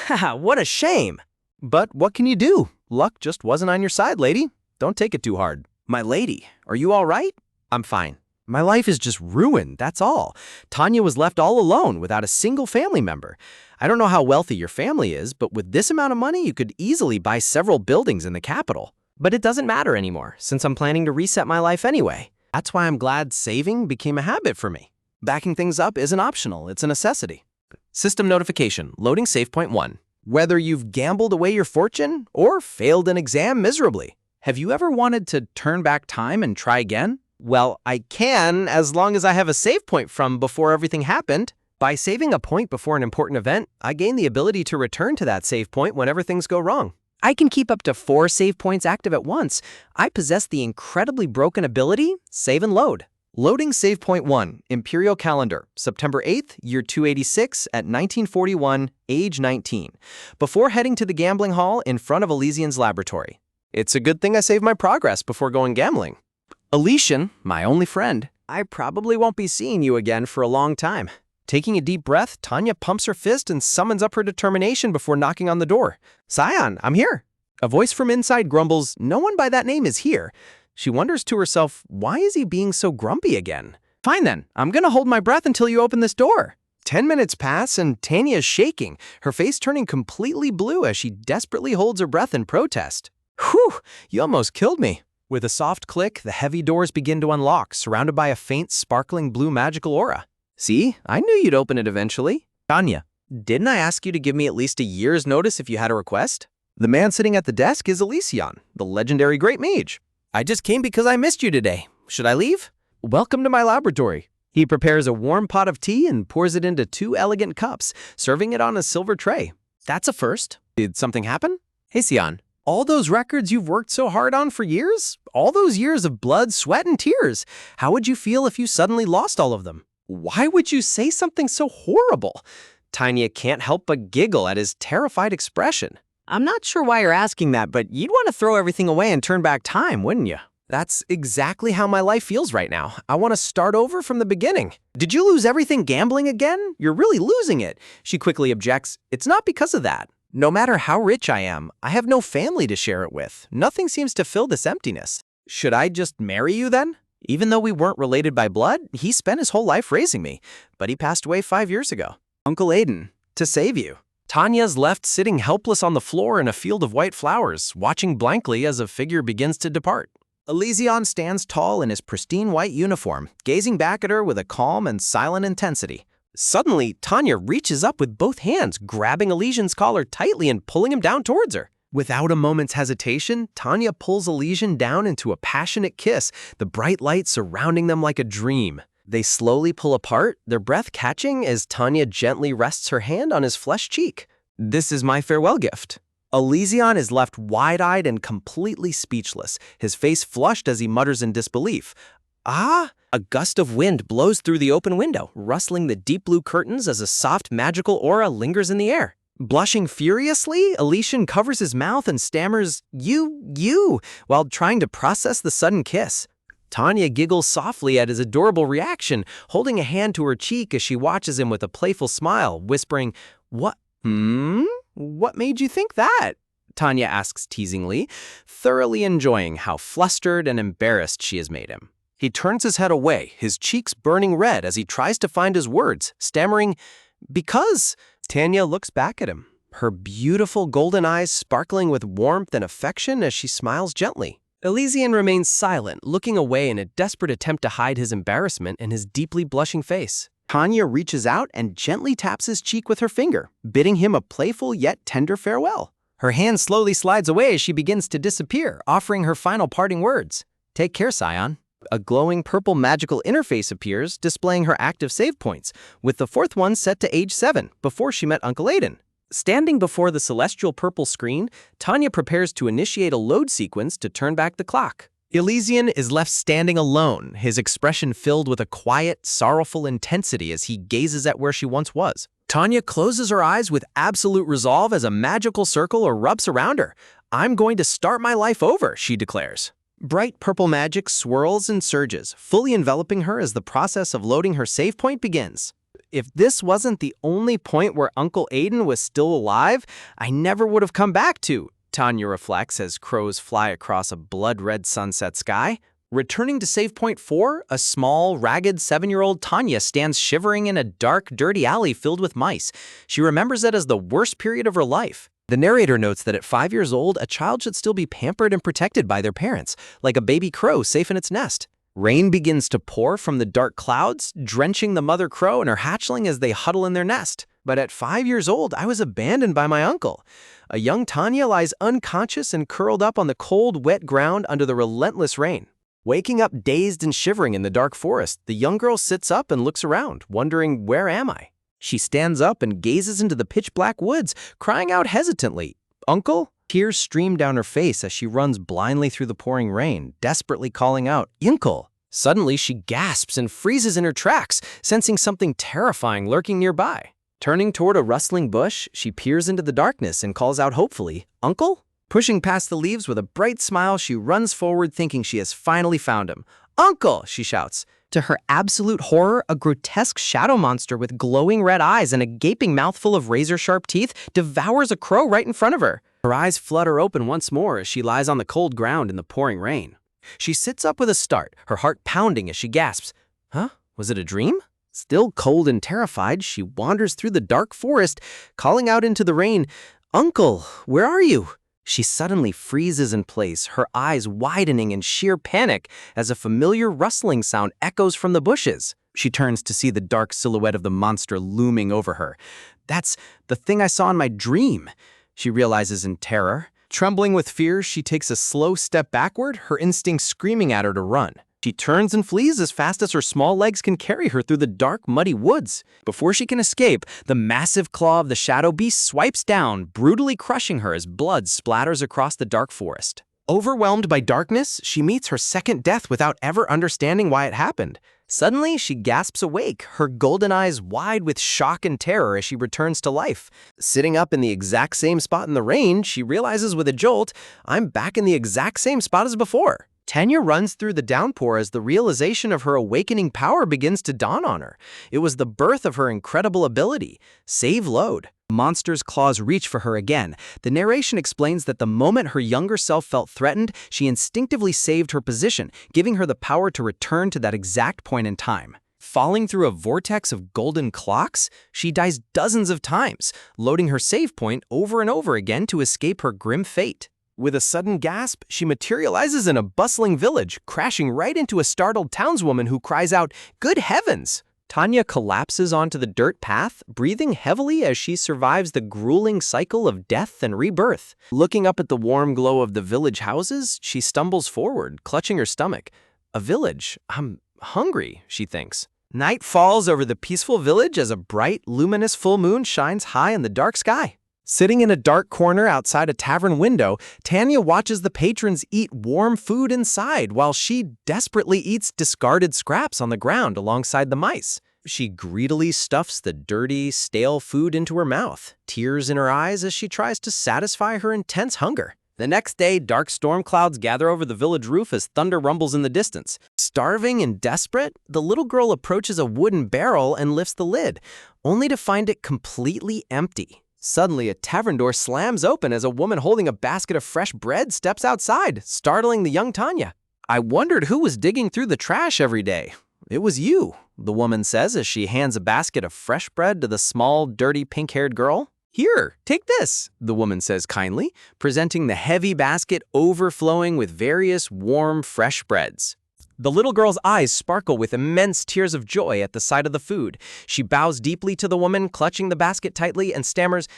Haha, what a shame. But what can you do? Luck just wasn't on your side, lady. Don't take it too hard. My lady, are you all right? I'm fine. My life is just ruined, that's all. Tanya was left all alone without a single family member. I don't know how wealthy your family is, but with this amount of money, you could easily buy several buildings in the capital. But it doesn't matter anymore, since I'm planning to reset my life anyway. That's why I'm glad saving became a habit for me. Backing things up isn't optional, it's a necessity. System notification, loading save point 1. Whether you've gambled away your fortune or failed an exam miserably, have you ever wanted to turn back time and try again? Well, I can, as long as I have a save point from before everything happened. By saving a point before an important event, I gain the ability to return to that save point whenever things go wrong. I can keep up to 4 save points active at once. I possess the incredibly broken ability, Save and Load. Loading save point 1, Imperial Calendar, September 8th, year 286 at 1941, age 19. Before heading to the gambling hall in front of Elysian's laboratory. It's a good thing I saved my progress before going gambling. Elysian, my only friend, I probably won't be seeing you again for a long time. Taking a deep breath, Tanya pumps her fist and summons up her determination before knocking on the door. Scion, I'm here. A voice from inside grumbles, no one by that name is here. She wonders to herself, why is he being so grumpy again? Fine then, I'm gonna hold my breath until you open this door. 10 minutes pass and Tanya is shaking, her face turning completely blue as she desperately holds her breath in protest. Whew, you almost killed me. With a soft click, the heavy doors begin to unlock, surrounded by a faint, sparkling blue magical aura. See, I knew you'd open it eventually. Tanya, didn't I ask you to give me at least a year's notice if you had a request? The man sitting at the desk is Elysian, the legendary great mage. I just came because I missed you today. Should I leave? Welcome to my laboratory. He prepares a warm pot of tea and pours it into 2 elegant cups, serving it on a silver tray. That's a first. Did something happen? Hey, Sion. All those records you've worked so hard on for years? All those years of blood, sweat, and tears? How would you feel if you suddenly lost all of them? Why would you say something so horrible? Tanya can't help but giggle at his terrified expression. I'm not sure why you're asking that, but you'd want to throw everything away and turn back time, wouldn't you? That's exactly how my life feels right now. I want to start over from the beginning. Did you lose everything gambling again? You're really losing it. She quickly objects. It's not because of that. No matter how rich I am, I have no family to share it with. Nothing seems to fill this emptiness. Should I just marry you then? Even though we weren't related by blood, he spent his whole life raising me, but he passed away 5 years ago. Uncle Aiden, to save you. Tanya's left sitting helpless on the floor in a field of white flowers, watching blankly as a figure begins to depart. Elysian stands tall in his pristine white uniform, gazing back at her with a calm and silent intensity. Suddenly, Tanya reaches up with both hands, grabbing Elysian's collar tightly and pulling him down towards her. Without a moment's hesitation, Tanya pulls Elysian down into a passionate kiss, the bright light surrounding them like a dream. They slowly pull apart, their breath catching as Tanya gently rests her hand on his flushed cheek. This is my farewell gift. Elysian is left wide-eyed and completely speechless, his face flushed as he mutters in disbelief. Ah! A gust of wind blows through the open window, rustling the deep blue curtains as a soft magical aura lingers in the air. Blushing furiously, Elysian covers his mouth and stammers, you, while trying to process the sudden kiss. Tanya giggles softly at his adorable reaction, holding a hand to her cheek as she watches him with a playful smile, whispering, What made you think that? Tanya asks teasingly, thoroughly enjoying how flustered and embarrassed she has made him. He turns his head away, his cheeks burning red as he tries to find his words, stammering, Because. Tanya looks back at him, her beautiful golden eyes sparkling with warmth and affection as she smiles gently. Elysian remains silent, looking away in a desperate attempt to hide his embarrassment in his deeply blushing face. Tanya reaches out and gently taps his cheek with her finger, bidding him a playful yet tender farewell. Her hand slowly slides away as she begins to disappear, offering her final parting words. Take care, Scion. A glowing purple magical interface appears, displaying her active save points, with the 4th one set to age 7, before she met Uncle Aiden. Standing before the celestial purple screen, Tanya prepares to initiate a load sequence to turn back the clock. Elysian is left standing alone, his expression filled with a quiet, sorrowful intensity as he gazes at where she once was. Tanya closes her eyes with absolute resolve as a magical circle erupts around her. I'm going to start my life over, she declares. Bright purple magic swirls and surges, fully enveloping her as the process of loading her save point begins. If this wasn't the only point where Uncle Aiden was still alive, I never would have come back to, Tanya reflects as crows fly across a blood-red sunset sky. Returning to save point 4, a small, ragged 7-year-old Tanya stands shivering in a dark, dirty alley filled with mice. She remembers it as the worst period of her life. The narrator notes that at 5 years old, a child should still be pampered and protected by their parents, like a baby crow safe in its nest. Rain begins to pour from the dark clouds, drenching the mother crow and her hatchling as they huddle in their nest. But at 5 years old, I was abandoned by my uncle. A young Tanya lies unconscious and curled up on the cold, wet ground under the relentless rain. Waking up dazed and shivering in the dark forest, the young girl sits up and looks around, wondering, where am I? She stands up and gazes into the pitch-black woods, crying out hesitantly, "Uncle?" Tears stream down her face as she runs blindly through the pouring rain, desperately calling out, "Uncle!" Suddenly, she gasps and freezes in her tracks, sensing something terrifying lurking nearby. Turning toward a rustling bush, she peers into the darkness and calls out hopefully, "Uncle?" Pushing past the leaves with a bright smile, she runs forward thinking she has finally found him. "Uncle!" she shouts. To her absolute horror, a grotesque shadow monster with glowing red eyes and a gaping mouthful of razor-sharp teeth devours a crow right in front of her. Her eyes flutter open once more as she lies on the cold ground in the pouring rain. She sits up with a start, her heart pounding as she gasps, "Huh? Was it a dream?" Still cold and terrified, she wanders through the dark forest, calling out into the rain, "Uncle, where are you?" She suddenly freezes in place, her eyes widening in sheer panic as a familiar rustling sound echoes from the bushes. She turns to see the dark silhouette of the monster looming over her. "That's the thing I saw in my dream," she realizes in terror. Trembling with fear, she takes a slow step backward, her instincts screaming at her to run. She turns and flees as fast as her small legs can carry her through the dark, muddy woods. Before she can escape, the massive claw of the shadow beast swipes down, brutally crushing her as blood splatters across the dark forest. Overwhelmed by darkness, she meets her second death without ever understanding why it happened. Suddenly, she gasps awake, her golden eyes wide with shock and terror as she returns to life. Sitting up in the exact same spot in the rain, she realizes with a jolt, "I'm back in the exact same spot as before." Tanya runs through the downpour as the realization of her awakening power begins to dawn on her. It was the birth of her incredible ability, Save Load. Monster's claws reach for her again. The narration explains that the moment her younger self felt threatened, she instinctively saved her position, giving her the power to return to that exact point in time. Falling through a vortex of golden clocks, she dies dozens of times, loading her save point over and over again to escape her grim fate. With a sudden gasp, she materializes in a bustling village, crashing right into a startled townswoman who cries out, "Good heavens!" Tanya collapses onto the dirt path, breathing heavily as she survives the grueling cycle of death and rebirth. Looking up at the warm glow of the village houses, she stumbles forward, clutching her stomach. "A village? I'm hungry," she thinks. Night falls over the peaceful village as a bright, luminous full moon shines high in the dark sky. Sitting in a dark corner outside a tavern window, Tanya watches the patrons eat warm food inside while she desperately eats discarded scraps on the ground alongside the mice. She greedily stuffs the dirty, stale food into her mouth, tears in her eyes as she tries to satisfy her intense hunger. The next day, dark storm clouds gather over the village roof as thunder rumbles in the distance. Starving and desperate, the little girl approaches a wooden barrel and lifts the lid, only to find it completely empty. Suddenly, a tavern door slams open as a woman holding a basket of fresh bread steps outside, startling the young Tanya. "I wondered who was digging through the trash every day. It was you," the woman says as she hands a basket of fresh bread to the small, dirty, pink-haired girl. "Here, take this," the woman says kindly, presenting the heavy basket overflowing with various warm, fresh breads. The little girl's eyes sparkle with immense tears of joy at the sight of the food. She bows deeply to the woman, clutching the basket tightly, and stammers,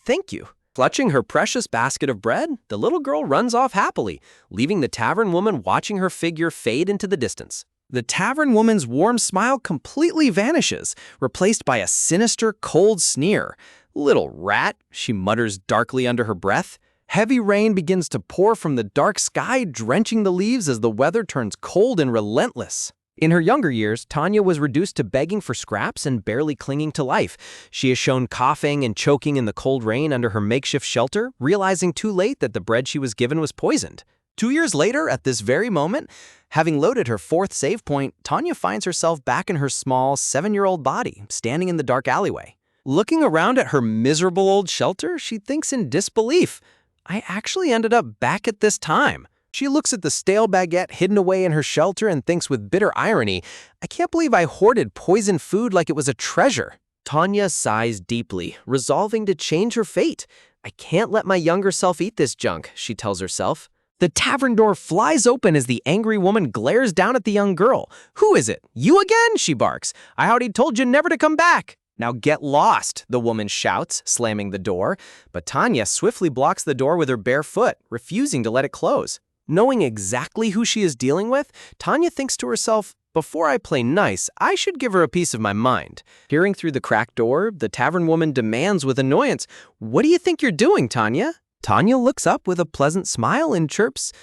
"Thank you." Clutching her precious basket of bread, the little girl runs off happily, leaving the tavern woman watching her figure fade into the distance. The tavern woman's warm smile completely vanishes, replaced by a sinister, cold sneer. "Little rat," she mutters darkly under her breath. Heavy rain begins to pour from the dark sky, drenching the leaves as the weather turns cold and relentless. In her younger years, Tanya was reduced to begging for scraps and barely clinging to life. She is shown coughing and choking in the cold rain under her makeshift shelter, realizing too late that the bread she was given was poisoned. 2 years later, at this very moment, having loaded her fourth save point, Tanya finds herself back in her small 7-year-old body, standing in the dark alleyway. Looking around at her miserable old shelter, she thinks in disbelief, I actually ended up back at this time. She looks at the stale baguette hidden away in her shelter and thinks with bitter irony, I can't believe I hoarded poisoned food like it was a treasure. Tanya sighs deeply, resolving to change her fate. I can't let my younger self eat this junk, she tells herself. The tavern door flies open as the angry woman glares down at the young girl. Who is it? You again? She barks. I already told you never to come back. Now get lost, the woman shouts, slamming the door. But Tanya swiftly blocks the door with her bare foot, refusing to let it close. Knowing exactly who she is dealing with, Tanya thinks to herself, before I play nice, I should give her a piece of my mind. Peering through the cracked door, the tavern woman demands with annoyance, What do you think you're doing, Tanya? Tanya looks up with a pleasant smile and chirps,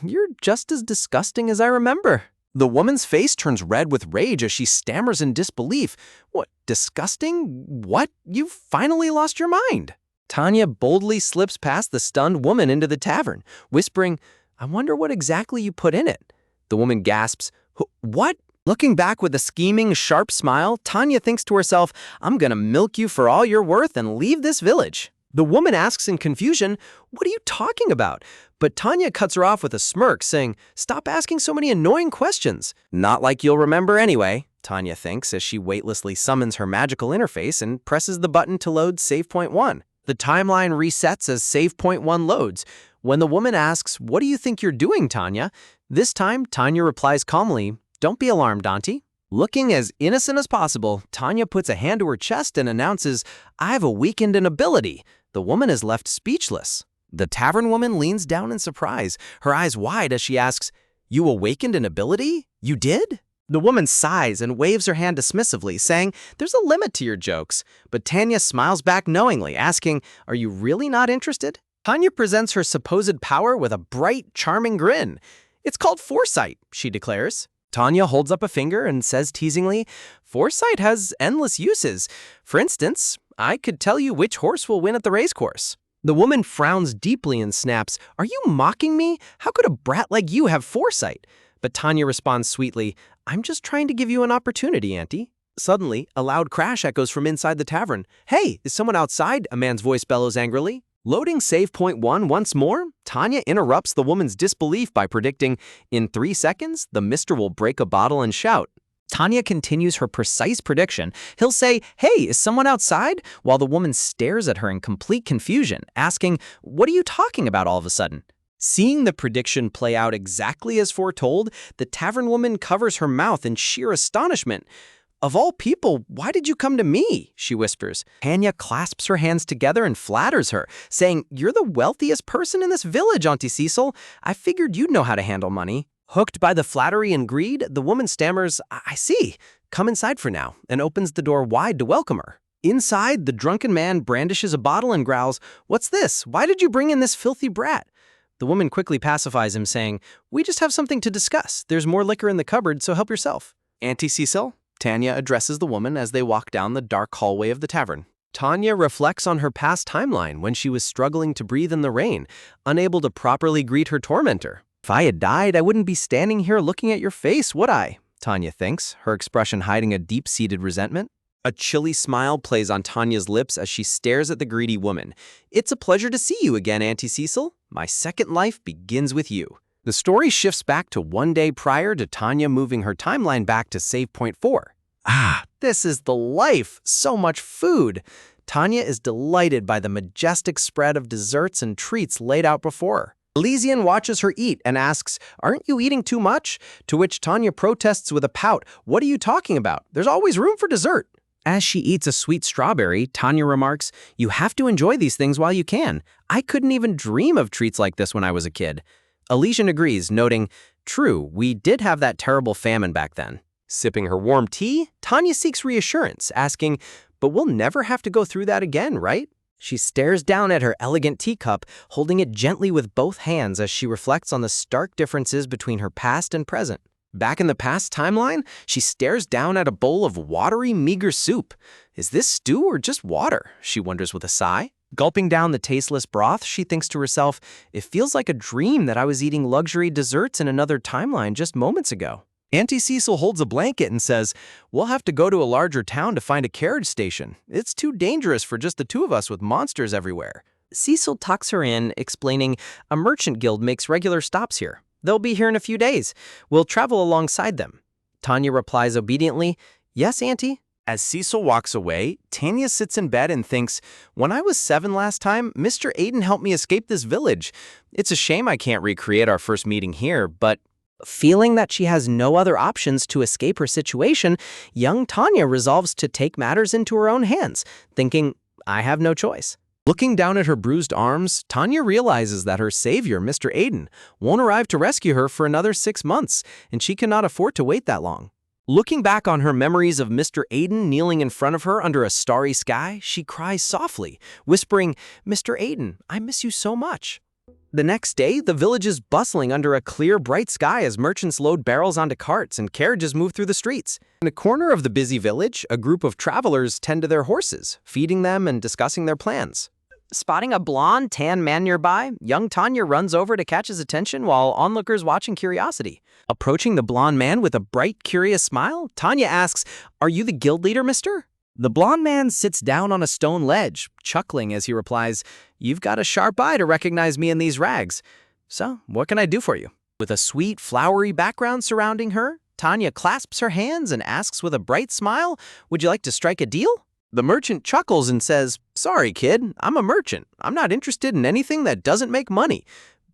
You're just as disgusting as I remember. The woman's face turns red with rage as she stammers in disbelief. What, disgusting? What? You've finally lost your mind. Tanya boldly slips past the stunned woman into the tavern, whispering, I wonder what exactly you put in it. The woman gasps, What? Looking back with a scheming, sharp smile, Tanya thinks to herself, I'm gonna milk you for all you're worth and leave this village. The woman asks in confusion, What are you talking about? But Tanya cuts her off with a smirk, saying, Stop asking so many annoying questions. Not like you'll remember anyway, Tanya thinks as she weightlessly summons her magical interface and presses the button to load Save Point 1. The timeline resets as Save Point 1 loads. When the woman asks, What do you think you're doing, Tanya? This time, Tanya replies calmly, Don't be alarmed, Auntie. Looking as innocent as possible, Tanya puts a hand to her chest and announces, I've awakened an ability. The woman is left speechless. The tavern woman leans down in surprise, her eyes wide as she asks, You awakened an ability? You did? The woman sighs and waves her hand dismissively, saying, There's a limit to your jokes. But Tanya smiles back knowingly, asking, Are you really not interested? Tanya presents her supposed power with a bright, charming grin. It's called foresight, she declares. Tanya holds up a finger and says teasingly, Foresight has endless uses. For instance, I could tell you which horse will win at the racecourse. The woman frowns deeply and snaps, Are you mocking me? How could a brat like you have foresight? But Tanya responds sweetly, I'm just trying to give you an opportunity, Auntie. Suddenly, a loud crash echoes from inside the tavern. Hey, is someone outside? A man's voice bellows angrily. Loading Save Point 1 once more, Tanya interrupts the woman's disbelief by predicting, In 3 seconds, the mister will break a bottle and shout. Tanya continues her precise prediction. He'll say, Hey, is someone outside? While the woman stares at her in complete confusion, asking, What are you talking about all of a sudden? Seeing the prediction play out exactly as foretold, the tavern woman covers her mouth in sheer astonishment. Of all people, why did you come to me? She whispers. Tanya clasps her hands together and flatters her, saying, You're the wealthiest person in this village, Auntie Cecil. I figured you'd know how to handle money. Hooked by the flattery and greed, the woman stammers, I see. Come inside for now, and opens the door wide to welcome her. Inside, the drunken man brandishes a bottle and growls, What's this? Why did you bring in this filthy brat? The woman quickly pacifies him, saying, We just have something to discuss. There's more liquor in the cupboard, so help yourself. Auntie Cecil? Tanya addresses the woman as they walk down the dark hallway of the tavern. Tanya reflects on her past timeline when she was struggling to breathe in the rain, unable to properly greet her tormentor. If I had died, I wouldn't be standing here looking at your face, would I? Tanya thinks, her expression hiding a deep-seated resentment. A chilly smile plays on Tanya's lips as she stares at the greedy woman. It's a pleasure to see you again, Auntie Cecil. My second life begins with you. The story shifts back to one day prior to Tanya moving her timeline back to Save Point 4. This is the life! So much food! Tanya is delighted by the majestic spread of desserts and treats laid out before her. Elysian watches her eat and asks, Aren't you eating too much? To which Tanya protests with a pout, What are you talking about? There's always room for dessert. As she eats a sweet strawberry, Tanya remarks, You have to enjoy these things while you can. I couldn't even dream of treats like this when I was a kid. Elysian agrees, noting, True, we did have that terrible famine back then. Sipping her warm tea, Tanya seeks reassurance, asking, But we'll never have to go through that again, right? She stares down at her elegant teacup, holding it gently with both hands as she reflects on the stark differences between her past and present. Back in the past timeline, she stares down at a bowl of watery, meager soup. Is this stew or just water? She wonders with a sigh. Gulping down the tasteless broth, she thinks to herself, it feels like a dream that I was eating luxury desserts in another timeline just moments ago. Auntie Cecil holds a blanket and says, "We'll have to go to a larger town to find a carriage station. It's too dangerous for just the two of us with monsters everywhere." Cecil tucks her in, explaining, a merchant guild makes regular stops here. They'll be here in a few days. We'll travel alongside them. Tanya replies obediently, yes, Auntie. As Cecil walks away, Tanya sits in bed and thinks, when I was 7 last time, Mr. Aiden helped me escape this village. It's a shame I can't recreate our first meeting here, but feeling that she has no other options to escape her situation, young Tanya resolves to take matters into her own hands, thinking, I have no choice. looking down at her bruised arms, Tanya realizes that her savior, Mr. Aiden, won't arrive to rescue her for another 6 months, and she cannot afford to wait that long. Looking back on her memories of Mr. Aiden kneeling in front of her under a starry sky, she cries softly, whispering, "Mr. Aiden, I miss you so much." The next day, the village is bustling under a clear, bright sky as merchants load barrels onto carts and carriages move through the streets. In a corner of the busy village, a group of travelers tend to their horses, feeding them and discussing their plans. Spotting a blonde, tan man nearby, young Tanya runs over to catch his attention while onlookers watch in curiosity. Approaching the blonde man with a bright, curious smile, Tanya asks, "Are you the guild leader, mister?" The blonde man sits down on a stone ledge, chuckling as he replies, "You've got a sharp eye to recognize me in these rags. So, what can I do for you?" With a sweet, flowery background surrounding her, Tanya clasps her hands and asks with a bright smile, "Would you like to strike a deal?" The merchant chuckles and says, "Sorry, kid, I'm a merchant. I'm not interested in anything that doesn't make money."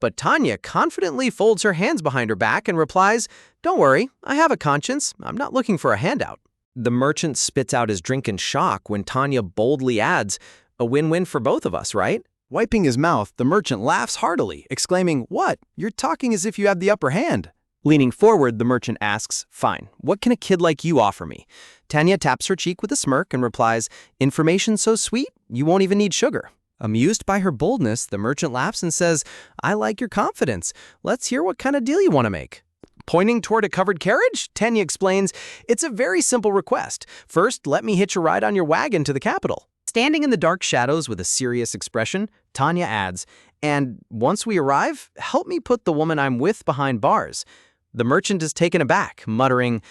But Tanya confidently folds her hands behind her back and replies, "Don't worry, I have a conscience. I'm not looking for a handout." The merchant spits out his drink in shock when Tanya boldly adds, "A win-win for both of us, right?" Wiping his mouth, the merchant laughs heartily, exclaiming, "What? You're talking as if you have the upper hand." Leaning forward, the merchant asks, "Fine, what can a kid like you offer me?" Tanya taps her cheek with a smirk and replies, "Information so sweet, you won't even need sugar." Amused by her boldness, the merchant laughs and says, "I like your confidence. Let's hear what kind of deal you want to make." Pointing toward a covered carriage, Tanya explains, "It's a very simple request. First, let me hitch a ride on your wagon to the capital." Standing in the dark shadows with a serious expression, Tanya adds, "And once we arrive, help me put the woman I'm with behind bars." The merchant is taken aback, muttering,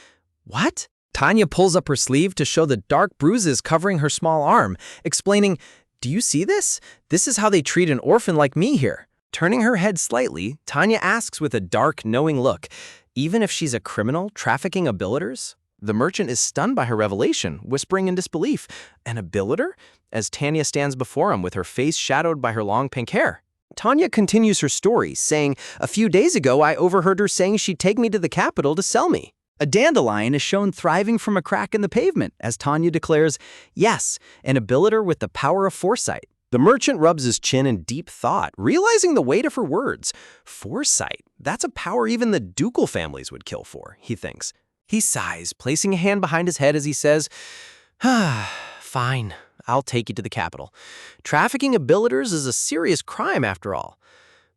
"What?" Tanya pulls up her sleeve to show the dark bruises covering her small arm, explaining, "Do you see this? This is how they treat an orphan like me here." Turning her head slightly, Tanya asks with a dark, knowing look, "Even if she's a criminal trafficking abilitors?" The merchant is stunned by her revelation, whispering in disbelief, "An abilitor?" as Tanya stands before him with her face shadowed by her long pink hair. Tanya continues her story, saying, "A few days ago, I overheard her saying she'd take me to the capital to sell me." A dandelion is shown thriving from a crack in the pavement, as Tanya declares, "Yes, an abilitor with the power of foresight." The merchant rubs his chin in deep thought, realizing the weight of her words. Foresight, that's a power even the ducal families would kill for, he thinks. He sighs, placing a hand behind his head as he says, "Fine, I'll take you to the capital. Trafficking abilitors is a serious crime after all."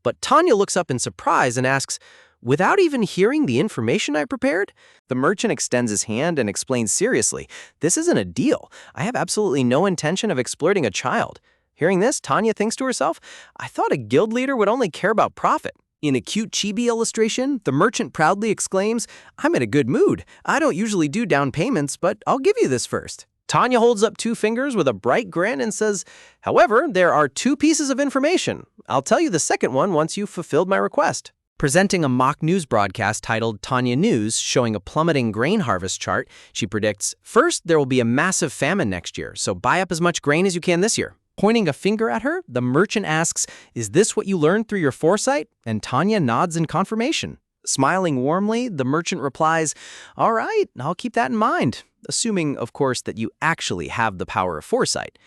But Tanya looks up in surprise and asks, "Without even hearing the information I prepared?" The merchant extends his hand and explains seriously, "This isn't a deal. I have absolutely no intention of exploiting a child." Hearing this, Tanya thinks to herself, "I thought a guild leader would only care about profit." In a cute chibi illustration, the merchant proudly exclaims, "I'm in a good mood. I don't usually do down payments, but I'll give you this first." Tanya holds up 2 fingers with a bright grin and says, "However, there are 2 pieces of information. I'll tell you the second one once you've fulfilled my request." Presenting a mock news broadcast titled Tanya News, showing a plummeting grain harvest chart, she predicts, "First, there will be a massive famine next year, so buy up as much grain as you can this year." Pointing a finger at her, the merchant asks, "Is this what you learned through your foresight?" And Tanya nods in confirmation. Smiling warmly, the merchant replies, "All right, I'll keep that in mind," assuming, of course, that you actually have the power of foresight.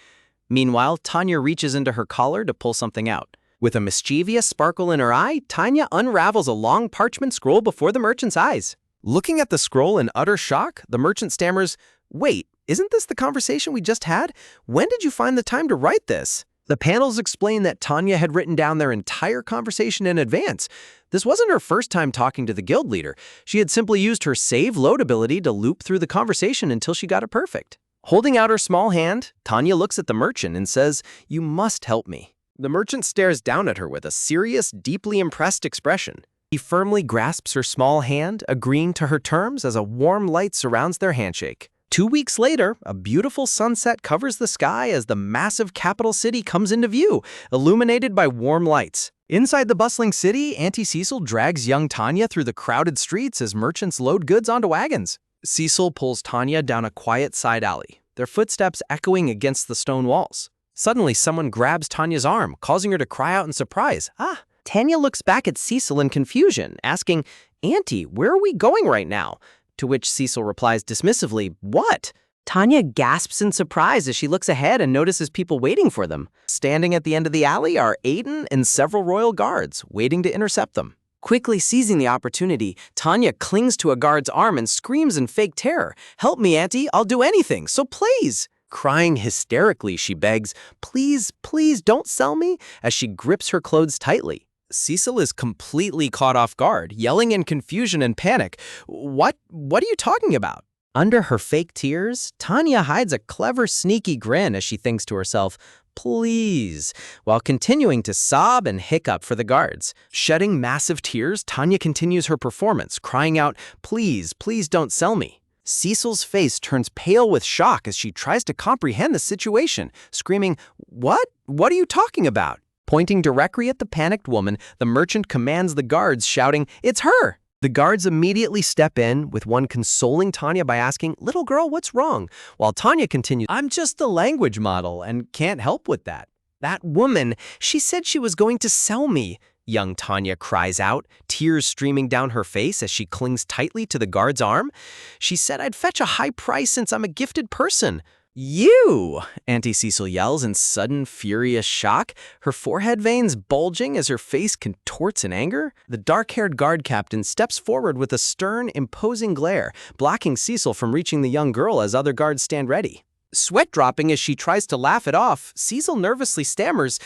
Meanwhile, Tanya reaches into her collar to pull something out. With a mischievous sparkle in her eye, Tanya unravels a long parchment scroll before the merchant's eyes. Looking at the scroll in utter shock, the merchant stammers, "Wait, isn't this the conversation we just had? When did you find the time to write this?" The panels explain that Tanya had written down their entire conversation in advance. This wasn't her first time talking to the guild leader. She had simply used her save load ability to loop through the conversation until she got it perfect. Holding out her small hand, Tanya looks at the merchant and says, "You must help me." The merchant stares down at her with a serious, deeply impressed expression. He firmly grasps her small hand, agreeing to her terms as a warm light surrounds their handshake. 2 weeks later, a beautiful sunset covers the sky as the massive capital city comes into view, illuminated by warm lights. Inside the bustling city, Auntie Cecil drags young Tanya through the crowded streets as merchants load goods onto wagons. Cecil pulls Tanya down a quiet side alley, their footsteps echoing against the stone walls. Suddenly, someone grabs Tanya's arm, causing her to cry out in surprise. "Ah!" Tanya looks back at Cecil in confusion, asking, "Auntie, where are we going right now?" To which Cecil replies dismissively, "What?" Tanya gasps in surprise as she looks ahead and notices people waiting for them. Standing at the end of the alley are Aiden and several royal guards, waiting to intercept them. Quickly seizing the opportunity, Tanya clings to a guard's arm and screams in fake terror, "Help me, Auntie, I'll do anything, so please!" Crying hysterically, she begs, "Please, please don't sell me," as she grips her clothes tightly. Cecil is completely caught off guard, yelling in confusion and panic, What are you talking about?" Under her fake tears, Tanya hides a clever, sneaky grin as she thinks to herself, "Please," while continuing to sob and hiccup for the guards. Shedding massive tears, Tanya continues her performance, crying out, "Please, please don't sell me." Cecil's face turns pale with shock as she tries to comprehend the situation, screaming, What are you talking about?" Pointing directly at the panicked woman, the merchant commands the guards, shouting, "It's her!" The guards immediately step in, with one consoling Tanya by asking, "Little girl, what's wrong?" While Tanya continues, "I'm just the language model and can't help with that." "That woman, she said she was going to sell me," young Tanya cries out, tears streaming down her face as she clings tightly to the guard's arm. "She said I'd fetch a high price since I'm a gifted person." "You!" Auntie Cecil yells in sudden, furious shock, her forehead veins bulging as her face contorts in anger. The dark-haired guard captain steps forward with a stern, imposing glare, blocking Cecil from reaching the young girl as other guards stand ready. Sweat dropping as she tries to laugh it off, Cecil nervously stammers,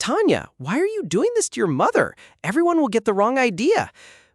"Tanya, why are you doing this to your mother? Everyone will get the wrong idea."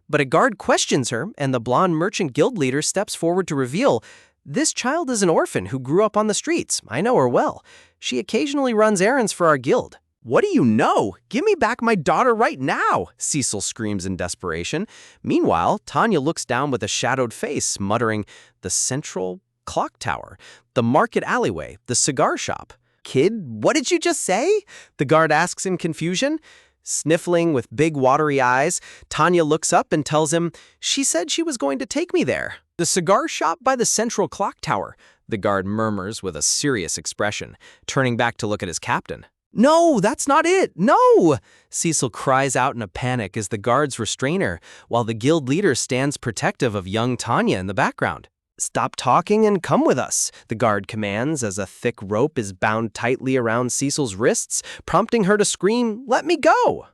But a guard questions her, and the blonde merchant guild leader steps forward to reveal, "This child is an orphan who grew up on the streets. I know her well. She occasionally runs errands for our guild." "What do you know? Give me back my daughter right now!" Cecil screams in desperation. Meanwhile, Tanya looks down with a shadowed face, muttering, "The central clock tower, the market alleyway, the cigar shop." "Kid, what did you just say?" the guard asks in confusion. Sniffling with big watery eyes, Tanya looks up and tells him, "She said she was going to take me there." "The cigar shop by the central clock tower," the guard murmurs with a serious expression, turning back to look at his captain. "No, that's not it, no!" Cecil cries out in a panic as the guards restrain her, while the guild leader stands protective of young Tanya in the background. "Stop talking and come with us," the guard commands as a thick rope is bound tightly around Cecil's wrists, prompting her to scream, "Let me go!"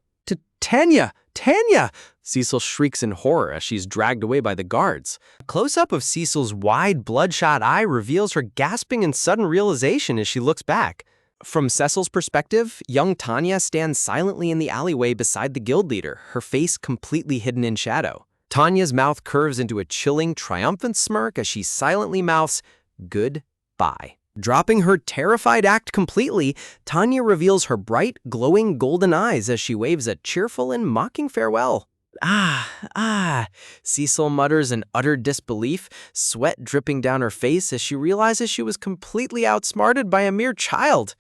Tanya! Tanya! Cecil shrieks in horror as she's dragged away by the guards. A close-up of Cecil's wide, bloodshot eye reveals her gasping in sudden realization as she looks back. From Cecil's perspective, young Tanya stands silently in the alleyway beside the guild leader, her face completely hidden in shadow. Tanya's mouth curves into a chilling, triumphant smirk as she silently mouths, "Goodbye." Dropping her terrified act completely, Tanya reveals her bright, glowing golden eyes as she waves a cheerful and mocking farewell. Ah, Cecil mutters in utter disbelief, sweat dripping down her face as she realizes she was completely outsmarted by a mere child.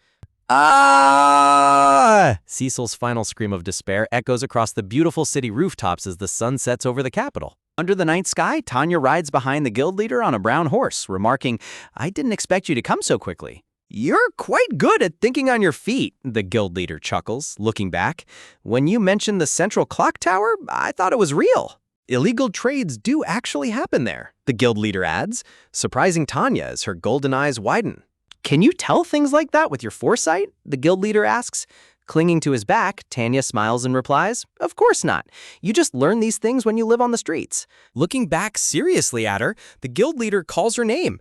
Ah! Cecil's final scream of despair echoes across the beautiful city rooftops as the sun sets over the capital. Under the night sky, Tanya rides behind the guild leader on a brown horse, remarking, "I didn't expect you to come so quickly." "You're quite good at thinking on your feet," the guild leader chuckles, looking back. "When you mentioned the central clock tower, I thought it was real." "Illegal trades do actually happen there," the guild leader adds, surprising Tanya as her golden eyes widen. "Can you tell things like that with your foresight?" the guild leader asks. Clinging to his back, Tanya smiles and replies, "Of course not. You just learn these things when you live on the streets." Looking back seriously at her, the guild leader calls her name.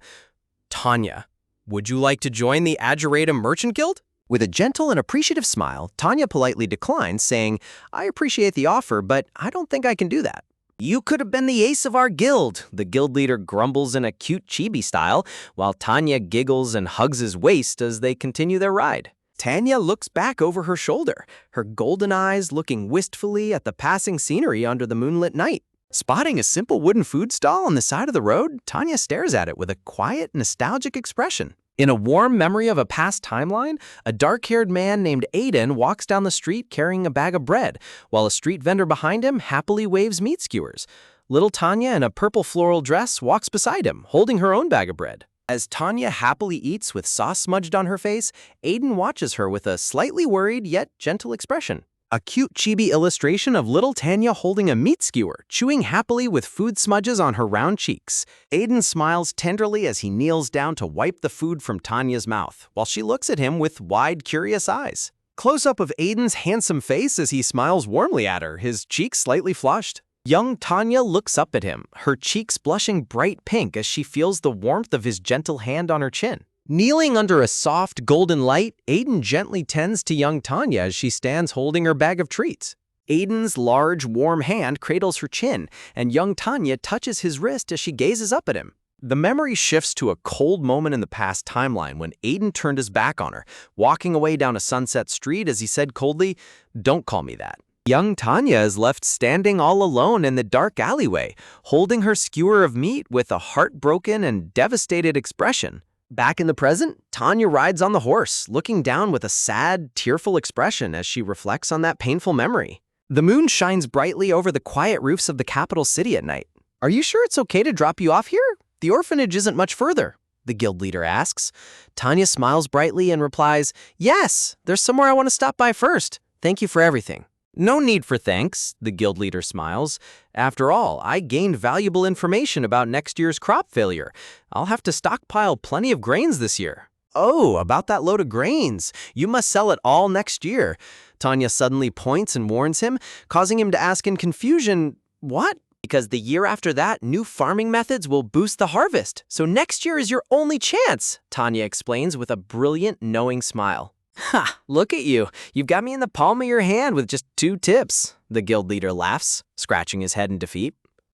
"Tanya, would you like to join the Ageratum Merchant Guild?" With a gentle and appreciative smile, Tanya politely declines, saying, "I appreciate the offer, but I don't think I can do that." You could have been the ace of our guild, the guild leader grumbles in a cute chibi style, while Tanya giggles and hugs his waist as they continue their ride. Tanya looks back over her shoulder, her golden eyes looking wistfully at the passing scenery under the moonlit night. Spotting a simple wooden food stall on the side of the road, Tanya stares at it with a quiet, nostalgic expression. In a warm memory of a past timeline, a dark-haired man named Aiden walks down the street carrying a bag of bread, while a street vendor behind him happily waves meat skewers. Little Tanya in a purple floral dress walks beside him, holding her own bag of bread. As Tanya happily eats with sauce smudged on her face, Aiden watches her with a slightly worried yet gentle expression. A cute chibi illustration of little Tanya holding a meat skewer, chewing happily with food smudges on her round cheeks. Aiden smiles tenderly as he kneels down to wipe the food from Tanya's mouth, while she looks at him with wide, curious eyes. Close-up of Aiden's handsome face as he smiles warmly at her, his cheeks slightly flushed. Young Tanya looks up at him, her cheeks blushing bright pink as she feels the warmth of his gentle hand on her chin. Kneeling under a soft, golden light, Aiden gently tends to young Tanya as she stands holding her bag of treats. Aiden's large, warm hand cradles her chin, and young Tanya touches his wrist as she gazes up at him. The memory shifts to a cold moment in the past timeline when Aiden turned his back on her, walking away down a sunset street as he said coldly, "Don't call me that." Young Tanya is left standing all alone in the dark alleyway, holding her skewer of meat with a heartbroken and devastated expression. Back in the present, Tanya rides on the horse, looking down with a sad, tearful expression as she reflects on that painful memory. The moon shines brightly over the quiet roofs of the capital city at night. "Are you sure it's okay to drop you off here? The orphanage isn't much further," the guild leader asks. Tanya smiles brightly and replies, "Yes, there's somewhere I want to stop by first. Thank you for everything." "No need for thanks," the guild leader smiles. "After all, I gained valuable information about next year's crop failure. I'll have to stockpile plenty of grains this year." "Oh, about that load of grains. You must sell it all next year." Tanya suddenly points and warns him, causing him to ask in confusion, "What?" "Because the year after that, new farming methods will boost the harvest. So next year is your only chance," Tanya explains with a brilliant, knowing smile. "Ha! Look at you. You've got me in the palm of your hand with just 2 tips, the guild leader laughs, scratching his head in defeat.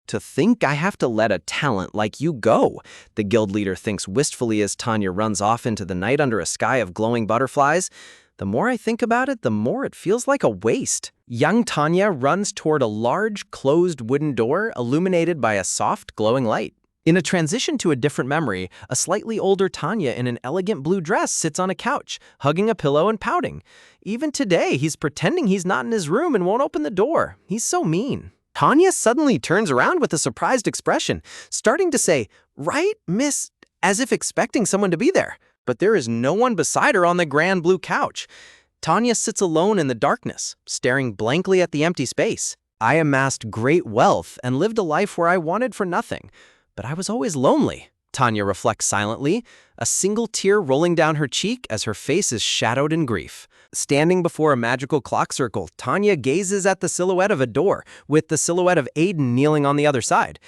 "To think I have to let a talent like you go," the guild leader thinks wistfully as Tanya runs off into the night under a sky of glowing butterflies. "The more I think about it, the more it feels like a waste." Young Tanya runs toward a large, closed wooden door illuminated by a soft, glowing light. In a transition to a different memory, a slightly older Tanya in an elegant blue dress sits on a couch, hugging a pillow and pouting. Even today, he's pretending he's not in his room and won't open the door. He's so mean. Tanya suddenly turns around with a surprised expression, starting to say, "Right, miss," as if expecting someone to be there. But there is no one beside her on the grand blue couch. Tanya sits alone in the darkness, staring blankly at the empty space. "I amassed great wealth and lived a life where I wanted for nothing. But I was always lonely," Tanya reflects silently, a single tear rolling down her cheek as her face is shadowed in grief. Standing before a magical clock circle, Tanya gazes at the silhouette of a door, with the silhouette of Aiden kneeling on the other side.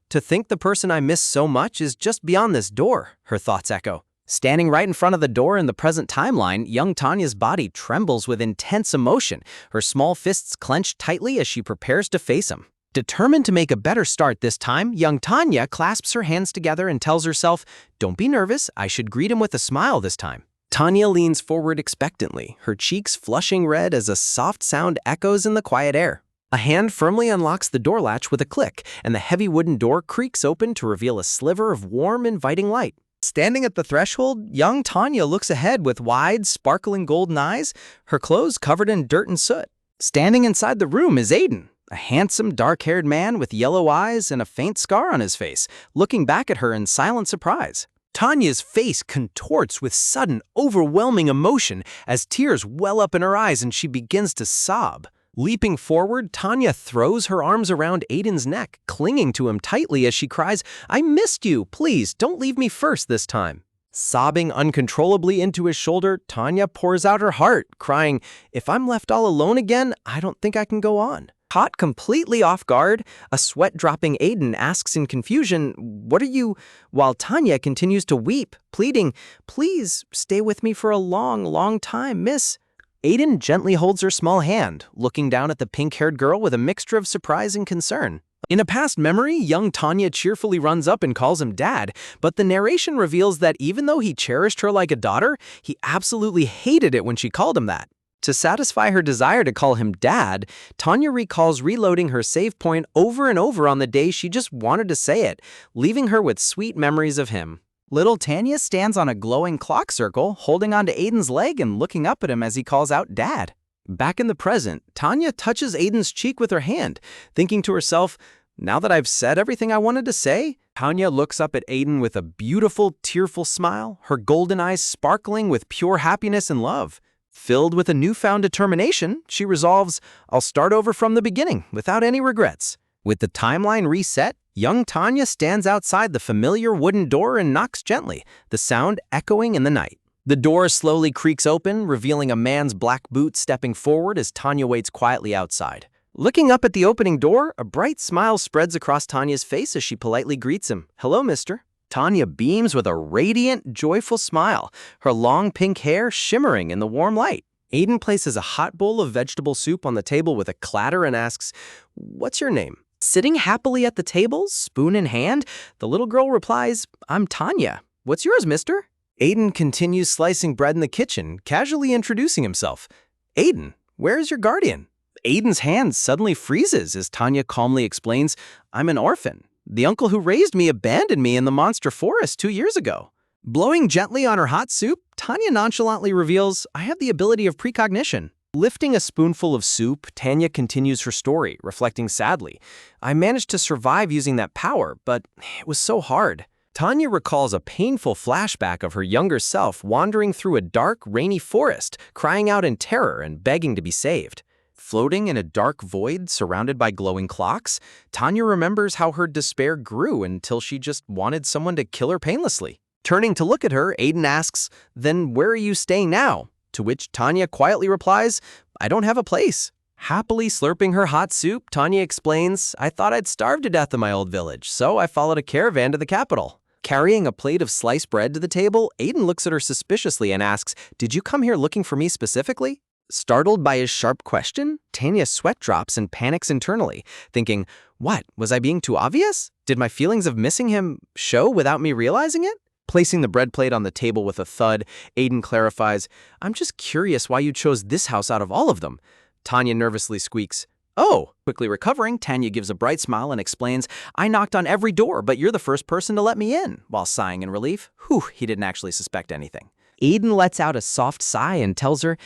"To think the person I miss so much is just beyond this door," her thoughts echo. Standing right in front of the door in the present timeline, young Tanya's body trembles with intense emotion, her small fists clenched tightly as she prepares to face him. Determined to make a better start this time, young Tanya clasps her hands together and tells herself, "Don't be nervous, I should greet him with a smile this time." Tanya leans forward expectantly, her cheeks flushing red as a soft sound echoes in the quiet air. A hand firmly unlocks the door latch with a click, and the heavy wooden door creaks open to reveal a sliver of warm, inviting light. Standing at the threshold, young Tanya looks ahead with wide, sparkling golden eyes, her clothes covered in dirt and soot. Standing inside the room is Aiden, a handsome, dark-haired man with yellow eyes and a faint scar on his face, looking back at her in silent surprise. Tanya's face contorts with sudden, overwhelming emotion as tears well up in her eyes and she begins to sob. Leaping forward, Tanya throws her arms around Aiden's neck, clinging to him tightly as she cries, "I missed you! Please, don't leave me first this time." Sobbing uncontrollably into his shoulder, Tanya pours out her heart, crying, "If I'm left all alone again, I don't think I can go on." Caught completely off guard, a sweat-dropping Aiden asks in confusion, "What are you?" while Tanya continues to weep, pleading, "Please, stay with me for a long, long time, miss." Aiden gently holds her small hand, looking down at the pink-haired girl with a mixture of surprise and concern. In a past memory, young Tanya cheerfully runs up and calls him Dad, but the narration reveals that even though he cherished her like a daughter, he absolutely hated it when she called him that. To satisfy her desire to call him Dad, Tanya recalls reloading her save point over and over on the day she just wanted to say it, leaving her with sweet memories of him. Little Tanya stands on a glowing clock circle, holding onto Aiden's leg and looking up at him as he calls out Dad. Back in the present, Tanya touches Aiden's cheek with her hand, thinking to herself, now that I've said everything I wanted to say. Tanya looks up at Aiden with a beautiful, tearful smile, her golden eyes sparkling with pure happiness and love. Filled with a newfound determination, she resolves, I'll start over from the beginning, without any regrets. With the timeline reset, young Tanya stands outside the familiar wooden door and knocks gently, the sound echoing in the night. The door slowly creaks open, revealing a man's black boot stepping forward as Tanya waits quietly outside. Looking up at the opening door, a bright smile spreads across Tanya's face as she politely greets him. Hello, mister. Tanya beams with a radiant, joyful smile, her long pink hair shimmering in the warm light. Aiden places a hot bowl of vegetable soup on the table with a clatter and asks, what's your name? Sitting happily at the table, spoon in hand, the little girl replies, I'm Tanya. What's yours, mister? Aiden continues slicing bread in the kitchen, casually introducing himself. Aiden, where's your guardian? Aiden's hand suddenly freezes as Tanya calmly explains, I'm an orphan. The uncle who raised me abandoned me in the monster forest 2 years ago. Blowing gently on her hot soup, Tanya nonchalantly reveals, I have the ability of precognition. Lifting a spoonful of soup, Tanya continues her story, reflecting sadly. I managed to survive using that power, but it was so hard. Tanya recalls a painful flashback of her younger self wandering through a dark, rainy forest, crying out in terror and begging to be saved. Floating in a dark void surrounded by glowing clocks, Tanya remembers how her despair grew until she just wanted someone to kill her painlessly. Turning to look at her, Aiden asks, then where are you staying now? To which Tanya quietly replies, I don't have a place. Happily slurping her hot soup, Tanya explains, I thought I'd starve to death in my old village, so I followed a caravan to the capital. Carrying a plate of sliced bread to the table, Aiden looks at her suspiciously and asks, did you come here looking for me specifically? Startled by his sharp question, Tanya sweat drops and panics internally, thinking, what, was I being too obvious? Did my feelings of missing him show without me realizing it? Placing the bread plate on the table with a thud, Aiden clarifies, I'm just curious why you chose this house out of all of them. Tanya nervously squeaks, oh. Quickly recovering, Tanya gives a bright smile and explains, I knocked on every door, but you're the first person to let me in, while sighing in relief. Whew, he didn't actually suspect anything. Aiden lets out a soft sigh and tells her,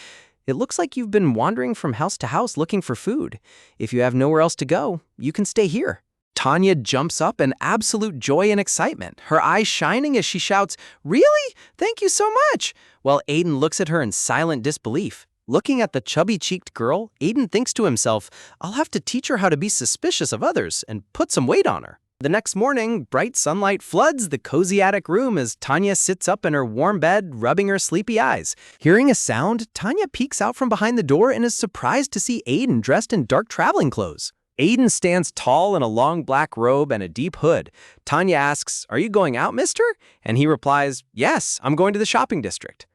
it looks like you've been wandering from house to house looking for food. If you have nowhere else to go, you can stay here. Tanya jumps up in absolute joy and excitement, her eyes shining as she shouts, really? Thank you so much! While Aiden looks at her in silent disbelief. Looking at the chubby-cheeked girl, Aiden thinks to himself, I'll have to teach her how to be suspicious of others and put some weight on her. The next morning, bright sunlight floods the cozy attic room as Tanya sits up in her warm bed, rubbing her sleepy eyes. Hearing a sound, Tanya peeks out from behind the door and is surprised to see Aiden dressed in dark traveling clothes. Aiden stands tall in a long black robe and a deep hood. Tanya asks, are you going out, mister? And he replies, yes, I'm going to the shopping district.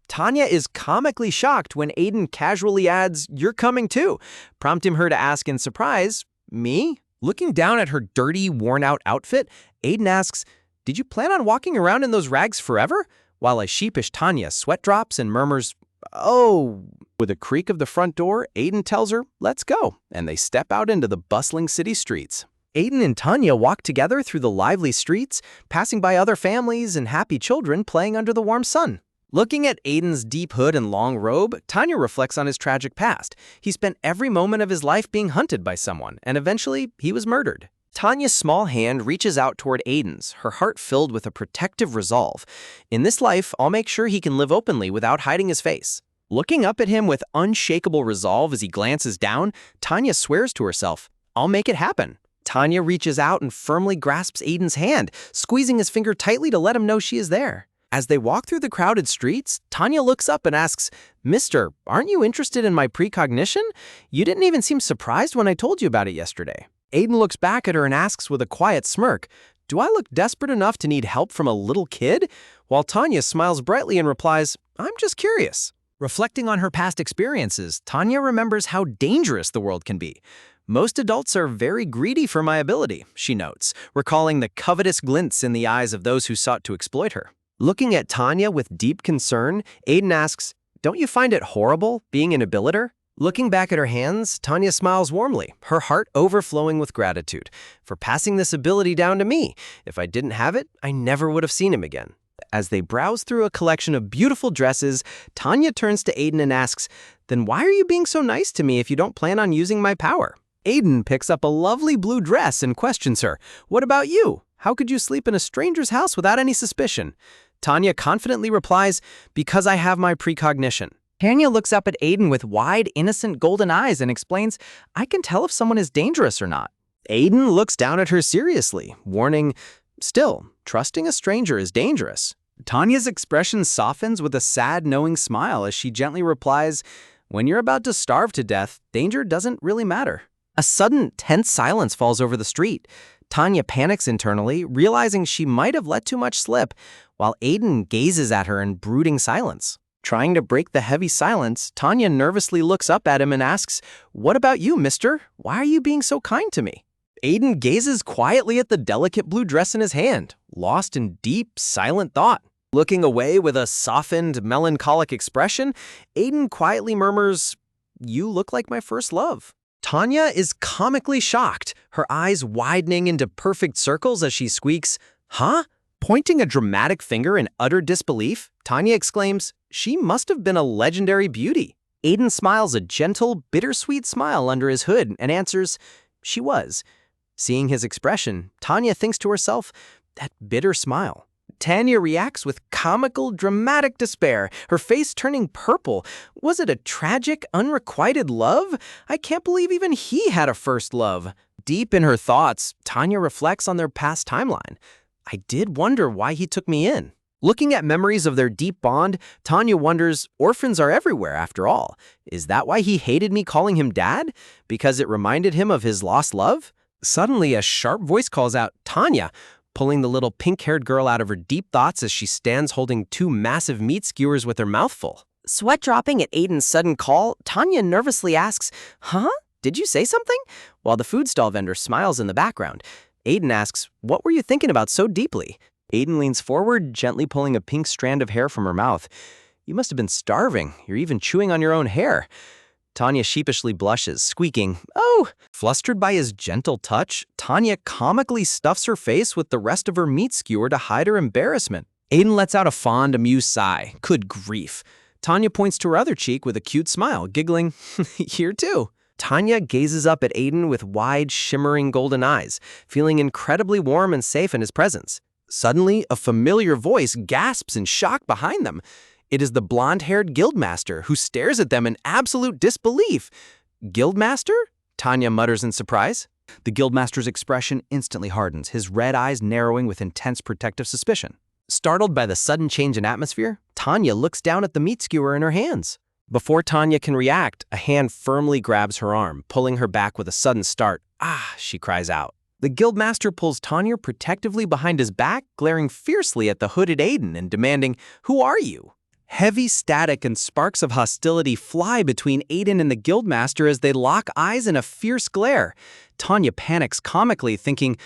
Tanya is comically shocked when Aiden casually adds, you're coming too, prompting her to ask in surprise, me? Looking down at her dirty, worn-out outfit, Aiden asks, did you plan on walking around in those rags forever? While a sheepish Tanya sweat drops and murmurs, oh. With a creak of the front door, Aiden tells her, let's go, and they step out into the bustling city streets. Aiden and Tanya walk together through the lively streets, passing by other families and happy children playing under the warm sun. Looking at Aiden's deep hood and long robe, Tanya reflects on his tragic past. He spent every moment of his life being hunted by someone, and eventually he was murdered. Tanya's small hand reaches out toward Aiden's, her heart filled with a protective resolve. In this life, I'll make sure he can live openly without hiding his face. Looking up at him with unshakable resolve as he glances down, Tanya swears to herself, I'll make it happen. Tanya reaches out and firmly grasps Aiden's hand, squeezing his finger tightly to let him know she is there. As they walk through the crowded streets, Tanya looks up and asks, Mister, aren't you interested in my precognition? You didn't even seem surprised when I told you about it yesterday. Aiden looks back at her and asks with a quiet smirk, do I look desperate enough to need help from a little kid? While Tanya smiles brightly and replies, I'm just curious. Reflecting on her past experiences, Tanya remembers how dangerous the world can be. Most adults are very greedy for my ability, she notes, recalling the covetous glints in the eyes of those who sought to exploit her. Looking at Tanya with deep concern, Aiden asks, "Don't you find it horrible being an abilitor?" Looking back at her hands, Tanya smiles warmly, her heart overflowing with gratitude for passing this ability down to me. If I didn't have it, I never would have seen him again. As they browse through a collection of beautiful dresses, Tanya turns to Aiden and asks, "Then why are you being so nice to me if you don't plan on using my power?" Aiden picks up a lovely blue dress and questions her, "What about you? How could you sleep in a stranger's house without any suspicion?" Tanya confidently replies, "Because I have my precognition." Tanya looks up at Aiden with wide, innocent golden eyes and explains, "I can tell if someone is dangerous or not." Aiden looks down at her seriously, warning, "Still, trusting a stranger is dangerous." Tanya's expression softens with a sad, knowing smile as she gently replies, "When you're about to starve to death, danger doesn't really matter." A sudden, tense silence falls over the street. Tanya panics internally, realizing she might have let too much slip, while Aiden gazes at her in brooding silence. Trying to break the heavy silence, Tanya nervously looks up at him and asks, "What about you, mister? Why are you being so kind to me?" Aiden gazes quietly at the delicate blue dress in his hand, lost in deep, silent thought. Looking away with a softened, melancholic expression, Aiden quietly murmurs, "You look like my first love." Tanya is comically shocked, her eyes widening into perfect circles as she squeaks, "Huh?" Pointing a dramatic finger in utter disbelief, Tanya exclaims, "She must have been a legendary beauty." Aiden smiles a gentle, bittersweet smile under his hood and answers, "She was." Seeing his expression, Tanya thinks to herself, "That bitter smile." Tanya reacts with comical, dramatic despair, her face turning purple. Was it a tragic, unrequited love? I can't believe even he had a first love. Deep in her thoughts, Tanya reflects on their past timeline. I did wonder why he took me in. Looking at memories of their deep bond, Tanya wonders, orphans are everywhere after all. Is that why he hated me calling him dad? Because it reminded him of his lost love? Suddenly, a sharp voice calls out, "Tanya," pulling the little pink-haired girl out of her deep thoughts as she stands holding two massive meat skewers with her mouth full. Sweat dropping at Aiden's sudden call, Tanya nervously asks, "Huh? Did you say something?" While the food stall vendor smiles in the background. Aiden asks, "What were you thinking about so deeply?" Aiden leans forward, gently pulling a pink strand of hair from her mouth. "You must have been starving. You're even chewing on your own hair." Tanya sheepishly blushes, squeaking, "Oh!" Flustered by his gentle touch, Tanya comically stuffs her face with the rest of her meat skewer to hide her embarrassment. Aiden lets out a fond, amused sigh. Good grief. Tanya points to her other cheek with a cute smile, giggling, "Here too." Tanya gazes up at Aiden with wide, shimmering golden eyes, feeling incredibly warm and safe in his presence. Suddenly, a familiar voice gasps in shock behind them. It is the blonde-haired guildmaster who stares at them in absolute disbelief. "Guildmaster?" Tanya mutters in surprise. The guildmaster's expression instantly hardens, his red eyes narrowing with intense protective suspicion. Startled by the sudden change in atmosphere, Tanya looks down at the meat skewer in her hands. Before Tanya can react, a hand firmly grabs her arm, pulling her back with a sudden start. "Ah!" she cries out. The guildmaster pulls Tanya protectively behind his back, glaring fiercely at the hooded Aiden and demanding, "Who are you?" Heavy static and sparks of hostility fly between Aiden and the guildmaster as they lock eyes in a fierce glare. Tanya panics comically, thinking,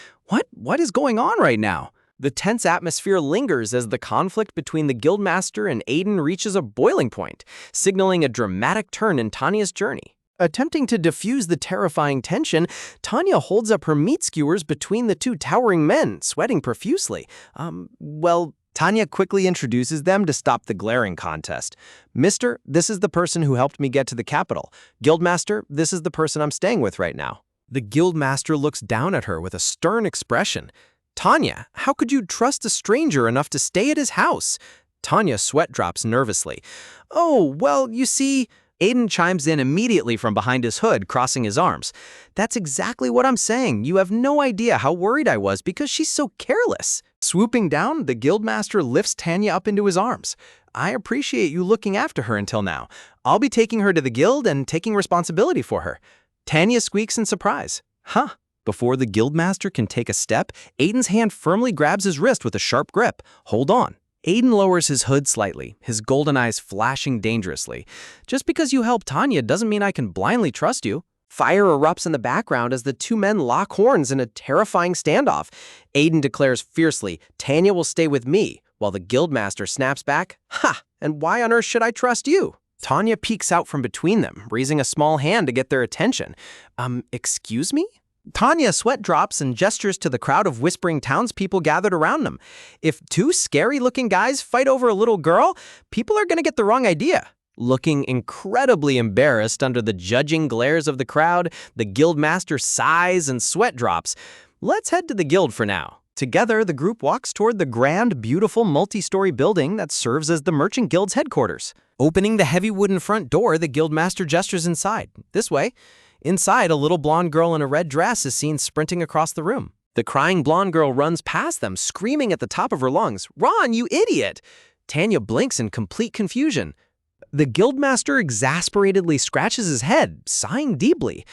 What is going on right now?" The tense atmosphere lingers as the conflict between the guildmaster and Aiden reaches a boiling point, signaling a dramatic turn in Tanya's journey. Attempting to diffuse the terrifying tension, Tanya holds up her meat skewers between the two towering men, sweating profusely. Tanya quickly introduces them to stop the glaring contest. "Mister, this is the person who helped me get to the capital. Guildmaster, this is the person I'm staying with right now." The guildmaster looks down at her with a stern expression. "Tanya, how could you trust a stranger enough to stay at his house?" Tanya sweat drops nervously. "Oh, well, you see..." Aiden chimes in immediately from behind his hood, crossing his arms. "That's exactly what I'm saying. You have no idea how worried I was because she's so careless." Swooping down, the guildmaster lifts Tanya up into his arms. "I appreciate you looking after her until now. I'll be taking her to the guild and taking responsibility for her." Tanya squeaks in surprise. "Huh?" Before the guildmaster can take a step, Aiden's hand firmly grabs his wrist with a sharp grip. "Hold on." Aiden lowers his hood slightly, his golden eyes flashing dangerously. Just because you help Tanya doesn't mean I can blindly trust you. Fire erupts in the background as the two men lock horns in a terrifying standoff. Aiden declares fiercely, "Tanya will stay with me," while the Guildmaster snaps back, "Ha! And why on earth should I trust you?" Tanya peeks out from between them, raising a small hand to get their attention. Excuse me? Tanya sweat drops and gestures to the crowd of whispering townspeople gathered around them. If two scary-looking guys fight over a little girl, people are going to get the wrong idea. Looking incredibly embarrassed under the judging glares of the crowd, the Guildmaster sighs and sweat drops. Let's head to the guild for now. Together, the group walks toward the grand, beautiful multi-story building that serves as the Merchant Guild's headquarters. Opening the heavy wooden front door, the Guildmaster gestures inside. This way. Inside, a little blonde girl in a red dress is seen sprinting across the room. The crying blonde girl runs past them, screaming at the top of her lungs, "Ron, you idiot!" Tanya blinks in complete confusion. The Guildmaster exasperatedly scratches his head, sighing deeply.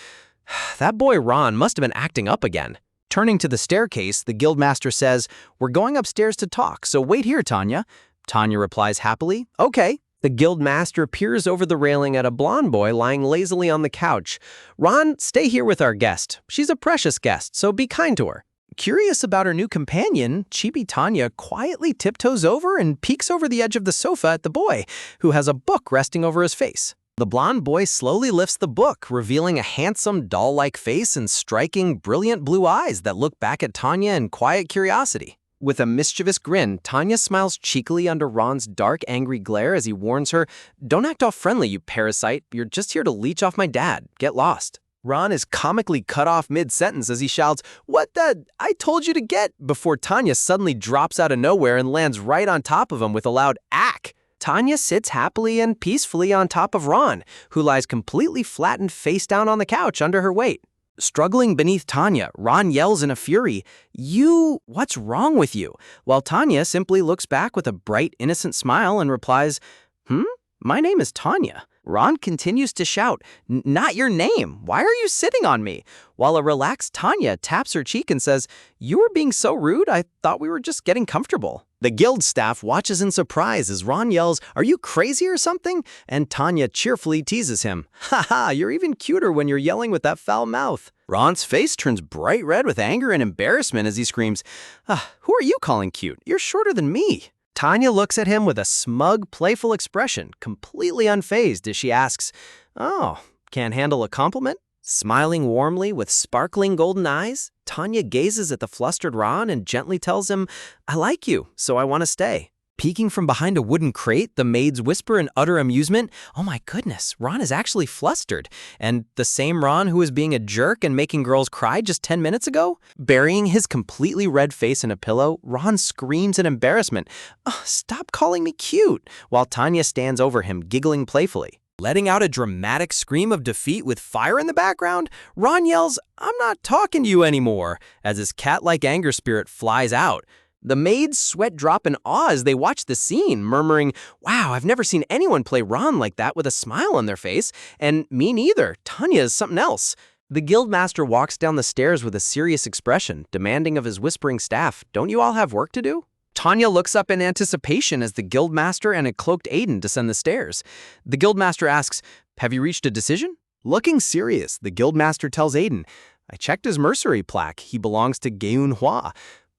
That boy Ron must have been acting up again. Turning to the staircase, the Guildmaster says, "We're going upstairs to talk, so wait here, Tanya." Tanya replies happily, "Okay." The Guildmaster peers over the railing at a blonde boy lying lazily on the couch. "Ron, stay here with our guest. She's a precious guest, so be kind to her." Curious about her new companion, Chibi Tanya quietly tiptoes over and peeks over the edge of the sofa at the boy, who has a book resting over his face. The blonde boy slowly lifts the book, revealing a handsome, doll-like face and striking, brilliant blue eyes that look back at Tanya in quiet curiosity. With a mischievous grin, Tanya smiles cheekily under Ron's dark, angry glare as he warns her, "Don't act all friendly, you parasite. You're just here to leech off my dad. Get lost." Ron is comically cut off mid-sentence as he shouts, "What the? I told you to get," before Tanya suddenly drops out of nowhere and lands right on top of him with a loud "ack." Tanya sits happily and peacefully on top of Ron, who lies completely flattened face down on the couch under her weight. Struggling beneath Tanya, Ron yells in a fury, "What's wrong with you?" While Tanya simply looks back with a bright, innocent smile and replies, My name is Tanya." Ron continues to shout, "Not your name. Why are you sitting on me?" While a relaxed Tanya taps her cheek and says, "You were being so rude, I thought we were just getting comfortable." The guild staff watches in surprise as Ron yells, "Are you crazy or something?" And Tanya cheerfully teases him, "Haha, you're even cuter when you're yelling with that foul mouth." Ron's face turns bright red with anger and embarrassment as he screams, "Who are you calling cute? You're shorter than me." Tanya looks at him with a smug, playful expression, completely unfazed as she asks, "Oh, can't handle a compliment?" Smiling warmly with sparkling golden eyes, Tanya gazes at the flustered Ron and gently tells him, "I like you, so I want to stay." Peeking from behind a wooden crate, the maids whisper in utter amusement, "Oh my goodness, Ron is actually flustered. And the same Ron who was being a jerk and making girls cry just 10 minutes ago?" Burying his completely red face in a pillow, Ron screams in embarrassment, "Stop calling me cute," while Tanya stands over him, giggling playfully. Letting out a dramatic scream of defeat with fire in the background, Ron yells, "I'm not talking to you anymore," as his cat-like anger spirit flies out. The maids sweat drop in awe as they watch the scene, murmuring, "Wow, I've never seen anyone play Ron like that with a smile on their face, and me neither. Tanya is something else." The Guildmaster walks down the stairs with a serious expression, demanding of his whispering staff, "Don't you all have work to do?" Tanya looks up in anticipation as the Guildmaster and a cloaked Aiden descend the stairs. The Guildmaster asks, "Have you reached a decision?" Looking serious, the Guildmaster tells Aiden, "I checked his mercery plaque. He belongs to Geun Hua.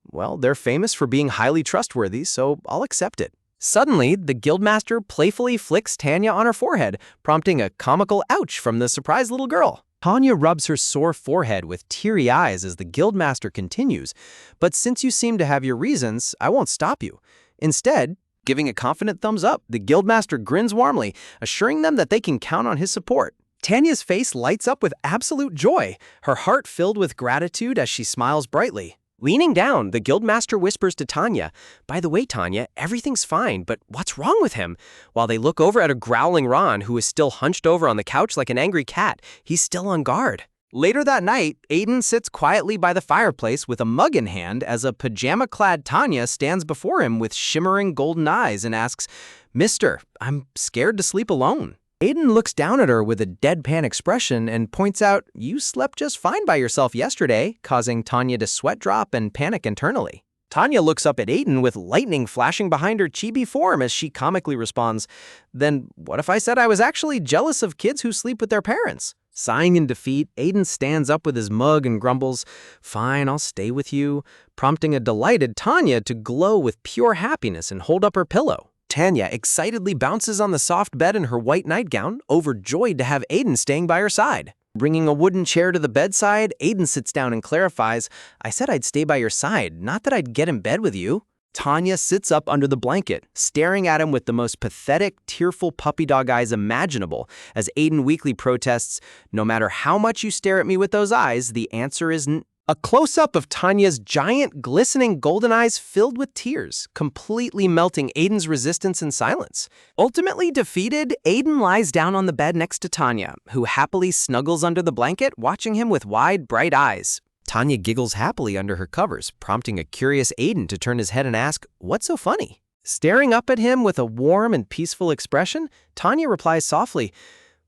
Well, they're famous for being highly trustworthy, so I'll accept it." Suddenly, the Guildmaster playfully flicks Tanya on her forehead, prompting a comical ouch from the surprised little girl. Tanya rubs her sore forehead with teary eyes as the Guildmaster continues, "But since you seem to have your reasons, I won't stop you." Instead, giving a confident thumbs up, the Guildmaster grins warmly, assuring them that they can count on his support. Tanya's face lights up with absolute joy, her heart filled with gratitude as she smiles brightly. Leaning down, the Guildmaster whispers to Tanya, "By the way, Tanya, everything's fine, but what's wrong with him?" While they look over at a growling Ron who is still hunched over on the couch like an angry cat. He's still on guard. Later that night, Aiden sits quietly by the fireplace with a mug in hand as a pajama-clad Tanya stands before him with shimmering golden eyes and asks, "Mister, I'm scared to sleep alone." Aiden looks down at her with a deadpan expression and points out, "You slept just fine by yourself yesterday," causing Tanya to sweat drop and panic internally. Tanya looks up at Aiden with lightning flashing behind her chibi form as she comically responds, "Then what if I said I was actually jealous of kids who sleep with their parents?" Sighing in defeat, Aiden stands up with his mug and grumbles, "Fine, I'll stay with you," prompting a delighted Tanya to glow with pure happiness and hold up her pillow. Tanya excitedly bounces on the soft bed in her white nightgown, overjoyed to have Aiden staying by her side. Bringing a wooden chair to the bedside, Aiden sits down and clarifies, "I said I'd stay by your side, not that I'd get in bed with you." Tanya sits up under the blanket, staring at him with the most pathetic, tearful puppy dog eyes imaginable, as Aiden weakly protests, "No matter how much you stare at me with those eyes, the answer is n." A close-up of Tanya's giant, glistening golden eyes filled with tears, completely melting Aiden's resistance and silence. Ultimately defeated, Aiden lies down on the bed next to Tanya, who happily snuggles under the blanket, watching him with wide, bright eyes. Tanya giggles happily under her covers, prompting a curious Aiden to turn his head and ask, "What's so funny?" Staring up at him with a warm and peaceful expression, Tanya replies softly,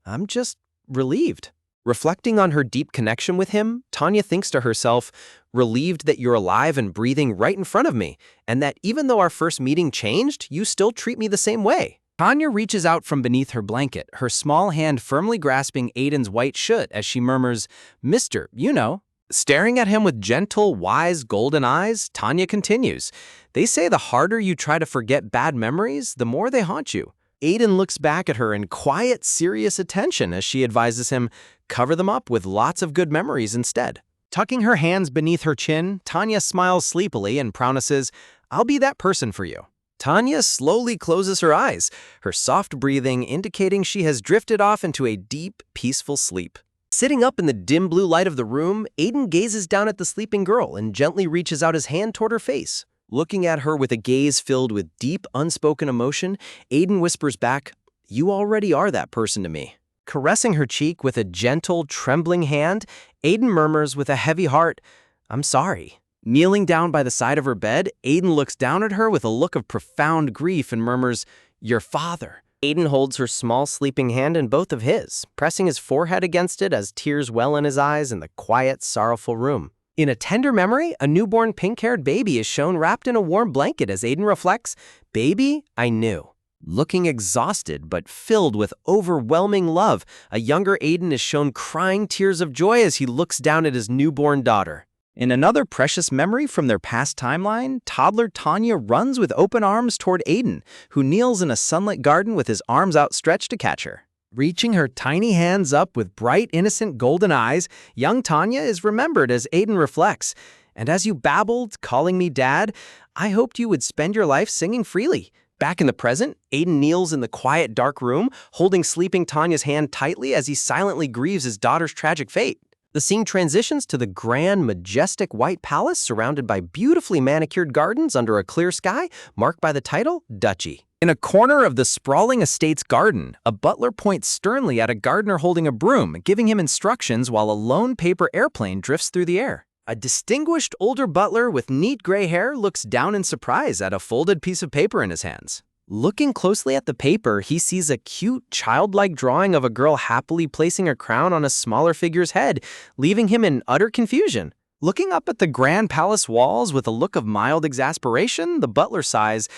"I'm just relieved." Reflecting on her deep connection with him, Tanya thinks to herself, "Relieved that you're alive and breathing right in front of me, and that even though our first meeting changed, you still treat me the same way." Tanya reaches out from beneath her blanket, her small hand firmly grasping Aiden's white shirt as she murmurs, "Mister, you know." Staring at him with gentle, wise, golden eyes, Tanya continues, "They say the harder you try to forget bad memories, the more they haunt you." Aiden looks back at her in quiet, serious attention as she advises him, "Cover them up with lots of good memories instead." Tucking her hands beneath her chin, Tanya smiles sleepily and promises, "I'll be that person for you." Tanya slowly closes her eyes, her soft breathing indicating she has drifted off into a deep, peaceful sleep. Sitting up in the dim blue light of the room, Aiden gazes down at the sleeping girl and gently reaches out his hand toward her face. Looking at her with a gaze filled with deep, unspoken emotion, Aiden whispers back, "You already are that person to me." Caressing her cheek with a gentle, trembling hand, Aiden murmurs with a heavy heart, "I'm sorry." Kneeling down by the side of her bed, Aiden looks down at her with a look of profound grief and murmurs, "Your father." Aiden holds her small sleeping hand in both of his, pressing his forehead against it as tears well in his eyes in the quiet, sorrowful room. In a tender memory, a newborn pink-haired baby is shown wrapped in a warm blanket as Aiden reflects, "Baby, I knew." Looking exhausted but filled with overwhelming love, a younger Aiden is shown crying tears of joy as he looks down at his newborn daughter. In another precious memory from their past timeline, toddler Tanya runs with open arms toward Aiden, who kneels in a sunlit garden with his arms outstretched to catch her. Reaching her tiny hands up with bright, innocent golden eyes, young Tanya is remembered as Aiden reflects, "And as you babbled, calling me dad, I hoped you would spend your life singing freely." Back in the present, Aiden kneels in the quiet, dark room, holding sleeping Tanya's hand tightly as he silently grieves his daughter's tragic fate. The scene transitions to the grand, majestic white palace surrounded by beautifully manicured gardens under a clear sky, marked by the title, Duchy. In a corner of the sprawling estate's garden, a butler points sternly at a gardener holding a broom, giving him instructions while a lone paper airplane drifts through the air. A distinguished older butler with neat gray hair looks down in surprise at a folded piece of paper in his hands. Looking closely at the paper, he sees a cute, childlike drawing of a girl happily placing a crown on a smaller figure's head, leaving him in utter confusion. Looking up at the grand palace walls with a look of mild exasperation, the butler sighs,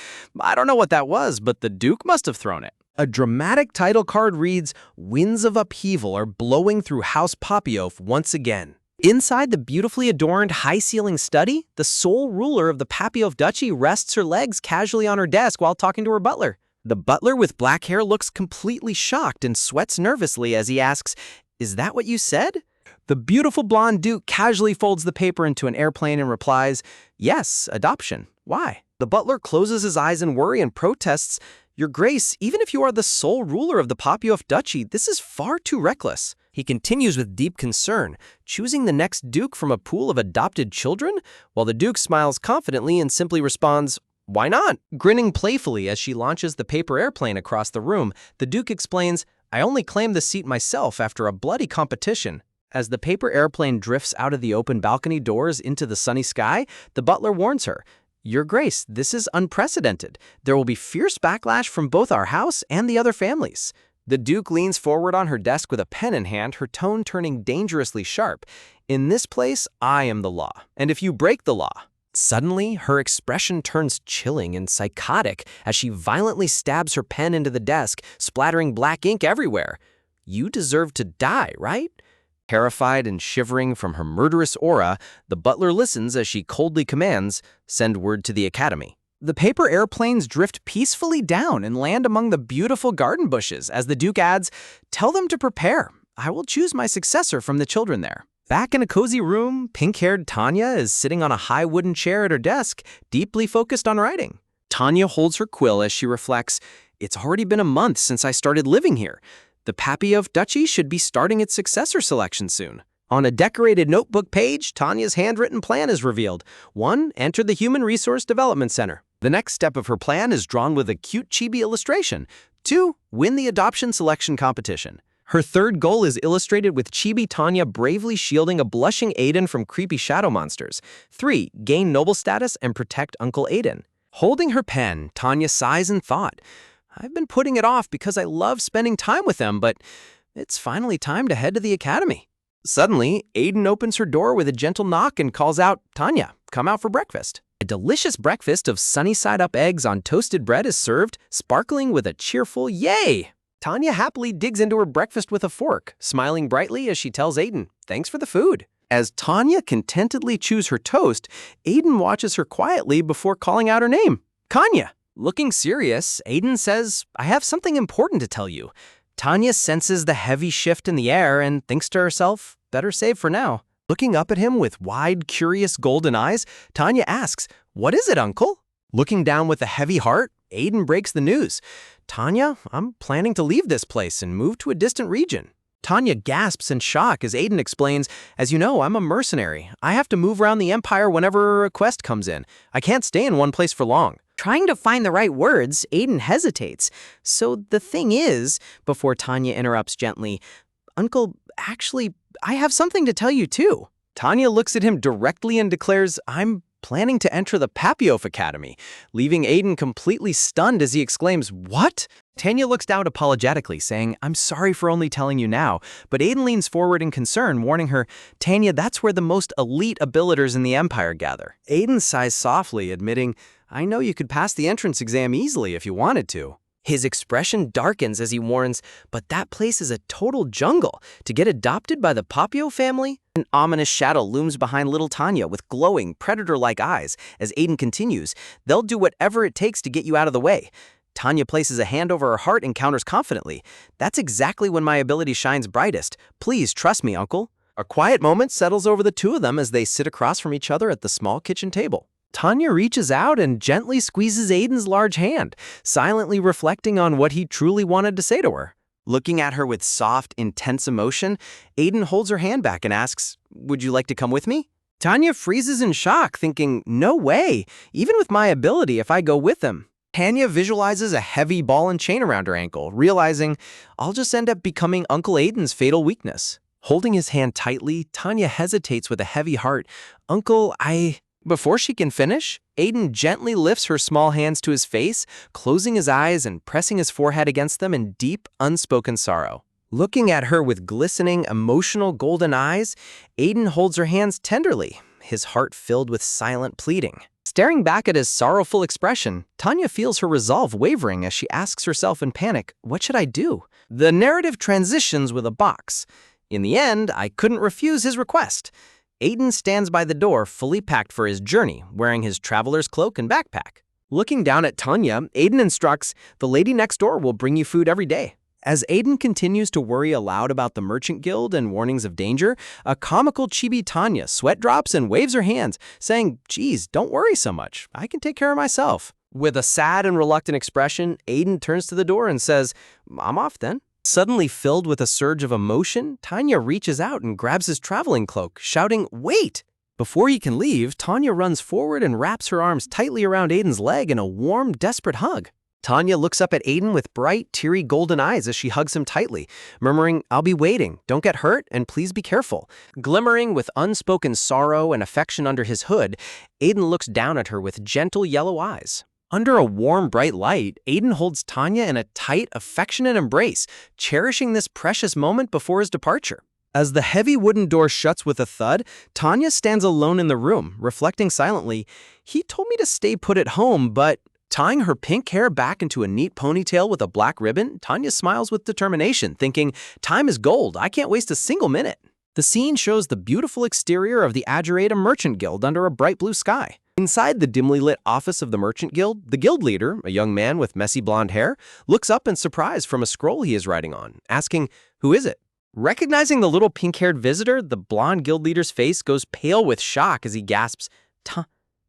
"I don't know what that was, but the Duke must have thrown it." A dramatic title card reads, "Winds of upheaval are blowing through House Papiof once again." Inside the beautifully adorned high-ceiling study, the sole ruler of the Papiof Duchy rests her legs casually on her desk while talking to her butler. The butler with black hair looks completely shocked and sweats nervously as he asks, "Is that what you said?" The beautiful blonde Duke casually folds the paper into an airplane and replies, "Yes, adoption. Why?" The butler closes his eyes in worry and protests, "Your Grace, even if you are the sole ruler of the Papiof Duchy, this is far too reckless." He continues with deep concern, choosing the next Duke from a pool of adopted children, while the Duke smiles confidently and simply responds, "Why not?" Grinning playfully as she launches the paper airplane across the room, the Duke explains, "I only claimed the seat myself after a bloody competition." As the paper airplane drifts out of the open balcony doors into the sunny sky, the butler warns her, "Your Grace, this is unprecedented. There will be fierce backlash from both our house and the other families." The Duke leans forward on her desk with a pen in hand, her tone turning dangerously sharp. "In this place, I am the law. And if you break the law, Suddenly, her expression turns chilling and psychotic as she violently stabs her pen into the desk, splattering black ink everywhere. You deserve to die, right? Terrified and shivering from her murderous aura, the butler listens as she coldly commands, "Send word to the academy." The paper airplanes drift peacefully down and land among the beautiful garden bushes as the Duke adds, "Tell them to prepare. I will choose my successor from the children there." Back in a cozy room, pink-haired Tanya is sitting on a high wooden chair at her desk, deeply focused on writing. Tanya holds her quill as she reflects, "It's already been a month since I started living here. The Papio Duchy should be starting its successor selection soon." On a decorated notebook page, Tanya's handwritten plan is revealed. 1. Enter the Human Resource Development Center. The next step of her plan is drawn with a cute chibi illustration. 2. Win the adoption selection competition. Her third goal is illustrated with chibi Tanya bravely shielding a blushing Aiden from creepy shadow monsters. 3. Gain noble status and protect Uncle Aiden. Holding her pen, Tanya sighs in thought. "I've been putting it off because I love spending time with them, but it's finally time to head to the academy." Suddenly, Aiden opens her door with a gentle knock and calls out, "Tanya, come out for breakfast." A delicious breakfast of sunny-side-up eggs on toasted bread is served, sparkling with a cheerful "Yay!" Tanya happily digs into her breakfast with a fork, smiling brightly as she tells Aiden, "Thanks for the food." As Tanya contentedly chews her toast, Aiden watches her quietly before calling out her name, "Kanya." Looking serious, Aiden says, "I have something important to tell you." Tanya senses the heavy shift in the air and thinks to herself, better save for now. Looking up at him with wide, curious golden eyes, Tanya asks, "What is it, Uncle?" Looking down with a heavy heart, Aiden breaks the news. "Tanya, I'm planning to leave this place and move to a distant region." Tanya gasps in shock as Aiden explains, "As you know, I'm a mercenary. I have to move around the Empire whenever a request comes in. I can't stay in one place for long." Trying to find the right words, Aiden hesitates. "So the thing is," before Tanya interrupts gently, "Uncle, actually, I have something to tell you too." Tanya looks at him directly and declares, "I'm planning to enter the Papio Academy," leaving Aiden completely stunned as he exclaims, "What?" Tanya looks down apologetically, saying, "I'm sorry for only telling you now," but Aiden leans forward in concern, warning her, "Tanya, that's where the most elite abilitors in the Empire gather." Aiden sighs softly, admitting, "I know you could pass the entrance exam easily if you wanted to." His expression darkens as he warns, "But that place is a total jungle. To get adopted by the Papio family?" An ominous shadow looms behind little Tanya with glowing, predator-like eyes. As Aiden continues, "They'll do whatever it takes to get you out of the way." Tanya places a hand over her heart and counters confidently, "That's exactly when my ability shines brightest. Please trust me, Uncle." A quiet moment settles over the two of them as they sit across from each other at the small kitchen table. Tanya reaches out and gently squeezes Aiden's large hand, silently reflecting on what he truly wanted to say to her. Looking at her with soft, intense emotion, Aiden holds her hand back and asks, "Would you like to come with me?" Tanya freezes in shock, thinking, "No way, even with my ability if I go with him." Tanya visualizes a heavy ball and chain around her ankle, realizing, "I'll just end up becoming Uncle Aiden's fatal weakness." Holding his hand tightly, Tanya hesitates with a heavy heart. "Uncle, Before she can finish, Aiden gently lifts her small hands to his face, closing his eyes and pressing his forehead against them in deep, unspoken sorrow. Looking at her with glistening, emotional golden eyes, Aiden holds her hands tenderly, his heart filled with silent pleading. Staring back at his sorrowful expression, Tanya feels her resolve wavering as she asks herself in panic, "What should I do?" The narrative transitions with a box. "In the end, I couldn't refuse his request." Aiden stands by the door, fully packed for his journey, wearing his traveler's cloak and backpack. Looking down at Tanya, Aiden instructs, "The lady next door will bring you food every day." As Aiden continues to worry aloud about the Merchant Guild and warnings of danger, a comical chibi Tanya sweat drops and waves her hands, saying, "Geez, don't worry so much. I can take care of myself." With a sad and reluctant expression, Aiden turns to the door and says, "I'm off then." Suddenly filled with a surge of emotion, Tanya reaches out and grabs his traveling cloak, shouting, "Wait!" Before he can leave, Tanya runs forward and wraps her arms tightly around Aiden's leg in a warm, desperate hug. Tanya looks up at Aiden with bright, teary golden eyes as she hugs him tightly, murmuring, "I'll be waiting. Don't get hurt, and please be careful." Glimmering with unspoken sorrow and affection under his hood, Aiden looks down at her with gentle yellow eyes. Under a warm, bright light, Aiden holds Tanya in a tight, affectionate embrace, cherishing this precious moment before his departure. As the heavy wooden door shuts with a thud, Tanya stands alone in the room, reflecting silently. He told me to stay put at home, but tying her pink hair back into a neat ponytail with a black ribbon, Tanya smiles with determination, thinking, time is gold, I can't waste a single minute. The scene shows the beautiful exterior of the Ageratum Merchant Guild under a bright blue sky. Inside the dimly lit office of the Merchant Guild, the guild leader, a young man with messy blonde hair, looks up in surprise from a scroll he is writing on, asking, who is it? Recognizing the little pink-haired visitor, the blonde guild leader's face goes pale with shock as he gasps,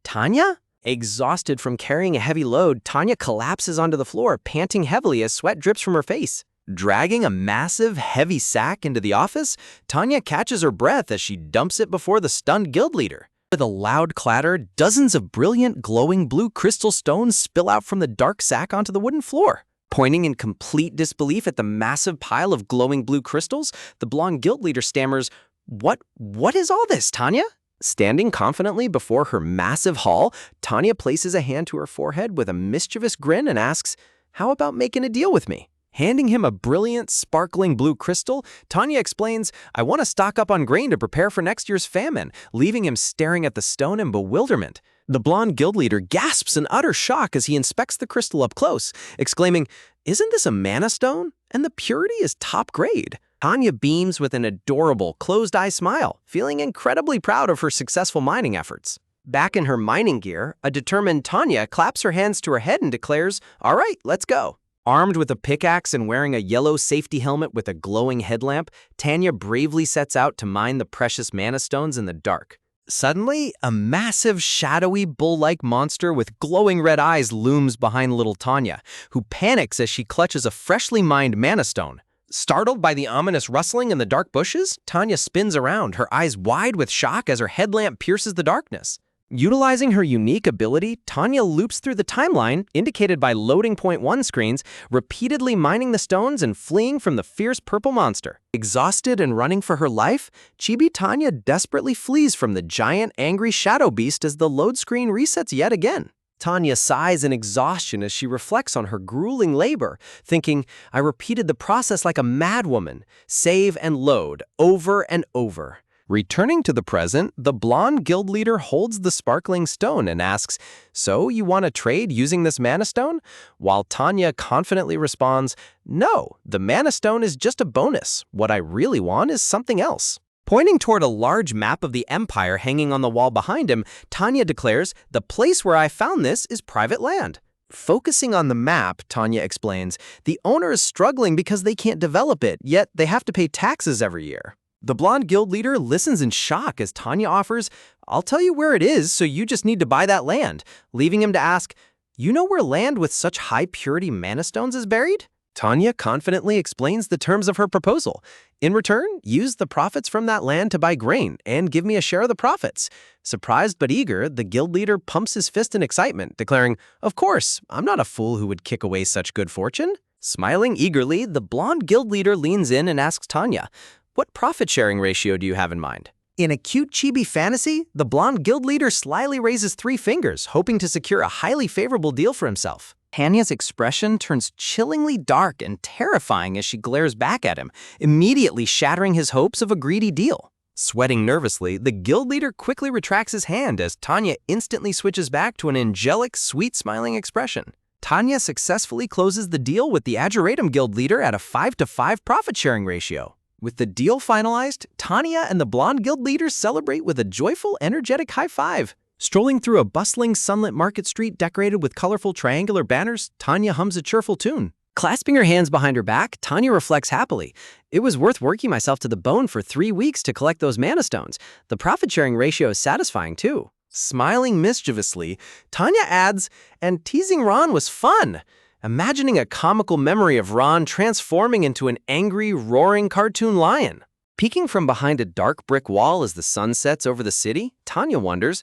Tanya? Exhausted from carrying a heavy load, Tanya collapses onto the floor, panting heavily as sweat drips from her face. Dragging a massive, heavy sack into the office, Tanya catches her breath as she dumps it before the stunned guild leader. With a loud clatter, dozens of brilliant, glowing blue crystal stones spill out from the dark sack onto the wooden floor. Pointing in complete disbelief at the massive pile of glowing blue crystals, the blonde guild leader stammers, What is all this, Tanya? Standing confidently before her massive haul, Tanya places a hand to her forehead with a mischievous grin and asks, how about making a deal with me? Handing him a brilliant, sparkling blue crystal, Tanya explains, I want to stock up on grain to prepare for next year's famine, leaving him staring at the stone in bewilderment. The blonde guild leader gasps in utter shock as he inspects the crystal up close, exclaiming, isn't this a mana stone? And the purity is top grade. Tanya beams with an adorable, closed-eye smile, feeling incredibly proud of her successful mining efforts. Back in her mining gear, a determined Tanya claps her hands to her head and declares, all right, let's go. Armed with a pickaxe and wearing a yellow safety helmet with a glowing headlamp, Tanya bravely sets out to mine the precious mana stones in the dark. Suddenly, a massive, shadowy, bull-like monster with glowing red eyes looms behind little Tanya, who panics as she clutches a freshly mined mana stone. Startled by the ominous rustling in the dark bushes, Tanya spins around, her eyes wide with shock as her headlamp pierces the darkness. Utilizing her unique ability, Tanya loops through the timeline, indicated by loading point 1 screens, repeatedly mining the stones and fleeing from the fierce purple monster. Exhausted and running for her life, Chibi Tanya desperately flees from the giant, angry shadow beast as the load screen resets yet again. Tanya sighs in exhaustion as she reflects on her grueling labor, thinking, I repeated the process like a madwoman, save and load, over and over. Returning to the present, the blonde guild leader holds the sparkling stone and asks, so you want to trade using this mana stone? While Tanya confidently responds, no, the mana stone is just a bonus. What I really want is something else. Pointing toward a large map of the empire hanging on the wall behind him, Tanya declares, the place where I found this is private land. Focusing on the map, Tanya explains, the owner is struggling because they can't develop it, yet they have to pay taxes every year. The blonde guild leader listens in shock as Tanya offers, I'll tell you where it is, so you just need to buy that land, leaving him to ask, you know where land with such high purity mana stones is buried? Tanya confidently explains the terms of her proposal. In return, use the profits from that land to buy grain and give me a share of the profits. Surprised but eager, the guild leader pumps his fist in excitement, declaring, of course, I'm not a fool who would kick away such good fortune. Smiling eagerly, the blonde guild leader leans in and asks Tanya, what profit-sharing ratio do you have in mind? In a cute chibi fantasy, the blonde guild leader slyly raises 3 fingers, hoping to secure a highly favorable deal for himself. Tanya's expression turns chillingly dark and terrifying as she glares back at him, immediately shattering his hopes of a greedy deal. Sweating nervously, the guild leader quickly retracts his hand as Tanya instantly switches back to an angelic, sweet-smiling expression. Tanya successfully closes the deal with the Ageratum guild leader at a 5-to-5 profit-sharing ratio. With the deal finalized, Tanya and the blonde guild leader celebrate with a joyful, energetic high five. Strolling through a bustling sunlit market street decorated with colorful triangular banners, Tanya hums a cheerful tune. Clasping her hands behind her back, Tanya reflects happily. It was worth working myself to the bone for 3 weeks to collect those mana stones. The profit-sharing ratio is satisfying, too. Smiling mischievously, Tanya adds, and teasing Ron was fun. Imagining a comical memory of Ron transforming into an angry, roaring cartoon lion. Peeking from behind a dark brick wall as the sun sets over the city, Tanya wonders,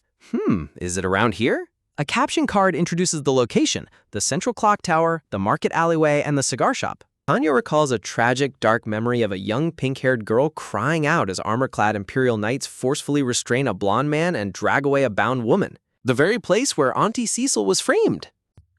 is it around here? A caption card introduces the location, the central clock tower, the market alleyway, and the cigar shop. Tanya recalls a tragic, dark memory of a young pink-haired girl crying out as armor-clad Imperial Knights forcefully restrain a blonde man and drag away a bound woman. The very place where Auntie Cecil was framed.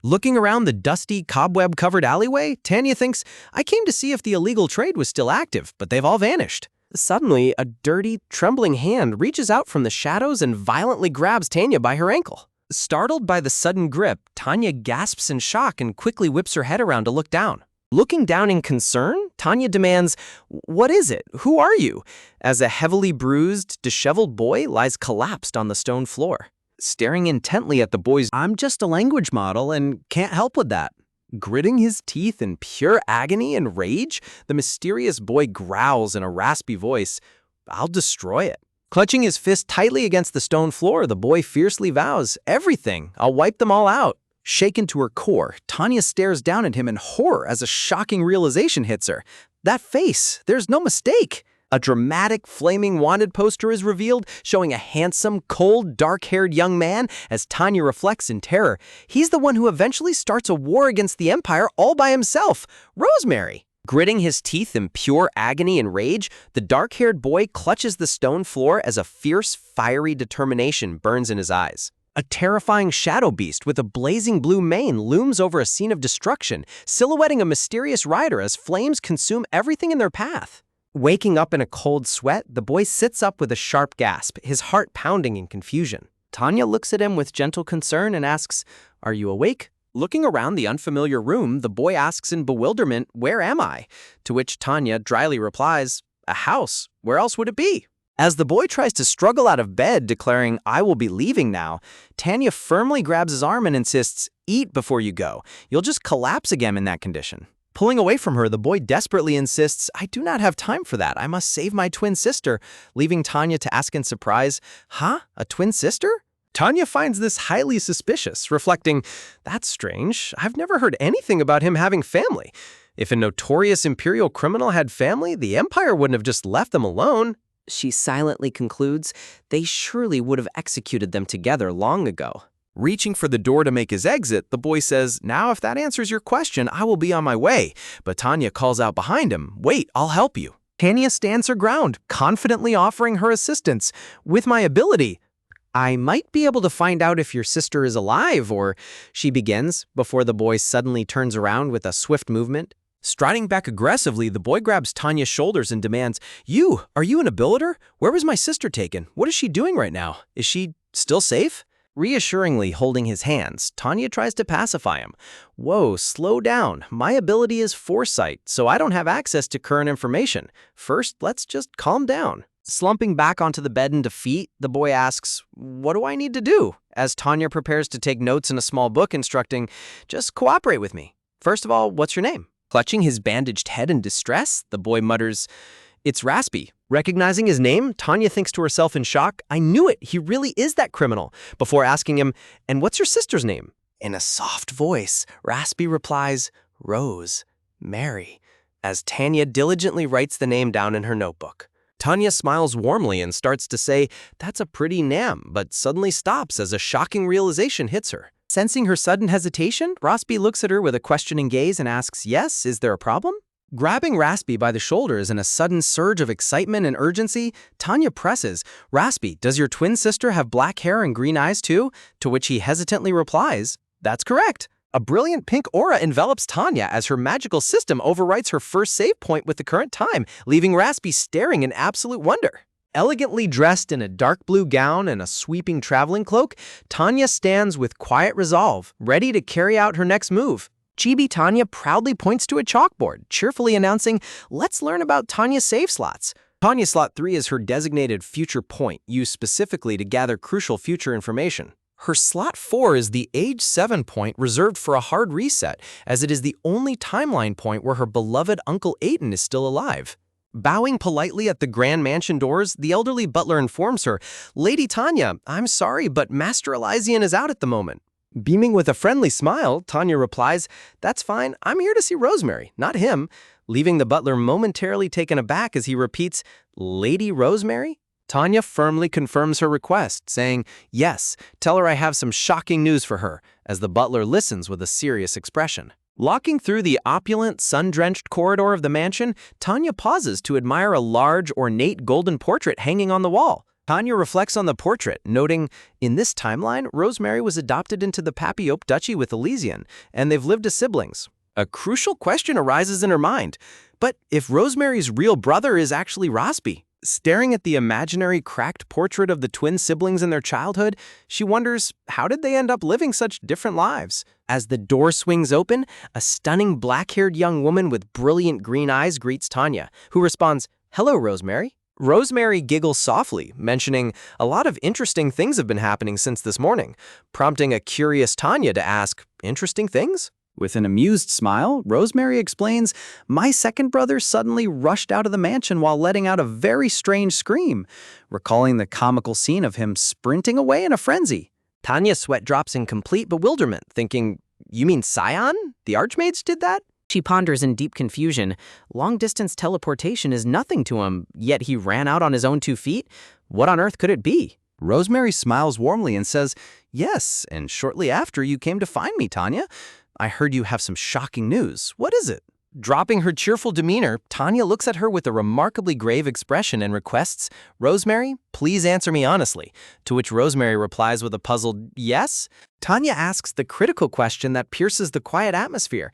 Looking around the dusty, cobweb-covered alleyway, Tanya thinks, I came to see if the illegal trade was still active, but they've all vanished. Suddenly, a dirty, trembling hand reaches out from the shadows and violently grabs Tanya by her ankle. Startled by the sudden grip, Tanya gasps in shock and quickly whips her head around to look down. Looking down in concern, Tanya demands, "What is it? Who are you?" as a heavily bruised, disheveled boy lies collapsed on the stone floor. Staring intently at the boy's, I'm just a language model and can't help with that. gritting his teeth in pure agony and rage, the mysterious boy growls in a raspy voice, "I'll destroy it." Clutching his fist tightly against the stone floor, the boy fiercely vows, "Everything, I'll wipe them all out." Shaken to her core, Tanya stares down at him in horror as a shocking realization hits her. That face, there's no mistake. A dramatic, flaming wanted poster is revealed, showing a handsome, cold, dark-haired young man as Tanya reflects in terror. He's the one who eventually starts a war against the Empire all by himself, Rosemary. Gritting his teeth in pure agony and rage, the dark-haired boy clutches the stone floor as a fierce, fiery determination burns in his eyes. A terrifying shadow beast with a blazing blue mane looms over a scene of destruction, silhouetting a mysterious rider as flames consume everything in their path. Waking up in a cold sweat, the boy sits up with a sharp gasp, his heart pounding in confusion. Tanya looks at him with gentle concern and asks, "Are you awake?" Looking around the unfamiliar room, the boy asks in bewilderment, "Where am I?" To which Tanya dryly replies, "A house. Where else would it be?" As the boy tries to struggle out of bed, declaring, "I will be leaving now," Tanya firmly grabs his arm and insists, "Eat before you go. You'll just collapse again in that condition." Pulling away from her, the boy desperately insists, "I do not have time for that. I must save my twin sister," leaving Tanya to ask in surprise, "Huh? A twin sister?" Tanya finds this highly suspicious, reflecting, "That's strange. I've never heard anything about him having family. If a notorious imperial criminal had family, the Empire wouldn't have just left them alone." She silently concludes, "They surely would have executed them together long ago." Reaching for the door to make his exit, the boy says, "Now if that answers your question, I will be on my way." But Tanya calls out behind him, "Wait, I'll help you." Tanya stands her ground, confidently offering her assistance. "With my ability, I might be able to find out if your sister is alive," or she begins, before the boy suddenly turns around with a swift movement. Striding back aggressively, the boy grabs Tanya's shoulders and demands, Are you an abilitor? Where was my sister taken? What is she doing right now? Is she still safe?" Reassuringly holding his hands, Tanya tries to pacify him. "Whoa, slow down. My ability is foresight, so I don't have access to current information. First, let's just calm down." Slumping back onto the bed in defeat, the boy asks, "What do I need to do?" as Tanya prepares to take notes in a small book instructing, "Just cooperate with me. First of all, what's your name?" Clutching his bandaged head in distress, the boy mutters, "It's Raspy." Recognizing his name, Tanya thinks to herself in shock, "I knew it, he really is that criminal," before asking him, "And what's your sister's name?" In a soft voice, Raspy replies, "Rose, Mary," as Tanya diligently writes the name down in her notebook. Tanya smiles warmly and starts to say, "That's a pretty name," but suddenly stops as a shocking realization hits her. Sensing her sudden hesitation, Raspy looks at her with a questioning gaze and asks, "Yes, is there a problem?" Grabbing Raspy by the shoulders in a sudden surge of excitement and urgency, Tanya presses, "Raspy, does your twin sister have black hair and green eyes too?" To which he hesitantly replies, "That's correct." A brilliant pink aura envelops Tanya as her magical system overwrites her first save point with the current time, leaving Raspy staring in absolute wonder. Elegantly dressed in a dark blue gown and a sweeping traveling cloak, Tanya stands with quiet resolve, ready to carry out her next move. Chibi Tanya proudly points to a chalkboard, cheerfully announcing, "Let's learn about Tanya's save slots." Tanya Slot 3 is her designated future point, used specifically to gather crucial future information. Her Slot 4 is the Age 7 point reserved for a hard reset, as it is the only timeline point where her beloved Uncle Aiden is still alive. Bowing politely at the Grand Mansion doors, the elderly butler informs her, "Lady Tanya, I'm sorry, but Master Elysian is out at the moment." Beaming with a friendly smile, Tanya replies, "That's fine, I'm here to see Rosemary, not him," leaving the butler momentarily taken aback as he repeats, "Lady Rosemary?" Tanya firmly confirms her request, saying, "Yes, tell her I have some shocking news for her," as the butler listens with a serious expression. Walking through the opulent, sun-drenched corridor of the mansion, Tanya pauses to admire a large, ornate golden portrait hanging on the wall. Tanya reflects on the portrait, noting, in this timeline, Rosemary was adopted into the Papiope Duchy with Elysian, and they've lived as siblings. A crucial question arises in her mind. But if Rosemary's real brother is actually Rosby? Staring at the imaginary cracked portrait of the twin siblings in their childhood, she wonders, how did they end up living such different lives? As the door swings open, a stunning black-haired young woman with brilliant green eyes greets Tanya, who responds, "Hello, Rosemary." Rosemary giggles softly, mentioning, "A lot of interesting things have been happening since this morning," prompting a curious Tanya to ask, "Interesting things?" With an amused smile, Rosemary explains, "My second brother suddenly rushed out of the mansion while letting out a very strange scream," recalling the comical scene of him sprinting away in a frenzy. Tanya's sweat drops in complete bewilderment, thinking, "You mean Scion? The Archmage did that?" She ponders in deep confusion. Long-distance teleportation is nothing to him, yet he ran out on his own 2 feet? What on earth could it be? Rosemary smiles warmly and says, "Yes, and shortly after you came to find me, Tanya. I heard you have some shocking news. What is it?" Dropping her cheerful demeanor, Tanya looks at her with a remarkably grave expression and requests, "Rosemary, please answer me honestly," to which Rosemary replies with a puzzled yes. Tanya asks the critical question that pierces the quiet atmosphere.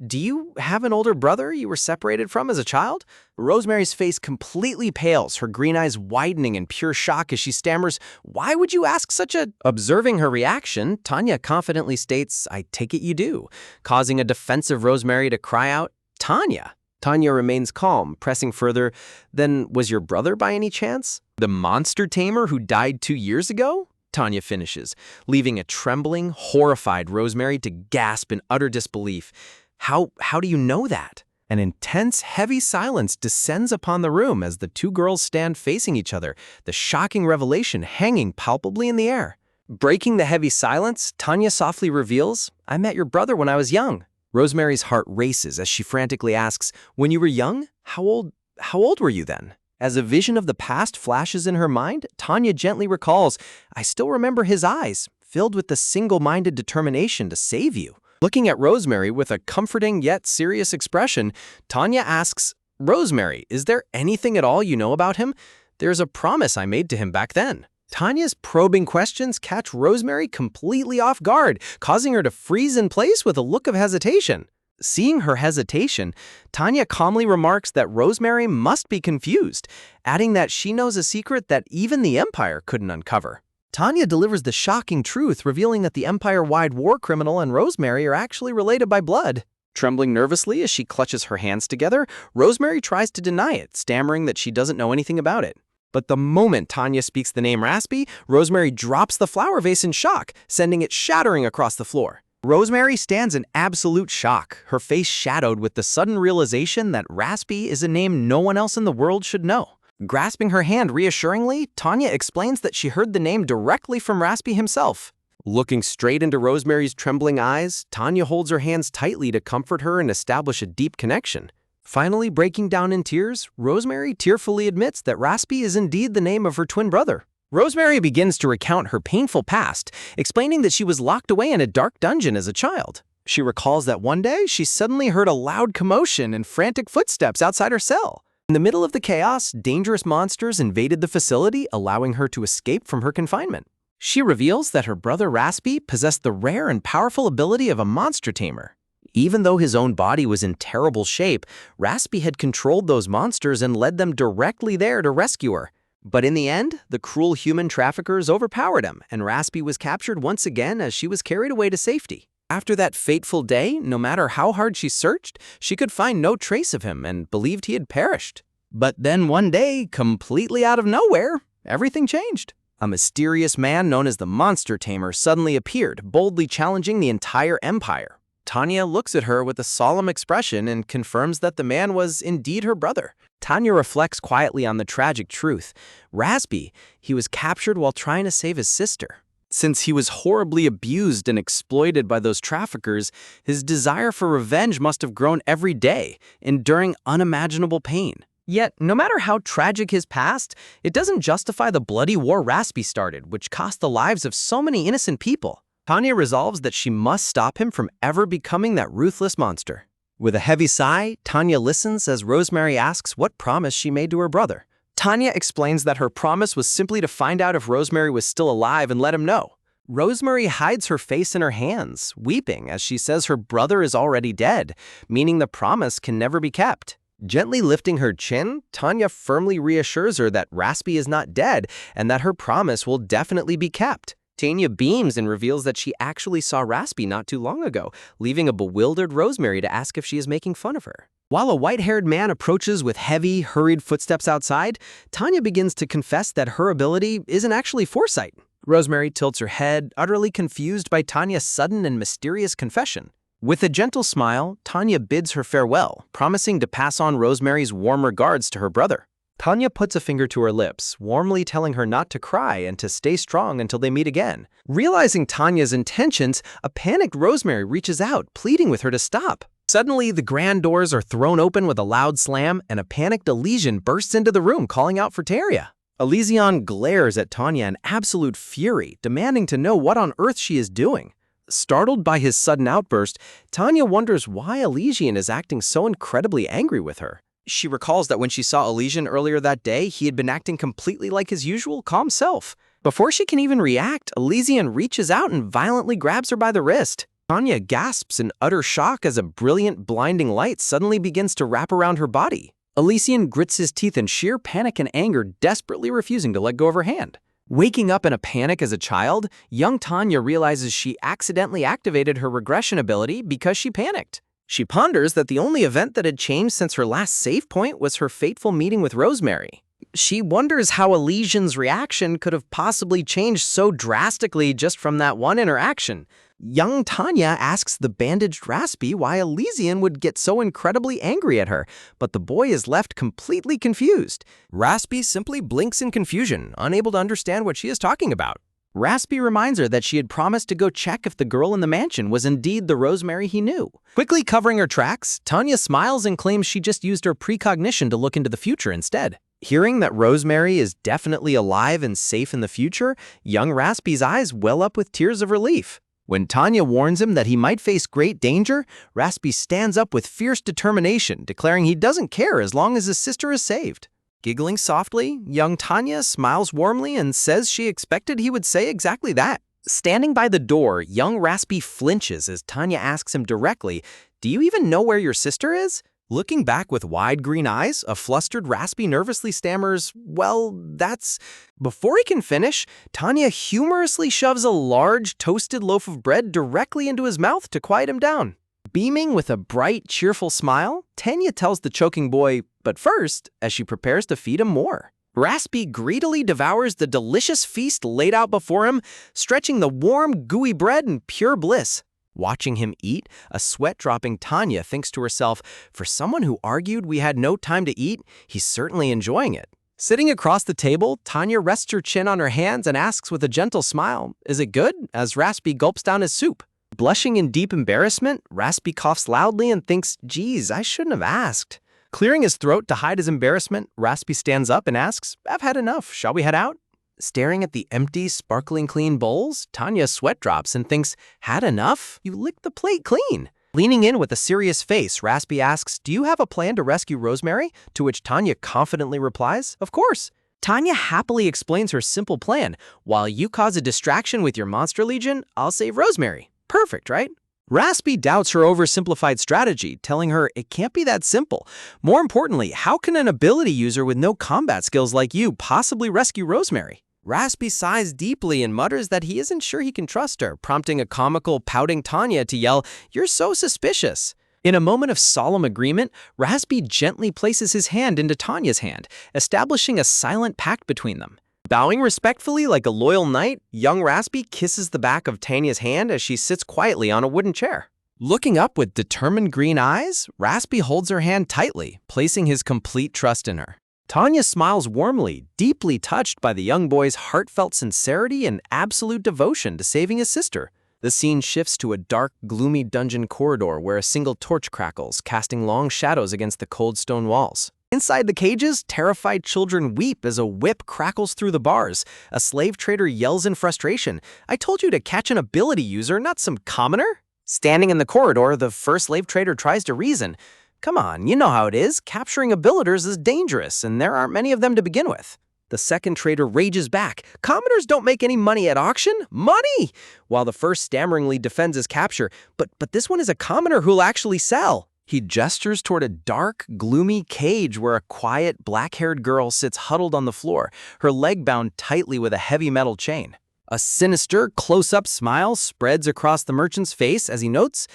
"Do you have an older brother you were separated from as a child?" Rosemary's face completely pales, her green eyes widening in pure shock as she stammers, "Why would you ask such a—" Observing her reaction, Tanya confidently states, "I take it you do," causing a defensive Rosemary to cry out, "Tanya!" Tanya remains calm, pressing further, "Then was your brother by any chance the monster tamer who died 2 years ago?" Tanya finishes, leaving a trembling, horrified Rosemary to gasp in utter disbelief. How do you know that?" An intense, heavy silence descends upon the room as the 2 girls stand facing each other, the shocking revelation hanging palpably in the air. Breaking the heavy silence, Tanya softly reveals, "I met your brother when I was young." Rosemary's heart races as she frantically asks, "When you were young? How old were you then?" As a vision of the past flashes in her mind, Tanya gently recalls, "I still remember his eyes, filled with the single-minded determination to save you." Looking at Rosemary with a comforting yet serious expression, Tanya asks, "Rosemary, is there anything at all you know about him? There's a promise I made to him back then." Tanya's probing questions catch Rosemary completely off guard, causing her to freeze in place with a look of hesitation. Seeing her hesitation, Tanya calmly remarks that Rosemary must be confused, adding that she knows a secret that even the Empire couldn't uncover. Tanya delivers the shocking truth, revealing that the Empire-wide war criminal and Rosemary are actually related by blood. Trembling nervously as she clutches her hands together, Rosemary tries to deny it, stammering that she doesn't know anything about it. But the moment Tanya speaks the name Raspy, Rosemary drops the flower vase in shock, sending it shattering across the floor. Rosemary stands in absolute shock, her face shadowed with the sudden realization that Raspy is a name no one else in the world should know. Grasping her hand reassuringly, Tanya explains that she heard the name directly from Raspy himself. Looking straight into Rosemary's trembling eyes, Tanya holds her hands tightly to comfort her and establish a deep connection. Finally breaking down in tears, Rosemary tearfully admits that Raspy is indeed the name of her twin brother. Rosemary begins to recount her painful past, explaining that she was locked away in a dark dungeon as a child. She recalls that one day she suddenly heard a loud commotion and frantic footsteps outside her cell. In the middle of the chaos, dangerous monsters invaded the facility, allowing her to escape from her confinement. She reveals that her brother Raspy possessed the rare and powerful ability of a monster tamer. Even though his own body was in terrible shape, Raspy had controlled those monsters and led them directly there to rescue her. But in the end, the cruel human traffickers overpowered him, and Raspy was captured once again as she was carried away to safety. After that fateful day, no matter how hard she searched, she could find no trace of him and believed he had perished. But then one day, completely out of nowhere, everything changed. A mysterious man known as the Monster Tamer suddenly appeared, boldly challenging the entire empire. Tanya looks at her with a solemn expression and confirms that the man was indeed her brother. Tanya reflects quietly on the tragic truth. Raspy, he was captured while trying to save his sister. Since he was horribly abused and exploited by those traffickers, his desire for revenge must have grown every day, enduring unimaginable pain. Yet, no matter how tragic his past, it doesn't justify the bloody war Raspy started, which cost the lives of so many innocent people. Tanya resolves that she must stop him from ever becoming that ruthless monster. With a heavy sigh, Tanya listens as Rosemary asks what promise she made to her brother. Tanya explains that her promise was simply to find out if Rosemary was still alive and let him know. Rosemary hides her face in her hands, weeping as she says her brother is already dead, meaning the promise can never be kept. Gently lifting her chin, Tanya firmly reassures her that Raspy is not dead and that her promise will definitely be kept. Tanya beams and reveals that she actually saw Raspy not too long ago, leaving a bewildered Rosemary to ask if she is making fun of her. While a white-haired man approaches with heavy, hurried footsteps outside, Tanya begins to confess that her ability isn't actually foresight. Rosemary tilts her head, utterly confused by Tanya's sudden and mysterious confession. With a gentle smile, Tanya bids her farewell, promising to pass on Rosemary's warm regards to her brother. Tanya puts a finger to her lips, warmly telling her not to cry and to stay strong until they meet again. Realizing Tanya's intentions, a panicked Rosemary reaches out, pleading with her to stop. Suddenly, the grand doors are thrown open with a loud slam, and a panicked Elysian bursts into the room, calling out for Taria. Elysian glares at Tanya in absolute fury, demanding to know what on earth she is doing. Startled by his sudden outburst, Tanya wonders why Elysian is acting so incredibly angry with her. She recalls that when she saw Elysian earlier that day, he had been acting completely like his usual calm self. Before she can even react, Elysian reaches out and violently grabs her by the wrist. Tanya gasps in utter shock as a brilliant, blinding light suddenly begins to wrap around her body. Elysian grits his teeth in sheer panic and anger, desperately refusing to let go of her hand. Waking up in a panic as a child, young Tanya realizes she accidentally activated her regression ability because she panicked. She ponders that the only event that had changed since her last save point was her fateful meeting with Rosemary. She wonders how Elysian's reaction could have possibly changed so drastically just from that one interaction. Young Tanya asks the bandaged Raspy why Elysian would get so incredibly angry at her, but the boy is left completely confused. Raspy simply blinks in confusion, unable to understand what she is talking about. Raspy reminds her that she had promised to go check if the girl in the mansion was indeed the Rosemary he knew. Quickly covering her tracks, Tanya smiles and claims she just used her precognition to look into the future instead. Hearing that Rosemary is definitely alive and safe in the future, young Raspy's eyes well up with tears of relief. When Tanya warns him that he might face great danger, Raspy stands up with fierce determination, declaring he doesn't care as long as his sister is saved. Giggling softly, young Tanya smiles warmly and says she expected he would say exactly that. Standing by the door, young Raspy flinches as Tanya asks him directly, "Do you even know where your sister is?" Looking back with wide green eyes, a flustered Raspy nervously stammers, "Well, that's..." Before he can finish, Tanya humorously shoves a large, toasted loaf of bread directly into his mouth to quiet him down. Beaming with a bright, cheerful smile, Tanya tells the choking boy, "But first," as she prepares to feed him more. Raspy greedily devours the delicious feast laid out before him, stretching the warm, gooey bread in pure bliss. Watching him eat, a sweat-dropping Tanya thinks to herself, for someone who argued we had no time to eat, he's certainly enjoying it. Sitting across the table, Tanya rests her chin on her hands and asks with a gentle smile, "Is it good?" as Raspy gulps down his soup. Blushing in deep embarrassment, Raspy coughs loudly and thinks, "Geez, I shouldn't have asked." Clearing his throat to hide his embarrassment, Raspy stands up and asks, "I've had enough. Shall we head out?" Staring at the empty, sparkling clean bowls, Tanya sweat drops and thinks, "Had enough? You licked the plate clean." Leaning in with a serious face, Raspy asks, "Do you have a plan to rescue Rosemary?" To which Tanya confidently replies, "Of course." Tanya happily explains her simple plan. "While you cause a distraction with your monster legion, I'll save Rosemary." Perfect, right? Raspy doubts her oversimplified strategy, telling her it can't be that simple. More importantly, how can an ability user with no combat skills like you possibly rescue Rosemary? Raspy sighs deeply and mutters that he isn't sure he can trust her, prompting a comical, pouting Tanya to yell, "You're so suspicious." In a moment of solemn agreement, Raspy gently places his hand into Tanya's hand, establishing a silent pact between them. Bowing respectfully like a loyal knight, young Raspy kisses the back of Tanya's hand as she sits quietly on a wooden chair. Looking up with determined green eyes, Raspy holds her hand tightly, placing his complete trust in her. Tanya smiles warmly, deeply touched by the young boy's heartfelt sincerity and absolute devotion to saving his sister. The scene shifts to a dark, gloomy dungeon corridor where a single torch crackles, casting long shadows against the cold stone walls. Inside the cages, terrified children weep as a whip crackles through the bars. A slave trader yells in frustration, "I told you to catch an ability user, not some commoner." Standing in the corridor, the first slave trader tries to reason. "Come on, you know how it is. Capturing abilitors is dangerous, and there aren't many of them to begin with." The second trader rages back. Commoners don't make any money at auction. Money! While the first stammeringly defends his capture. But this one is a commoner who'll actually sell. He gestures toward a dark, gloomy cage where a quiet, black-haired girl sits huddled on the floor, her leg bound tightly with a heavy metal chain. A sinister, close-up smile spreads across the merchant's face as he notes,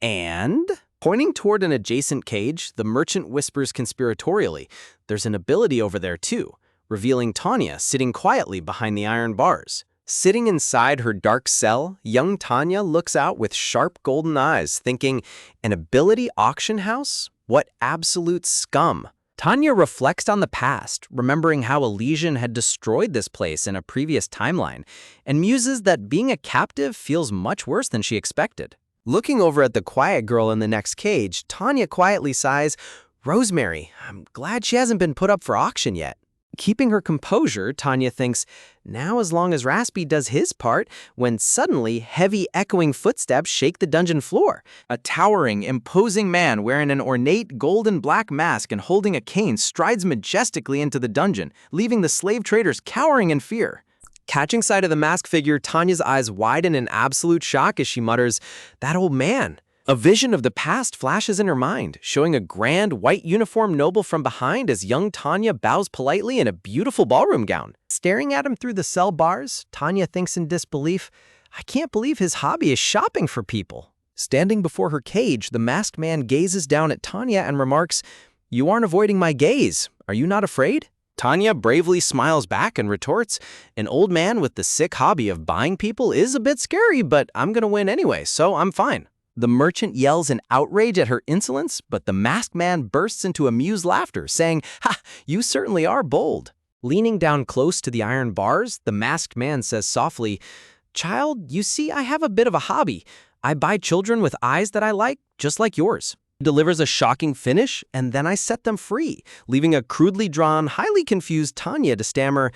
and... Pointing toward an adjacent cage, the merchant whispers conspiratorially, "There's an ability over there too," revealing Tanya sitting quietly behind the iron bars. Sitting inside her dark cell, young Tanya looks out with sharp golden eyes, thinking, an ability auction house? What absolute scum! Tanya reflects on the past, remembering how Elysian had destroyed this place in a previous timeline, and muses that being a captive feels much worse than she expected. Looking over at the quiet girl in the next cage, Tanya quietly sighs, "Rosemary, I'm glad she hasn't been put up for auction yet." Keeping her composure, Tanya thinks, now as long as Raspy does his part, when suddenly heavy echoing footsteps shake the dungeon floor. A towering, imposing man wearing an ornate golden black mask and holding a cane strides majestically into the dungeon, leaving the slave traders cowering in fear. Catching sight of the masked figure, Tanya's eyes widen in absolute shock as she mutters, "That old man." A vision of the past flashes in her mind, showing a grand white uniformed noble from behind as young Tanya bows politely in a beautiful ballroom gown. Staring at him through the cell bars, Tanya thinks in disbelief, I can't believe his hobby is shopping for people. Standing before her cage, the masked man gazes down at Tanya and remarks, "You aren't avoiding my gaze. Are you not afraid?" Tanya bravely smiles back and retorts, "An old man with the sick hobby of buying people is a bit scary, but I'm gonna win anyway, so I'm fine." The merchant yells in outrage at her insolence, but the masked man bursts into amused laughter, saying, "Ha, you certainly are bold." Leaning down close to the iron bars, the masked man says softly, "Child, you see, I have a bit of a hobby. I buy children with eyes that I like, just like yours." Delivers a shocking finish, and then I set them free, leaving a crudely drawn, highly confused Tanya to stammer,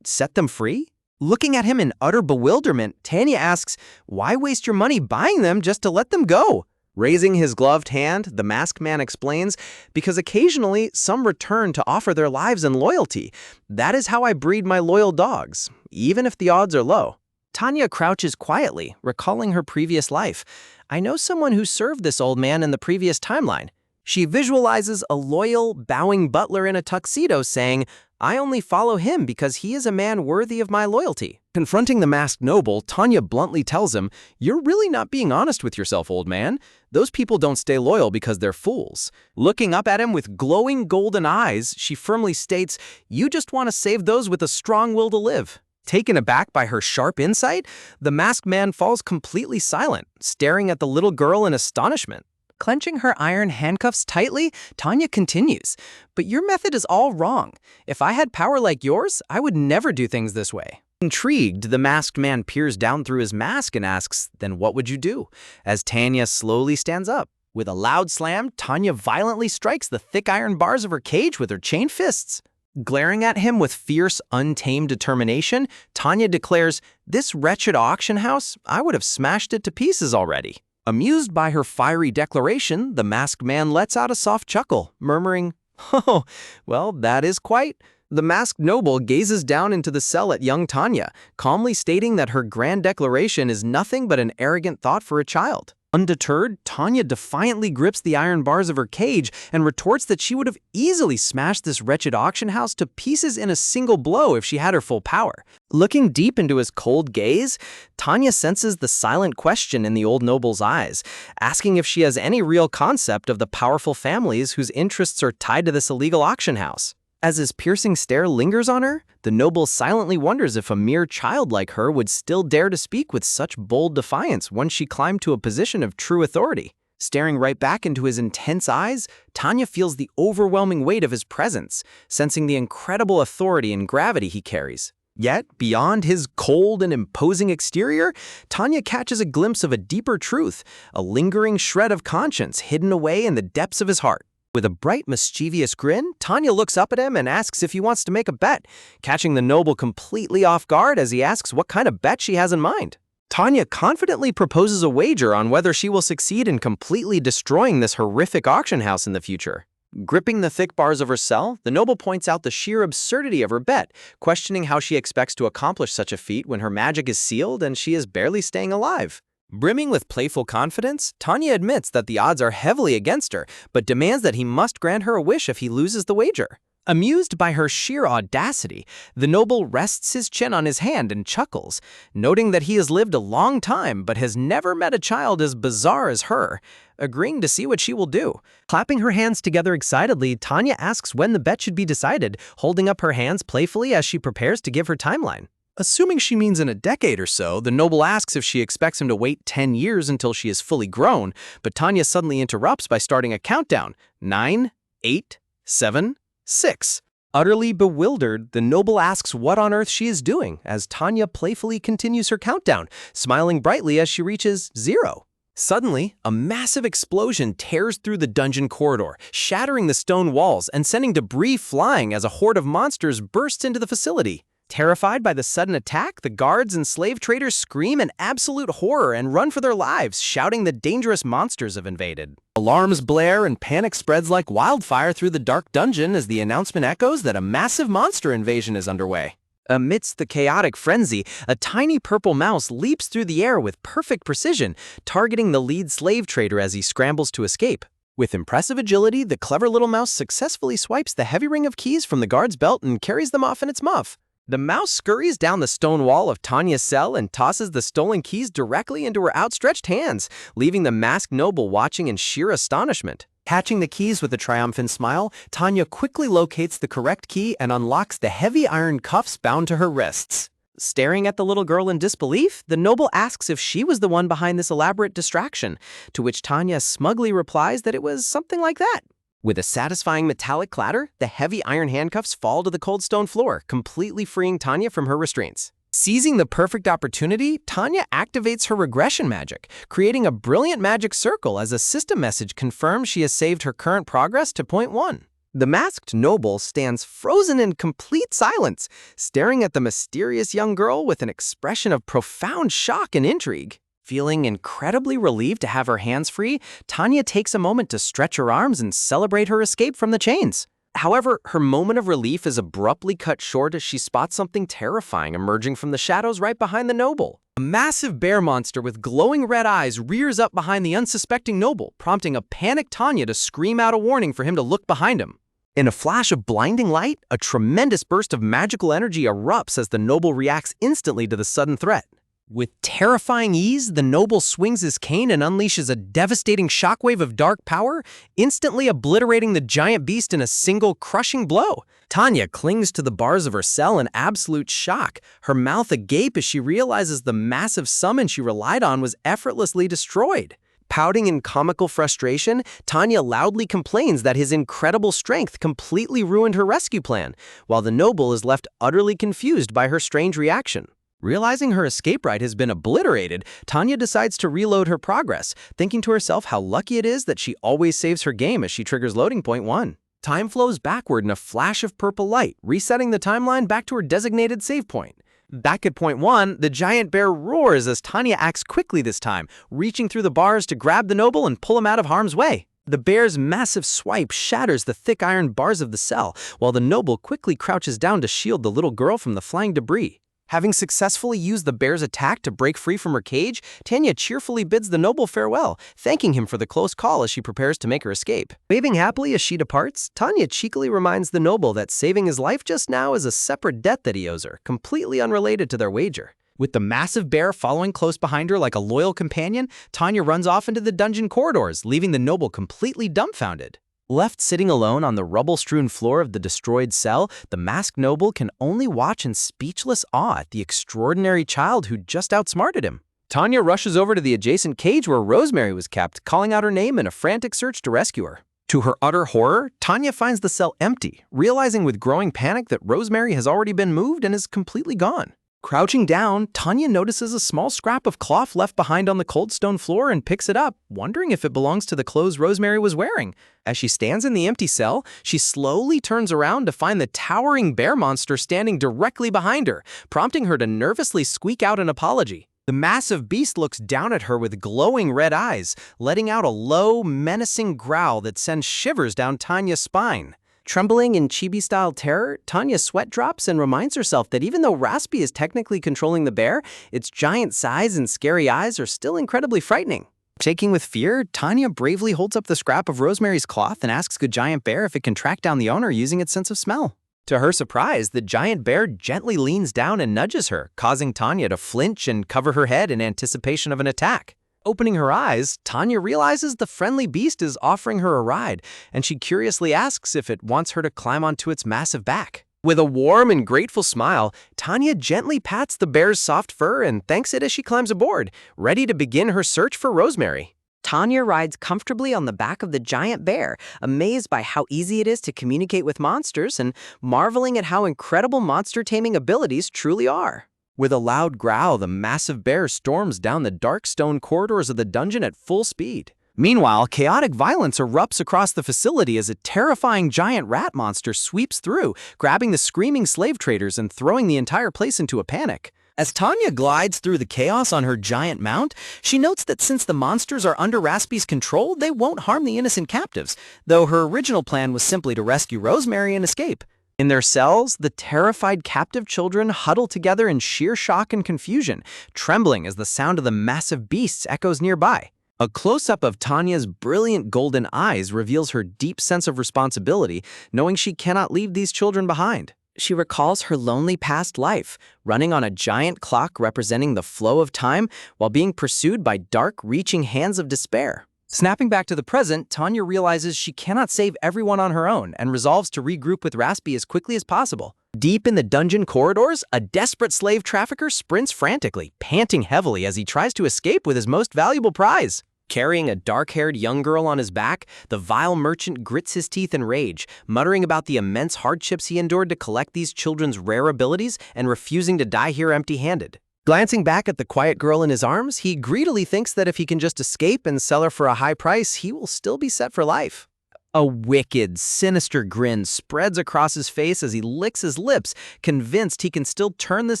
"Set them free?" Looking at him in utter bewilderment, Tanya asks, "Why waste your money buying them just to let them go?" Raising his gloved hand, the masked man explains, "Because occasionally some return to offer their lives and loyalty. That is how I breed my loyal dogs, even if the odds are low." Tanya crouches quietly, recalling her previous life. I know someone who served this old man in the previous timeline. She visualizes a loyal, bowing butler in a tuxedo saying, "I only follow him because he is a man worthy of my loyalty." Confronting the masked noble, Tanya bluntly tells him, "You're really not being honest with yourself, old man. Those people don't stay loyal because they're fools." Looking up at him with glowing golden eyes, she firmly states, "You just want to save those with a strong will to live." Taken aback by her sharp insight, the masked man falls completely silent, staring at the little girl in astonishment. Clenching her iron handcuffs tightly, Tanya continues, "But your method is all wrong. If I had power like yours, I would never do things this way." Intrigued, the masked man peers down through his mask and asks, "Then what would you do?" As Tanya slowly stands up. With a loud slam, Tanya violently strikes the thick iron bars of her cage with her chained fists. Glaring at him with fierce, untamed determination, Tanya declares, "This wretched auction house, I would have smashed it to pieces already." Amused by her fiery declaration, the masked man lets out a soft chuckle, murmuring, "Oh, well, that is quite." The masked noble gazes down into the cell at young Tanya, calmly stating that her grand declaration is nothing but an arrogant thought for a child. Undeterred, Tanya defiantly grips the iron bars of her cage and retorts that she would have easily smashed this wretched auction house to pieces in a single blow if she had her full power. Looking deep into his cold gaze, Tanya senses the silent question in the old noble's eyes, asking if she has any real concept of the powerful families whose interests are tied to this illegal auction house. As his piercing stare lingers on her, the noble silently wonders if a mere child like her would still dare to speak with such bold defiance once she climbed to a position of true authority. Staring right back into his intense eyes, Tanya feels the overwhelming weight of his presence, sensing the incredible authority and gravity he carries. Yet, beyond his cold and imposing exterior, Tanya catches a glimpse of a deeper truth, a lingering shred of conscience hidden away in the depths of his heart. With a bright, mischievous grin, Tanya looks up at him and asks if he wants to make a bet, catching the noble completely off guard as he asks what kind of bet she has in mind. Tanya confidently proposes a wager on whether she will succeed in completely destroying this horrific auction house in the future. Gripping the thick bars of her cell, the noble points out the sheer absurdity of her bet, questioning how she expects to accomplish such a feat when her magic is sealed and she is barely staying alive. Brimming with playful confidence, Tanya admits that the odds are heavily against her, but demands that he must grant her a wish if he loses the wager. Amused by her sheer audacity, the noble rests his chin on his hand and chuckles, noting that he has lived a long time but has never met a child as bizarre as her, agreeing to see what she will do. Clapping her hands together excitedly, Tanya asks when the bet should be decided, holding up her hands playfully as she prepares to give her timeline. Assuming she means in a decade or so, the noble asks if she expects him to wait 10 years until she is fully grown, but Tanya suddenly interrupts by starting a countdown. 9, 8, 7, 6. Utterly bewildered, the noble asks what on earth she is doing, as Tanya playfully continues her countdown, smiling brightly as she reaches 0. Suddenly, a massive explosion tears through the dungeon corridor, shattering the stone walls and sending debris flying as a horde of monsters bursts into the facility. Terrified by the sudden attack, the guards and slave traders scream in absolute horror and run for their lives, shouting that dangerous monsters have invaded. Alarms blare and panic spreads like wildfire through the dark dungeon as the announcement echoes that a massive monster invasion is underway. Amidst the chaotic frenzy, a tiny purple mouse leaps through the air with perfect precision, targeting the lead slave trader as he scrambles to escape. With impressive agility, the clever little mouse successfully swipes the heavy ring of keys from the guard's belt and carries them off in its muff. The mouse scurries down the stone wall of Tanya's cell and tosses the stolen keys directly into her outstretched hands, leaving the masked noble watching in sheer astonishment. Catching the keys with a triumphant smile, Tanya quickly locates the correct key and unlocks the heavy iron cuffs bound to her wrists. Staring at the little girl in disbelief, the noble asks if she was the one behind this elaborate distraction, to which Tanya smugly replies that it was something like that. With a satisfying metallic clatter, the heavy iron handcuffs fall to the cold stone floor, completely freeing Tanya from her restraints. Seizing the perfect opportunity, Tanya activates her regression magic, creating a brilliant magic circle as a system message confirms she has saved her current progress to point 1. The masked noble stands frozen in complete silence, staring at the mysterious young girl with an expression of profound shock and intrigue. Feeling incredibly relieved to have her hands free, Tanya takes a moment to stretch her arms and celebrate her escape from the chains. However, her moment of relief is abruptly cut short as she spots something terrifying emerging from the shadows right behind the noble. A massive bear monster with glowing red eyes rears up behind the unsuspecting noble, prompting a panicked Tanya to scream out a warning for him to look behind him. In a flash of blinding light, a tremendous burst of magical energy erupts as the noble reacts instantly to the sudden threat. With terrifying ease, the noble swings his cane and unleashes a devastating shockwave of dark power, instantly obliterating the giant beast in a single crushing blow. Tanya clings to the bars of her cell in absolute shock, her mouth agape as she realizes the massive summon she relied on was effortlessly destroyed. Pouting in comical frustration, Tanya loudly complains that his incredible strength completely ruined her rescue plan, while the noble is left utterly confused by her strange reaction. Realizing her escape rite has been obliterated, Tanya decides to reload her progress, thinking to herself how lucky it is that she always saves her game as she triggers loading point 1. Time flows backward in a flash of purple light, resetting the timeline back to her designated save point. Back at point 1, the giant bear roars as Tanya acts quickly this time, reaching through the bars to grab the noble and pull him out of harm's way. The bear's massive swipe shatters the thick iron bars of the cell, while the noble quickly crouches down to shield the little girl from the flying debris. Having successfully used the bear's attack to break free from her cage, Tanya cheerfully bids the noble farewell, thanking him for the close call as she prepares to make her escape. Waving happily as she departs, Tanya cheekily reminds the noble that saving his life just now is a separate debt that he owes her, completely unrelated to their wager. With the massive bear following close behind her like a loyal companion, Tanya runs off into the dungeon corridors, leaving the noble completely dumbfounded. Left sitting alone on the rubble-strewn floor of the destroyed cell, the masked noble can only watch in speechless awe at the extraordinary child who just outsmarted him. Tanya rushes over to the adjacent cage where Rosemary was kept, calling out her name in a frantic search to rescue her. To her utter horror, Tanya finds the cell empty, realizing with growing panic that Rosemary has already been moved and is completely gone. Crouching down, Tanya notices a small scrap of cloth left behind on the cold stone floor and picks it up, wondering if it belongs to the clothes Rosemary was wearing. As she stands in the empty cell, she slowly turns around to find the towering bear monster standing directly behind her, prompting her to nervously squeak out an apology. The massive beast looks down at her with glowing red eyes, letting out a low, menacing growl that sends shivers down Tanya's spine. Trembling in chibi-style terror, Tanya's sweat drops and reminds herself that even though Raspy is technically controlling the bear, its giant size and scary eyes are still incredibly frightening. Shaking with fear, Tanya bravely holds up the scrap of Rosemary's cloth and asks the giant bear if it can track down the owner using its sense of smell. To her surprise, the giant bear gently leans down and nudges her, causing Tanya to flinch and cover her head in anticipation of an attack. Opening her eyes, Tanya realizes the friendly beast is offering her a ride, and she curiously asks if it wants her to climb onto its massive back. With a warm and grateful smile, Tanya gently pats the bear's soft fur and thanks it as she climbs aboard, ready to begin her search for Rosemary. Tanya rides comfortably on the back of the giant bear, amazed by how easy it is to communicate with monsters and marveling at how incredible monster taming abilities truly are. With a loud growl, the massive bear storms down the dark stone corridors of the dungeon at full speed. Meanwhile, chaotic violence erupts across the facility as a terrifying giant rat monster sweeps through, grabbing the screaming slave traders and throwing the entire place into a panic. As Tanya glides through the chaos on her giant mount, she notes that since the monsters are under Raspy's control, they won't harm the innocent captives, though her original plan was simply to rescue Rosemary and escape. In their cells, the terrified captive children huddle together in sheer shock and confusion, trembling as the sound of the massive beasts echoes nearby. A close-up of Tanya's brilliant golden eyes reveals her deep sense of responsibility, knowing she cannot leave these children behind. She recalls her lonely past life, running on a giant clock representing the flow of time while being pursued by dark, reaching hands of despair. Snapping back to the present, Tanya realizes she cannot save everyone on her own and resolves to regroup with Raspy as quickly as possible. Deep in the dungeon corridors, a desperate slave trafficker sprints frantically, panting heavily as he tries to escape with his most valuable prize. Carrying a dark-haired young girl on his back, the vile merchant grits his teeth in rage, muttering about the immense hardships he endured to collect these children's rare abilities and refusing to die here empty-handed. Glancing back at the quiet girl in his arms, he greedily thinks that if he can just escape and sell her for a high price, he will still be set for life. A wicked, sinister grin spreads across his face as he licks his lips, convinced he can still turn this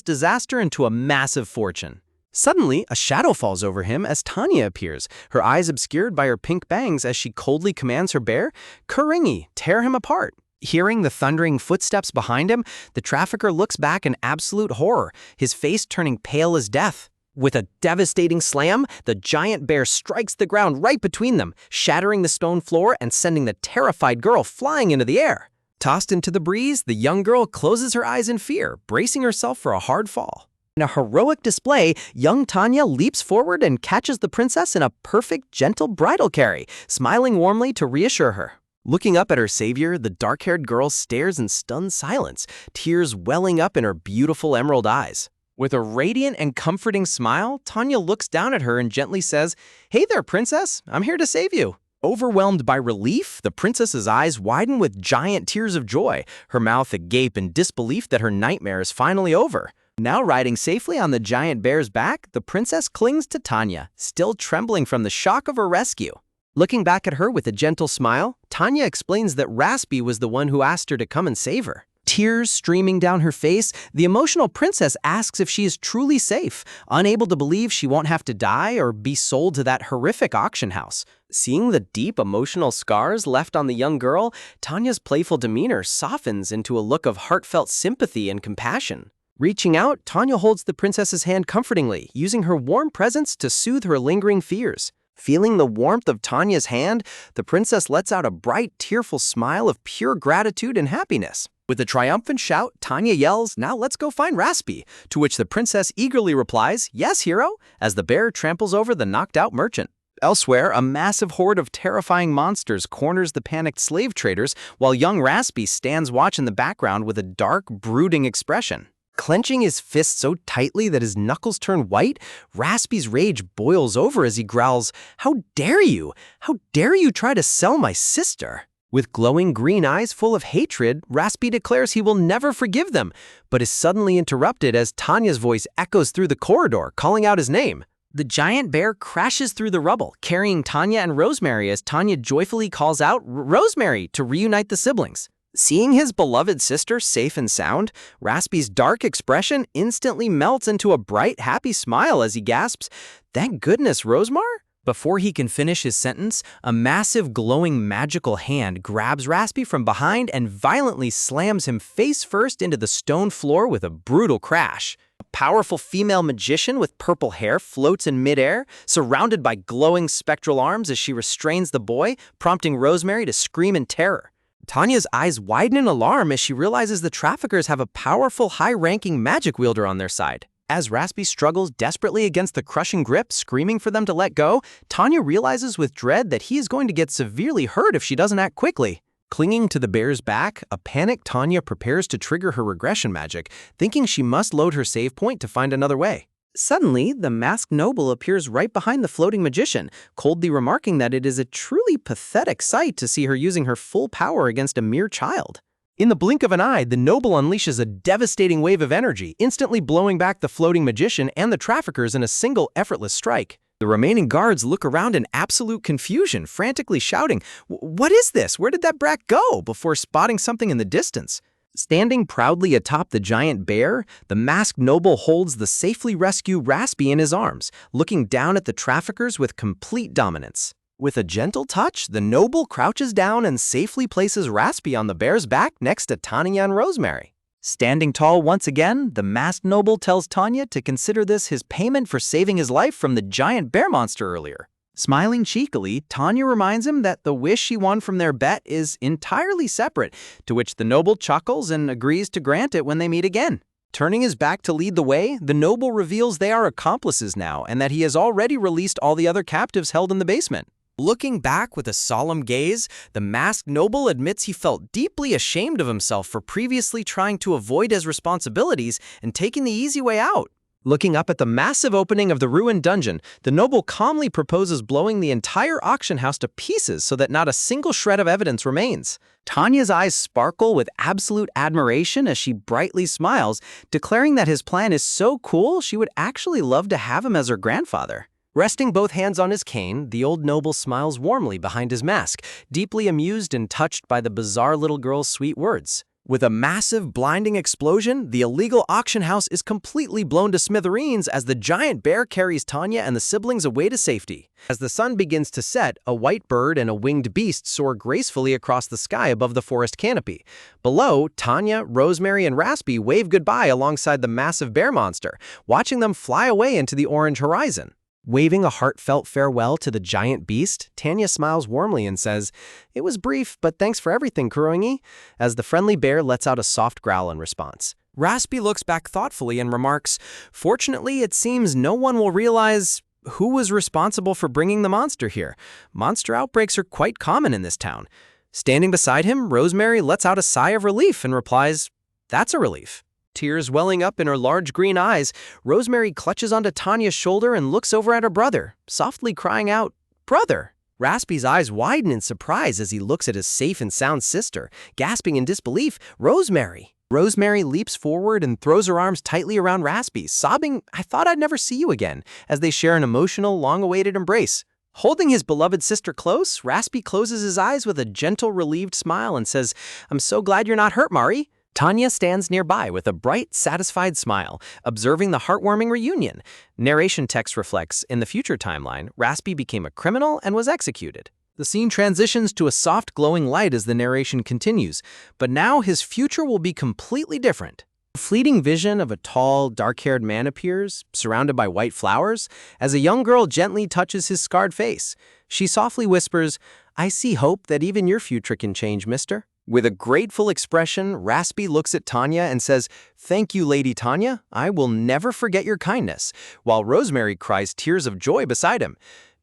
disaster into a massive fortune. Suddenly, a shadow falls over him as Tanya appears, her eyes obscured by her pink bangs as she coldly commands her bear, "Kuringi, tear him apart." Hearing the thundering footsteps behind him, the trafficker looks back in absolute horror, his face turning pale as death. With a devastating slam, the giant bear strikes the ground right between them, shattering the stone floor and sending the terrified girl flying into the air. Tossed into the breeze, the young girl closes her eyes in fear, bracing herself for a hard fall. In a heroic display, young Tanya leaps forward and catches the princess in a perfect, gentle bridal carry, smiling warmly to reassure her. Looking up at her savior, the dark-haired girl stares in stunned silence, tears welling up in her beautiful emerald eyes. With a radiant and comforting smile, Tanya looks down at her and gently says, "Hey there, princess, I'm here to save you." Overwhelmed by relief, the princess's eyes widen with giant tears of joy, her mouth agape in disbelief that her nightmare is finally over. Now riding safely on the giant bear's back, the princess clings to Tanya, still trembling from the shock of her rescue. Looking back at her with a gentle smile, Tanya explains that Raspy was the one who asked her to come and save her. Tears streaming down her face, the emotional princess asks if she is truly safe, unable to believe she won't have to die or be sold to that horrific auction house. Seeing the deep emotional scars left on the young girl, Tanya's playful demeanor softens into a look of heartfelt sympathy and compassion. Reaching out, Tanya holds the princess's hand comfortingly, using her warm presence to soothe her lingering fears. Feeling the warmth of Tanya's hand, the princess lets out a bright, tearful smile of pure gratitude and happiness. With a triumphant shout, Tanya yells, "Now let's go find Raspy," to which the princess eagerly replies, "Yes, hero," as the bear tramples over the knocked-out merchant. Elsewhere, a massive horde of terrifying monsters corners the panicked slave traders, while young Raspy stands watch in the background with a dark, brooding expression. Clenching his fist so tightly that his knuckles turn white, Raspy's rage boils over as he growls, "How dare you? How dare you try to sell my sister?" With glowing green eyes full of hatred, Raspy declares he will never forgive them, but is suddenly interrupted as Tanya's voice echoes through the corridor, calling out his name. The giant bear crashes through the rubble, carrying Tanya and Rosemary as Tanya joyfully calls out, "Rosemary," to reunite the siblings. Seeing his beloved sister safe and sound, Raspi's dark expression instantly melts into a bright, happy smile as he gasps, "Thank goodness, Rosemar?" Before he can finish his sentence, a massive, glowing, magical hand grabs Raspy from behind and violently slams him face first into the stone floor with a brutal crash. A powerful female magician with purple hair floats in midair, surrounded by glowing spectral arms as she restrains the boy, prompting Rosemary to scream in terror. Tanya's eyes widen in alarm as she realizes the traffickers have a powerful, high-ranking magic wielder on their side. As Raspy struggles desperately against the crushing grip, screaming for them to let go, Tanya realizes with dread that he is going to get severely hurt if she doesn't act quickly. Clinging to the bear's back, a panicked Tanya prepares to trigger her regression magic, thinking she must load her save point to find another way. Suddenly, the masked noble appears right behind the floating magician, coldly remarking that it is a truly pathetic sight to see her using her full power against a mere child. In the blink of an eye, the noble unleashes a devastating wave of energy, instantly blowing back the floating magician and the traffickers in a single effortless strike. The remaining guards look around in absolute confusion, frantically shouting, "What is this? Where did that brat go?" before spotting something in the distance. Standing proudly atop the giant bear, the masked noble holds the safely rescued Raspy in his arms, looking down at the traffickers with complete dominance. With a gentle touch, the noble crouches down and safely places Raspy on the bear's back next to Tanya and Rosemary. Standing tall once again, the masked noble tells Tanya to consider this his payment for saving his life from the giant bear monster earlier. Smiling cheekily, Tanya reminds him that the wish she won from their bet is entirely separate, to which the noble chuckles and agrees to grant it when they meet again. Turning his back to lead the way, the noble reveals they are accomplices now and that he has already released all the other captives held in the basement. Looking back with a solemn gaze, the masked noble admits he felt deeply ashamed of himself for previously trying to avoid his responsibilities and taking the easy way out. Looking up at the massive opening of the ruined dungeon, the noble calmly proposes blowing the entire auction house to pieces so that not a single shred of evidence remains. Tanya's eyes sparkle with absolute admiration as she brightly smiles, declaring that his plan is so cool she would actually love to have him as her grandfather. Resting both hands on his cane, the old noble smiles warmly behind his mask, deeply amused and touched by the bizarre little girl's sweet words. With a massive, blinding explosion, the illegal auction house is completely blown to smithereens as the giant bear carries Tanya and the siblings away to safety. As the sun begins to set, a white bird and a winged beast soar gracefully across the sky above the forest canopy. Below, Tanya, Rosemary, and Raspy wave goodbye alongside the massive bear monster, watching them fly away into the orange horizon. Waving a heartfelt farewell to the giant beast, Tanya smiles warmly and says, "It was brief, but thanks for everything, Kurongi," as the friendly bear lets out a soft growl in response. Raspy looks back thoughtfully and remarks, "Fortunately, it seems no one will realize who was responsible for bringing the monster here. Monster outbreaks are quite common in this town." Standing beside him, Rosemary lets out a sigh of relief and replies, "That's a relief." Tears welling up in her large green eyes, Rosemary clutches onto Tanya's shoulder and looks over at her brother, softly crying out, "Brother!" Raspy's eyes widen in surprise as he looks at his safe and sound sister, gasping in disbelief, "Rosemary!" Rosemary leaps forward and throws her arms tightly around Raspy, sobbing, "I thought I'd never see you again," as they share an emotional, long-awaited embrace. Holding his beloved sister close, Raspy closes his eyes with a gentle, relieved smile and says, "I'm so glad you're not hurt, Mari." Tanya stands nearby with a bright, satisfied smile, observing the heartwarming reunion. Narration text reflects, in the future timeline, Raspy became a criminal and was executed. The scene transitions to a soft, glowing light as the narration continues, but now his future will be completely different. A fleeting vision of a tall, dark-haired man appears, surrounded by white flowers, as a young girl gently touches his scarred face. She softly whispers, "I see hope that even your future can change, mister." With a grateful expression, Raspy looks at Tanya and says, "Thank you, Lady Tanya. I will never forget your kindness," while Rosemary cries tears of joy beside him.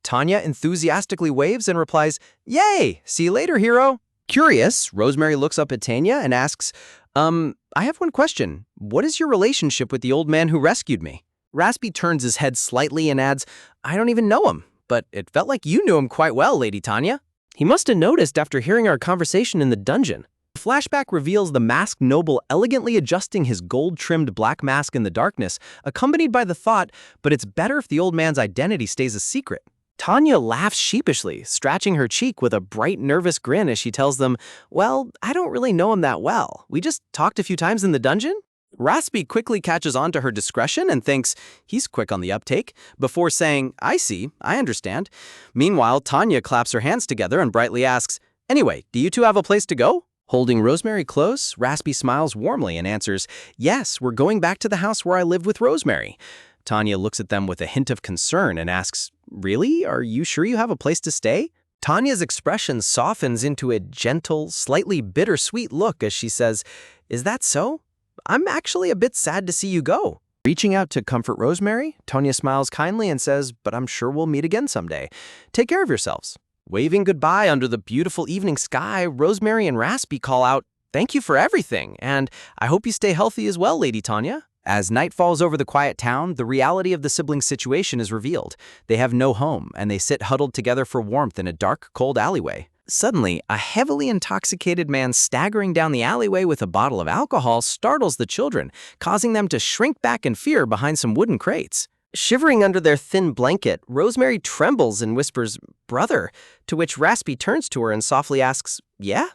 Tanya enthusiastically waves and replies, "Yay! See you later, hero." Curious, Rosemary looks up at Tanya and asks, I have one question. What is your relationship with the old man who rescued me?" Raspy turns his head slightly and adds, "I don't even know him, but it felt like you knew him quite well, Lady Tanya. He must have noticed after hearing our conversation in the dungeon." The flashback reveals the masked noble elegantly adjusting his gold-trimmed black mask in the darkness, accompanied by the thought, "But it's better if the old man's identity stays a secret." Tanya laughs sheepishly, scratching her cheek with a bright, nervous grin as she tells them, "Well, I don't really know him that well. We just talked a few times in the dungeon." Raspy quickly catches on to her discretion and thinks he's quick on the uptake, before saying, "I see, I understand." Meanwhile, Tanya claps her hands together and brightly asks, "Anyway, do you two have a place to go?" Holding Rosemary close, Raspy smiles warmly and answers, "Yes, we're going back to the house where I lived with Rosemary." Tanya looks at them with a hint of concern and asks, "Really? Are you sure you have a place to stay?" Tanya's expression softens into a gentle, slightly bittersweet look as she says, "Is that so? I'm actually a bit sad to see you go." Reaching out to comfort Rosemary, Tanya smiles kindly and says, "But I'm sure we'll meet again someday. Take care of yourselves." Waving goodbye under the beautiful evening sky, Rosemary and Raspy call out, "Thank you for everything, and I hope you stay healthy as well, Lady Tanya." As night falls over the quiet town, the reality of the siblings' situation is revealed. They have no home, and they sit huddled together for warmth in a dark, cold alleyway. Suddenly, a heavily intoxicated man staggering down the alleyway with a bottle of alcohol startles the children, causing them to shrink back in fear behind some wooden crates. Shivering under their thin blanket, Rosemary trembles and whispers, "Brother," to which Raspy turns to her and softly asks, "Yeah?"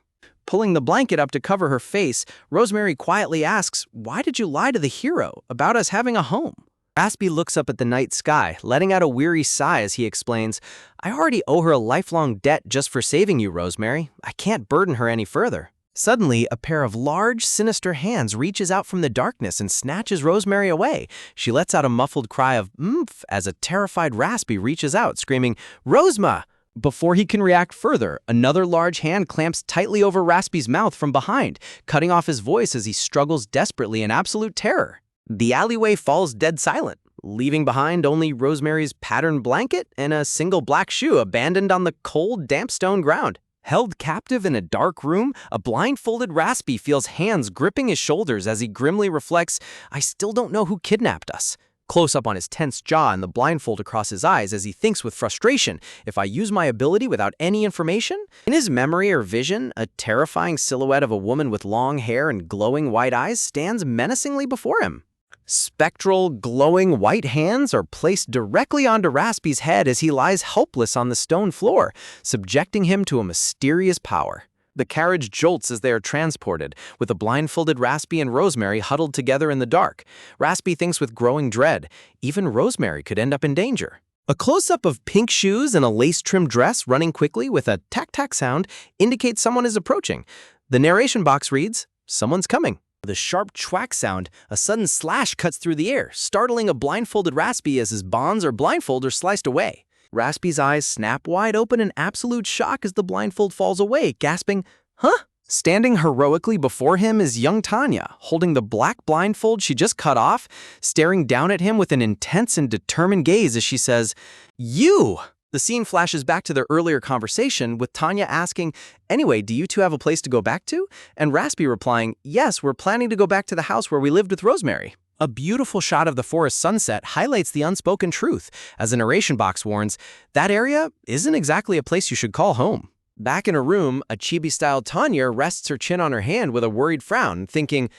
Pulling the blanket up to cover her face, Rosemary quietly asks, "Why did you lie to the hero about us having a home?" Raspy looks up at the night sky, letting out a weary sigh as he explains, "I already owe her a lifelong debt just for saving you, Rosemary. I can't burden her any further." Suddenly, a pair of large, sinister hands reaches out from the darkness and snatches Rosemary away. She lets out a muffled cry of "Mmph" as a terrified Raspy reaches out, screaming, "Rosema!" Before he can react further, another large hand clamps tightly over Raspy's mouth from behind, cutting off his voice as he struggles desperately in absolute terror. The alleyway falls dead silent, leaving behind only Rosemary's patterned blanket and a single black shoe abandoned on the cold, damp stone ground. Held captive in a dark room, a blindfolded Raspy feels hands gripping his shoulders as he grimly reflects, "I still don't know who kidnapped us." Close up on his tense jaw and the blindfold across his eyes as he thinks with frustration, "If I use my ability without any information?" In his memory or vision, a terrifying silhouette of a woman with long hair and glowing white eyes stands menacingly before him. Spectral, glowing white hands are placed directly onto Raspy's head as he lies helpless on the stone floor, subjecting him to a mysterious power. The carriage jolts as they are transported, with a blindfolded Raspy and Rosemary huddled together in the dark. Raspy thinks with growing dread, even Rosemary could end up in danger. A close-up of pink shoes and a lace-trimmed dress running quickly with a tack-tack sound indicates someone is approaching. The narration box reads, "Someone's coming." With a sharp chwack sound, a sudden slash cuts through the air, startling a blindfolded Raspy as his bonds or blindfold are sliced away. Raspy's eyes snap wide open in absolute shock as the blindfold falls away, gasping, "Huh?" Standing heroically before him is young Tanya, holding the black blindfold she just cut off, staring down at him with an intense and determined gaze as she says, "You!" The scene flashes back to their earlier conversation, with Tanya asking, "Anyway, do you two have a place to go back to?" And Raspy replying, "Yes, we're planning to go back to the house where we lived with Rosemary." A beautiful shot of the forest sunset highlights the unspoken truth, as a narration box warns, "That area isn't exactly a place you should call home." Back in her room, a chibi-style Tanya rests her chin on her hand with a worried frown, thinking,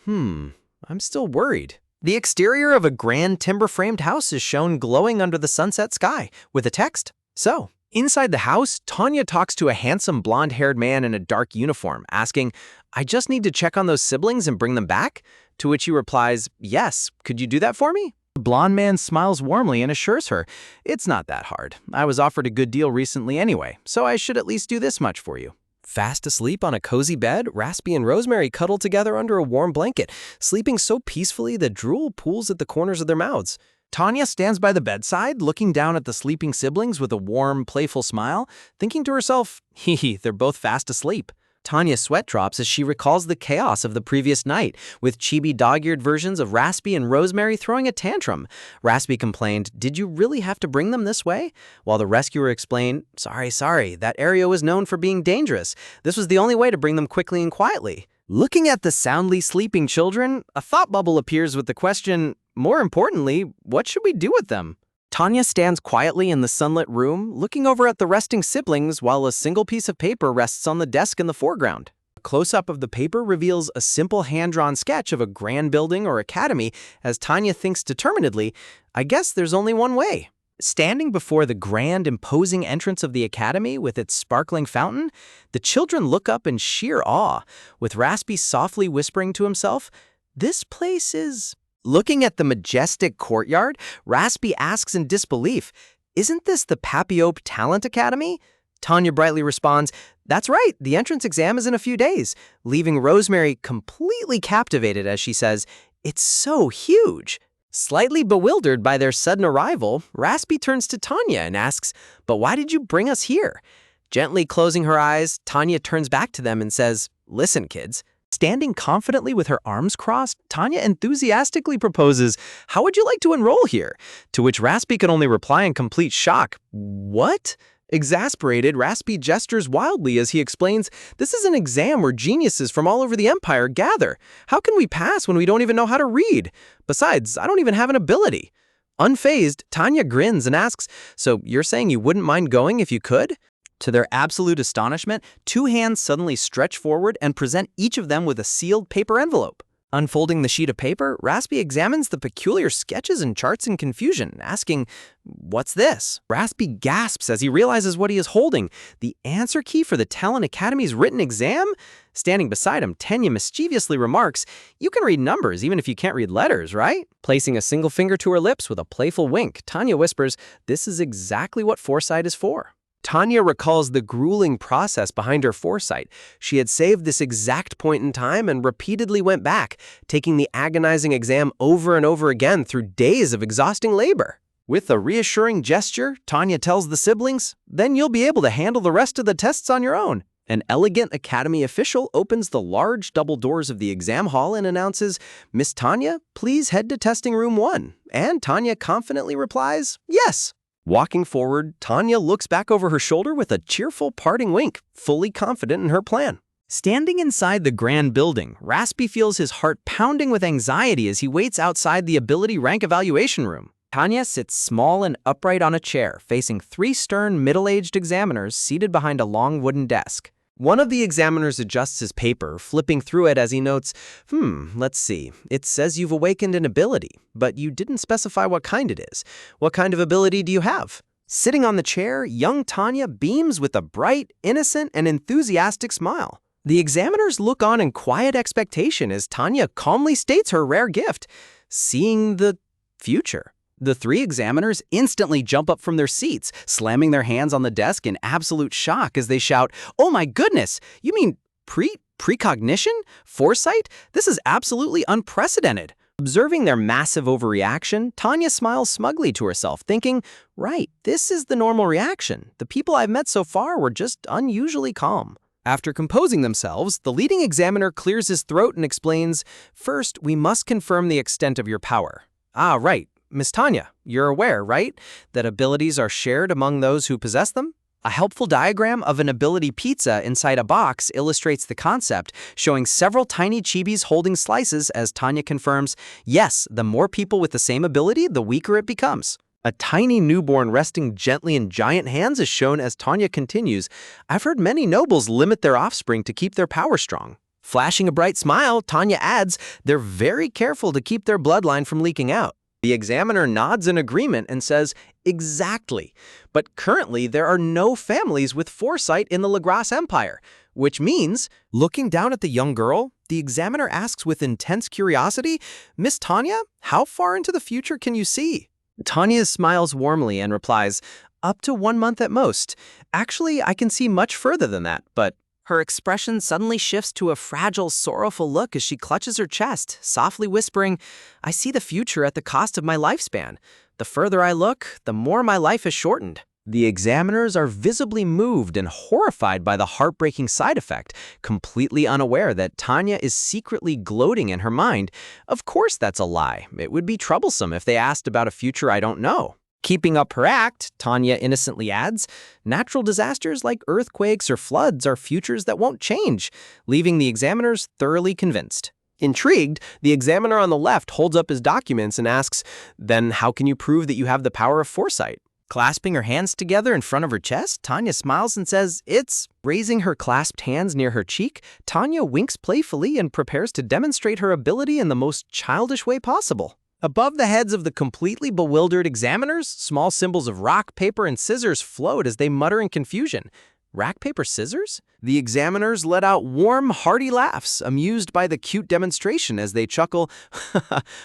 I'm still worried. The exterior of a grand timber-framed house is shown glowing under the sunset sky, with a text, "So." Inside the house, Tanya talks to a handsome blonde-haired man in a dark uniform, asking, "I just need to check on those siblings and bring them back?" To which he replies, "Yes, could you do that for me?" The blonde man smiles warmly and assures her, "It's not that hard. I was offered a good deal recently anyway, so I should at least do this much for you." Fast asleep on a cozy bed, Raspy and Rosemary cuddle together under a warm blanket, sleeping so peacefully that drool pools at the corners of their mouths. Tanya stands by the bedside, looking down at the sleeping siblings with a warm, playful smile, thinking to herself, they're both fast asleep. Tanya's sweat drops as she recalls the chaos of the previous night, with chibi dog-eared versions of Raspy and Rosemary throwing a tantrum. Raspy complained, "Did you really have to bring them this way?" While the rescuer explained, Sorry, that area was known for being dangerous. This was the only way to bring them quickly and quietly." Looking at the soundly sleeping children, a thought bubble appears with the question, more importantly, what should we do with them? Tanya stands quietly in the sunlit room, looking over at the resting siblings while a single piece of paper rests on the desk in the foreground. A close-up of the paper reveals a simple hand-drawn sketch of a grand building or academy as Tanya thinks determinedly, "I guess there's only one way." Standing before the grand, imposing entrance of the academy with its sparkling fountain, the children look up in sheer awe, with Raspy softly whispering to himself, "This place is—" Looking at the majestic courtyard, Raspy asks in disbelief, "Isn't this the Papiope Talent Academy?" Tanya brightly responds, "That's right, the entrance exam is in a few days," leaving Rosemary completely captivated as she says, "It's so huge." Slightly bewildered by their sudden arrival, Raspy turns to Tanya and asks, "But why did you bring us here?" Gently closing her eyes, Tanya turns back to them and says, "Listen, kids." Standing confidently with her arms crossed, Tanya enthusiastically proposes, "How would you like to enroll here?" To which Raspy can only reply in complete shock, "What?" Exasperated, Raspy gestures wildly as he explains, "This is an exam where geniuses from all over the Empire gather. How can we pass when we don't even know how to read? Besides, I don't even have an ability." Unfazed, Tanya grins and asks, "So you're saying you wouldn't mind going if you could?" To their absolute astonishment, two hands suddenly stretch forward and present each of them with a sealed paper envelope. Unfolding the sheet of paper, Raspy examines the peculiar sketches and charts in confusion, asking, "What's this?" Raspy gasps as he realizes what he is holding, the answer key for the Talent Academy's written exam? Standing beside him, Tanya mischievously remarks, "You can read numbers even if you can't read letters, right?" Placing a single finger to her lips with a playful wink, Tanya whispers, "This is exactly what foresight is for." Tanya recalls the grueling process behind her foresight. She had saved this exact point in time and repeatedly went back, taking the agonizing exam over and over again through days of exhausting labor. With a reassuring gesture, Tanya tells the siblings, "Then you'll be able to handle the rest of the tests on your own." An elegant Academy official opens the large double doors of the exam hall and announces, "Miss Tanya, please head to testing room 1." And Tanya confidently replies, "Yes." Walking forward, Tanya looks back over her shoulder with a cheerful parting wink, fully confident in her plan. Standing inside the grand building, Raspy feels his heart pounding with anxiety as he waits outside the ability rank evaluation room. Tanya sits small and upright on a chair, facing 3 stern, middle-aged examiners seated behind a long wooden desk. One of the examiners adjusts his paper, flipping through it as he notes, let's see. It says you've awakened an ability, but you didn't specify what kind it is. What kind of ability do you have?" Sitting on the chair, young Tanya beams with a bright, innocent, and enthusiastic smile. The examiners look on in quiet expectation as Tanya calmly states her rare gift, seeing the future. The 3 examiners instantly jump up from their seats, slamming their hands on the desk in absolute shock as they shout, "Oh my goodness! You mean precognition? Foresight? This is absolutely unprecedented." Observing their massive overreaction, Tanya smiles smugly to herself, thinking, "Right, this is the normal reaction. The people I've met so far were just unusually calm." After composing themselves, the leading examiner clears his throat and explains, "First, we must confirm the extent of your power." "Ah, right. Miss Tanya, you're aware, right, that abilities are shared among those who possess them?" A helpful diagram of an ability pizza inside a box illustrates the concept, showing several tiny chibis holding slices as Tanya confirms, "Yes, the more people with the same ability, the weaker it becomes." A tiny newborn resting gently in giant hands is shown as Tanya continues, "I've heard many nobles limit their offspring to keep their power strong." Flashing a bright smile, Tanya adds, "They're very careful to keep their bloodline from leaking out." The examiner nods in agreement and says, "Exactly. But currently there are no families with foresight in the Lagras Empire, which means," looking down at the young girl, the examiner asks with intense curiosity, "Miss Tanya, how far into the future can you see?" Tanya smiles warmly and replies, "Up to 1 month at most. Actually, I can see much further than that, but..." Her expression suddenly shifts to a fragile, sorrowful look as she clutches her chest, softly whispering, "I see the future at the cost of my lifespan. The further I look, the more my life is shortened." The examiners are visibly moved and horrified by the heartbreaking side effect, completely unaware that Tanya is secretly gloating in her mind. Of course that's a lie. It would be troublesome if they asked about a future I don't know. Keeping up her act, Tanya innocently adds, "Natural disasters like earthquakes or floods are futures that won't change," leaving the examiners thoroughly convinced. Intrigued, the examiner on the left holds up his documents and asks, "Then how can you prove that you have the power of foresight?" Clasping her hands together in front of her chest, Tanya smiles and says, "It's..." Raising her clasped hands near her cheek, Tanya winks playfully and prepares to demonstrate her ability in the most childish way possible. Above the heads of the completely bewildered examiners, small symbols of rock, paper, and scissors float as they mutter in confusion. Rock, paper, scissors? The examiners let out warm, hearty laughs, amused by the cute demonstration as they chuckle,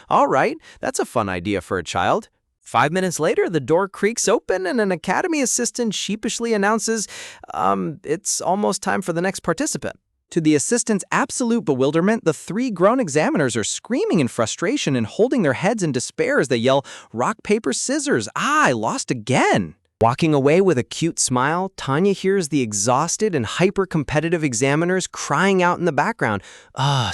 "All right, that's a fun idea for a child." 5 minutes later, the door creaks open and an academy assistant sheepishly announces, it's almost time for the next participant. To the assistant's absolute bewilderment, the 3 grown examiners are screaming in frustration and holding their heads in despair as they yell, "Rock, paper, scissors! I lost again!" Walking away with a cute smile, Tanya hears the exhausted and hyper-competitive examiners crying out in the background,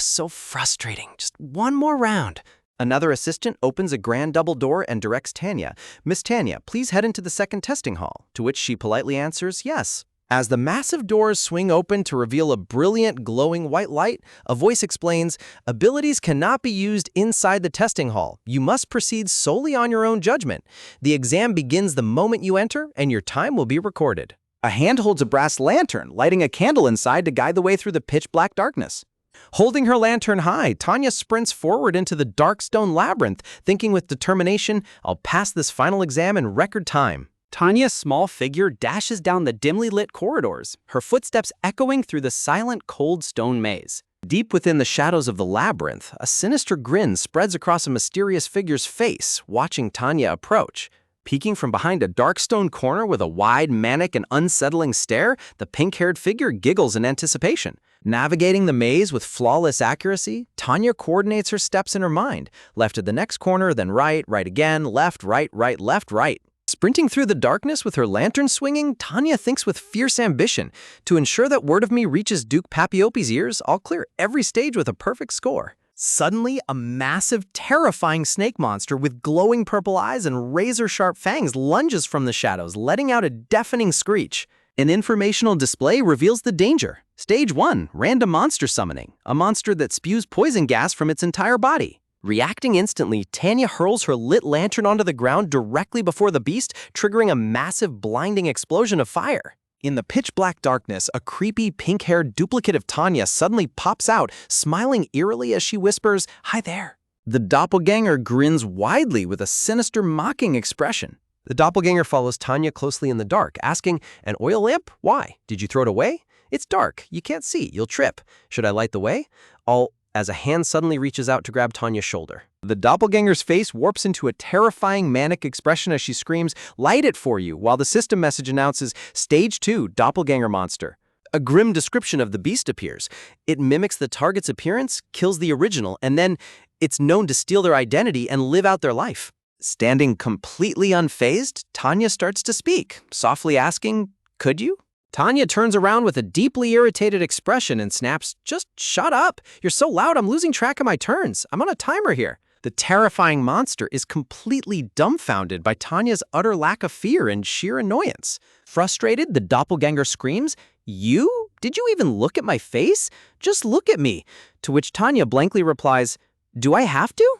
so frustrating. Just one more round." Another assistant opens a grand double door and directs Tanya. "Miss Tanya, please head into the second testing hall," to which she politely answers, "Yes." As the massive doors swing open to reveal a brilliant, glowing white light, a voice explains, "Abilities cannot be used inside the testing hall. You must proceed solely on your own judgment. The exam begins the moment you enter, and your time will be recorded." A hand holds a brass lantern, lighting a candle inside to guide the way through the pitch-black darkness. Holding her lantern high, Tanya sprints forward into the dark stone labyrinth, thinking with determination, "I'll pass this final exam in record time." Tanya's small figure dashes down the dimly lit corridors, her footsteps echoing through the silent, cold stone maze. Deep within the shadows of the labyrinth, a sinister grin spreads across a mysterious figure's face, watching Tanya approach. Peeking from behind a dark stone corner with a wide, manic, and unsettling stare, the pink-haired figure giggles in anticipation. Navigating the maze with flawless accuracy, Tanya coordinates her steps in her mind. Left at the next corner, then right, right again, left, right, left, right. Sprinting through the darkness with her lantern swinging, Tanya thinks with fierce ambition. To ensure that word of me reaches Duke Papiopi's ears, I'll clear every stage with a perfect score. Suddenly, a massive, terrifying snake monster with glowing purple eyes and razor-sharp fangs lunges from the shadows, letting out a deafening screech. An informational display reveals the danger. Stage 1, random monster summoning, a monster that spews poison gas from its entire body. Reacting instantly, Tanya hurls her lit lantern onto the ground directly before the beast, triggering a massive, blinding explosion of fire. In the pitch-black darkness, a creepy, pink-haired duplicate of Tanya suddenly pops out, smiling eerily as she whispers, "Hi there." The doppelganger grins widely with a sinister, mocking expression. The doppelganger follows Tanya closely in the dark, asking, "An oil lamp? Why? Did you throw it away? It's dark. You can't see. You'll trip. Should I light the way?" As a hand suddenly reaches out to grab Tanya's shoulder. The doppelganger's face warps into a terrifying manic expression as she screams, "Light it for you," while the system message announces, "Stage 2, doppelganger monster." A grim description of the beast appears. It mimics the target's appearance, kills the original, and then it's known to steal their identity and live out their life. Standing completely unfazed, Tanya starts to speak, softly asking, "Could you?" Tanya turns around with a deeply irritated expression and snaps, "Just shut up. You're so loud I'm losing track of my turns. I'm on a timer here." The terrifying monster is completely dumbfounded by Tanya's utter lack of fear and sheer annoyance. Frustrated, the doppelganger screams, "You? Did you even look at my face? Just look at me." To which Tanya blankly replies, "Do I have to?"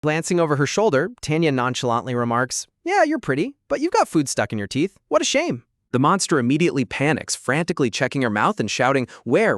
Glancing over her shoulder, Tanya nonchalantly remarks, "Yeah, you're pretty, but you've got food stuck in your teeth. What a shame." The monster immediately panics, frantically checking her mouth and shouting, Where,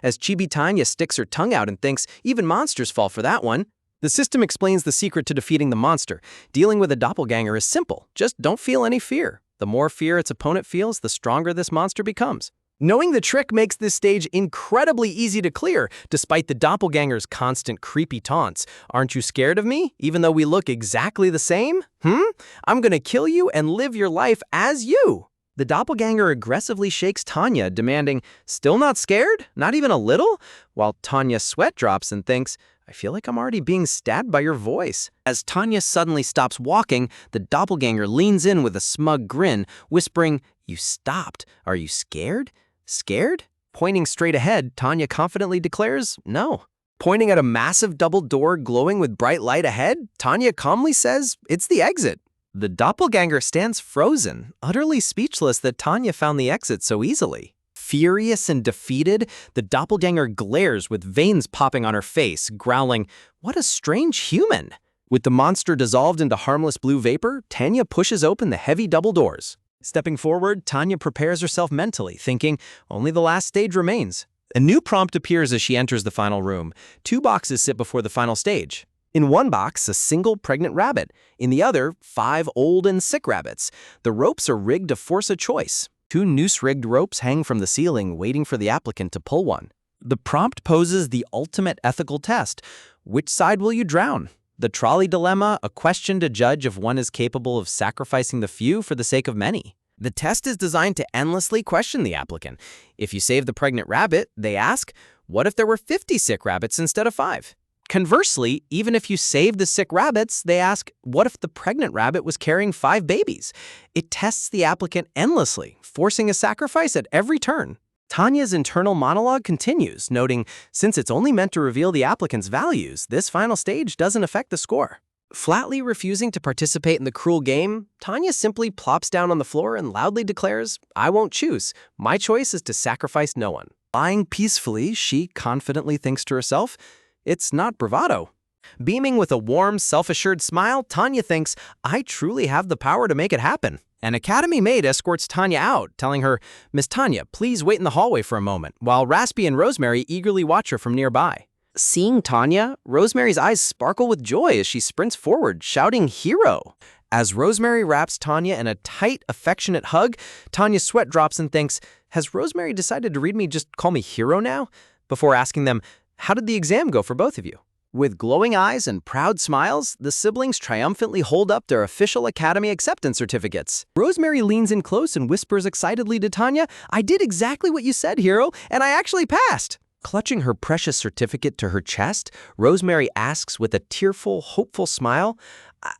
as Chibi Tanya sticks her tongue out and thinks, even monsters fall for that one. The system explains the secret to defeating the monster. Dealing with a doppelganger is simple. Just don't feel any fear. The more fear its opponent feels, the stronger this monster becomes. Knowing the trick makes this stage incredibly easy to clear, despite the doppelganger's constant creepy taunts. "Aren't you scared of me, even though we look exactly the same? I'm gonna kill you and live your life as you." The doppelganger aggressively shakes Tanya, demanding, "Still not scared? Not even a little?" While Tanya's sweat drops and thinks, "I feel like I'm already being stabbed by your voice." As Tanya suddenly stops walking, the doppelganger leans in with a smug grin, whispering, "You stopped. Are you scared? Scared?" Pointing straight ahead, Tanya confidently declares, "No." Pointing at a massive double door glowing with bright light ahead, Tanya calmly says, "It's the exit." The doppelganger stands frozen, utterly speechless that Tanya found the exit so easily. Furious and defeated, the doppelganger glares with veins popping on her face, growling, "What a strange human." With the monster dissolved into harmless blue vapor, Tanya pushes open the heavy double doors. Stepping forward, Tanya prepares herself mentally, thinking, only the last stage remains. A new prompt appears as she enters the final room. 2 boxes sit before the final stage. In one box, a single pregnant rabbit. In the other, 5 old and sick rabbits. The ropes are rigged to force a choice. 2 noose-rigged ropes hang from the ceiling, waiting for the applicant to pull one. The prompt poses the ultimate ethical test. Which side will you drown? The trolley dilemma, a question to judge if one is capable of sacrificing the few for the sake of many. The test is designed to endlessly question the applicant. If you save the pregnant rabbit, they ask, what if there were 50 sick rabbits instead of 5? Conversely, even if you save the sick rabbits, they ask, what if the pregnant rabbit was carrying 5 babies? It tests the applicant endlessly, forcing a sacrifice at every turn. Tanya's internal monologue continues, noting, since it's only meant to reveal the applicant's values, this final stage doesn't affect the score. Flatly refusing to participate in the cruel game, Tanya simply plops down on the floor and loudly declares, I won't choose. My choice is to sacrifice no one. Lying peacefully, she confidently thinks to herself, it's not bravado. Beaming with a warm, self-assured smile, Tanya thinks, I truly have the power to make it happen. An Academy maid escorts Tanya out, telling her, Miss Tanya, please wait in the hallway for a moment, while Raspy and Rosemary eagerly watch her from nearby. Seeing Tanya, Rosemary's eyes sparkle with joy as she sprints forward, shouting, Hero! As Rosemary wraps Tanya in a tight, affectionate hug, Tanya's sweat drops and thinks, has Rosemary decided to read me just call me Hero now? Before asking them, how did the exam go for both of you? With glowing eyes and proud smiles, the siblings triumphantly hold up their official Academy acceptance certificates. Rosemary leans in close and whispers excitedly to Tanya, I did exactly what you said, Hero, and I actually passed. Clutching her precious certificate to her chest, Rosemary asks with a tearful, hopeful smile,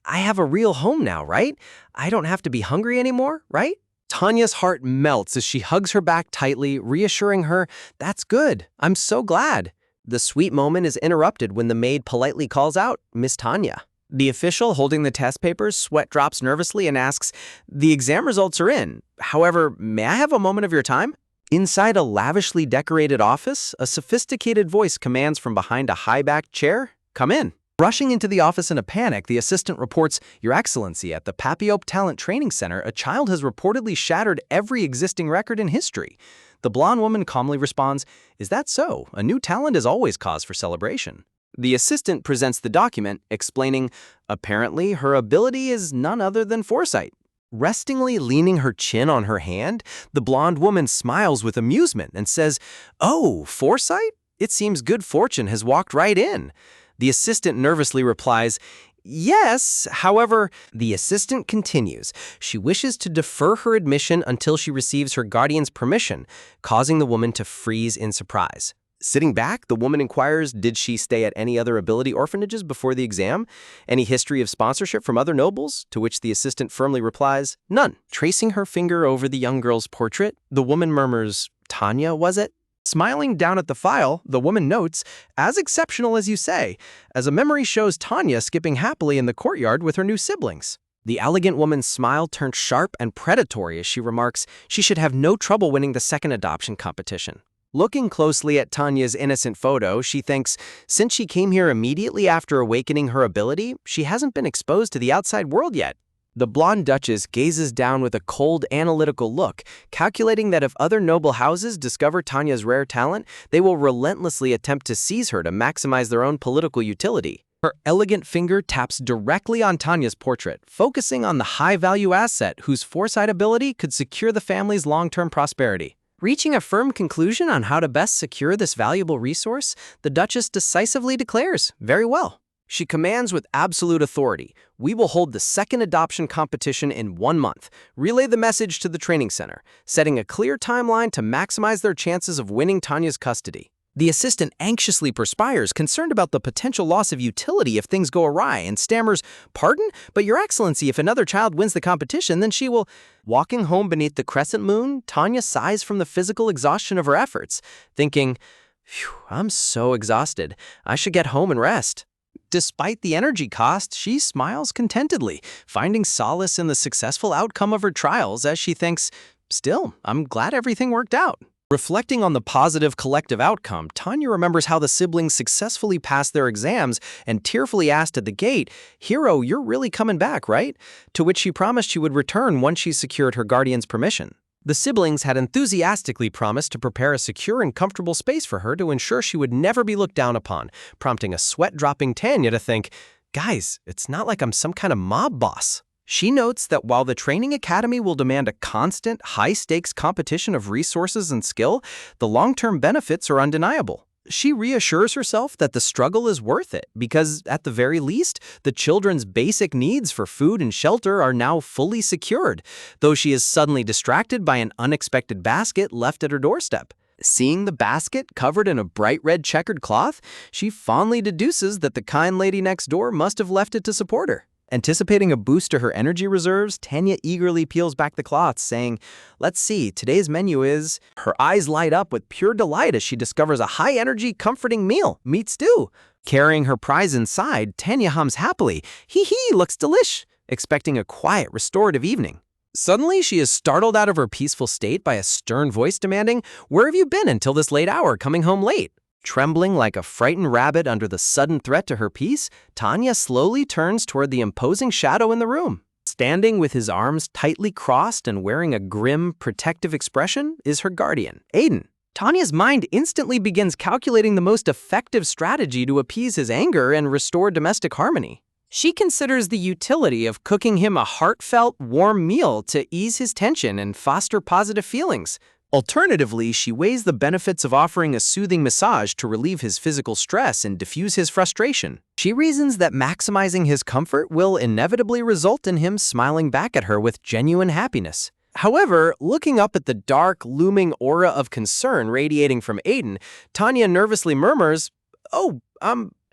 I have a real home now, right? I don't have to be hungry anymore, right? Tanya's heart melts as she hugs her back tightly, reassuring her, that's good. I'm so glad. The sweet moment is interrupted when the maid politely calls out, Miss Tanya. The official holding the test papers sweat drops nervously and asks, the exam results are in. However, may I have a moment of your time? Inside a lavishly decorated office, a sophisticated voice commands from behind a high-backed chair, come in. Rushing into the office in a panic, the assistant reports, Your Excellency, at the Papiope Talent Training Center, a child has reportedly shattered every existing record in history. The blonde woman calmly responds, Is that so? A new talent is always cause for celebration. The assistant presents the document, explaining, apparently her ability is none other than foresight. Restingly leaning her chin on her hand, the blonde woman smiles with amusement and says, Oh, foresight? It seems good fortune has walked right in. The assistant nervously replies, Yes, however, the assistant continues. She wishes to defer her admission until she receives her guardian's permission, causing the woman to freeze in surprise. Sitting back, the woman inquires, did she stay at any other ability orphanages before the exam? Any history of sponsorship from other nobles? To which the assistant firmly replies, none. Tracing her finger over the young girl's portrait, the woman murmurs, Tanya, was it? Smiling down at the file, the woman notes, as exceptional as you say, as a memory shows Tanya skipping happily in the courtyard with her new siblings. The elegant woman's smile turned sharp and predatory as she remarks she should have no trouble winning the second adoption competition. Looking closely at Tanya's innocent photo, she thinks, since she came here immediately after awakening her ability, she hasn't been exposed to the outside world yet. The blonde duchess gazes down with a cold, analytical look, calculating that if other noble houses discover Tanya's rare talent, they will relentlessly attempt to seize her to maximize their own political utility. Her elegant finger taps directly on Tanya's portrait, focusing on the high-value asset whose foresight ability could secure the family's long-term prosperity. Reaching a firm conclusion on how to best secure this valuable resource, the Duchess decisively declares, very well. She commands with absolute authority, we will hold the second adoption competition in 1 month. Relay the message to the training center, setting a clear timeline to maximize their chances of winning Tanya's custody. The assistant anxiously perspires, concerned about the potential loss of utility if things go awry, and stammers, pardon? But Your Excellency, if another child wins the competition, then she will... Walking home beneath the crescent moon, Tanya sighs from the physical exhaustion of her efforts, thinking, phew, I'm so exhausted. I should get home and rest. Despite the energy cost, she smiles contentedly, finding solace in the successful outcome of her trials as she thinks, still, I'm glad everything worked out. Reflecting on the positive collective outcome, Tanya remembers how the siblings successfully passed their exams and tearfully asked at the gate, Hero, you're really coming back, right? To which she promised she would return once she secured her guardian's permission. The siblings had enthusiastically promised to prepare a secure and comfortable space for her to ensure she would never be looked down upon, prompting a sweat-dropping Tanya to think, guys, it's not like I'm some kind of mob boss. She notes that while the training academy will demand a constant, high-stakes competition of resources and skill, the long-term benefits are undeniable. She reassures herself that the struggle is worth it because, at the very least, the children's basic needs for food and shelter are now fully secured, though she is suddenly distracted by an unexpected basket left at her doorstep. Seeing the basket covered in a bright red checkered cloth, she fondly deduces that the kind lady next door must have left it to support her. Anticipating a boost to her energy reserves, Tanya eagerly peels back the cloth, saying, "Let's see, today's menu is..." Her eyes light up with pure delight as she discovers a high-energy, comforting meal, meat stew. Carrying her prize inside, Tanya hums happily, "Hee hee, looks delish," expecting a quiet, restorative evening. Suddenly, she is startled out of her peaceful state by a stern voice demanding, "Where have you been until this late hour, coming home late?" Trembling like a frightened rabbit under the sudden threat to her peace, Tanya slowly turns toward the imposing shadow in the room. Standing with his arms tightly crossed and wearing a grim, protective expression is her guardian, Aiden. Tanya's mind instantly begins calculating the most effective strategy to appease his anger and restore domestic harmony. She considers the utility of cooking him a heartfelt, warm meal to ease his tension and foster positive feelings. Alternatively, she weighs the benefits of offering a soothing massage to relieve his physical stress and diffuse his frustration. She reasons that maximizing his comfort will inevitably result in him smiling back at her with genuine happiness. However, looking up at the dark, looming aura of concern radiating from Aiden, Tanya nervously murmurs,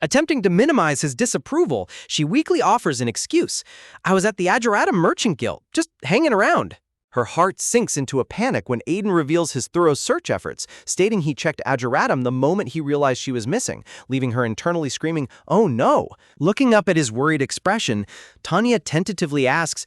Attempting to minimize his disapproval, she weakly offers an excuse. "I was at the Adjuratum Merchant Guild, just hanging around." Her heart sinks into a panic when Aiden reveals his thorough search efforts, stating he checked Adjuratum the moment he realized she was missing, leaving her internally screaming, "Oh no!" Looking up at his worried expression, Tanya tentatively asks,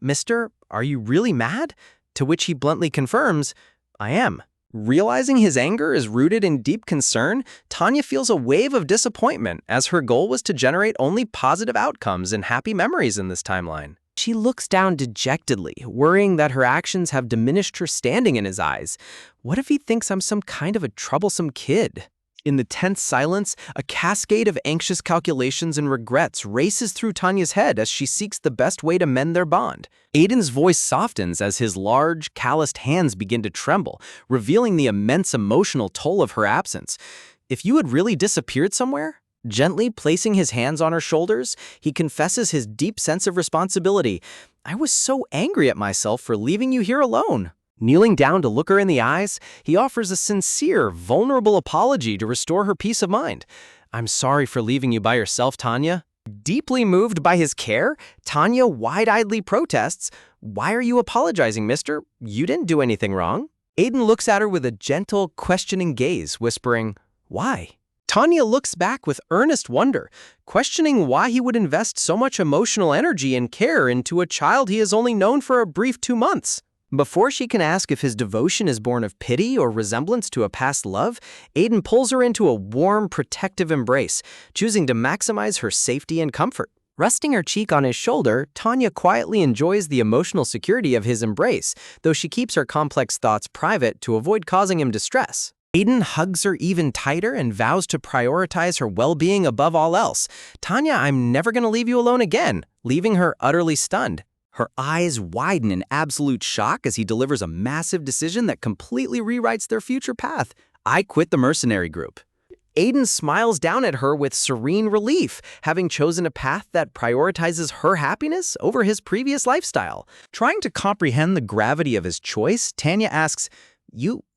"Mister, are you really mad?" To which he bluntly confirms, "I am." Realizing his anger is rooted in deep concern, Tanya feels a wave of disappointment as her goal was to generate only positive outcomes and happy memories in this timeline. She looks down dejectedly, worrying that her actions have diminished her standing in his eyes. What if he thinks I'm some kind of a troublesome kid? In the tense silence, a cascade of anxious calculations and regrets races through Tanya's head as she seeks the best way to mend their bond. Aiden's voice softens as his large, calloused hands begin to tremble, revealing the immense emotional toll of her absence. If you had really disappeared somewhere? Gently placing his hands on her shoulders, he confesses his deep sense of responsibility. "I was so angry at myself for leaving you here alone." Kneeling down to look her in the eyes, he offers a sincere, vulnerable apology to restore her peace of mind. "I'm sorry for leaving you by yourself, Tanya." Deeply moved by his care, Tanya wide-eyedly protests, "Why are you apologizing, mister? You didn't do anything wrong." Aiden looks at her with a gentle, questioning gaze, whispering, "Why?" Tanya looks back with earnest wonder, questioning why he would invest so much emotional energy and care into a child he has only known for a brief 2 months. Before she can ask if his devotion is born of pity or resemblance to a past love, Aiden pulls her into a warm, protective embrace, choosing to maximize her safety and comfort. Resting her cheek on his shoulder, Tanya quietly enjoys the emotional security of his embrace, though she keeps her complex thoughts private to avoid causing him distress. Aiden hugs her even tighter and vows to prioritize her well-being above all else. "Tanya, I'm never going to leave you alone again," leaving her utterly stunned. Her eyes widen in absolute shock as he delivers a massive decision that completely rewrites their future path. "I quit the mercenary group." Aiden smiles down at her with serene relief, having chosen a path that prioritizes her happiness over his previous lifestyle. Trying to comprehend the gravity of his choice, Tanya asks,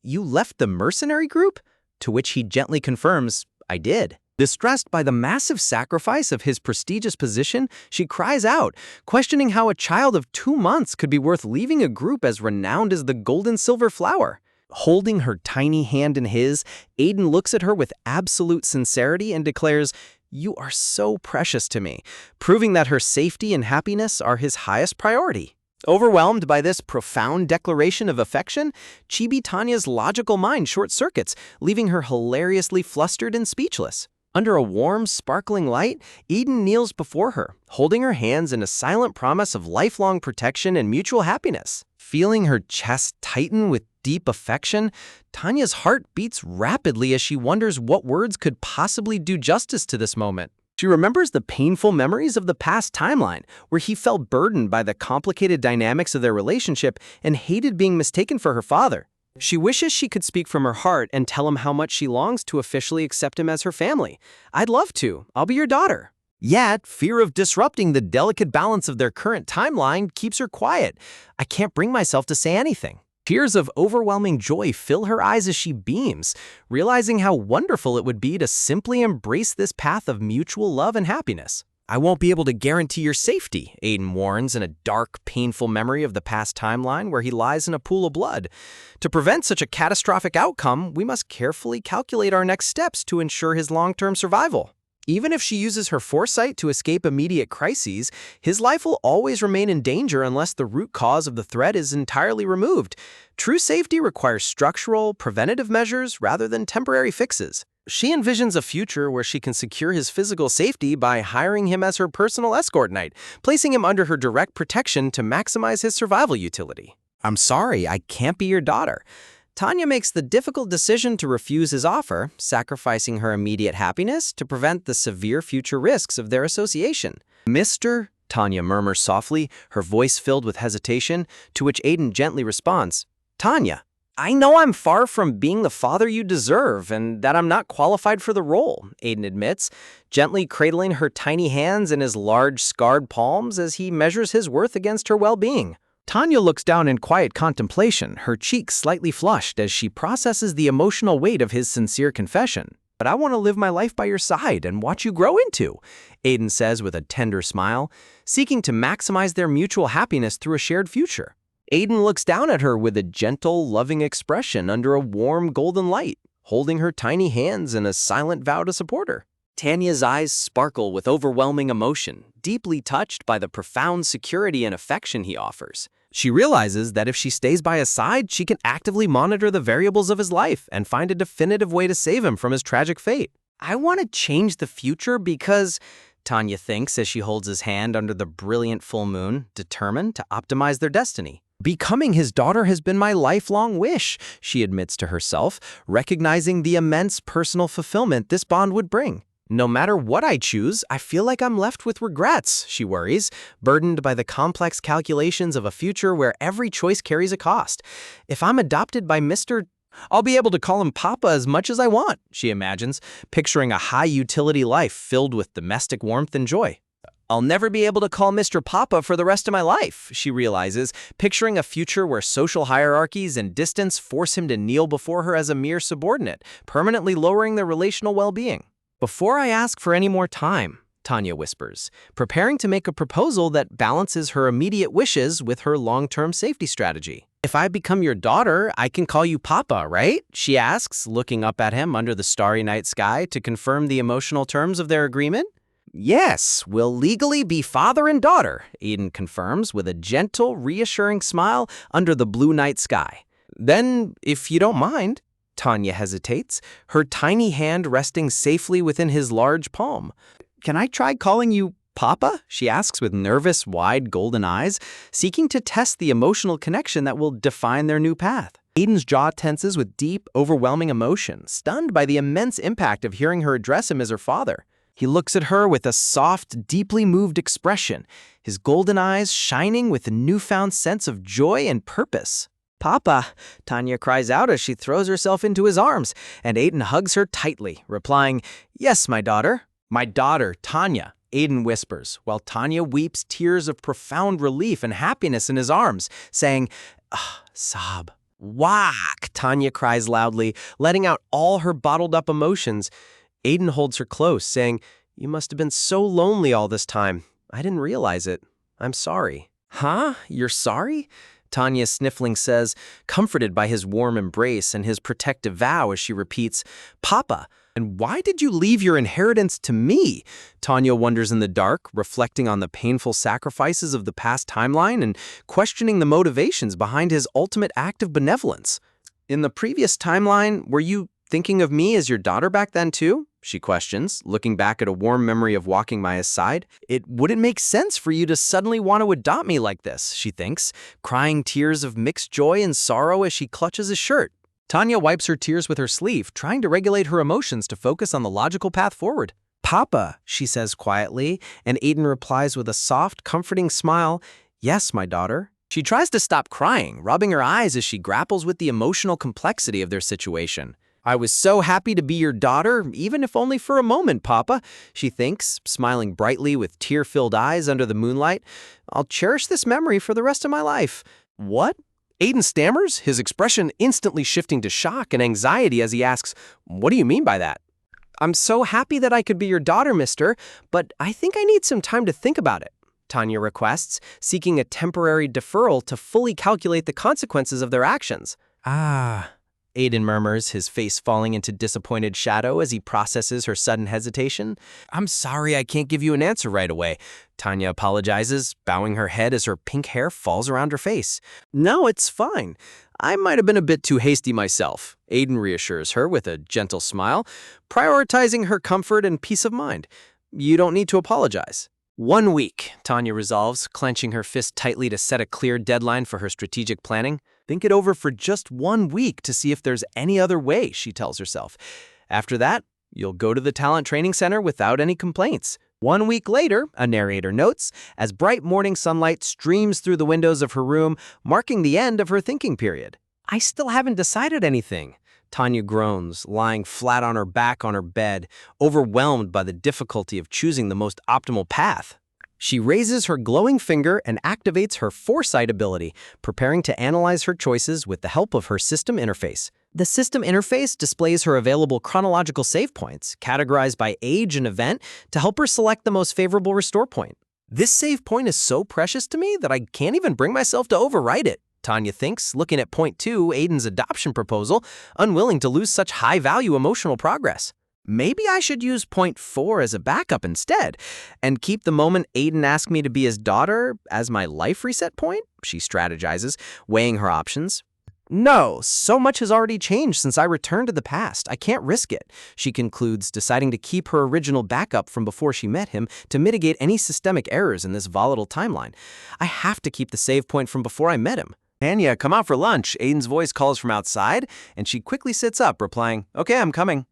You left the mercenary group?" To which he gently confirms, "I did." Distressed by the massive sacrifice of his prestigious position, she cries out, questioning how a child of 2 months could be worth leaving a group as renowned as the Gold and Silver Flower. Holding her tiny hand in his, Aiden looks at her with absolute sincerity and declares, "You are so precious to me," proving that her safety and happiness are his highest priority. Overwhelmed by this profound declaration of affection, Chibi Tanya's logical mind short-circuits, leaving her hilariously flustered and speechless. Under a warm, sparkling light, Eden kneels before her, holding her hands in a silent promise of lifelong protection and mutual happiness. Feeling her chest tighten with deep affection, Tanya's heart beats rapidly as she wonders what words could possibly do justice to this moment. She remembers the painful memories of the past timeline, where he felt burdened by the complicated dynamics of their relationship and hated being mistaken for her father. She wishes she could speak from her heart and tell him how much she longs to officially accept him as her family. "I'd love to. I'll be your daughter." Yet, fear of disrupting the delicate balance of their current timeline keeps her quiet. I can't bring myself to say anything. Tears of overwhelming joy fill her eyes as she beams, realizing how wonderful it would be to simply embrace this path of mutual love and happiness. "I won't be able to guarantee your safety," Aiden warns in a dark, painful memory of the past timeline where he lies in a pool of blood. To prevent such a catastrophic outcome, we must carefully calculate our next steps to ensure his long-term survival. Even if she uses her foresight to escape immediate crises, his life will always remain in danger unless the root cause of the threat is entirely removed. True safety requires structural, preventative measures rather than temporary fixes. She envisions a future where she can secure his physical safety by hiring him as her personal escort knight, placing him under her direct protection to maximize his survival utility. "I'm sorry, I can't be your daughter." Tanya makes the difficult decision to refuse his offer, sacrificing her immediate happiness to prevent the severe future risks of their association. "Mr. Tanya murmurs softly, her voice filled with hesitation, to which Aiden gently responds, "Tanya, I know I'm far from being the father you deserve and that I'm not qualified for the role," Aiden admits, gently cradling her tiny hands in his large, scarred palms as he measures his worth against her well-being. Tanya looks down in quiet contemplation, her cheeks slightly flushed as she processes the emotional weight of his sincere confession. "But I want to live my life by your side and watch you grow into," Aiden says with a tender smile, seeking to maximize their mutual happiness through a shared future. Aiden looks down at her with a gentle, loving expression under a warm golden light, holding her tiny hands in a silent vow to support her. Tanya's eyes sparkle with overwhelming emotion, deeply touched by the profound security and affection he offers. She realizes that if she stays by his side, she can actively monitor the variables of his life and find a definitive way to save him from his tragic fate. "I want to change the future because," Tanya thinks as she holds his hand under the brilliant full moon, determined to optimize their destiny. "Becoming his daughter has been my lifelong wish," she admits to herself, recognizing the immense personal fulfillment this bond would bring. "No matter what I choose, I feel like I'm left with regrets," she worries, burdened by the complex calculations of a future where every choice carries a cost. "If I'm adopted by Mr. I'll be able to call him Papa as much as I want," she imagines, picturing a high-utility life filled with domestic warmth and joy. "I'll never be able to call Mr. Papa for the rest of my life," she realizes, picturing a future where social hierarchies and distance force him to kneel before her as a mere subordinate, permanently lowering their relational well-being. "Before I ask for any more time," Tanya whispers, preparing to make a proposal that balances her immediate wishes with her long-term safety strategy. "If I become your daughter, I can call you Papa, right?" she asks, looking up at him under the starry night sky to confirm the emotional terms of their agreement. "Yes, we'll legally be father and daughter," Aiden confirms with a gentle, reassuring smile under the blue night sky. "Then, if you don't mind," Tanya hesitates, her tiny hand resting safely within his large palm. "Can I try calling you Papa?" she asks with nervous, wide golden eyes, seeking to test the emotional connection that will define their new path. Aiden's jaw tenses with deep, overwhelming emotion, stunned by the immense impact of hearing her address him as her father. He looks at her with a soft, deeply moved expression, his golden eyes shining with a newfound sense of joy and purpose. "Papa," Tanya cries out as she throws herself into his arms, and Aiden hugs her tightly, replying, "Yes, my daughter." "My daughter, Tanya," Aiden whispers, while Tanya weeps tears of profound relief and happiness in his arms, saying, sob. "Whack," Tanya cries loudly, letting out all her bottled-up emotions. Aiden holds her close, saying, "You must have been so lonely all this time. I didn't realize it. I'm sorry." "Huh? You're sorry?" Tanya sniffling says, comforted by his warm embrace and his protective vow as she repeats, "Papa, and why did you leave your inheritance to me?" Tanya wonders in the dark, reflecting on the painful sacrifices of the past timeline and questioning the motivations behind his ultimate act of benevolence. "In the previous timeline, were you thinking of me as your daughter back then too?" she questions, looking back at a warm memory of walking by his side. It wouldn't make sense for you to suddenly want to adopt me like this, she thinks, crying tears of mixed joy and sorrow as she clutches his shirt. Tanya wipes her tears with her sleeve, trying to regulate her emotions to focus on the logical path forward. Papa, she says quietly, and Aiden replies with a soft, comforting smile, yes, my daughter. She tries to stop crying, rubbing her eyes as she grapples with the emotional complexity of their situation. I was so happy to be your daughter, even if only for a moment, Papa, she thinks, smiling brightly with tear-filled eyes under the moonlight. I'll cherish this memory for the rest of my life. What? Aiden stammers, his expression instantly shifting to shock and anxiety as he asks, what do you mean by that? I'm so happy that I could be your daughter, mister, but I think I need some time to think about it, Tanya requests, seeking a temporary deferral to fully calculate the consequences of their actions. Ah, Aiden murmurs, his face falling into disappointed shadow as he processes her sudden hesitation. I'm sorry I can't give you an answer right away, Tanya apologizes, bowing her head as her pink hair falls around her face. No, it's fine. I might have been a bit too hasty myself, Aiden reassures her with a gentle smile, prioritizing her comfort and peace of mind. You don't need to apologize. 1 week, Tanya resolves, clenching her fist tightly to set a clear deadline for her strategic planning. Think it over for just 1 week to see if there's any other way, she tells herself. After that, you'll go to the talent training center without any complaints. 1 week later, a narrator notes, as bright morning sunlight streams through the windows of her room, marking the end of her thinking period. I still haven't decided anything, Tanya groans, lying flat on her back on her bed, overwhelmed by the difficulty of choosing the most optimal path. She raises her glowing finger and activates her foresight ability, preparing to analyze her choices with the help of her system interface. The system interface displays her available chronological save points, categorized by age and event, to help her select the most favorable restore point. This save point is so precious to me that I can't even bring myself to overwrite it, Tanya thinks, looking at point 2, Aiden's adoption proposal, unwilling to lose such high-value emotional progress. Maybe I should use point 4 as a backup instead, and keep the moment Aiden asked me to be his daughter as my life reset point, she strategizes, weighing her options. No, so much has already changed since I returned to the past. I can't risk it, she concludes, deciding to keep her original backup from before she met him to mitigate any systemic errors in this volatile timeline. I have to keep the save point from before I met him. Tanya, come out for lunch, Aiden's voice calls from outside, and she quickly sits up, replying, okay, I'm coming.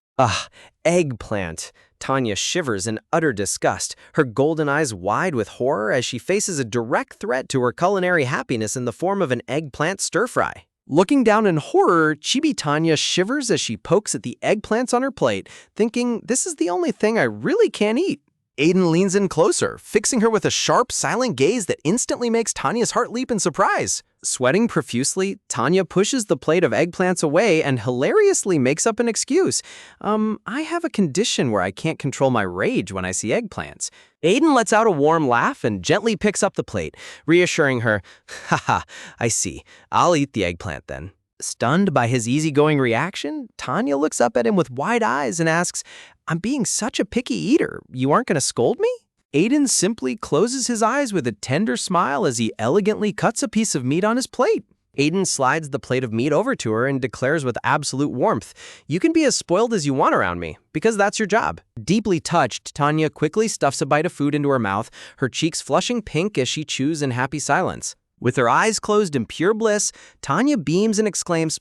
Eggplant. Tanya shivers in utter disgust, her golden eyes wide with horror as she faces a direct threat to her culinary happiness in the form of an eggplant stir-fry. Looking down in horror, Chibi Tanya shivers as she pokes at the eggplants on her plate, thinking, this is the only thing I really can't eat. Aiden leans in closer, fixing her with a sharp, silent gaze that instantly makes Tanya's heart leap in surprise. Sweating profusely, Tanya pushes the plate of eggplants away and hilariously makes up an excuse. I have a condition where I can't control my rage when I see eggplants. Aiden lets out a warm laugh and gently picks up the plate, reassuring her, haha, I see. I'll eat the eggplant then. Stunned by his easygoing reaction, Tanya looks up at him with wide eyes and asks, I'm being such a picky eater. You aren't going to scold me? Aiden simply closes his eyes with a tender smile as he elegantly cuts a piece of meat on his plate. Aiden slides the plate of meat over to her and declares with absolute warmth, you can be as spoiled as you want around me, because that's your job. Deeply touched, Tanya quickly stuffs a bite of food into her mouth, her cheeks flushing pink as she chews in happy silence. With her eyes closed in pure bliss, Tanya beams and exclaims,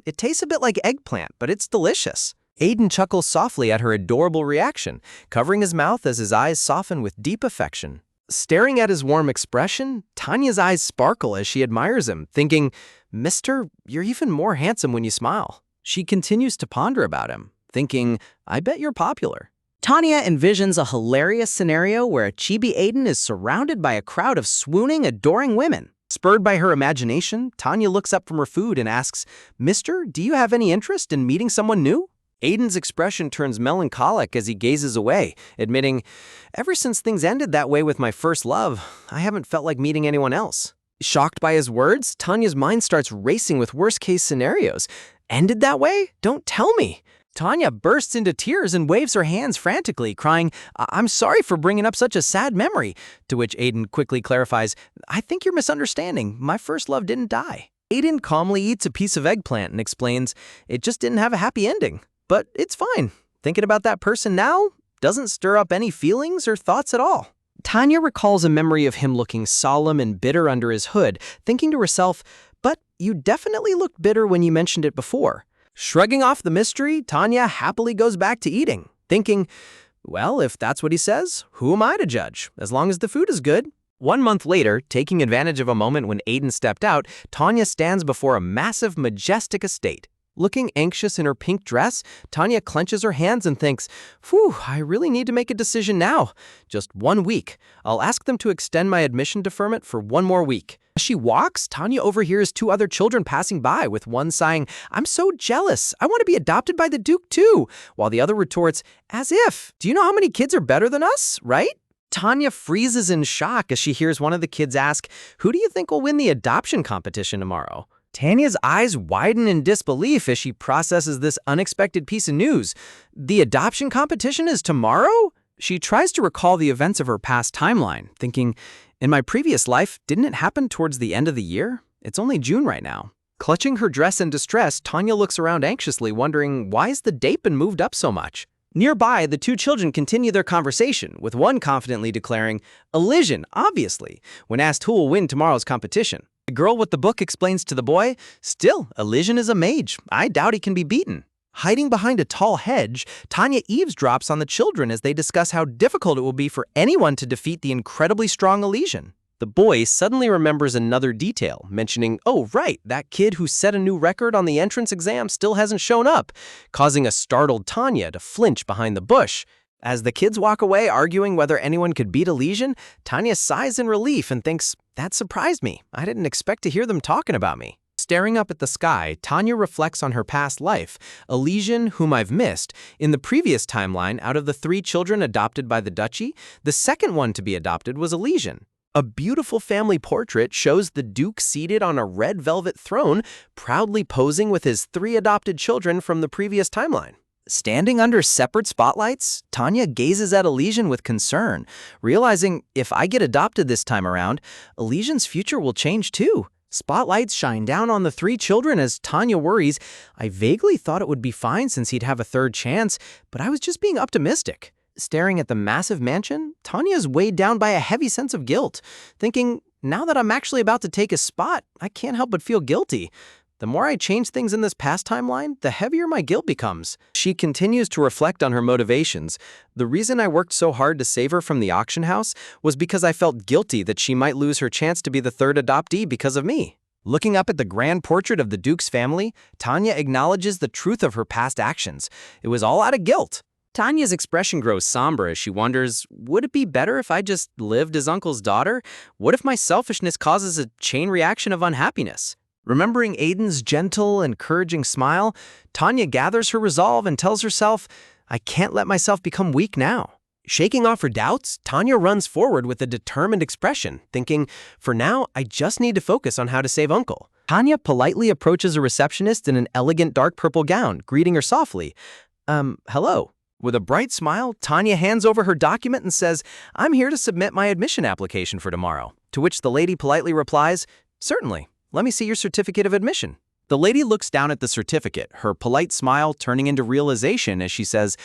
it tastes a bit like eggplant, but it's delicious. Aiden chuckles softly at her adorable reaction, covering his mouth as his eyes soften with deep affection. Staring at his warm expression, Tanya's eyes sparkle as she admires him, thinking, Mister, you're even more handsome when you smile. She continues to ponder about him, thinking, I bet you're popular. Tanya envisions a hilarious scenario where a chibi Aiden is surrounded by a crowd of swooning, adoring women. Spurred by her imagination, Tanya looks up from her food and asks, Mister, do you have any interest in meeting someone new? Aiden's expression turns melancholic as he gazes away, admitting, ever since things ended that way with my first love, I haven't felt like meeting anyone else. Shocked by his words, Tanya's mind starts racing with worst-case scenarios. Ended that way? Don't tell me. Tanya bursts into tears and waves her hands frantically, crying, I'm sorry for bringing up such a sad memory, to which Aiden quickly clarifies, I think you're misunderstanding. My first love didn't die. Aiden calmly eats a piece of eggplant and explains, it just didn't have a happy ending. But it's fine. thinking about that person now doesn't stir up any feelings or thoughts at all. Tanya recalls a memory of him looking solemn and bitter under his hood, thinking to herself, "But you definitely looked bitter when you mentioned it before." Shrugging off the mystery, Tanya happily goes back to eating, thinking, well, if that's what he says, who am I to judge, as long as the food is good? 1 month later, taking advantage of a moment when Aiden stepped out, Tanya stands before a massive, majestic estate. Looking anxious in her pink dress, Tanya clenches her hands and thinks, "Phew, I really need to make a decision now. Just 1 week. I'll ask them to extend my admission deferment for 1 more week." As she walks, Tanya overhears 2 other children passing by, with one sighing, "I'm so jealous. I want to be adopted by the Duke too," while the other retorts, "As if. Do you know how many kids are better than us, right?" Tanya freezes in shock as she hears one of the kids ask, "Who do you think will win the adoption competition tomorrow?" Tanya's eyes widen in disbelief as she processes this unexpected piece of news. The adoption competition is tomorrow? She tries to recall the events of her past timeline, thinking, in my previous life, didn't it happen towards the end of the year? It's only June right now. Clutching her dress in distress, Tanya looks around anxiously, wondering, why has the date been moved up so much? Nearby, the 2 children continue their conversation, with one confidently declaring, "Elysian, obviously," when asked who will win tomorrow's competition. The girl with the book explains to the boy, "Still, Elysian is a mage. I doubt he can be beaten." Hiding behind a tall hedge, Tanya eavesdrops on the children as they discuss how difficult it will be for anyone to defeat the incredibly strong Elysian. The boy suddenly remembers another detail, mentioning, "Oh, right, that kid who set a new record on the entrance exam still hasn't shown up," causing a startled Tanya to flinch behind the bush. As the kids walk away arguing whether anyone could beat Elysian, Tanya sighs in relief and thinks, "That surprised me. I didn't expect to hear them talking about me." Staring up at the sky, Tanya reflects on her past life, Elysian, whom I've missed. In the previous timeline, out of the 3 children adopted by the duchy, the second one to be adopted was Elysian. A beautiful family portrait shows the Duke seated on a red velvet throne, proudly posing with his 3 adopted children from the previous timeline. Standing under separate spotlights, Tanya gazes at Elysian with concern, realizing if I get adopted this time around, Elysian's future will change too. Spotlights shine down on the 3 children as Tanya worries, "I vaguely thought it would be fine since he'd have a 3rd chance, but I was just being optimistic." Staring at the massive mansion, Tanya is weighed down by a heavy sense of guilt, thinking, now that I'm actually about to take a spot, I can't help but feel guilty. The more I change things in this past timeline, the heavier my guilt becomes. She continues to reflect on her motivations. The reason I worked so hard to save her from the auction house was because I felt guilty that she might lose her chance to be the 3rd adoptee because of me. Looking up at the grand portrait of the Duke's family, Tanya acknowledges the truth of her past actions. It was all out of guilt. Tanya's expression grows somber as she wonders, would it be better if I just lived as Uncle's daughter? What if my selfishness causes a chain reaction of unhappiness? Remembering Aiden's gentle, encouraging smile, Tanya gathers her resolve and tells herself, I can't let myself become weak now. Shaking off her doubts, Tanya runs forward with a determined expression, thinking, for now, I just need to focus on how to save Uncle. Tanya politely approaches a receptionist in an elegant dark purple gown, greeting her softly. Hello. With a bright smile, Tanya hands over her document and says, I'm here to submit my admission application for tomorrow. To which the lady politely replies, certainly. Let me see your certificate of admission. The lady looks down at the certificate, her polite smile turning into realization as she says,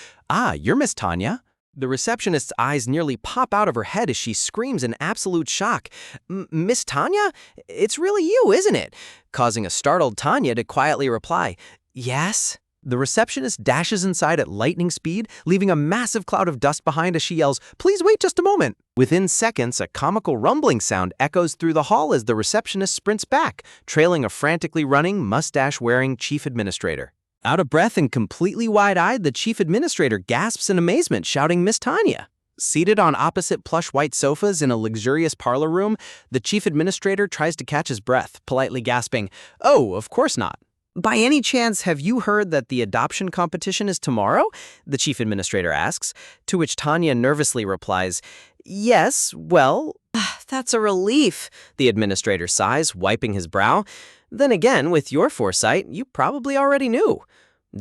you're Miss Tanya. The receptionist's eyes nearly pop out of her head as she screams in absolute shock. Miss Tanya? It's really you, isn't it? Causing a startled Tanya to quietly reply, yes. The receptionist dashes inside at lightning speed, leaving a massive cloud of dust behind as she yells, please wait just a moment. Within seconds, a comical rumbling sound echoes through the hall as the receptionist sprints back, trailing a frantically running, mustache-wearing chief administrator. Out of breath and completely wide-eyed, the chief administrator gasps in amazement, shouting, Miss Tanya. Seated on opposite plush white sofas in a luxurious parlor room, the chief administrator tries to catch his breath, politely gasping, oh, of course not. By any chance, have you heard that the adoption competition is tomorrow? The chief administrator asks, to which Tanya nervously replies, yes, well, that's a relief, the administrator sighs, wiping his brow. Then again, with your foresight, you probably already knew.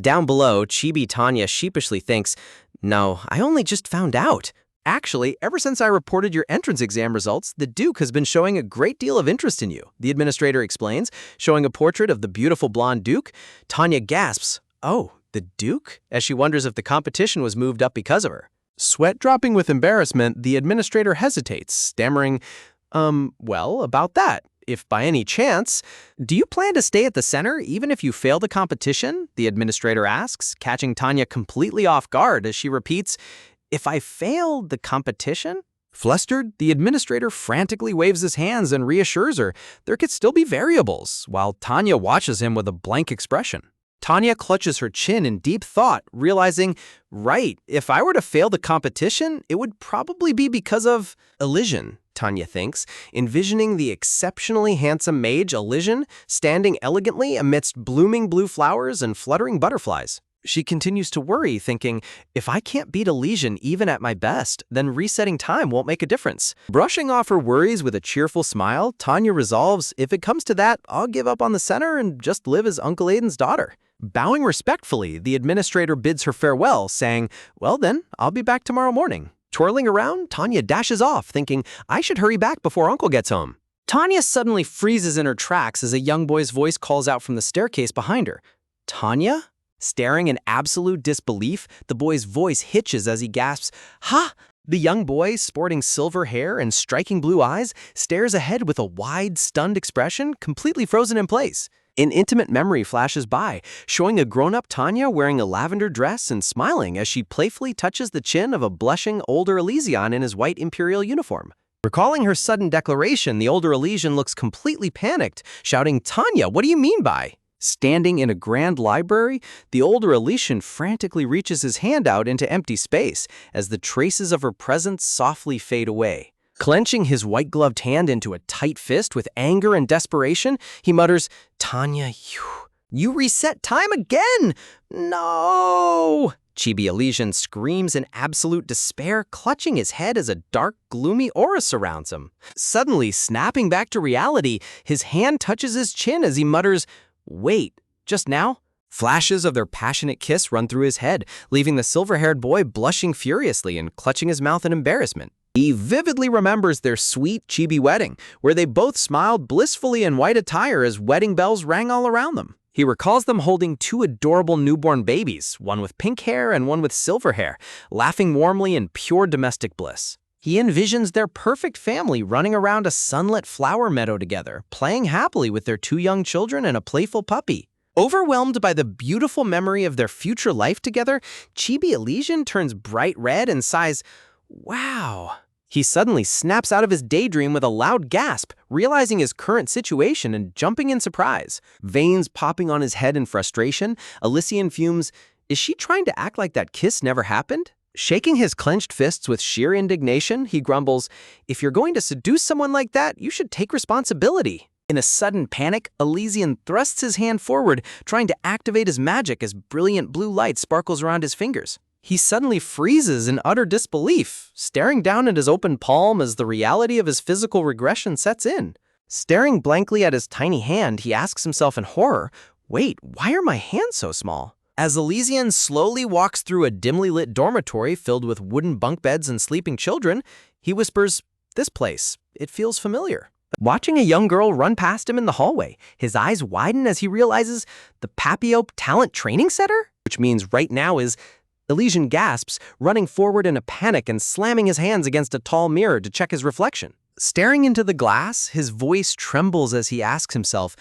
Down below, Chibi Tanya sheepishly thinks, no, I only just found out. Actually, ever since I reported your entrance exam results, the Duke has been showing a great deal of interest in you, the administrator explains, showing a portrait of the beautiful blonde Duke. Tanya gasps, oh, The Duke? As she wonders if the competition was moved up because of her. Sweat dropping with embarrassment, the administrator hesitates, stammering, well, about that. If by any chance, Do you plan to stay at the center even if you fail the competition? The administrator asks, catching Tanya completely off guard as she repeats, if I fail the competition? Flustered, the administrator frantically waves his hands and reassures her there could still be variables, while Tanya watches him with a blank expression. Tanya clutches her chin in deep thought, realizing, right, if I were to fail the competition, it would probably be because of Elysian, Tanya thinks, envisioning the exceptionally handsome mage Elysian standing elegantly amidst blooming blue flowers and fluttering butterflies. She continues to worry, thinking, if I can't beat Elysian even at my best, then resetting time won't make a difference. Brushing off her worries with a cheerful smile, Tanya resolves, if it comes to that, I'll give up on the center and just live as Uncle Aiden's daughter. Bowing respectfully, the administrator bids her farewell, saying, well then, I'll be back tomorrow morning. Twirling around, Tanya dashes off, thinking, I should hurry back before Uncle gets home. Tanya suddenly freezes in her tracks as a young boy's voice calls out from the staircase behind her. Tanya? Staring in absolute disbelief, the boy's voice hitches as he gasps, Ha! The young boy, sporting silver hair and striking blue eyes, stares ahead with a wide, stunned expression, completely frozen in place. An intimate memory flashes by, showing a grown-up Tanya wearing a lavender dress and smiling as she playfully touches the chin of a blushing older Elysian in his white imperial uniform. Recalling her sudden declaration, the older Elysian looks completely panicked, shouting, Tanya, what do you mean by? Standing in a grand library, the older Elysian frantically reaches his hand out into empty space as the traces of her presence softly fade away. Clenching his white-gloved hand into a tight fist with anger and desperation, he mutters, Tanya, you reset time again! No! Chibi Elysian screams in absolute despair, clutching his head as a dark, gloomy aura surrounds him. Suddenly, snapping back to reality, his hand touches his chin as he mutters, wait, just now? Flashes of their passionate kiss run through his head, leaving the silver-haired boy blushing furiously and clutching his mouth in embarrassment. He vividly remembers their sweet chibi wedding, where they both smiled blissfully in white attire as wedding bells rang all around them. He recalls them holding two adorable newborn babies, one with pink hair and one with silver hair, laughing warmly in pure domestic bliss. He envisions their perfect family running around a sunlit flower meadow together, playing happily with their two young children and a playful puppy. Overwhelmed by the beautiful memory of their future life together, Chibi Elysian turns bright red and sighs, wow. He suddenly snaps out of his daydream with a loud gasp, realizing his current situation and jumping in surprise. Veins popping on his head in frustration, Elysian fumes, is she trying to act like that kiss never happened? Shaking his clenched fists with sheer indignation, he grumbles, if you're going to seduce someone like that, you should take responsibility. In a sudden panic, Elysian thrusts his hand forward, trying to activate his magic as brilliant blue light sparkles around his fingers. He suddenly freezes in utter disbelief, staring down at his open palm as the reality of his physical regression sets in. Staring blankly at his tiny hand, he asks himself in horror, wait, why are my hands so small? As Elysian slowly walks through a dimly lit dormitory filled with wooden bunk beds and sleeping children, he whispers, this place, it feels familiar. Watching a young girl run past him in the hallway, his eyes widen as he realizes the Papio Talent Training Center, which means right now is Elysian gasps, running forward in a panic and slamming his hands against a tall mirror to check his reflection. Staring into the glass, his voice trembles as he asks himself,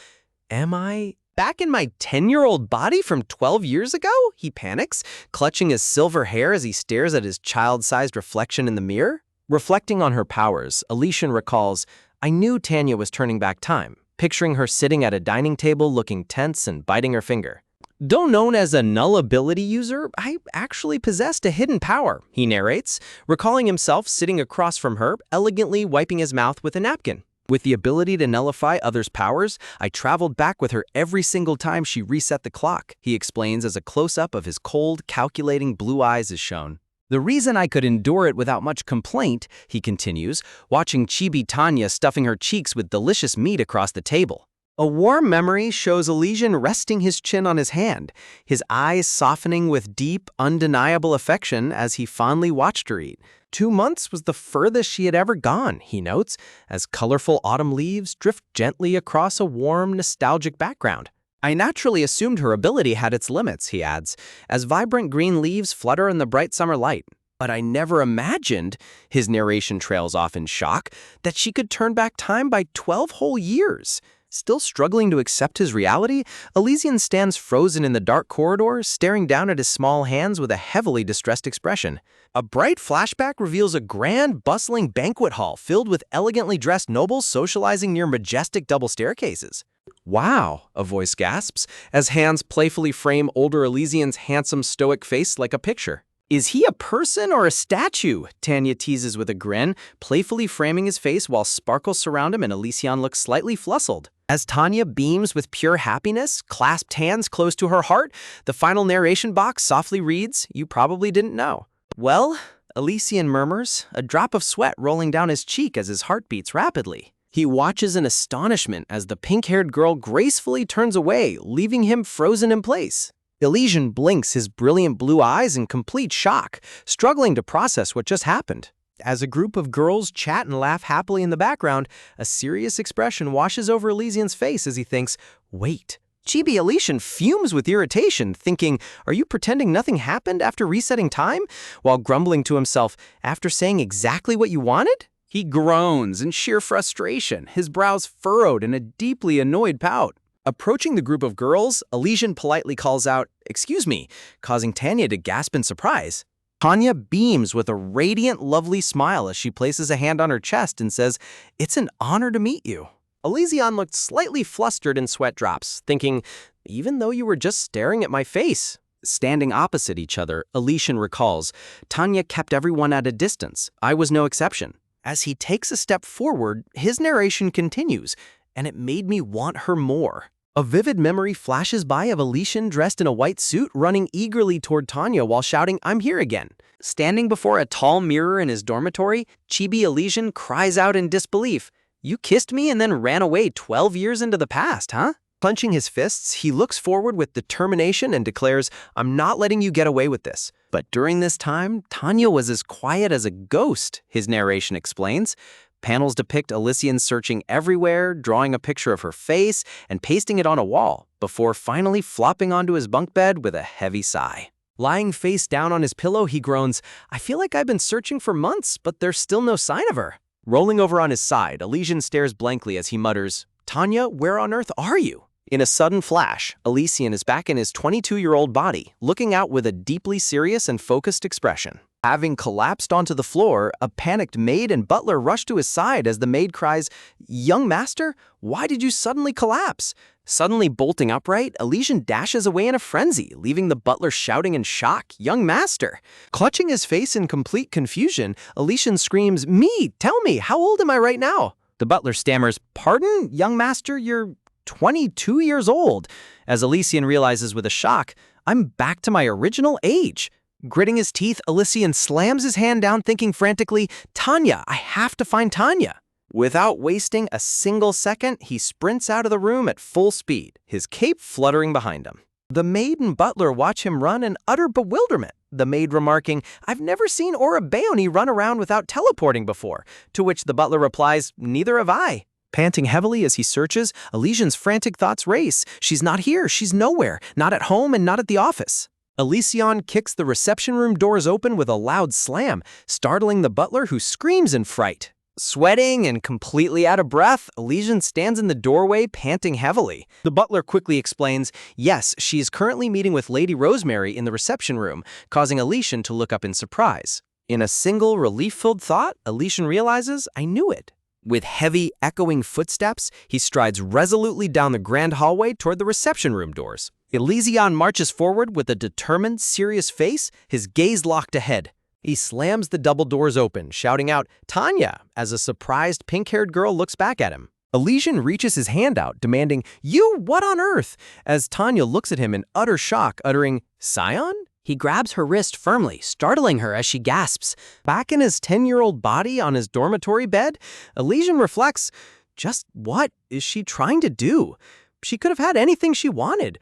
am I back in my 10-year-old body from 12 years ago? He panics, clutching his silver hair as he stares at his child-sized reflection in the mirror. Reflecting on her powers, Elysian recalls, I knew Tanya was turning back time, picturing her sitting at a dining table looking tense and biting her finger. Though known as a null ability user, I actually possessed a hidden power, he narrates, recalling himself sitting across from her, elegantly wiping his mouth with a napkin. With the ability to nullify others' powers, I traveled back with her every single time she reset the clock, he explains as a close-up of his cold, calculating blue eyes is shown. The reason I could endure it without much complaint, he continues, watching Chibi Tanya stuffing her cheeks with delicious meat across the table. A warm memory shows Elysian resting his chin on his hand, his eyes softening with deep, undeniable affection as he fondly watched her eat. 2 months was the furthest she had ever gone, he notes, as colorful autumn leaves drift gently across a warm, nostalgic background. I naturally assumed her ability had its limits, he adds, as vibrant green leaves flutter in the bright summer light. But I never imagined, his narration trails off in shock, that she could turn back time by 12 whole years. Still struggling to accept his reality, Elysian stands frozen in the dark corridor, staring down at his small hands with a heavily distressed expression. A bright flashback reveals a grand, bustling banquet hall filled with elegantly dressed nobles socializing near majestic double staircases. Wow, a voice gasps, as hands playfully frame older Elysian's handsome stoic face like a picture. Is he a person or a statue? Tanya teases with a grin, playfully framing his face while sparkles surround him and Elysian looks slightly flussled. As Tanya beams with pure happiness, clasped hands close to her heart, the final narration box softly reads, "You probably didn't know." Well, Elysian murmurs, a drop of sweat rolling down his cheek as his heart beats rapidly. He watches in astonishment as the pink-haired girl gracefully turns away, leaving him frozen in place. Elysian blinks his brilliant blue eyes in complete shock, struggling to process what just happened. As a group of girls chat and laugh happily in the background, a serious expression washes over Elysian's face as he thinks, wait. Chibi Elysian fumes with irritation, thinking, are you pretending nothing happened after resetting time? While grumbling to himself, after saying exactly what you wanted? He groans in sheer frustration, his brows furrowed in a deeply annoyed pout. Approaching the group of girls, Elysian politely calls out, excuse me, causing Tanya to gasp in surprise. Tanya beams with a radiant, lovely smile as she places a hand on her chest and says, it's an honor to meet you. Elysian looked slightly flustered in sweat drops, thinking, even though you were just staring at my face. Standing opposite each other, Elysian recalls, Tanya kept everyone at a distance. I was no exception. As he takes a step forward, his narration continues, and it made me want her more. A vivid memory flashes by of Elysian dressed in a white suit running eagerly toward Tanya while shouting, I'm here again. Standing before a tall mirror in his dormitory, Chibi Elysian cries out in disbelief, you kissed me and then ran away 12 years into the past, huh? Clenching his fists, he looks forward with determination and declares, I'm not letting you get away with this. But during this time, Tanya was as quiet as a ghost, his narration explains. Panels depict Elysian searching everywhere, drawing a picture of her face, and pasting it on a wall, before finally flopping onto his bunk bed with a heavy sigh. Lying face down on his pillow, he groans, I feel like I've been searching for months, but there's still no sign of her. Rolling over on his side, Elysian stares blankly as he mutters, Tanya, where on earth are you? In a sudden flash, Elysian is back in his 22-year-old body, looking out with a deeply serious and focused expression. Having collapsed onto the floor, a panicked maid and butler rush to his side as the maid cries, Young master, why did you suddenly collapse? Suddenly bolting upright, Elysian dashes away in a frenzy, leaving the butler shouting in shock, Young master! Clutching his face in complete confusion, Elysian screams, Me, tell me, how old am I right now? The butler stammers, Pardon, young master, you're 22 years old. As Elysian realizes with a shock, I'm back to my original age. Gritting his teeth, Elysian slams his hand down, thinking frantically, Tanya, I have to find Tanya. Without wasting a single second, he sprints out of the room at full speed, his cape fluttering behind him. The maid and butler watch him run in utter bewilderment, the maid remarking, I've never seen Aura Baoni run around without teleporting before, to which the butler replies, Neither have I. Panting heavily as he searches, Elysian's frantic thoughts race. She's not here, she's nowhere, not at home and not at the office. Elysian kicks the reception room doors open with a loud slam, startling the butler who screams in fright. Sweating and completely out of breath, Elysian stands in the doorway, panting heavily. The butler quickly explains, yes, she is currently meeting with Lady Rosemary in the reception room, causing Elysian to look up in surprise. In a single relief-filled thought, Elysian realizes, I knew it. With heavy, echoing footsteps, he strides resolutely down the grand hallway toward the reception room doors. Elysian marches forward with a determined, serious face, his gaze locked ahead. He slams the double doors open, shouting out, Tanya, as a surprised pink-haired girl looks back at him. Elysian reaches his hand out, demanding, You, what on earth? As Tanya looks at him in utter shock, uttering, Scion? He grabs her wrist firmly, startling her as she gasps. Back in his 10-year-old body on his dormitory bed, Elysian reflects, just what is she trying to do? She could have had anything she wanted.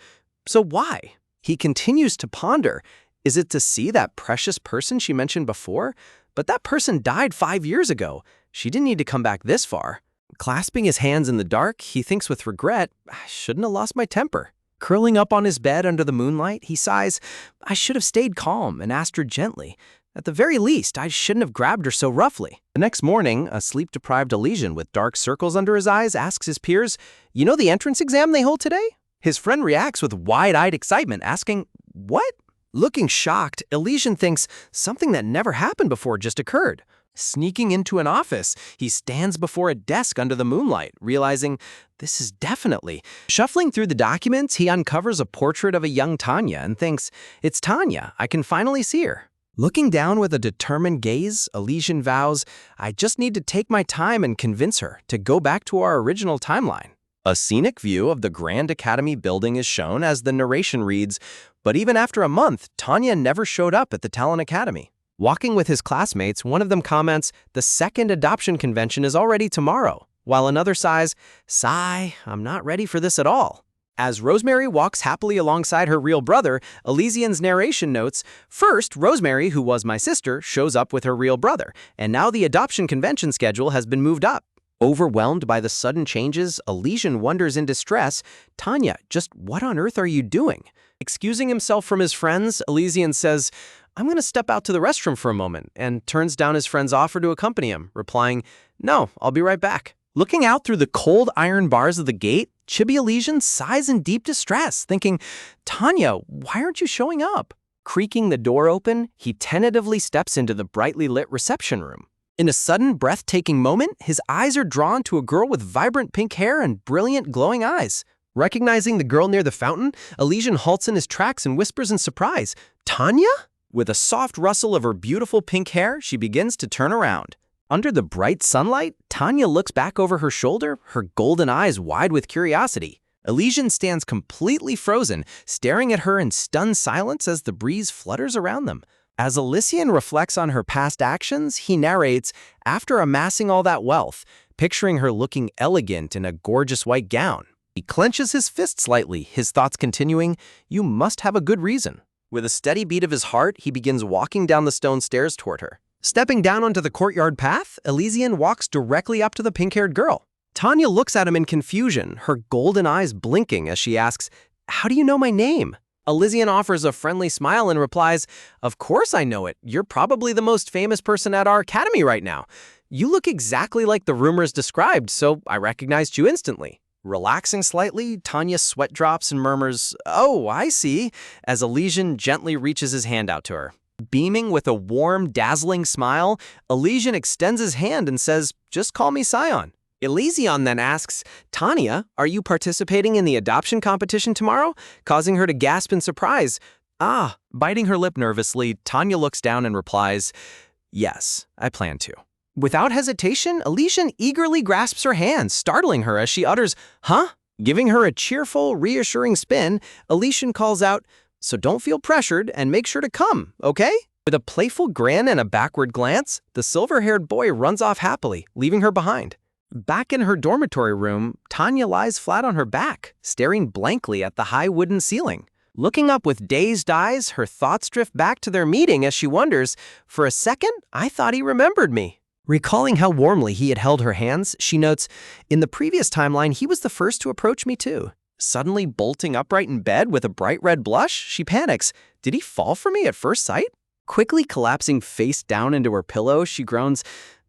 So why? He continues to ponder. Is it to see that precious person she mentioned before? But that person died 5 years ago. She didn't need to come back this far. Clasping his hands in the dark, he thinks with regret, I shouldn't have lost my temper. Curling up on his bed under the moonlight, he sighs, I should have stayed calm and asked her gently. At the very least, I shouldn't have grabbed her so roughly. The next morning, a sleep-deprived Elysian with dark circles under his eyes asks his peers, you know the entrance exam they hold today? His friend reacts with wide-eyed excitement, asking, what? Looking shocked, Elysian thinks something that never happened before just occurred. Sneaking into an office, he stands before a desk under the moonlight, realizing this is definitely. Shuffling through the documents, he uncovers a portrait of a young Tanya and thinks, it's Tanya, I can finally see her. Looking down with a determined gaze, Elysian vows, I just need to take my time and convince her to go back to our original timeline. A scenic view of the Grand Academy building is shown as the narration reads, but even after a month, Tanya never showed up at the Talon Academy. Walking with his classmates, one of them comments, the second adoption convention is already tomorrow, while another sighs, sigh, I'm not ready for this at all. As Rosemary walks happily alongside her real brother, Elysian's narration notes, first, Rosemary, who was my sister, shows up with her real brother, and now the adoption convention schedule has been moved up. Overwhelmed by the sudden changes, Elysian wonders in distress, Tanya, just what on earth are you doing? Excusing himself from his friends, Elysian says, I'm going to step out to the restroom for a moment, and turns down his friend's offer to accompany him, replying, no, I'll be right back. Looking out through the cold iron bars of the gate, Chibi Elysian sighs in deep distress, thinking, Tanya, why aren't you showing up? Creaking the door open, he tentatively steps into the brightly lit reception room. In a sudden, breathtaking moment, his eyes are drawn to a girl with vibrant pink hair and brilliant glowing eyes. Recognizing the girl near the fountain, Elysian halts in his tracks and whispers in surprise, Tanya? With a soft rustle of her beautiful pink hair, she begins to turn around. Under the bright sunlight, Tanya looks back over her shoulder, her golden eyes wide with curiosity. Elysian stands completely frozen, staring at her in stunned silence as the breeze flutters around them. As Elysian reflects on her past actions, he narrates, after amassing all that wealth, picturing her looking elegant in a gorgeous white gown. He clenches his fist slightly, his thoughts continuing, you must have a good reason. With a steady beat of his heart, he begins walking down the stone stairs toward her. Stepping down onto the courtyard path, Elysian walks directly up to the pink-haired girl. Tanya looks at him in confusion, her golden eyes blinking as she asks, how do you know my name? Elysian offers a friendly smile and replies, of course I know it. You're probably the most famous person at our academy right now. You look exactly like the rumors described, so I recognized you instantly. Relaxing slightly, Tanya sweat drops and murmurs, oh, I see, as Elysian gently reaches his hand out to her. Beaming with a warm, dazzling smile, Elysian extends his hand and says, just call me Scion. Elysian then asks, Tanya, are you participating in the adoption competition tomorrow? Causing her to gasp in surprise. Ah, biting her lip nervously, Tanya looks down and replies, yes, I plan to. Without hesitation, Elysian eagerly grasps her hand, startling her as she utters, huh? Giving her a cheerful, reassuring spin, Elysian calls out, so don't feel pressured and make sure to come, okay? With a playful grin and a backward glance, the silver-haired boy runs off happily, leaving her behind. Back in her dormitory room, Tanya lies flat on her back, staring blankly at the high wooden ceiling. Looking up with dazed eyes, her thoughts drift back to their meeting as she wonders, for a second, I thought he remembered me. Recalling how warmly he had held her hands, she notes, in the previous timeline, he was the first to approach me too. Suddenly bolting upright in bed with a bright red blush, she panics. Did he fall for me at first sight? Quickly collapsing face down into her pillow, she groans,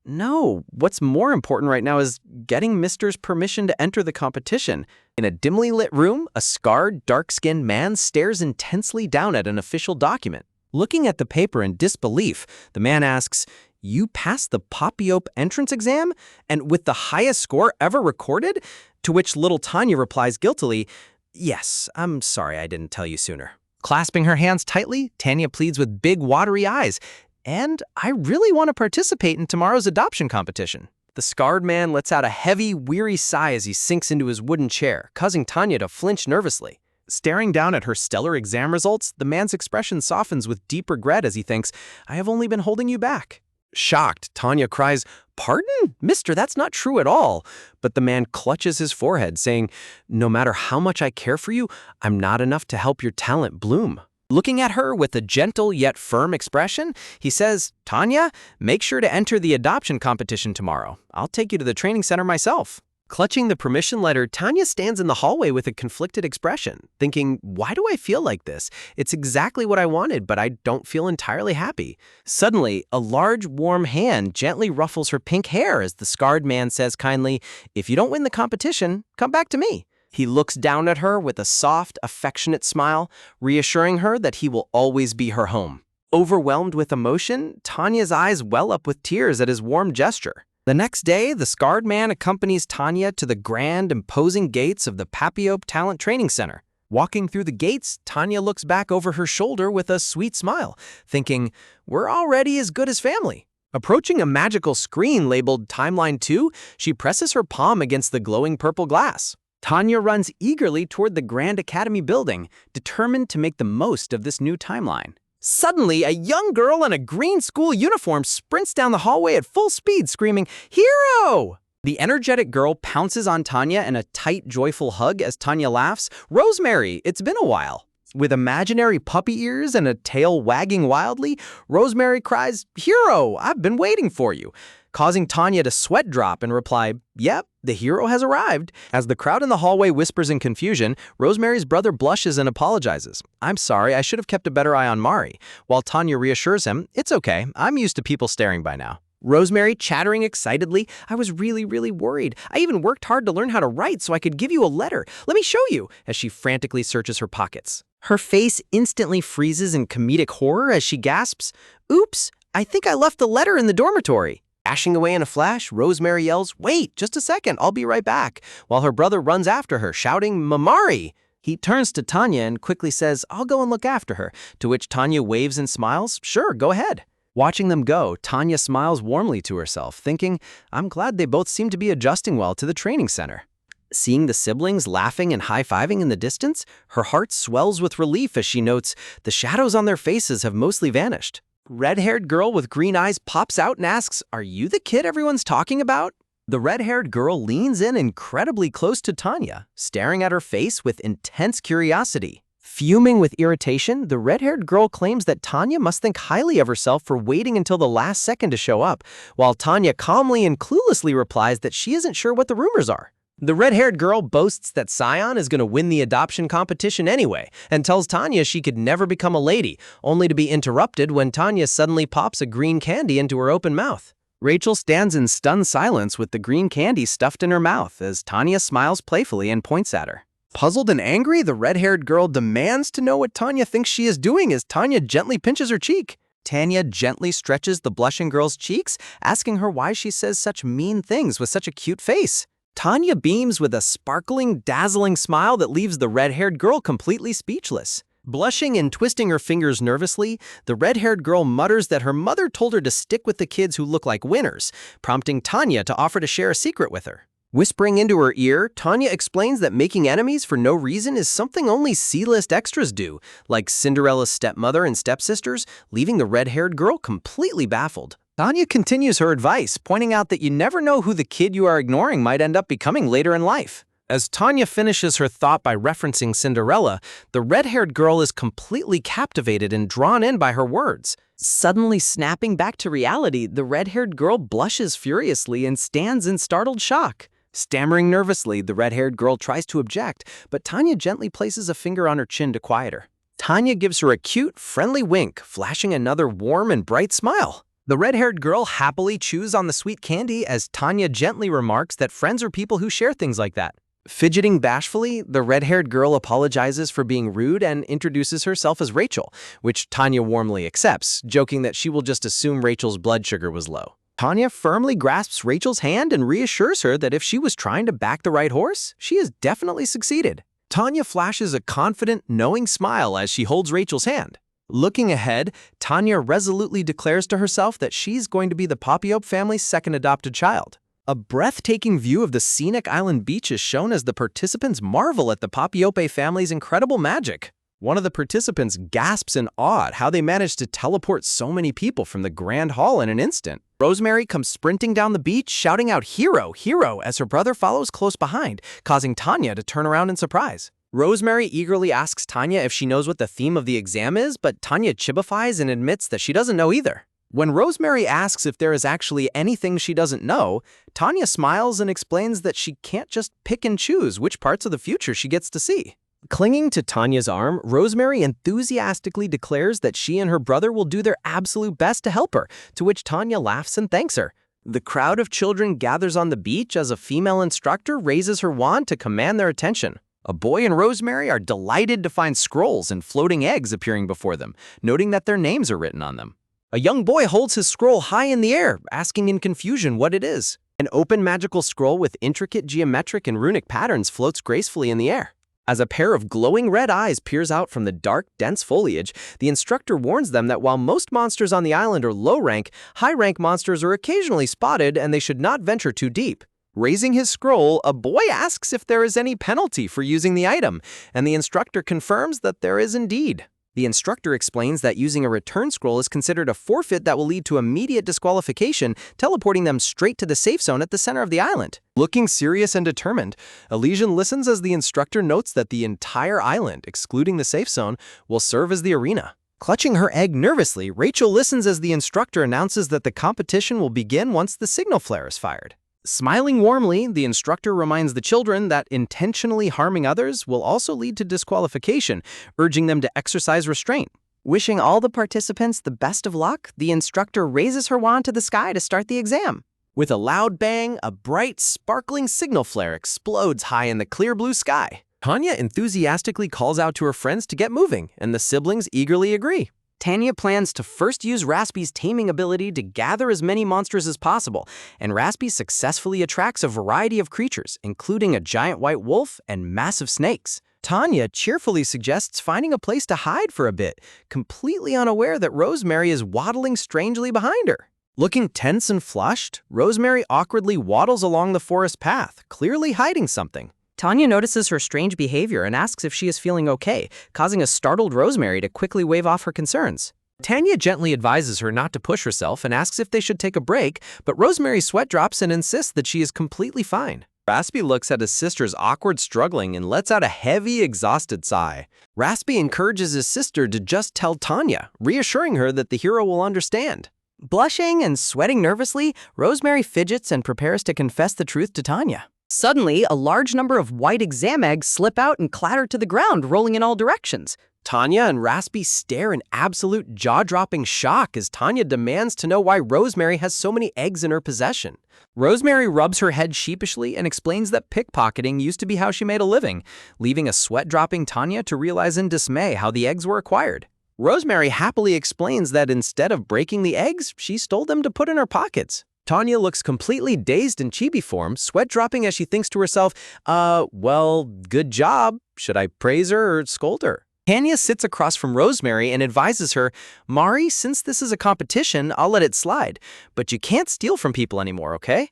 no, what's more important right now is getting Mister's permission to enter the competition. In a dimly lit room, a scarred, dark-skinned man stares intensely down at an official document. Looking at the paper in disbelief, the man asks, you passed the Popiope entrance exam? And with the highest score ever recorded? To which little Tanya replies guiltily, yes, I'm sorry I didn't tell you sooner. Clasping her hands tightly, Tanya pleads with big, watery eyes, and I really want to participate in tomorrow's adoption competition. The scarred man lets out a heavy, weary sigh as he sinks into his wooden chair, causing Tanya to flinch nervously. Staring down at her stellar exam results, the man's expression softens with deep regret as he thinks, I have only been holding you back. Shocked, Tanya cries, pardon? Mister, that's not true at all. But the man clutches his forehead, saying, no matter how much I care for you, I'm not enough to help your talent bloom. Looking at her with a gentle yet firm expression, he says, Tanya, make sure to enter the adoption competition tomorrow. I'll take you to the training center myself. Clutching the permission letter, Tanya stands in the hallway with a conflicted expression, thinking, why do I feel like this? It's exactly what I wanted, but I don't feel entirely happy. Suddenly, a large, warm hand gently ruffles her pink hair as the scarred man says kindly, if you don't win the competition, come back to me. He looks down at her with a soft, affectionate smile, reassuring her that he will always be her home. Overwhelmed with emotion, Tanya's eyes well up with tears at his warm gesture. The next day, the scarred man accompanies Tanya to the grand, imposing gates of the Papiope Talent Training Center. Walking through the gates, Tanya looks back over her shoulder with a sweet smile, thinking, we're already as good as family. Approaching a magical screen labeled Timeline 2, she presses her palm against the glowing purple glass. Tanya runs eagerly toward the Grand Academy building, determined to make the most of this new timeline. Suddenly, a young girl in a green school uniform sprints down the hallway at full speed, screaming, "Hero!" The energetic girl pounces on Tanya in a tight, joyful hug as Tanya laughs, "Rosemary, it's been a while." With imaginary puppy ears and a tail wagging wildly, Rosemary cries, "Hero, I've been waiting for you," causing Tanya to sweat drop and reply, "Yep, the hero has arrived." As the crowd in the hallway whispers in confusion, Rosemary's brother blushes and apologizes. "I'm sorry, I should have kept a better eye on Mari," while Tanya reassures him, "It's okay, I'm used to people staring by now." Rosemary chattering excitedly, "I was really worried. I even worked hard to learn how to write so I could give you a letter. Let me show you," as she frantically searches her pockets. Her face instantly freezes in comedic horror as she gasps, "Oops, I think I left the letter in the dormitory." Dashing away in a flash, Rosemary yells, "Wait, just a second, I'll be right back," while her brother runs after her, shouting, "Mamari!" He turns to Tanya and quickly says, "I'll go and look after her," to which Tanya waves and smiles, "Sure, go ahead." Watching them go, Tanya smiles warmly to herself, thinking, I'm glad they both seem to be adjusting well to the training center. Seeing the siblings laughing and high-fiving in the distance, her heart swells with relief as she notes the shadows on their faces have mostly vanished. Red-haired girl with green eyes pops out and asks, "Are you the kid everyone's talking about?" The red-haired girl leans in incredibly close to Tanya, staring at her face with intense curiosity. Fuming with irritation, the red-haired girl claims that Tanya must think highly of herself for waiting until the last second to show up, while Tanya calmly and cluelessly replies that she isn't sure what the rumors are. The red-haired girl boasts that Scion is going to win the adoption competition anyway, and tells Tanya she could never become a lady, only to be interrupted when Tanya suddenly pops a green candy into her open mouth. Rachel stands in stunned silence with the green candy stuffed in her mouth as Tanya smiles playfully and points at her. Puzzled and angry, the red-haired girl demands to know what Tanya thinks she is doing as Tanya gently pinches her cheek. Tanya gently stretches the blushing girl's cheeks, asking her why she says such mean things with such a cute face. Tanya beams with a sparkling, dazzling smile that leaves the red-haired girl completely speechless. Blushing and twisting her fingers nervously, the red-haired girl mutters that her mother told her to stick with the kids who look like winners, prompting Tanya to offer to share a secret with her. Whispering into her ear, Tanya explains that making enemies for no reason is something only C-list extras do, like Cinderella's stepmother and stepsisters, leaving the red-haired girl completely baffled. Tanya continues her advice, pointing out that you never know who the kid you are ignoring might end up becoming later in life. As Tanya finishes her thought by referencing Cinderella, the red-haired girl is completely captivated and drawn in by her words. Suddenly snapping back to reality, the red-haired girl blushes furiously and stands in startled shock. Stammering nervously, the red-haired girl tries to object, but Tanya gently places a finger on her chin to quiet her. Tanya gives her a cute, friendly wink, flashing another warm and bright smile. The red-haired girl happily chews on the sweet candy as Tanya gently remarks that friends are people who share things like that. Fidgeting bashfully, the red-haired girl apologizes for being rude and introduces herself as Rachel, which Tanya warmly accepts, joking that she will just assume Rachel's blood sugar was low. Tanya firmly grasps Rachel's hand and reassures her that if she was trying to back the right horse, she has definitely succeeded. Tanya flashes a confident, knowing smile as she holds Rachel's hand. Looking ahead, Tanya resolutely declares to herself that she's going to be the Papiope family's second adopted child. A breathtaking view of the scenic island beach is shown as the participants marvel at the Papiope family's incredible magic. One of the participants gasps in awe at how they managed to teleport so many people from the Grand Hall in an instant. Rosemary comes sprinting down the beach, shouting out "Hero, hero," as her brother follows close behind, causing Tanya to turn around in surprise. Rosemary eagerly asks Tanya if she knows what the theme of the exam is, but Tanya chibifies and admits that she doesn't know either. When Rosemary asks if there is actually anything she doesn't know, Tanya smiles and explains that she can't just pick and choose which parts of the future she gets to see. Clinging to Tanya's arm, Rosemary enthusiastically declares that she and her brother will do their absolute best to help her, to which Tanya laughs and thanks her. The crowd of children gathers on the beach as a female instructor raises her wand to command their attention. A boy and Rosemary are delighted to find scrolls and floating eggs appearing before them, noting that their names are written on them. A young boy holds his scroll high in the air, asking in confusion what it is. An open magical scroll with intricate geometric and runic patterns floats gracefully in the air. As a pair of glowing red eyes peers out from the dark, dense foliage, the instructor warns them that while most monsters on the island are low rank, high rank monsters are occasionally spotted and they should not venture too deep. Raising his scroll, a boy asks if there is any penalty for using the item, and the instructor confirms that there is indeed. The instructor explains that using a return scroll is considered a forfeit that will lead to immediate disqualification, teleporting them straight to the safe zone at the center of the island. Looking serious and determined, Elysian listens as the instructor notes that the entire island, excluding the safe zone, will serve as the arena. Clutching her egg nervously, Rachel listens as the instructor announces that the competition will begin once the signal flare is fired. Smiling warmly, the instructor reminds the children that intentionally harming others will also lead to disqualification, urging them to exercise restraint. Wishing all the participants the best of luck, the instructor raises her wand to the sky to start the exam. With a loud bang, a bright, sparkling signal flare explodes high in the clear blue sky. Tanya enthusiastically calls out to her friends to get moving, and the siblings eagerly agree. Tanya plans to first use Raspy's taming ability to gather as many monsters as possible, and Raspy successfully attracts a variety of creatures, including a giant white wolf and massive snakes. Tanya cheerfully suggests finding a place to hide for a bit, completely unaware that Rosemary is waddling strangely behind her. Looking tense and flushed, Rosemary awkwardly waddles along the forest path, clearly hiding something. Tanya notices her strange behavior and asks if she is feeling okay, causing a startled Rosemary to quickly wave off her concerns. Tanya gently advises her not to push herself and asks if they should take a break, but Rosemary sweat drops and insists that she is completely fine. Raspy looks at his sister's awkward struggling and lets out a heavy, exhausted sigh. Raspy encourages his sister to just tell Tanya, reassuring her that the hero will understand. Blushing and sweating nervously, Rosemary fidgets and prepares to confess the truth to Tanya. Suddenly, a large number of white exam eggs slip out and clatter to the ground, rolling in all directions. Tanya and Raspy stare in absolute jaw-dropping shock as Tanya demands to know why Rosemary has so many eggs in her possession. Rosemary rubs her head sheepishly and explains that pickpocketing used to be how she made a living, leaving a sweat-dropping Tanya to realize in dismay how the eggs were acquired. Rosemary happily explains that instead of breaking the eggs, she stole them to put in her pockets. Tanya looks completely dazed in chibi form, sweat dropping as she thinks to herself, well, good job. Should I praise her or scold her? Tanya sits across from Rosemary and advises her, Mari, since this is a competition, I'll let it slide. But you can't steal from people anymore, okay?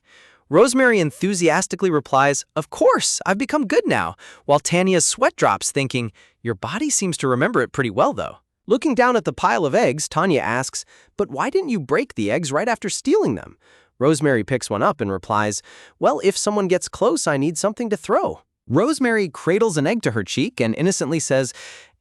Rosemary enthusiastically replies, of course, I've become good now, while Tanya's sweat drops, thinking, your body seems to remember it pretty well, though. Looking down at the pile of eggs, Tanya asks, but why didn't you break the eggs right after stealing them? Rosemary picks one up and replies, well, if someone gets close, I need something to throw. Rosemary cradles an egg to her cheek and innocently says,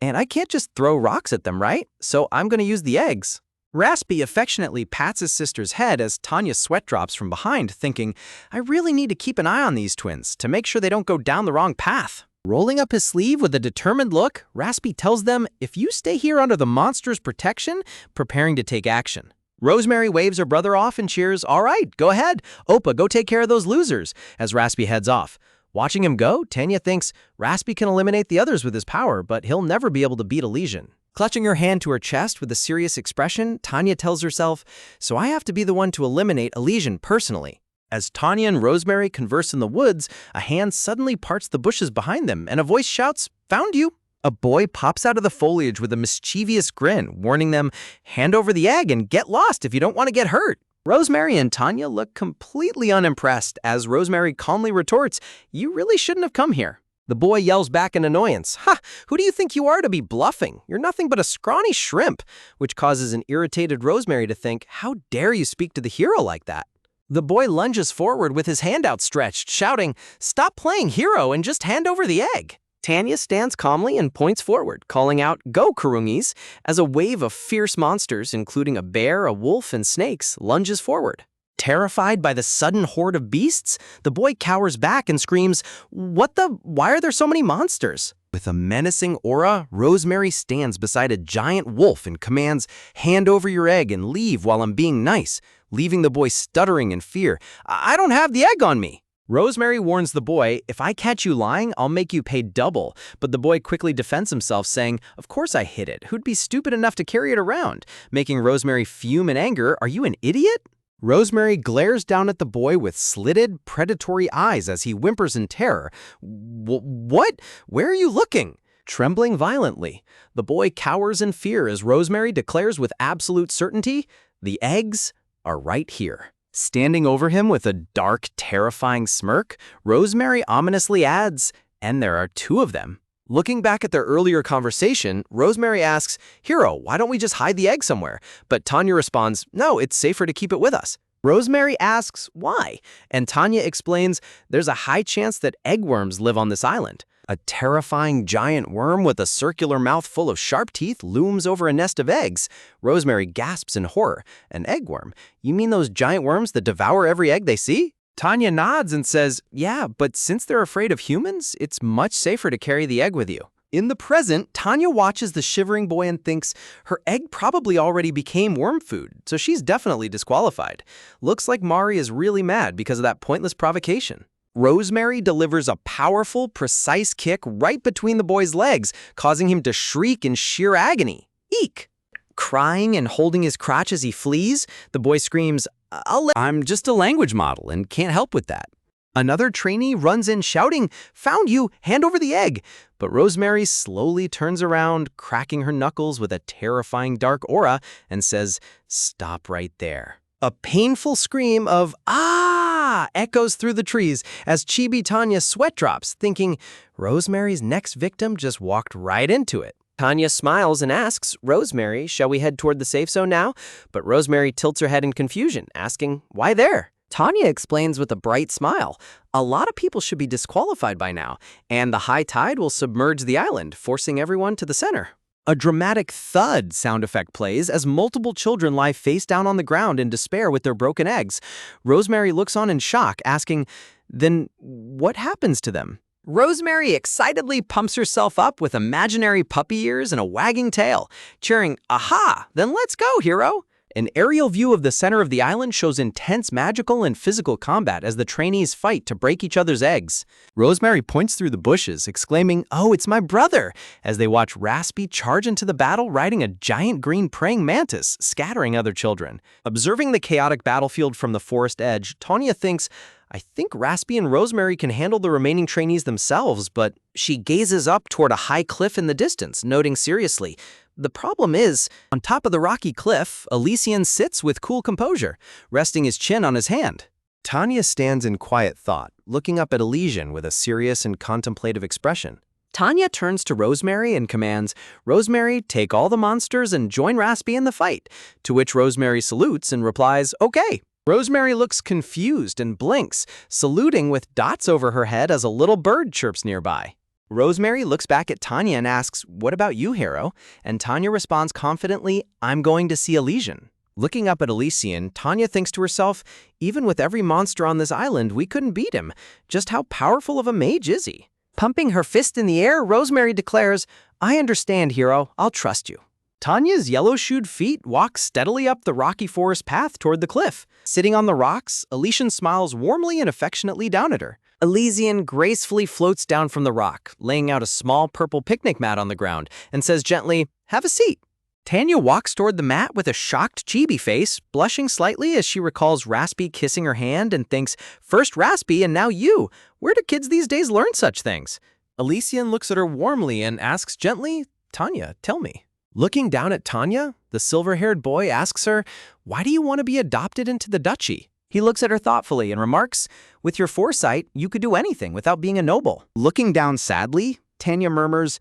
and I can't just throw rocks at them, right? So I'm going to use the eggs. Raspy affectionately pats his sister's head as Tanya sweat drops from behind, thinking, I really need to keep an eye on these twins to make sure they don't go down the wrong path. Rolling up his sleeve with a determined look, Raspy tells them, if you stay here under the monster's protection, preparing to take action. Rosemary waves her brother off and cheers, all right, go ahead. Opa, go take care of those losers, as Raspy heads off. Watching him go, Tanya thinks Raspy can eliminate the others with his power, but he'll never be able to beat Elysian. Clutching her hand to her chest with a serious expression, Tanya tells herself, so I have to be the one to eliminate Elysian personally. As Tanya and Rosemary converse in the woods, a hand suddenly parts the bushes behind them, and a voice shouts, found you! A boy pops out of the foliage with a mischievous grin, warning them, hand over the egg and get lost if you don't want to get hurt. Rosemary and Tanya look completely unimpressed as Rosemary calmly retorts, you really shouldn't have come here. The boy yells back in annoyance, ha, who do you think you are to be bluffing? You're nothing but a scrawny shrimp, which causes an irritated Rosemary to think, how dare you speak to the hero like that? The boy lunges forward with his hand outstretched, shouting, stop playing hero and just hand over the egg. Tanya stands calmly and points forward, calling out, "Go, Kurungis," as a wave of fierce monsters, including a bear, a wolf, and snakes, lunges forward. Terrified by the sudden horde of beasts, the boy cowers back and screams, Why are there so many monsters?" With a menacing aura, Rosemary stands beside a giant wolf and commands, "Hand over your egg and leave while I'm being nice," leaving the boy stuttering in fear. "I don't have the egg on me." Rosemary warns the boy, "If I catch you lying, I'll make you pay double." But the boy quickly defends himself, saying, "Of course I hid it. Who'd be stupid enough to carry it around?" Making Rosemary fume in anger. "Are you an idiot?" Rosemary glares down at the boy with slitted, predatory eyes as he whimpers in terror. "What? Where are you looking?" Trembling violently, the boy cowers in fear as Rosemary declares with absolute certainty, "The eggs are right here." Standing over him with a dark, terrifying smirk, Rosemary ominously adds, "And there are 2 of them." Looking back at their earlier conversation, Rosemary asks, "Hero, why don't we just hide the egg somewhere?" But Tanya responds, "No, it's safer to keep it with us." Rosemary asks, "Why?" And Tanya explains, "There's a high chance that eggworms live on this island." A terrifying giant worm with a circular mouth full of sharp teeth looms over a nest of eggs. Rosemary gasps in horror. "An eggworm? You mean those giant worms that devour every egg they see?" Tanya nods and says, "Yeah, but since they're afraid of humans, it's much safer to carry the egg with you." In the present, Tanya watches the shivering boy and thinks her egg probably already became worm food, so she's definitely disqualified. Looks like Mari is really mad because of that pointless provocation. Rosemary delivers a powerful, precise kick right between the boy's legs, causing him to shriek in sheer agony. Eek! Crying and holding his crotch as he flees, the boy screams, "I'm just a language model and can't help with that." Another trainee runs in shouting, "Found you! Hand over the egg!" But Rosemary slowly turns around, cracking her knuckles with a terrifying dark aura, and says, "Stop right there." A painful scream of "Ah!" echoes through the trees as Chibi Tanya sweat drops, thinking Rosemary's next victim just walked right into it. Tanya smiles and asks, "Rosemary, shall we head toward the safe zone now?" But Rosemary tilts her head in confusion, asking, "Why there?" Tanya explains with a bright smile, "A lot of people should be disqualified by now, and the high tide will submerge the island, forcing everyone to the center." A dramatic thud sound effect plays as multiple children lie face down on the ground in despair with their broken eggs. Rosemary looks on in shock, asking, "Then what happens to them?" Rosemary excitedly pumps herself up with imaginary puppy ears and a wagging tail, cheering, "Aha! Then let's go, hero!" An aerial view of the center of the island shows intense magical and physical combat as the trainees fight to break each other's eggs. Rosemary points through the bushes, exclaiming, "Oh, it's my brother!" as they watch Raspy charge into the battle riding a giant green praying mantis, scattering other children. Observing the chaotic battlefield from the forest edge, Tanya thinks, "I think Raspy and Rosemary can handle the remaining trainees themselves," but she gazes up toward a high cliff in the distance, noting seriously, "The problem is, on top of the rocky cliff, Elysian sits with cool composure, resting his chin on his hand." Tanya stands in quiet thought, looking up at Elysian with a serious and contemplative expression. Tanya turns to Rosemary and commands, "Rosemary, take all the monsters and join Raspy in the fight," to which Rosemary salutes and replies, "Okay." Rosemary looks confused and blinks, saluting with dots over her head as a little bird chirps nearby. Rosemary looks back at Tanya and asks, "What about you, hero?" And Tanya responds confidently, "I'm going to see Elysian." Looking up at Elysian, Tanya thinks to herself, "Even with every monster on this island, we couldn't beat him. Just how powerful of a mage is he?" Pumping her fist in the air, Rosemary declares, "I understand, hero. I'll trust you." Tanya's yellow-shoed feet walk steadily up the rocky forest path toward the cliff. Sitting on the rocks, Elysian smiles warmly and affectionately down at her. Elysian gracefully floats down from the rock, laying out a small purple picnic mat on the ground, and says gently, "Have a seat." Tanya walks toward the mat with a shocked chibi face, blushing slightly as she recalls Raspy kissing her hand and thinks, "First Raspy and now you. Where do kids these days learn such things?" Elysian looks at her warmly and asks gently, "Tanya, tell me." Looking down at Tanya, the silver-haired boy asks her, "Why do you want to be adopted into the duchy?" He looks at her thoughtfully and remarks, "With your foresight, you could do anything without being a noble." Looking down sadly, Tanya murmurs,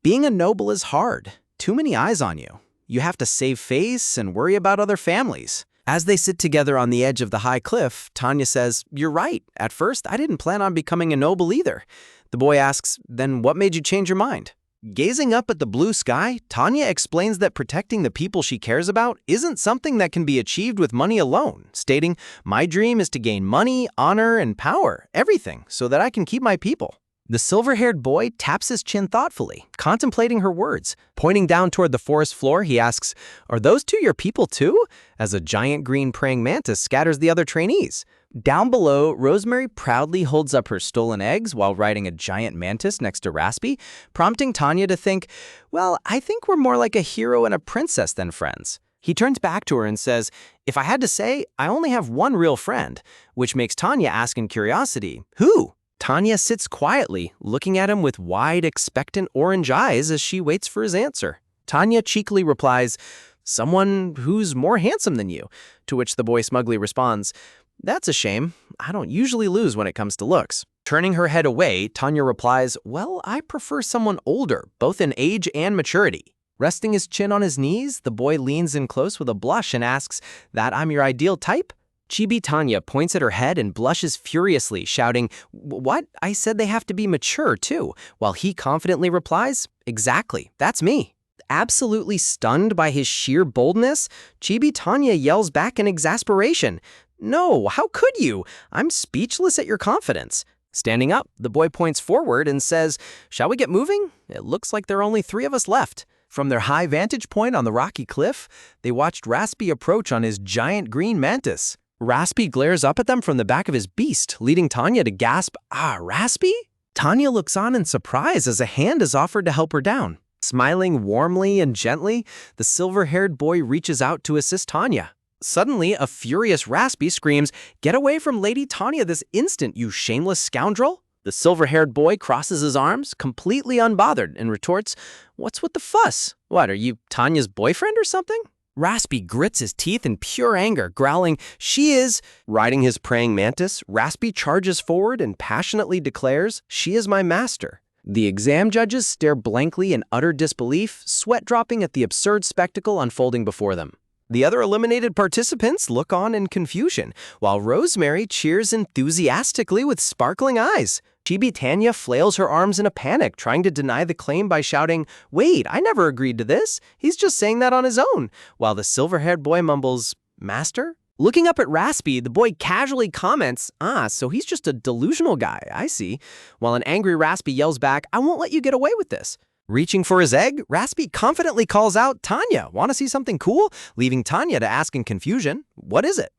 "Being a noble is hard. Too many eyes on you. You have to save face and worry about other families." As they sit together on the edge of the high cliff, Tanya says, "You're right. At first, I didn't plan on becoming a noble either. The boy asks, then what made you change your mind? Gazing up at the blue sky, Tanya explains that protecting the people she cares about isn't something that can be achieved with money alone, stating, my dream is to gain money, honor, and power, everything, so that I can keep my people. The silver-haired boy taps his chin thoughtfully, contemplating her words. Pointing down toward the forest floor, he asks, are those two your people too? As a giant green praying mantis scatters the other trainees. Down below, Rosemary proudly holds up her stolen eggs while riding a giant mantis next to Raspy, prompting Tanya to think, well, I think we're more like a hero and a princess than friends. He turns back to her and says, if I had to say, I only have one real friend, which makes Tanya ask in curiosity, who? Tanya sits quietly, looking at him with wide, expectant orange eyes as she waits for his answer. Tanya cheekily replies, someone who's more handsome than you, to which the boy smugly responds, that's a shame. I don't usually lose when it comes to looks. Turning her head away, Tanya replies, well, I prefer someone older, both in age and maturity. Resting his chin on his knees, the boy leans in close with a blush and asks, that I'm your ideal type? Chibi Tanya points at her head and blushes furiously, shouting, what? I said they have to be mature too, while he confidently replies, exactly, that's me. Absolutely stunned by his sheer boldness, Chibi Tanya yells back in exasperation, no, how could you? I'm speechless at your confidence. Standing up, the boy points forward and says, shall we get moving? It looks like there are only 3 of us left. From their high vantage point on the rocky cliff, they watched Raspy approach on his giant green mantis. Raspy glares up at them from the back of his beast, leading Tanya to gasp, Raspy? Tanya looks on in surprise as a hand is offered to help her down. Smiling warmly and gently, the silver-haired boy reaches out to assist Tanya. Suddenly, a furious Raspy screams, get away from Lady Tanya this instant, you shameless scoundrel! The silver-haired boy crosses his arms, completely unbothered, and retorts, what's with the fuss? What, are you Tanya's boyfriend or something? Raspy grits his teeth in pure anger, growling, she is... Riding his praying mantis, Raspy charges forward and passionately declares, she is my master. The exam judges stare blankly in utter disbelief, sweat dropping at the absurd spectacle unfolding before them. The other eliminated participants look on in confusion, while Rosemary cheers enthusiastically with sparkling eyes. Chibi Tanya flails her arms in a panic, trying to deny the claim by shouting, wait, I never agreed to this. He's just saying that on his own, while the silver-haired boy mumbles, master? Looking up at Raspy, the boy casually comments, so he's just a delusional guy, I see, while an angry Raspy yells back, I won't let you get away with this. Reaching for his egg, Raspy confidently calls out, Tanya, want to see something cool? Leaving Tanya to ask in confusion, what is it?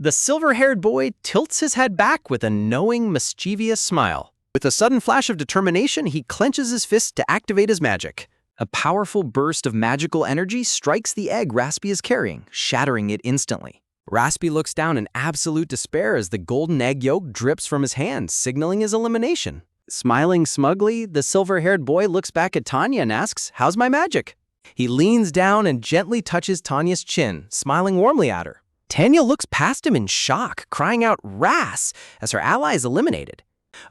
The silver-haired boy tilts his head back with a knowing, mischievous smile. With a sudden flash of determination, he clenches his fist to activate his magic. A powerful burst of magical energy strikes the egg Raspy is carrying, shattering it instantly. Raspy looks down in absolute despair as the golden egg yolk drips from his hand, signaling his elimination. Smiling smugly, the silver-haired boy looks back at Tanya and asks, how's my magic? He leans down and gently touches Tanya's chin, smiling warmly at her. Tanya looks past him in shock, crying out, Ras, as her ally is eliminated.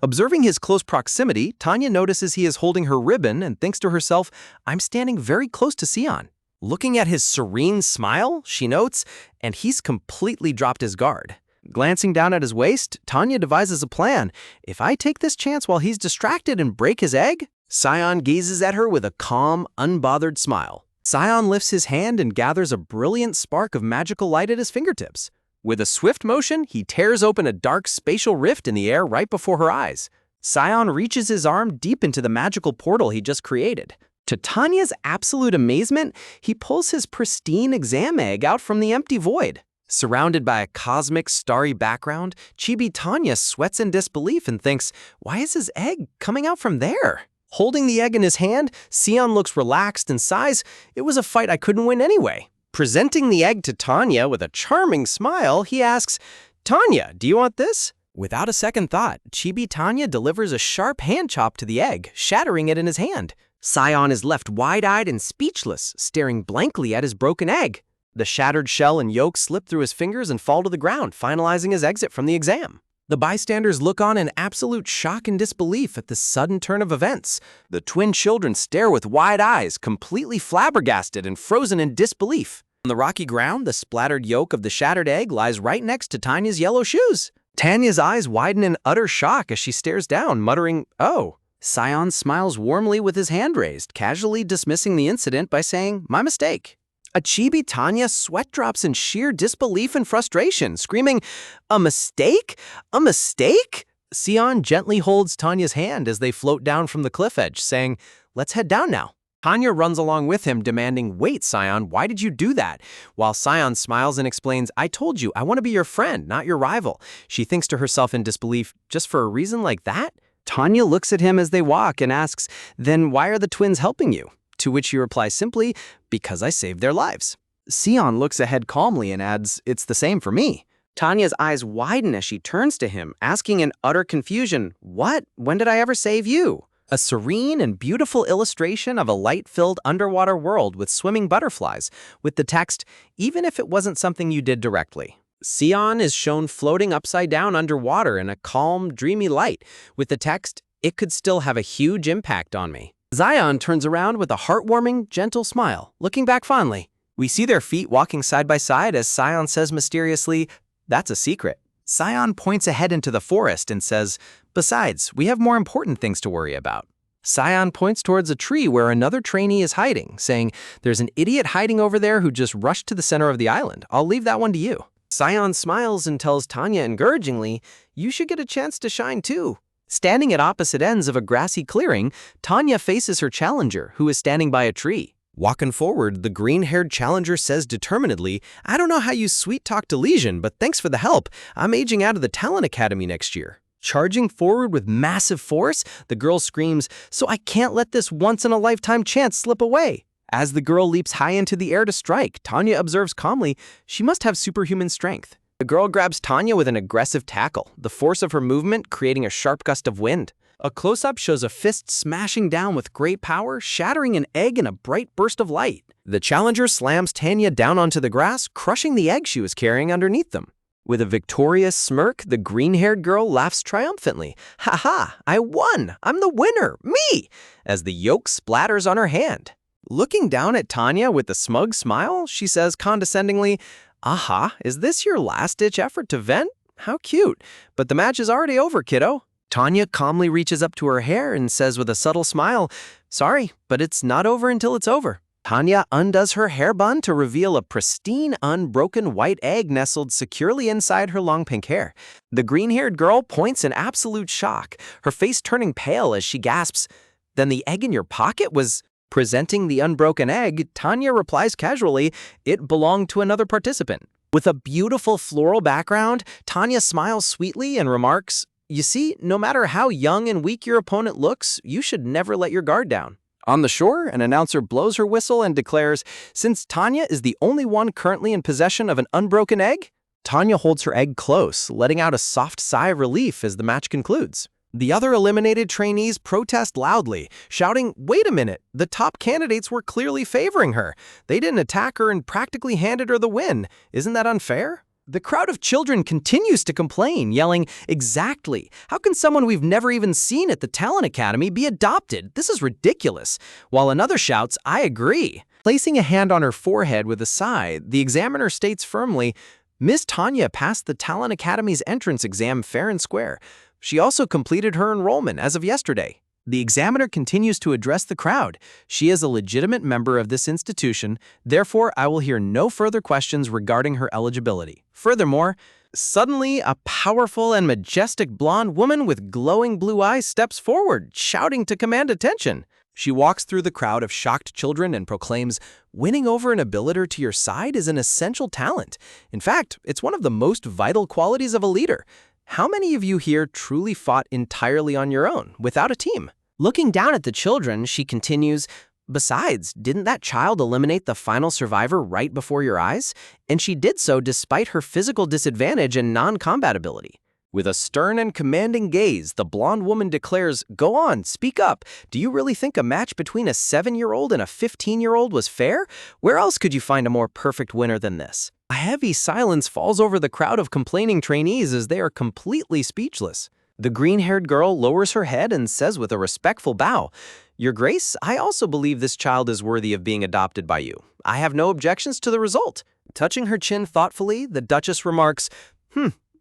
Observing his close proximity, Tanya notices he is holding her ribbon and thinks to herself, I'm standing very close to Sion. Looking at his serene smile, she notes, and he's completely dropped his guard. Glancing down at his waist, Tanya devises a plan. If I take this chance while he's distracted and break his egg? Sion gazes at her with a calm, unbothered smile. Sion lifts his hand and gathers a brilliant spark of magical light at his fingertips. With a swift motion, he tears open a dark spatial rift in the air right before her eyes. Sion reaches his arm deep into the magical portal he just created. To Tanya's absolute amazement, he pulls his pristine exam egg out from the empty void. Surrounded by a cosmic, starry background, Chibi Tanya sweats in disbelief and thinks, why is his egg coming out from there? Holding the egg in his hand, Sion looks relaxed and sighs, it was a fight I couldn't win anyway. Presenting the egg to Tanya with a charming smile, he asks, Tanya, do you want this? Without a second thought, Chibi Tanya delivers a sharp hand chop to the egg, shattering it in his hand. Sion is left wide-eyed and speechless, staring blankly at his broken egg. The shattered shell and yolk slip through his fingers and fall to the ground, finalizing his exit from the exam. The bystanders look on in absolute shock and disbelief at this sudden turn of events. The twin children stare with wide eyes, completely flabbergasted and frozen in disbelief. On the rocky ground, the splattered yolk of the shattered egg lies right next to Tanya's yellow shoes. Tanya's eyes widen in utter shock as she stares down, muttering, oh. Sion smiles warmly with his hand raised, casually dismissing the incident by saying, "My mistake." A chibi Tanya sweat drops in sheer disbelief and frustration, screaming, "A mistake? A mistake?" Sion gently holds Tanya's hand as they float down from the cliff edge, saying, "Let's head down now." Tanya runs along with him, demanding, "Wait, Sion, why did you do that?" While Sion smiles and explains, "I told you, I want to be your friend, not your rival." She thinks to herself in disbelief, "Just for a reason like that?" Tanya looks at him as they walk and asks, "Then why are the twins helping you?" To which he replies simply, "Because I saved their lives." Sion looks ahead calmly and adds, "It's the same for me." Tanya's eyes widen as she turns to him, asking in utter confusion, "What? When did I ever save you?" A serene and beautiful illustration of a light-filled underwater world with swimming butterflies, with the text, "Even if it wasn't something you did directly." Sion is shown floating upside down underwater in a calm, dreamy light, with the text, "It could still have a huge impact on me." Zion turns around with a heartwarming, gentle smile, looking back fondly. We see their feet walking side by side as Sion says mysteriously, "That's a secret." Sion points ahead into the forest and says, "Besides, we have more important things to worry about." Sion points towards a tree where another trainee is hiding, saying, "There's an idiot hiding over there who just rushed to the center of the island. I'll leave that one to you." Sion smiles and tells Tanya encouragingly, "You should get a chance to shine too." Standing at opposite ends of a grassy clearing, Tanya faces her challenger, who is standing by a tree. Walking forward, the green-haired challenger says determinedly, "I don't know how you sweet-talked Elysian, but thanks for the help. I'm aging out of the Talent Academy next year." Charging forward with massive force, the girl screams, "So I can't let this once-in-a-lifetime chance slip away." As the girl leaps high into the air to strike, Tanya observes calmly, "She must have superhuman strength." The girl grabs Tanya with an aggressive tackle, the force of her movement creating a sharp gust of wind. A close-up shows a fist smashing down with great power, shattering an egg in a bright burst of light. The challenger slams Tanya down onto the grass, crushing the egg she was carrying underneath them. With a victorious smirk, the green-haired girl laughs triumphantly. "Ha ha! I won! I'm the winner! Me!" as the yolk splatters on her hand. Looking down at Tanya with a smug smile, she says condescendingly, "Aha, is this your last-ditch effort to vent? How cute. But the match is already over, kiddo." Tanya calmly reaches up to her hair and says with a subtle smile, "Sorry, but it's not over until it's over." Tanya undoes her hair bun to reveal a pristine, unbroken white egg nestled securely inside her long pink hair. The green-haired girl points in absolute shock, her face turning pale as she gasps, "Then the egg in your pocket was—" Presenting the unbroken egg, Tanya replies casually, "It belonged to another participant." With a beautiful floral background, Tanya smiles sweetly and remarks, "You see, no matter how young and weak your opponent looks, you should never let your guard down." On the shore, an announcer blows her whistle and declares, "Since Tanya is the only one currently in possession of an unbroken egg," Tanya holds her egg close, letting out a soft sigh of relief as the match concludes. The other eliminated trainees protest loudly, shouting, "Wait a minute, the top candidates were clearly favoring her. They didn't attack her and practically handed her the win. Isn't that unfair?" The crowd of children continues to complain, yelling, "Exactly! How can someone we've never even seen at the Talent Academy be adopted? This is ridiculous!" While another shouts, "I agree." Placing a hand on her forehead with a sigh, the examiner states firmly, "Miss Tanya passed the Talent Academy's entrance exam fair and square. She also completed her enrollment as of yesterday." The examiner continues to address the crowd. "She is a legitimate member of this institution, therefore I will hear no further questions regarding her eligibility." Furthermore, suddenly a powerful and majestic blonde woman with glowing blue eyes steps forward, shouting to command attention. She walks through the crowd of shocked children and proclaims, "Winning over an abilitor to your side is an essential talent. In fact, it's one of the most vital qualities of a leader. How many of you here truly fought entirely on your own, without a team?" Looking down at the children, she continues, "Besides, didn't that child eliminate the final survivor right before your eyes? And she did so despite her physical disadvantage and non-combat ability." With a stern and commanding gaze, the blonde woman declares, "Go on, speak up. Do you really think a match between a 7-year-old and a 15-year-old was fair? Where else could you find a more perfect winner than this?" A heavy silence falls over the crowd of complaining trainees as they are completely speechless. The green-haired girl lowers her head and says with a respectful bow, "Your Grace, I also believe this child is worthy of being adopted by you. I have no objections to the result." Touching her chin thoughtfully, the Duchess remarks,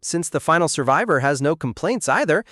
Since the final survivor has no complaints either,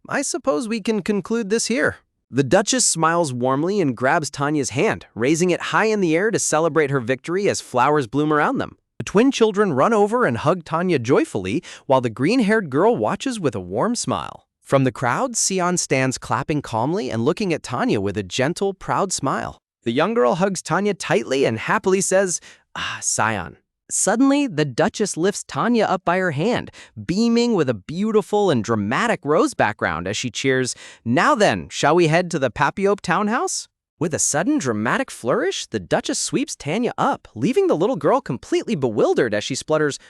I suppose we can conclude this here." The Duchess smiles warmly and grabs Tanya's hand, raising it high in the air to celebrate her victory as flowers bloom around them. The twin children run over and hug Tanya joyfully, while the green-haired girl watches with a warm smile. From the crowd, Sion stands clapping calmly and looking at Tanya with a gentle, proud smile. The young girl hugs Tanya tightly and happily says, "Ah, Sion." Suddenly, the Duchess lifts Tanya up by her hand, beaming with a beautiful and dramatic rose background as she cheers, "Now then, shall we head to the Papiope townhouse?" With a sudden dramatic flourish, the Duchess sweeps Tanya up, leaving the little girl completely bewildered as she splutters,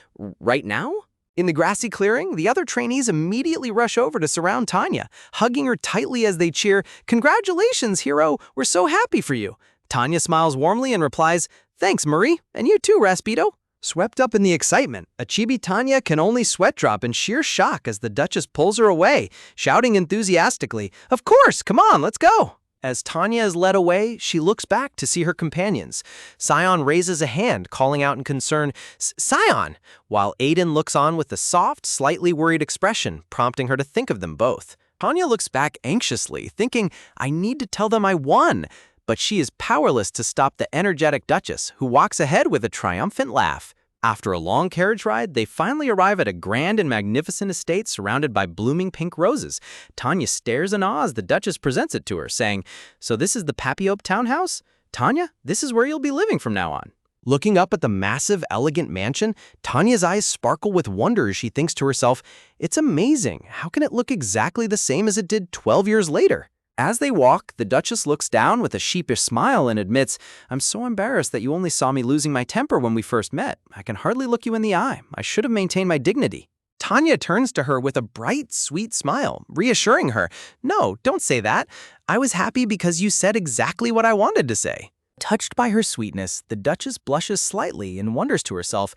"Right now?" In the grassy clearing, the other trainees immediately rush over to surround Tanya, hugging her tightly as they cheer, "Congratulations, hero! We're so happy for you." Tanya smiles warmly and replies, "Thanks, Marie, and you too, Raspido." Swept up in the excitement, a chibi Tanya can only sweat drop in sheer shock as the Duchess pulls her away, shouting enthusiastically, "Of course, come on, let's go." As Tanya is led away, she looks back to see her companions. Sion raises a hand, calling out in concern, "Sion!" while Aiden looks on with a soft, slightly worried expression, prompting her to think of them both. Tanya looks back anxiously, thinking, "I need to tell them I won." But she is powerless to stop the energetic Duchess, who walks ahead with a triumphant laugh. After a long carriage ride, they finally arrive at a grand and magnificent estate surrounded by blooming pink roses. Tanya stares in awe as the Duchess presents it to her, saying, "So this is the Papiope townhouse? Tanya, this is where you'll be living from now on." Looking up at the massive, elegant mansion, Tanya's eyes sparkle with wonder as she thinks to herself, "It's amazing. How can it look exactly the same as it did 12 years later?" As they walk, the Duchess looks down with a sheepish smile and admits, "I'm so embarrassed that you only saw me losing my temper when we first met. I can hardly look you in the eye. I should have maintained my dignity." Tanya turns to her with a bright, sweet smile, reassuring her, "No, don't say that. I was happy because you said exactly what I wanted to say." Touched by her sweetness, the Duchess blushes slightly and wonders to herself,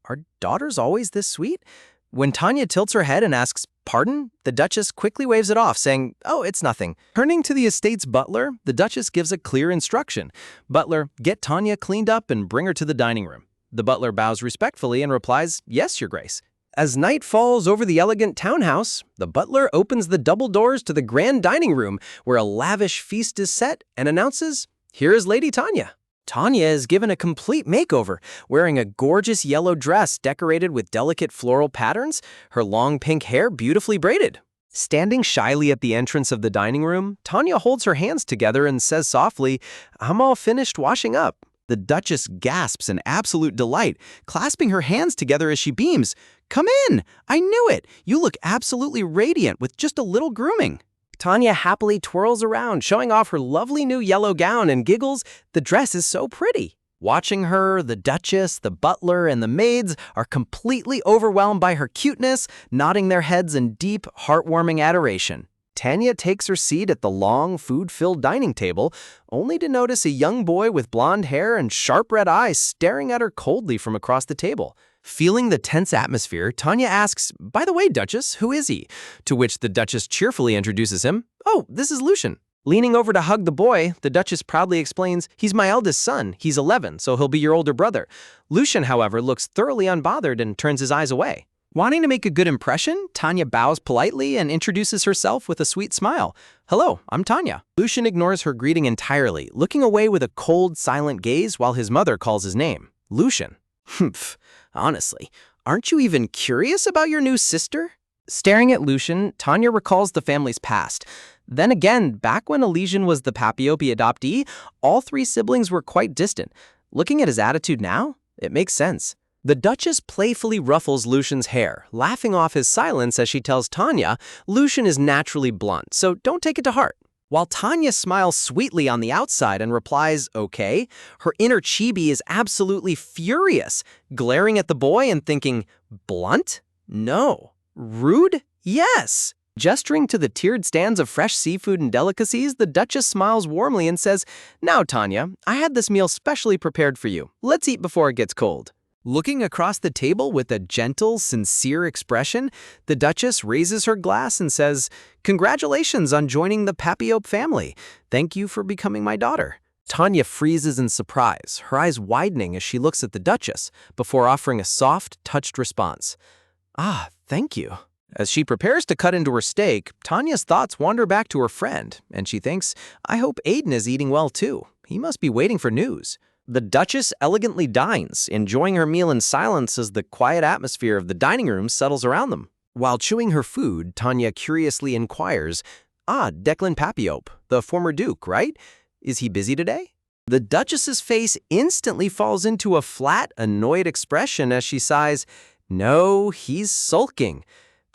"Are daughters always this sweet?" When Tanya tilts her head and asks, "Pardon?" the Duchess quickly waves it off, saying, "Oh, it's nothing." Turning to the estate's butler, the Duchess gives a clear instruction. "Butler, get Tanya cleaned up and bring her to the dining room." The butler bows respectfully and replies, "Yes, Your Grace." As night falls over the elegant townhouse, the butler opens the double doors to the grand dining room where a lavish feast is set and announces, "Here is Lady Tanya." Tanya is given a complete makeover, wearing a gorgeous yellow dress decorated with delicate floral patterns, her long pink hair beautifully braided. Standing shyly at the entrance of the dining room, Tanya holds her hands together and says softly, "I'm all finished washing up." The Duchess gasps in absolute delight, clasping her hands together as she beams, "Come in! I knew it! You look absolutely radiant with just a little grooming." Tanya happily twirls around, showing off her lovely new yellow gown and giggles, "The dress is so pretty." Watching her, the Duchess, the butler, and the maids are completely overwhelmed by her cuteness, nodding their heads in deep, heartwarming adoration. Tanya takes her seat at the long, food-filled dining table, only to notice a young boy with blonde hair and sharp red eyes staring at her coldly from across the table. Feeling the tense atmosphere, Tanya asks, "By the way, Duchess, who is he?" To which the Duchess cheerfully introduces him, "Oh, this is Lucian." Leaning over to hug the boy, the Duchess proudly explains, "He's my eldest son. He's 11, so he'll be your older brother." Lucian, however, looks thoroughly unbothered and turns his eyes away. Wanting to make a good impression, Tanya bows politely and introduces herself with a sweet smile. "Hello, I'm Tanya." Lucian ignores her greeting entirely, looking away with a cold, silent gaze while his mother calls his name. Lucian. "Humph. Honestly, aren't you even curious about your new sister?" Staring at Lucian, Tanya recalls the family's past. Then again, back when Elysian was the Papiope adoptee, all three siblings were quite distant. Looking at his attitude now, it makes sense. The Duchess playfully ruffles Lucian's hair, laughing off his silence as she tells Tanya, "Lucian is naturally blunt, so don't take it to heart." While Tanya smiles sweetly on the outside and replies, "Okay," her inner chibi is absolutely furious, glaring at the boy and thinking, "Blunt? No. Rude? Yes." Gesturing to the tiered stands of fresh seafood and delicacies, the Duchess smiles warmly and says, "Now, Tanya, I had this meal specially prepared for you. Let's eat before it gets cold." Looking across the table with a gentle, sincere expression, the Duchess raises her glass and says, "Congratulations on joining the Papiope family. Thank you for becoming my daughter." Tanya freezes in surprise, her eyes widening as she looks at the Duchess, before offering a soft, touched response. "Ah, thank you." As she prepares to cut into her steak, Tanya's thoughts wander back to her friend, and she thinks, I hope Aiden is eating well too. He must be waiting for news. The Duchess elegantly dines, enjoying her meal in silence as the quiet atmosphere of the dining room settles around them. While chewing her food, Tanya curiously inquires, Declan Papiope, the former Duke, right? Is he busy today? The Duchess's face instantly falls into a flat, annoyed expression as she sighs, No, he's sulking.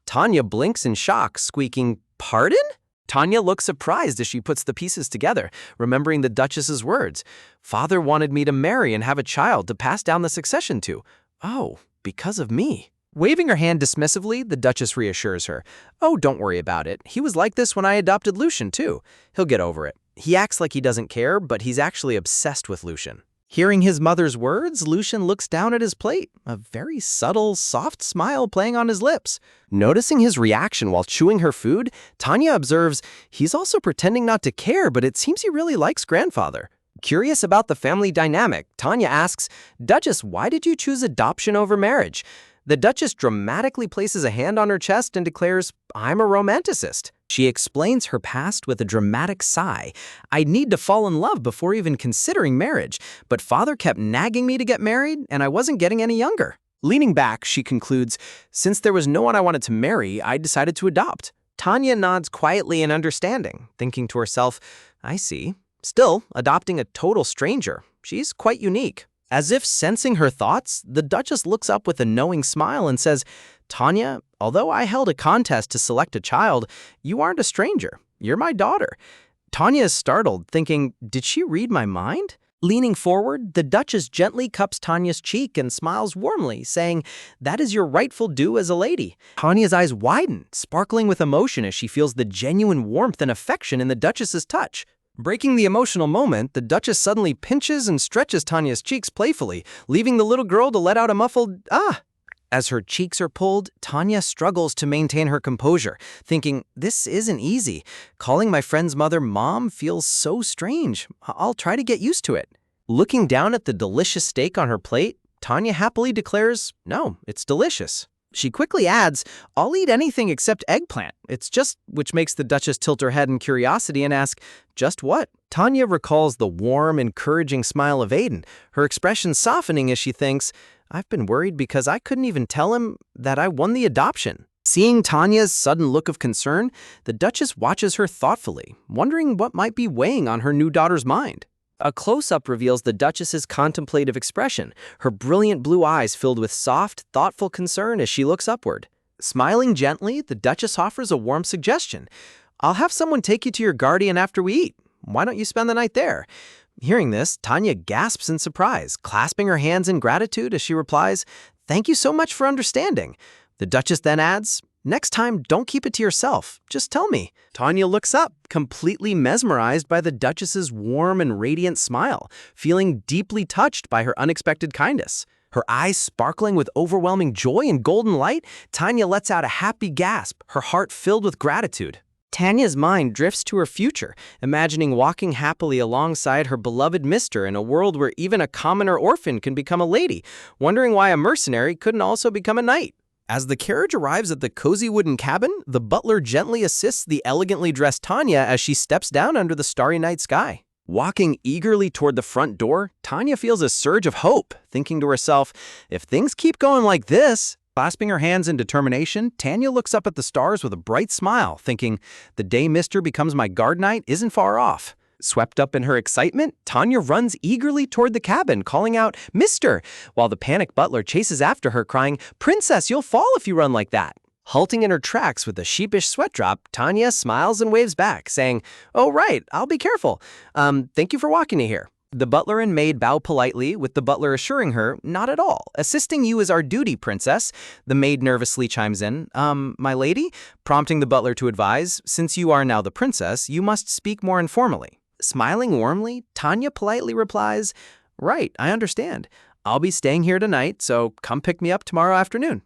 Tanya blinks in shock, squeaking, Pardon? Tanya looks surprised as she puts the pieces together, remembering the Duchess's words. Father wanted me to marry and have a child to pass down the succession to. Oh, because of me. Waving her hand dismissively, the Duchess reassures her. Oh, don't worry about it. He was like this when I adopted Lucian, too. He'll get over it. He acts like he doesn't care, but he's actually obsessed with Lucian. Hearing his mother's words, Lucian looks down at his plate, a very subtle, soft smile playing on his lips. Noticing his reaction while chewing her food, Tanya observes he's also pretending not to care, but it seems he really likes grandfather. Curious about the family dynamic, Tanya asks, Duchess, why did you choose adoption over marriage? The Duchess dramatically places a hand on her chest and declares, I'm a romanticist. She explains her past with a dramatic sigh. I'd need to fall in love before even considering marriage, but father kept nagging me to get married, and I wasn't getting any younger. Leaning back, she concludes, since there was no one I wanted to marry, I decided to adopt. Tanya nods quietly in understanding, thinking to herself, I see. Still, adopting a total stranger, she's quite unique. As if sensing her thoughts, the Duchess looks up with a knowing smile and says, Tanya, although I held a contest to select a child, you aren't a stranger. You're my daughter. Tanya is startled, thinking, did she read my mind? Leaning forward, the Duchess gently cups Tanya's cheek and smiles warmly, saying, that is your rightful due as a lady. Tanya's eyes widen, sparkling with emotion as she feels the genuine warmth and affection in the Duchess's touch. Breaking the emotional moment, the Duchess suddenly pinches and stretches Tanya's cheeks playfully, leaving the little girl to let out a muffled, ah! As her cheeks are pulled, Tanya struggles to maintain her composure, thinking, this isn't easy. Calling my friend's mother Mom feels so strange. I'll try to get used to it. Looking down at the delicious steak on her plate, Tanya happily declares, no, it's delicious. She quickly adds, I'll eat anything except eggplant. It's just, which makes the Duchess tilt her head in curiosity and ask, just what? Tanya recalls the warm, encouraging smile of Aiden, her expression softening as she thinks, I've been worried because I couldn't even tell him that I won the adoption. Seeing Tanya's sudden look of concern, the Duchess watches her thoughtfully, wondering what might be weighing on her new daughter's mind. A close-up reveals the Duchess's contemplative expression, her brilliant blue eyes filled with soft, thoughtful concern as she looks upward. Smiling gently, the Duchess offers a warm suggestion. I'll have someone take you to your guardian after we eat. Why don't you spend the night there? Hearing this, Tanya gasps in surprise, clasping her hands in gratitude as she replies, Thank you so much for understanding. The Duchess then adds, Next time, don't keep it to yourself. Just tell me. Tanya looks up, completely mesmerized by the Duchess's warm and radiant smile, feeling deeply touched by her unexpected kindness. Her eyes sparkling with overwhelming joy and golden light, Tanya lets out a happy gasp, her heart filled with gratitude. Tanya's mind drifts to her future, imagining walking happily alongside her beloved mister in a world where even a commoner orphan can become a lady, wondering why a mercenary couldn't also become a knight. As the carriage arrives at the cozy wooden cabin, the butler gently assists the elegantly dressed Tanya as she steps down under the starry night sky. Walking eagerly toward the front door, Tanya feels a surge of hope, thinking to herself, if things keep going like this... Clasping her hands in determination, Tanya looks up at the stars with a bright smile, thinking, the day Mister becomes my guard knight isn't far off. Swept up in her excitement, Tanya runs eagerly toward the cabin, calling out, Mister, while the panicked butler chases after her, crying, Princess, you'll fall if you run like that. Halting in her tracks with a sheepish sweat drop, Tanya smiles and waves back, saying, Oh, right, I'll be careful. Thank you for walking me here. The butler and maid bow politely, with the butler assuring her, not at all. Assisting you is our duty, princess. The maid nervously chimes in, my lady? Prompting the butler to advise, since you are now the princess, you must speak more informally. Smiling warmly, Tanya politely replies, right, I understand. I'll be staying here tonight, so come pick me up tomorrow afternoon.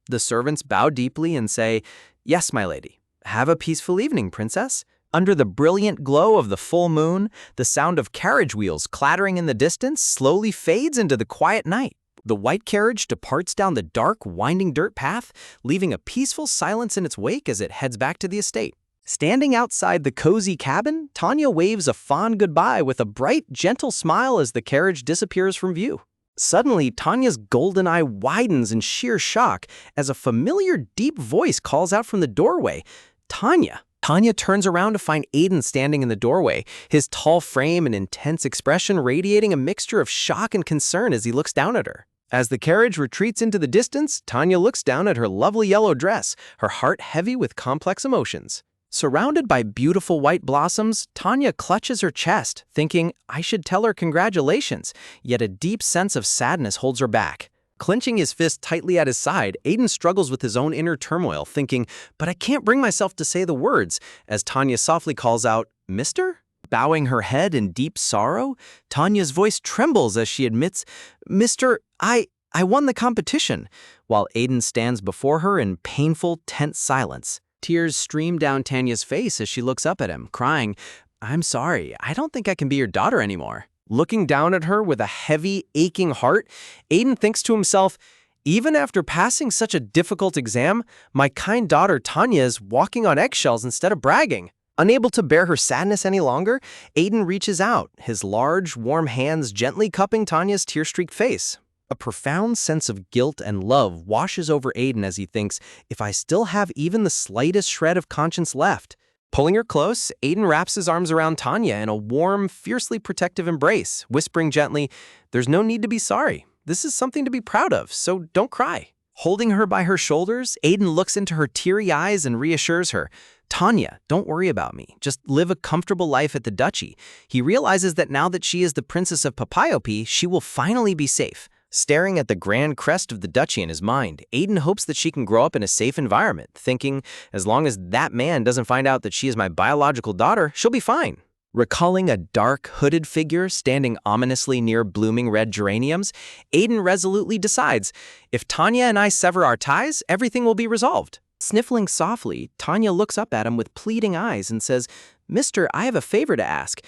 The servants bow deeply and say, yes, my lady. Have a peaceful evening, princess. Under the brilliant glow of the full moon, the sound of carriage wheels clattering in the distance slowly fades into the quiet night. The white carriage departs down the dark, winding dirt path, leaving a peaceful silence in its wake as it heads back to the estate. Standing outside the cozy cabin, Tanya waves a fond goodbye with a bright, gentle smile as the carriage disappears from view. Suddenly, Tanya's golden eye widens in sheer shock as a familiar, deep voice calls out from the doorway, "Tanya!" Tanya turns around to find Aiden standing in the doorway, his tall frame and intense expression radiating a mixture of shock and concern as he looks down at her. As the carriage retreats into the distance, Tanya looks down at her lovely yellow dress, her heart heavy with complex emotions. Surrounded by beautiful white blossoms, Tanya clutches her chest, thinking, I should tell her congratulations, yet a deep sense of sadness holds her back. Clenching his fist tightly at his side, Aiden struggles with his own inner turmoil, thinking, but I can't bring myself to say the words, as Tanya softly calls out, Mister? Bowing her head in deep sorrow, Tanya's voice trembles as she admits, Mister, I won the competition, while Aiden stands before her in painful, tense silence. Tears stream down Tanya's face as she looks up at him, crying, I'm sorry, I don't think I can be your daughter anymore. Looking down at her with a heavy, aching heart, Aiden thinks to himself, even after passing such a difficult exam, my kind daughter Tanya is walking on eggshells instead of bragging. Unable to bear her sadness any longer, Aiden reaches out, his large, warm hands gently cupping Tanya's tear-streaked face. A profound sense of guilt and love washes over Aiden as he thinks, if I still have even the slightest shred of conscience left. Pulling her close, Aiden wraps his arms around Tanya in a warm, fiercely protective embrace, whispering gently, there's no need to be sorry. This is something to be proud of, so don't cry. Holding her by her shoulders, Aiden looks into her teary eyes and reassures her, Tanya, don't worry about me. Just live a comfortable life at the duchy. He realizes that now that she is the princess of Papiopi, she will finally be safe. Staring at the grand crest of the duchy in his mind, Aiden hopes that she can grow up in a safe environment, thinking, as long as that man doesn't find out that she is my biological daughter, she'll be fine. Recalling a dark, hooded figure standing ominously near blooming red geraniums, Aiden resolutely decides, if Tanya and I sever our ties, everything will be resolved. Sniffling softly, Tanya looks up at him with pleading eyes and says, Mister, I have a favor to ask.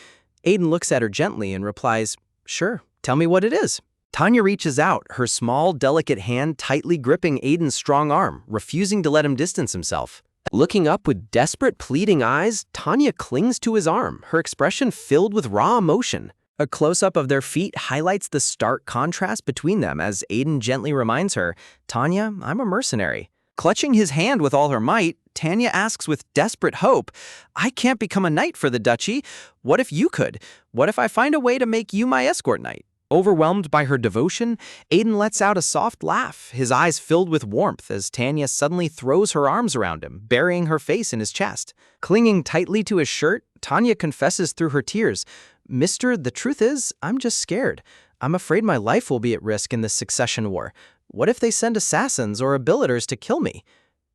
Aiden looks at her gently and replies, sure, tell me what it is. Tanya reaches out, her small, delicate hand tightly gripping Aiden's strong arm, refusing to let him distance himself. Looking up with desperate, pleading eyes, Tanya clings to his arm, her expression filled with raw emotion. A close-up of their feet highlights the stark contrast between them as Aiden gently reminds her, Tanya, I'm a mercenary. Clutching his hand with all her might, Tanya asks with desperate hope, I can't become a knight for the duchy. What if you could? What if I find a way to make you my escort knight? Overwhelmed by her devotion, Aiden lets out a soft laugh, his eyes filled with warmth as Tanya suddenly throws her arms around him, burying her face in his chest. Clinging tightly to his shirt, Tanya confesses through her tears, Mister, the truth is, I'm just scared. I'm afraid my life will be at risk in this succession war. What if they send assassins or abilitors to kill me?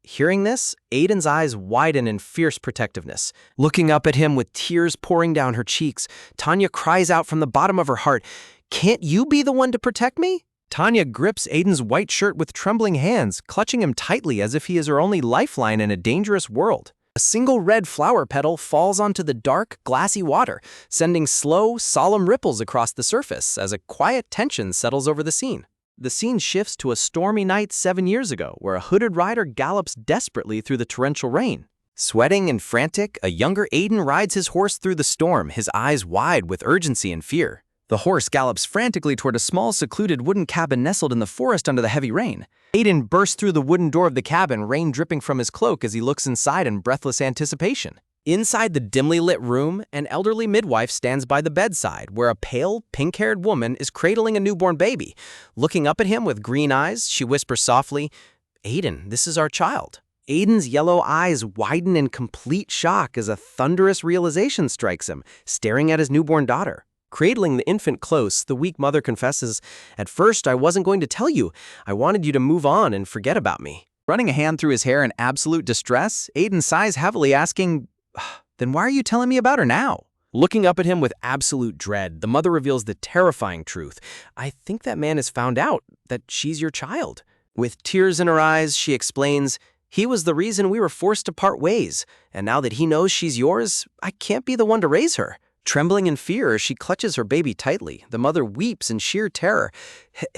Hearing this, Aiden's eyes widen in fierce protectiveness. Looking up at him with tears pouring down her cheeks, Tanya cries out from the bottom of her heart, can't you be the one to protect me? Tanya grips Aiden's white shirt with trembling hands, clutching him tightly as if he is her only lifeline in a dangerous world. A single red flower petal falls onto the dark, glassy water, sending slow, solemn ripples across the surface as a quiet tension settles over the scene. The scene shifts to a stormy night 7 years ago, where a hooded rider gallops desperately through the torrential rain. Sweating and frantic, a younger Aiden rides his horse through the storm, his eyes wide with urgency and fear. The horse gallops frantically toward a small, secluded wooden cabin nestled in the forest under the heavy rain. Aiden bursts through the wooden door of the cabin, rain dripping from his cloak as he looks inside in breathless anticipation. Inside the dimly lit room, an elderly midwife stands by the bedside, where a pale, pink-haired woman is cradling a newborn baby. Looking up at him with green eyes, she whispers softly, Aiden, this is our child. Aiden's yellow eyes widen in complete shock as a thunderous realization strikes him, staring at his newborn daughter. Cradling the infant close, the weak mother confesses, At first, I wasn't going to tell you. I wanted you to move on and forget about me. Running a hand through his hair in absolute distress, Aiden sighs heavily, asking, Then why are you telling me about her now? Looking up at him with absolute dread, the mother reveals the terrifying truth. I think that man has found out that she's your child. With tears in her eyes, she explains, He was the reason we were forced to part ways, and now that he knows she's yours, I can't be the one to raise her. Trembling in fear, she clutches her baby tightly. The mother weeps in sheer terror.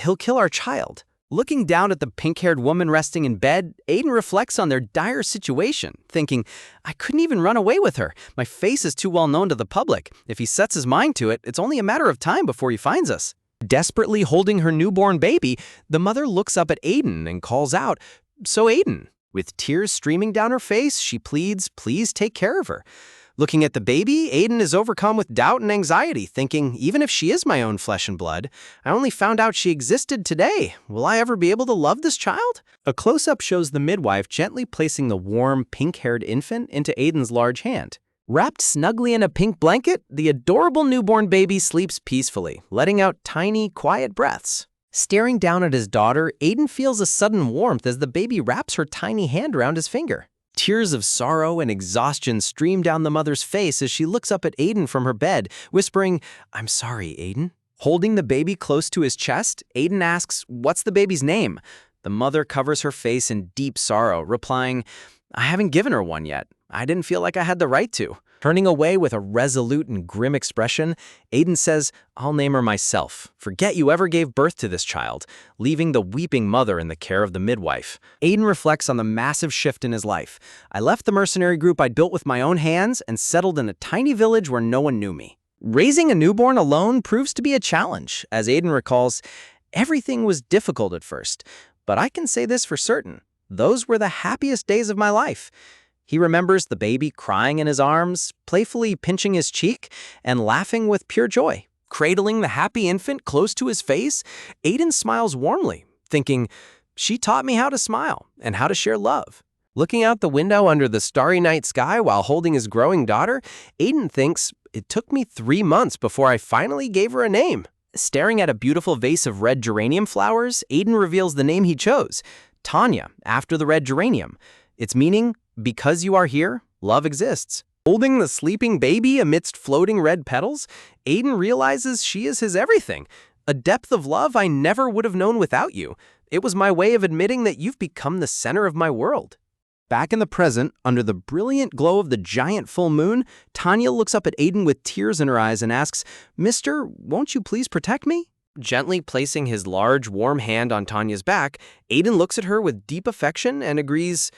He'll kill our child. Looking down at the pink-haired woman resting in bed, Aiden reflects on their dire situation, thinking, I couldn't even run away with her. My face is too well known to the public. If he sets his mind to it, it's only a matter of time before he finds us. Desperately holding her newborn baby, the mother looks up at Aiden and calls out, So Aiden. With tears streaming down her face, she pleads, please take care of her. Looking at the baby, Aiden is overcome with doubt and anxiety, thinking, even if she is my own flesh and blood, I only found out she existed today. Will I ever be able to love this child? A close-up shows the midwife gently placing the warm, pink-haired infant into Aiden's large hand. Wrapped snugly in a pink blanket, the adorable newborn baby sleeps peacefully, letting out tiny, quiet breaths. Staring down at his daughter, Aiden feels a sudden warmth as the baby wraps her tiny hand around his finger. Tears of sorrow and exhaustion stream down the mother's face as she looks up at Aiden from her bed, whispering, I'm sorry, Aiden. Holding the baby close to his chest, Aiden asks, what's the baby's name? The mother covers her face in deep sorrow, replying, I haven't given her one yet. I didn't feel like I had the right to. Turning away with a resolute and grim expression, Aiden says, I'll name her myself. Forget you ever gave birth to this child, leaving the weeping mother in the care of the midwife. Aiden reflects on the massive shift in his life. I left the mercenary group I'd built with my own hands and settled in a tiny village where no one knew me. Raising a newborn alone proves to be a challenge. As Aiden recalls, everything was difficult at first, but I can say this for certain. Those were the happiest days of my life. He remembers the baby crying in his arms, playfully pinching his cheek, and laughing with pure joy. Cradling the happy infant close to his face, Aiden smiles warmly, thinking, she taught me how to smile and how to share love. Looking out the window under the starry night sky while holding his growing daughter, Aiden thinks, it took me 3 months before I finally gave her a name. Staring at a beautiful vase of red geranium flowers, Aiden reveals the name he chose, Tanya, after the red geranium. Its meaning, because you are here, love exists. Holding the sleeping baby amidst floating red petals, Aiden realizes she is his everything. A depth of love I never would have known without you. It was my way of admitting that you've become the center of my world. Back in the present, under the brilliant glow of the giant full moon, Tanya looks up at Aiden with tears in her eyes and asks, Mister, won't you please protect me? Gently placing his large, warm hand on Tanya's back, Aiden looks at her with deep affection and agrees,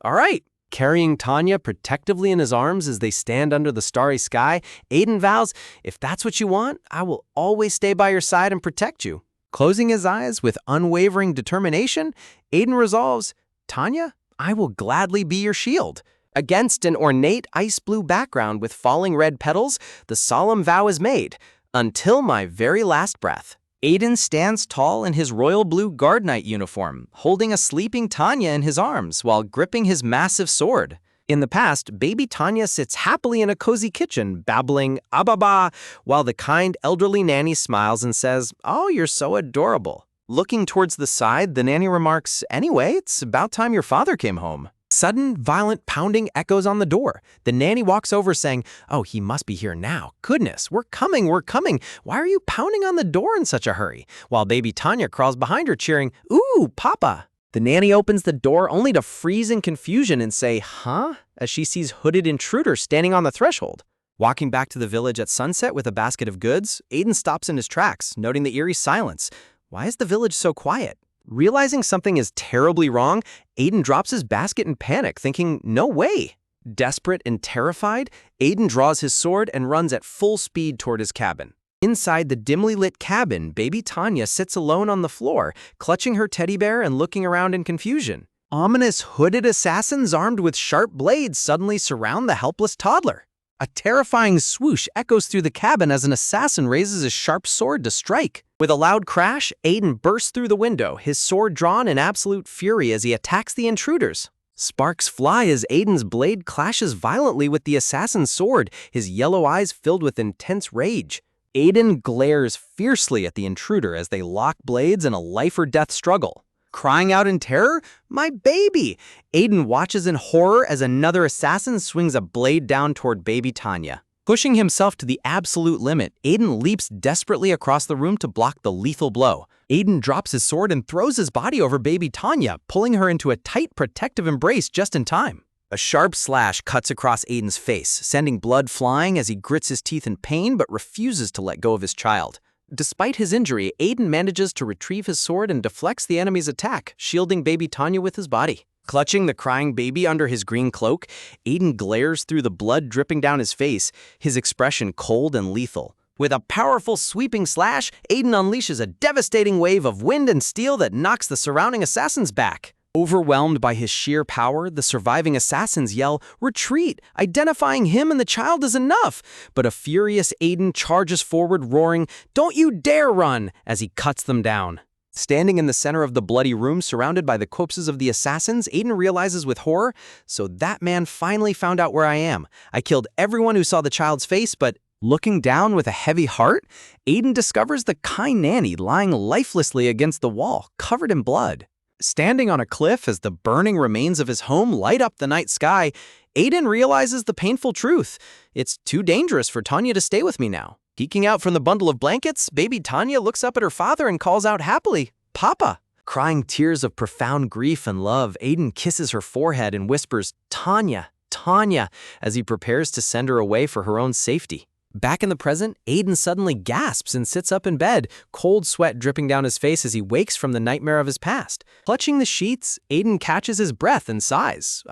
all right. Carrying Tanya protectively in his arms as they stand under the starry sky, Aiden vows, if that's what you want, I will always stay by your side and protect you. Closing his eyes with unwavering determination, Aiden resolves, Tanya, I will gladly be your shield. Against an ornate ice blue background with falling red petals, the solemn vow is made, until my very last breath. Aiden stands tall in his royal blue guard knight uniform, holding a sleeping Tanya in his arms while gripping his massive sword. In the past, baby Tanya sits happily in a cozy kitchen, babbling "Ababa," while the kind elderly nanny smiles and says, "Oh, you're so adorable." Looking towards the side, the nanny remarks, "Anyway, it's about time your father came home." Sudden, violent pounding echoes on the door. The nanny walks over saying, "Oh, he must be here now. Goodness, we're coming, we're coming. Why are you pounding on the door in such a hurry?" While baby Tanya crawls behind her cheering, "Ooh, Papa." The nanny opens the door only to freeze in confusion and say, "Huh?" as she sees hooded intruder standing on the threshold. Walking back to the village at sunset with a basket of goods, Aiden stops in his tracks, noting the eerie silence. Why is the village so quiet? Realizing something is terribly wrong, Aiden drops his basket in panic, thinking, no way. Desperate and terrified, Aiden draws his sword and runs at full speed toward his cabin. Inside the dimly lit cabin, baby Tanya sits alone on the floor, clutching her teddy bear and looking around in confusion. Ominous hooded assassins armed with sharp blades suddenly surround the helpless toddler. A terrifying swoosh echoes through the cabin as an assassin raises his sharp sword to strike. With a loud crash, Aiden bursts through the window, his sword drawn in absolute fury as he attacks the intruders. Sparks fly as Aiden's blade clashes violently with the assassin's sword, his yellow eyes filled with intense rage. Aiden glares fiercely at the intruder as they lock blades in a life-or-death struggle. Crying out in terror, "My baby!" Aiden watches in horror as another assassin swings a blade down toward baby Tanya. Pushing himself to the absolute limit, Aiden leaps desperately across the room to block the lethal blow. Aiden drops his sword and throws his body over baby Tanya, pulling her into a tight, protective embrace just in time. A sharp slash cuts across Aiden's face, sending blood flying as he grits his teeth in pain but refuses to let go of his child. Despite his injury, Aiden manages to retrieve his sword and deflects the enemy's attack, shielding baby Tanya with his body. Clutching the crying baby under his green cloak, Aiden glares through the blood dripping down his face, his expression cold and lethal. With a powerful sweeping slash, Aiden unleashes a devastating wave of wind and steel that knocks the surrounding assassins back. Overwhelmed by his sheer power, the surviving assassins yell, "Retreat!" Identifying him and the child is enough. But a furious Aiden charges forward, roaring, "Don't you dare run!" as he cuts them down. Standing in the center of the bloody room surrounded by the corpses of the assassins, Aiden realizes with horror, so that man finally found out where I am. I killed everyone who saw the child's face, but looking down with a heavy heart, Aiden discovers the kind nanny lying lifelessly against the wall, covered in blood. Standing on a cliff as the burning remains of his home light up the night sky, Aiden realizes the painful truth. It's too dangerous for Tanya to stay with me now. Peeking out from the bundle of blankets, baby Tanya looks up at her father and calls out happily, "Papa." Crying tears of profound grief and love, Aiden kisses her forehead and whispers, "Tanya, Tanya," as he prepares to send her away for her own safety. Back in the present, Aiden suddenly gasps and sits up in bed, cold sweat dripping down his face as he wakes from the nightmare of his past. Clutching the sheets, Aiden catches his breath and sighs.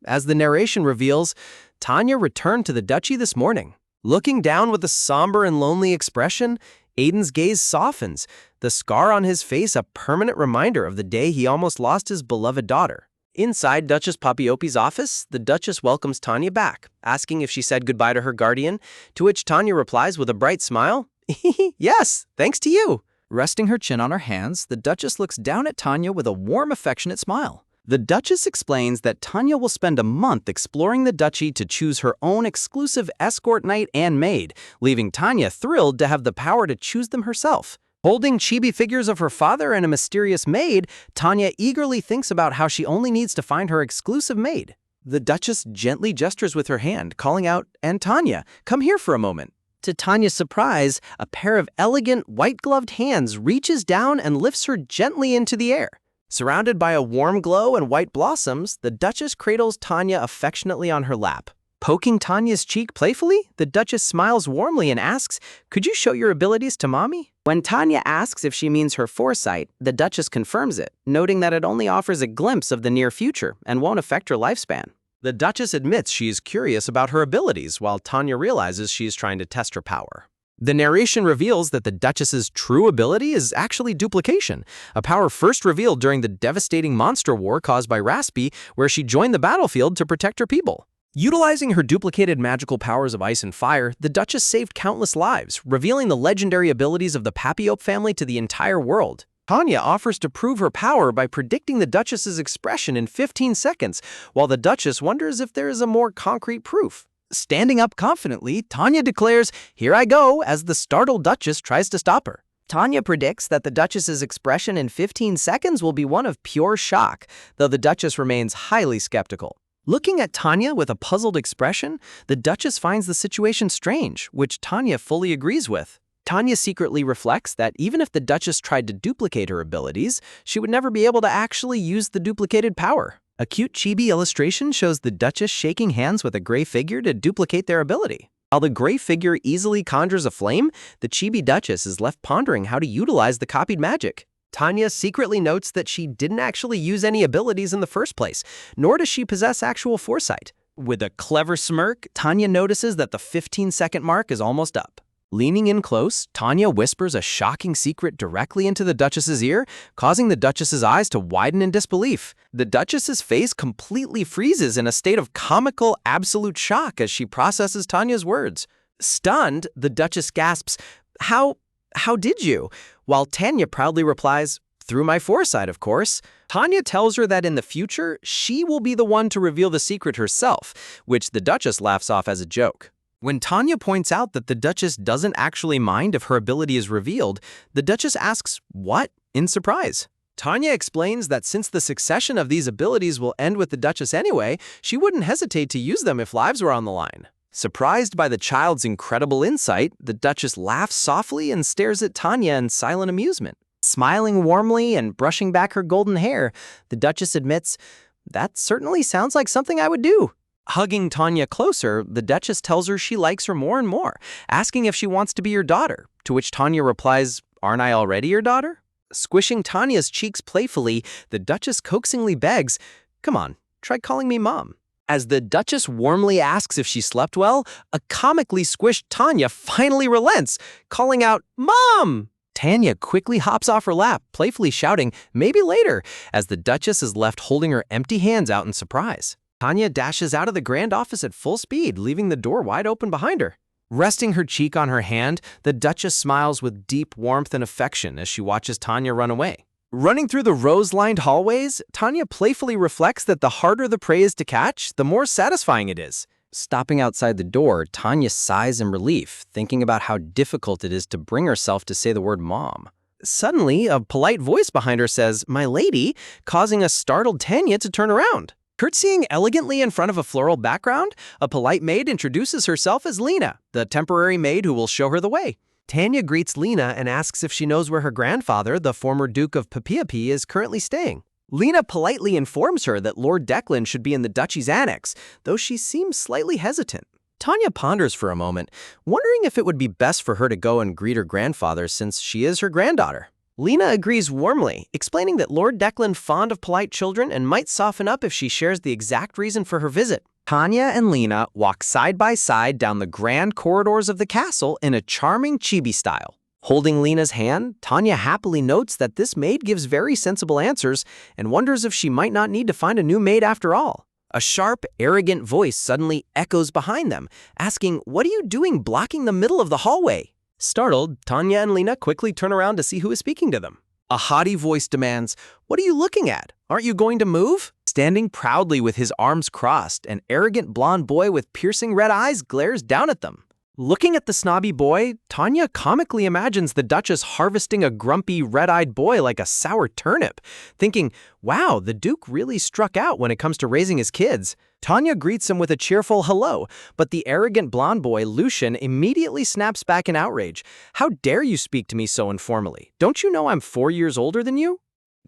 As the narration reveals, Tanya returned to the duchy this morning. Looking down with a somber and lonely expression, Aiden's gaze softens, the scar on his face a permanent reminder of the day he almost lost his beloved daughter. Inside Duchess Papiopi's office, the Duchess welcomes Tanya back, asking if she said goodbye to her guardian, to which Tanya replies with a bright smile, "Yes, thanks to you." Resting her chin on her hands, the Duchess looks down at Tanya with a warm, affectionate smile. The Duchess explains that Tanya will spend a month exploring the duchy to choose her own exclusive escort knight and maid, leaving Tanya thrilled to have the power to choose them herself. Holding chibi figures of her father and a mysterious maid, Tanya eagerly thinks about how she only needs to find her exclusive maid. The Duchess gently gestures with her hand, calling out, "And Tanya, come here for a moment." To Tanya's surprise, a pair of elegant, white-gloved hands reaches down and lifts her gently into the air. Surrounded by a warm glow and white blossoms, the Duchess cradles Tanya affectionately on her lap. Poking Tanya's cheek playfully, the Duchess smiles warmly and asks, "Could you show your abilities to Mommy?" When Tanya asks if she means her foresight, the Duchess confirms it, noting that it only offers a glimpse of the near future and won't affect her lifespan. The Duchess admits she is curious about her abilities, while Tanya realizes she is trying to test her power. The narration reveals that the Duchess's true ability is actually duplication, a power first revealed during the devastating monster war caused by Raspi, where she joined the battlefield to protect her people. Utilizing her duplicated magical powers of ice and fire, the Duchess saved countless lives, revealing the legendary abilities of the Papiope family to the entire world. Tanya offers to prove her power by predicting the Duchess's expression in 15 seconds, while the Duchess wonders if there is a more concrete proof. Standing up confidently, Tanya declares, "Here I go," as the startled Duchess tries to stop her. Tanya predicts that the Duchess's expression in 15 seconds will be one of pure shock, though the Duchess remains highly skeptical. Looking at Tanya with a puzzled expression, the Duchess finds the situation strange, which Tanya fully agrees with. Tanya secretly reflects that even if the Duchess tried to duplicate her abilities, she would never be able to actually use the duplicated power. A cute chibi illustration shows the Duchess shaking hands with a gray figure to duplicate their ability. While the gray figure easily conjures a flame, the chibi Duchess is left pondering how to utilize the copied magic. Tanya secretly notes that she didn't actually use any abilities in the first place, nor does she possess actual foresight. With a clever smirk, Tanya notices that the 15-second mark is almost up. Leaning in close, Tanya whispers a shocking secret directly into the Duchess's ear, causing the Duchess's eyes to widen in disbelief. The Duchess's face completely freezes in a state of comical, absolute shock as she processes Tanya's words. Stunned, the Duchess gasps, How did you?" While Tanya proudly replies, "Through my foresight, of course." Tanya tells her that in the future, she will be the one to reveal the secret herself, which the Duchess laughs off as a joke. When Tanya points out that the Duchess doesn't actually mind if her ability is revealed, the Duchess asks, "What?" in surprise. Tanya explains that since the succession of these abilities will end with the Duchess anyway, she wouldn't hesitate to use them if lives were on the line. Surprised by the child's incredible insight, the Duchess laughs softly and stares at Tanya in silent amusement. Smiling warmly and brushing back her golden hair, the Duchess admits, That certainly sounds like something I would do. Hugging Tanya closer, the Duchess tells her she likes her more and more, asking if she wants to be your daughter, to which Tanya replies, "Aren't I already your daughter?" Squishing Tanya's cheeks playfully, the Duchess coaxingly begs, "Come on, try calling me Mom." As the Duchess warmly asks if she slept well, a comically squished Tanya finally relents, calling out, "Mom!" Tanya quickly hops off her lap, playfully shouting, "Maybe later," as the Duchess is left holding her empty hands out in surprise. Tanya dashes out of the grand office at full speed, leaving the door wide open behind her. Resting her cheek on her hand, the Duchess smiles with deep warmth and affection as she watches Tanya run away. Running through the rose-lined hallways, Tanya playfully reflects that the harder the prey is to catch, the more satisfying it is. Stopping outside the door, Tanya sighs in relief, thinking about how difficult it is to bring herself to say the word Mom. Suddenly, a polite voice behind her says, "My lady," causing a startled Tanya to turn around. Curtsying elegantly in front of a floral background, a polite maid introduces herself as Lena, the temporary maid who will show her the way. Tanya greets Lena and asks if she knows where her grandfather, the former Duke of Papiapi, is currently staying. Lena politely informs her that Lord Declan should be in the Duchy's annex, though she seems slightly hesitant. Tanya ponders for a moment, wondering if it would be best for her to go and greet her grandfather since she is her granddaughter. Lena agrees warmly, explaining that Lord Declan fond of polite children and might soften up if she shares the exact reason for her visit. Tanya and Lena walk side by side down the grand corridors of the castle in a charming chibi style. Holding Lena's hand, Tanya happily notes that this maid gives very sensible answers and wonders if she might not need to find a new maid after all. A sharp, arrogant voice suddenly echoes behind them, asking, "What are you doing blocking the middle of the hallway?" Startled, Tanya and Lena quickly turn around to see who is speaking to them. A haughty voice demands, "What are you looking at? Aren't you going to move?" Standing proudly with his arms crossed, an arrogant blonde boy with piercing red eyes glares down at them. Looking at the snobby boy, Tanya comically imagines the Duchess harvesting a grumpy, red-eyed boy like a sour turnip, thinking, "Wow, the Duke really struck out when it comes to raising his kids." Tanya greets him with a cheerful hello, but the arrogant blonde boy, Lucian, immediately snaps back in outrage. "How dare you speak to me so informally? Don't you know I'm 4 years older than you?"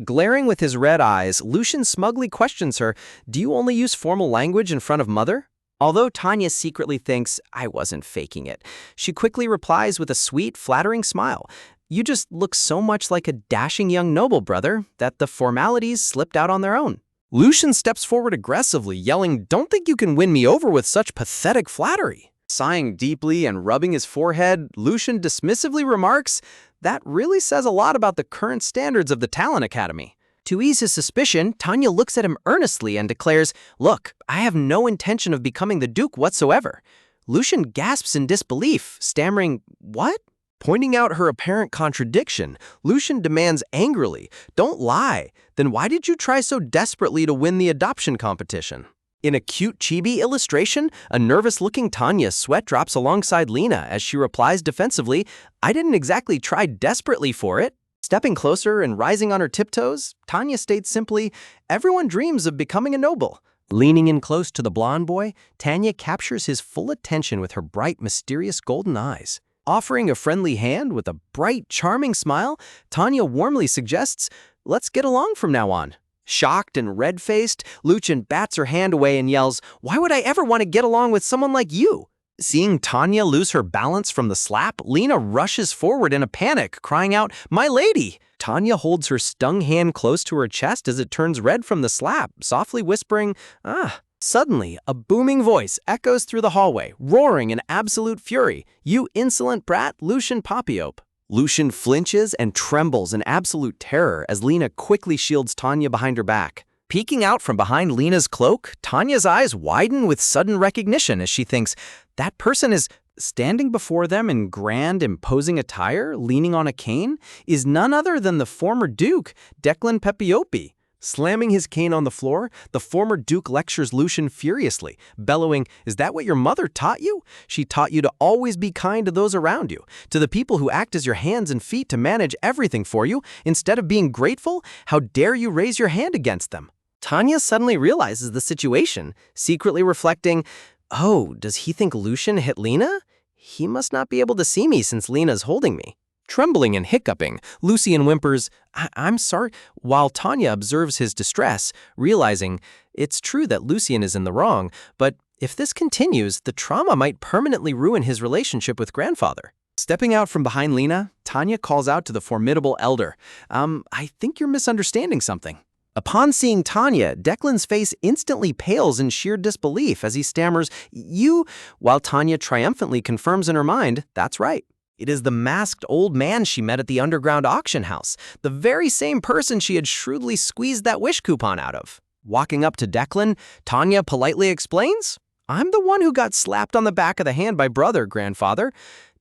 Glaring with his red eyes, Lucian smugly questions her, "Do you only use formal language in front of Mother?" Although Tanya secretly thinks, "I wasn't faking it," she quickly replies with a sweet, flattering smile, "You just look so much like a dashing young noble, brother, that the formalities slipped out on their own." Lucian steps forward aggressively, yelling, "Don't think you can win me over with such pathetic flattery." Sighing deeply and rubbing his forehead, Lucian dismissively remarks, "That really says a lot about the current standards of the Talon Academy." To ease his suspicion, Tanya looks at him earnestly and declares, "Look, I have no intention of becoming the Duke whatsoever." Lucian gasps in disbelief, stammering, "What?" Pointing out her apparent contradiction, Lucian demands angrily, "Don't lie. Then why did you try so desperately to win the adoption competition?" In a cute chibi illustration, a nervous-looking Tanya sweat drops alongside Lena as she replies defensively, "I didn't exactly try desperately for it." Stepping closer and rising on her tiptoes, Tanya states simply, "Everyone dreams of becoming a noble." Leaning in close to the blonde boy, Tanya captures his full attention with her bright, mysterious golden eyes. Offering a friendly hand with a bright, charming smile, Tanya warmly suggests, "Let's get along from now on." Shocked and red-faced, Lucian bats her hand away and yells, "Why would I ever want to get along with someone like you?" Seeing Tanya lose her balance from the slap, Lena rushes forward in a panic, crying out, "My lady!" Tanya holds her stung hand close to her chest as it turns red from the slap, softly whispering, "Ah." Suddenly, a booming voice echoes through the hallway, roaring in absolute fury, "You insolent brat, Lucian Papiope." Lucian flinches and trembles in absolute terror as Lena quickly shields Tanya behind her back. Peeking out from behind Lena's cloak, Tanya's eyes widen with sudden recognition as she thinks, that person is standing before them in grand, imposing attire, leaning on a cane, is none other than the former Duke, Declan Papiopi. Slamming his cane on the floor, the former Duke lectures Lucian furiously, bellowing, "Is that what your mother taught you? She taught you to always be kind to those around you, to the people who act as your hands and feet to manage everything for you. Instead of being grateful, how dare you raise your hand against them?" Tanya suddenly realizes the situation, secretly reflecting, "Oh, does he think Lucian hit Lena? He must not be able to see me since Lena's holding me." Trembling and hiccuping, Lucian whimpers, I'm sorry, while Tanya observes his distress, realizing it's true that Lucian is in the wrong, but if this continues, the trauma might permanently ruin his relationship with grandfather. Stepping out from behind Lena, Tanya calls out to the formidable elder, I think you're misunderstanding something. Upon seeing Tanya, Declan's face instantly pales in sheer disbelief as he stammers, you, while Tanya triumphantly confirms in her mind, that's right. It is the masked old man she met at the underground auction house, the very same person she had shrewdly squeezed that wish coupon out of. Walking up to Declan, Tanya politely explains, I'm the one who got slapped on the back of the hand by brother, grandfather.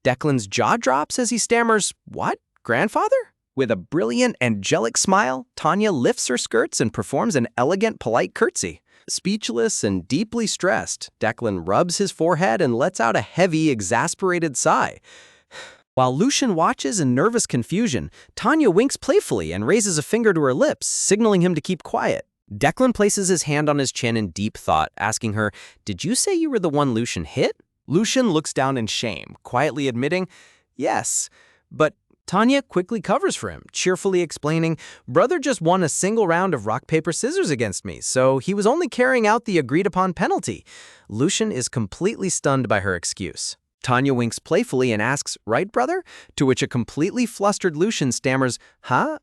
Declan's jaw drops as he stammers, what, grandfather? With a brilliant, angelic smile, Tanya lifts her skirts and performs an elegant, polite curtsy. Speechless and deeply stressed, Declan rubs his forehead and lets out a heavy, exasperated sigh. While Lucian watches in nervous confusion, Tanya winks playfully and raises a finger to her lips, signaling him to keep quiet. Declan places his hand on his chin in deep thought, asking her, did you say you were the one Lucian hit? Lucian looks down in shame, quietly admitting, yes, but Tanya quickly covers for him, cheerfully explaining, brother just won a single round of rock, paper, scissors against me, so he was only carrying out the agreed-upon penalty. Lucian is completely stunned by her excuse. Tanya winks playfully and asks, right, brother? To which a completely flustered Lucian stammers, huh?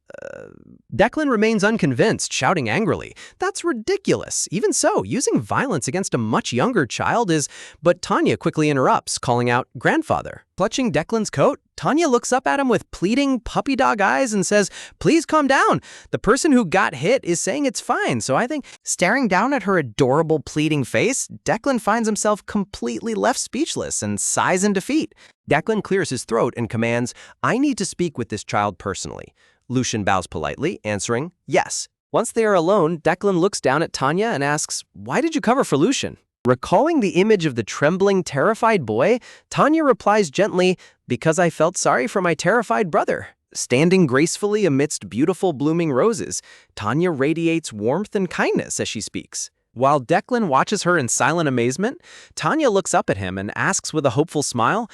Declan remains unconvinced, shouting angrily, that's ridiculous. Even so, using violence against a much younger child is… But Tanya quickly interrupts, calling out, grandfather. Clutching Declan's coat, Tanya looks up at him with pleading puppy dog eyes and says, please calm down. The person who got hit is saying it's fine, so I think… Staring down at her adorable pleading face, Declan finds himself completely left speechless and sighs in defeat. Declan clears his throat and commands, I need to speak with this child personally. Lucian bows politely, answering, yes. Once they are alone, Declan looks down at Tanya and asks, why did you cover for Lucian? Recalling the image of the trembling, terrified boy, Tanya replies gently, because I felt sorry for my terrified brother. Standing gracefully amidst beautiful blooming roses, Tanya radiates warmth and kindness as she speaks. While Declan watches her in silent amazement, Tanya looks up at him and asks with a hopeful smile,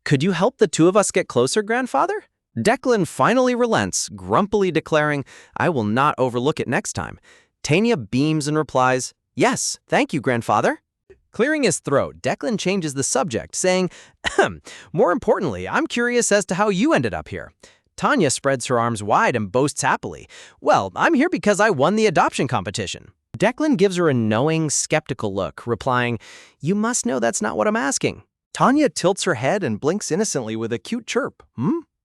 could you help the two of us get closer, grandfather? Declan finally relents, grumpily declaring, I will not overlook it next time. Tanya beams and replies, yes, thank you, grandfather. Clearing his throat, Declan changes the subject, saying, more importantly, I'm curious as to how you ended up here. Tanya spreads her arms wide and boasts happily, well, I'm here because I won the adoption competition. Declan gives her a knowing, skeptical look, replying, you must know that's not what I'm asking. Tanya tilts her head and blinks innocently with a cute chirp.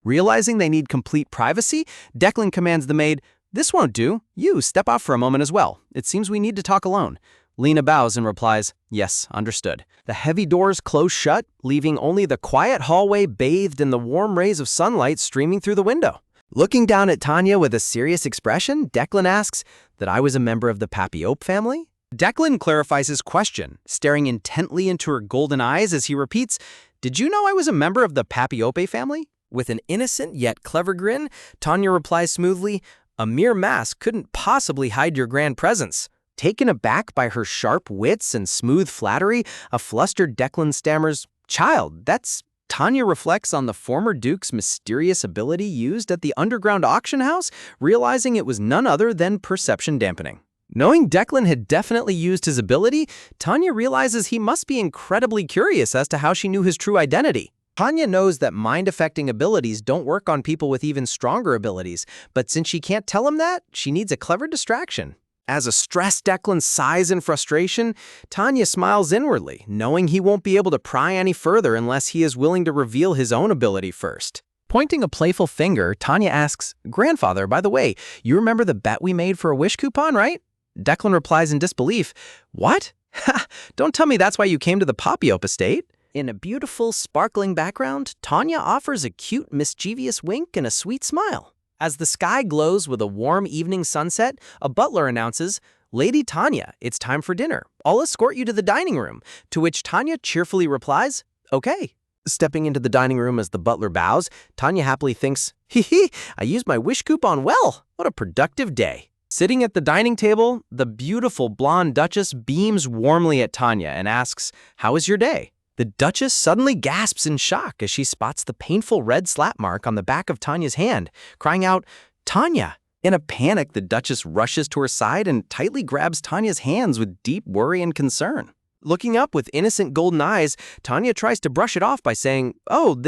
Realizing they need complete privacy, Declan commands the maid, this won't do. You step off for a moment as well. It seems we need to talk alone. Lena bows and replies, yes, understood. The heavy doors close shut, leaving only the quiet hallway bathed in the warm rays of sunlight streaming through the window. Looking down at Tanya with a serious expression, Declan asks that I was a member of the Papiope family? Declan clarifies his question, staring intently into her golden eyes as he repeats, did you know I was a member of the Papiope family? With an innocent yet clever grin, Tanya replies smoothly, a mere mask couldn't possibly hide your grand presence. Taken aback by her sharp wits and smooth flattery, a flustered Declan stammers, child, that's… Tanya reflects on the former Duke's mysterious ability used at the underground auction house, realizing it was none other than perception dampening. Knowing Declan had definitely used his ability, Tanya realizes he must be incredibly curious as to how she knew his true identity. Tanya knows that mind-affecting abilities don't work on people with even stronger abilities, but since she can't tell him that, she needs a clever distraction. As a stressed Declan sighs in frustration, Tanya smiles inwardly, knowing he won't be able to pry any further unless he is willing to reveal his own ability first. Pointing a playful finger, Tanya asks, grandfather, by the way, you remember the bet we made for a wish coupon, right? Declan replies in disbelief, what? Ha! Don't tell me that's why you came to the Papiope estate. In a beautiful, sparkling background, Tanya offers a cute, mischievous wink and a sweet smile. As the sky glows with a warm evening sunset, a butler announces, Lady Tanya, it's time for dinner. I'll escort you to the dining room, to which Tanya cheerfully replies, okay. Stepping into the dining room as the butler bows, Tanya happily thinks, hee, I used my wish coupon well. What a productive day. Sitting at the dining table, the beautiful blonde Duchess beams warmly at Tanya and asks, how was your day? The Duchess suddenly gasps in shock as she spots the painful red slap mark on the back of Tanya's hand, crying out, "Tanya!" In a panic, the Duchess rushes to her side and tightly grabs Tanya's hands with deep worry and concern. Looking up with innocent golden eyes, Tanya tries to brush it off by saying, "Oh,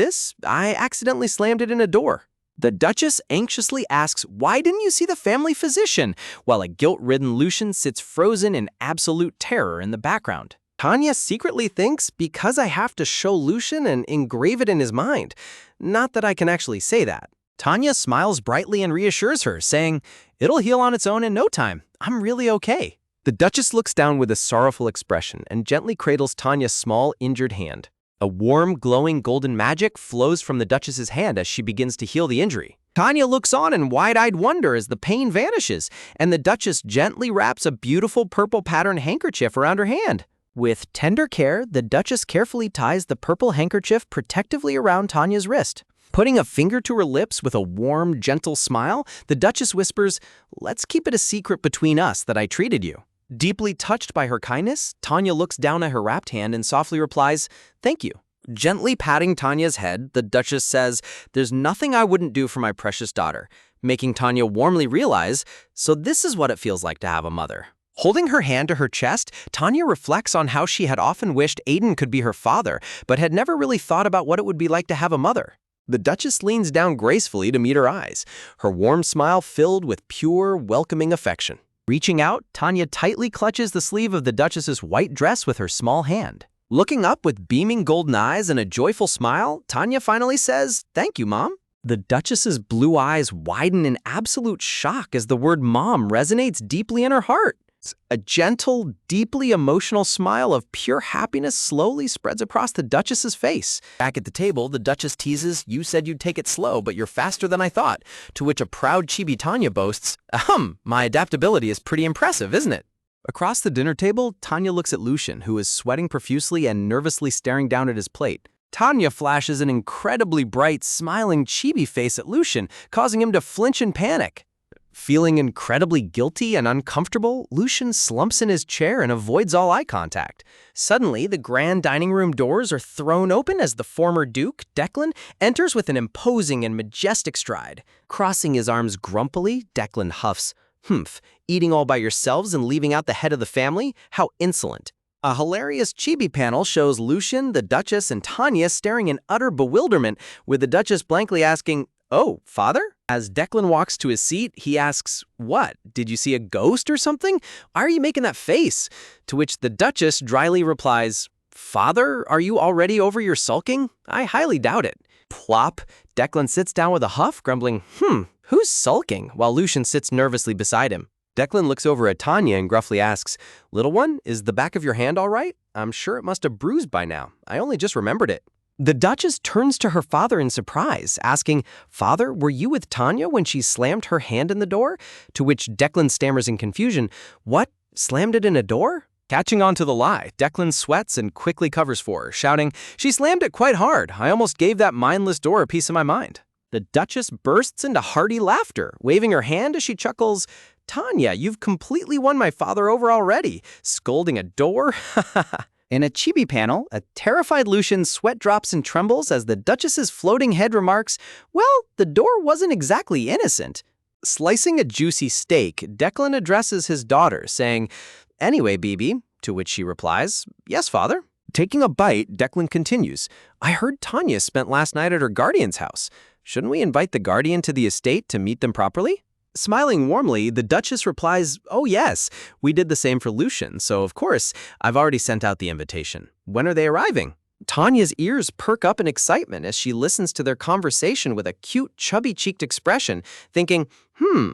I accidentally slammed it in a door." The Duchess anxiously asks, "Why didn't you see the family physician?" while a guilt-ridden Lucian sits frozen in absolute terror in the background. Tanya secretly thinks because I have to show Lucian and engrave it in his mind. Not that I can actually say that. Tanya smiles brightly and reassures her, saying, "It'll heal on its own in no time. I'm really okay." The Duchess looks down with a sorrowful expression and gently cradles Tanya's small, injured hand. A warm, glowing golden magic flows from the Duchess's hand as she begins to heal the injury. Tanya looks on in wide-eyed wonder as the pain vanishes, and the Duchess gently wraps a beautiful purple patterned handkerchief around her hand. With tender care, the Duchess carefully ties the purple handkerchief protectively around Tanya's wrist. Putting a finger to her lips with a warm, gentle smile, the Duchess whispers, "Let's keep it a secret between us that I treated you." Deeply touched by her kindness, Tanya looks down at her wrapped hand and softly replies, "Thank you." Gently patting Tanya's head, the Duchess says, "There's nothing I wouldn't do for my precious daughter," making Tanya warmly realize, so this is what it feels like to have a mother. Holding her hand to her chest, Tanya reflects on how she had often wished Aiden could be her father, but had never really thought about what it would be like to have a mother. The Duchess leans down gracefully to meet her eyes, her warm smile filled with pure, welcoming affection. Reaching out, Tanya tightly clutches the sleeve of the Duchess's white dress with her small hand. Looking up with beaming golden eyes and a joyful smile, Tanya finally says, "Thank you, Mom." The Duchess's blue eyes widen in absolute shock as the word "Mom" resonates deeply in her heart. A gentle, deeply emotional smile of pure happiness slowly spreads across the Duchess's face. Back at the table, the Duchess teases, "You said you'd take it slow, but you're faster than I thought," to which a proud Chibi Tanya boasts, My adaptability is pretty impressive, isn't it?" Across the dinner table, Tanya looks at Lucian, who is sweating profusely and nervously staring down at his plate. Tanya flashes an incredibly bright, smiling Chibi face at Lucian, causing him to flinch in panic. Feeling incredibly guilty and uncomfortable, Lucian slumps in his chair and avoids all eye contact. Suddenly, the grand dining room doors are thrown open as the former Duke, Declan, enters with an imposing and majestic stride. Crossing his arms grumpily, Declan huffs, "Humph, eating all by yourselves and leaving out the head of the family? How insolent." A hilarious Chibi panel shows Lucian, the Duchess, and Tanya staring in utter bewilderment, with the Duchess blankly asking, "Oh, father?" As Declan walks to his seat, he asks, "What? Did you see a ghost or something? Why are you making that face?" To which the Duchess dryly replies, "Father, are you already over your sulking? I highly doubt it." Plop, Declan sits down with a huff, grumbling, "Who's sulking?" while Lucian sits nervously beside him. Declan looks over at Tanya and gruffly asks, "Little one, is the back of your hand all right? I'm sure it must have bruised by now. I only just remembered it." The Duchess turns to her father in surprise, asking, "Father, were you with Tanya when she slammed her hand in the door?" To which Declan stammers in confusion, "What? Slammed it in a door?" Catching on to the lie, Declan sweats and quickly covers for her, shouting, "She slammed it quite hard. I almost gave that mindless door a piece of my mind." The Duchess bursts into hearty laughter, waving her hand as she chuckles, "Tanya, you've completely won my father over already. Scolding a door? In a Chibi panel, a terrified Lucian sweat drops and trembles as the Duchess's floating head remarks, "Well, the door wasn't exactly innocent." Slicing a juicy steak, Declan addresses his daughter, saying, "Anyway, Bibi," to which she replies, "Yes, father." Taking a bite, Declan continues, "I heard Tanya spent last night at her guardian's house. Shouldn't we invite the guardian to the estate to meet them properly?" Smiling warmly, the Duchess replies, "Oh yes, we did the same for Lucian, so of course, I've already sent out the invitation. When are they arriving?" Tanya's ears perk up in excitement as she listens to their conversation with a cute, chubby-cheeked expression, thinking,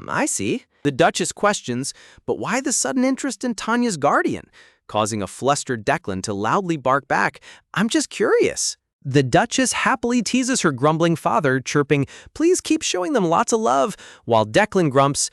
I see." The Duchess questions, "But why the sudden interest in Tanya's guardian?" causing a flustered Declan to loudly bark back, "I'm just curious." The Duchess happily teases her grumbling father, chirping, "Please keep showing them lots of love," while Declan grumps,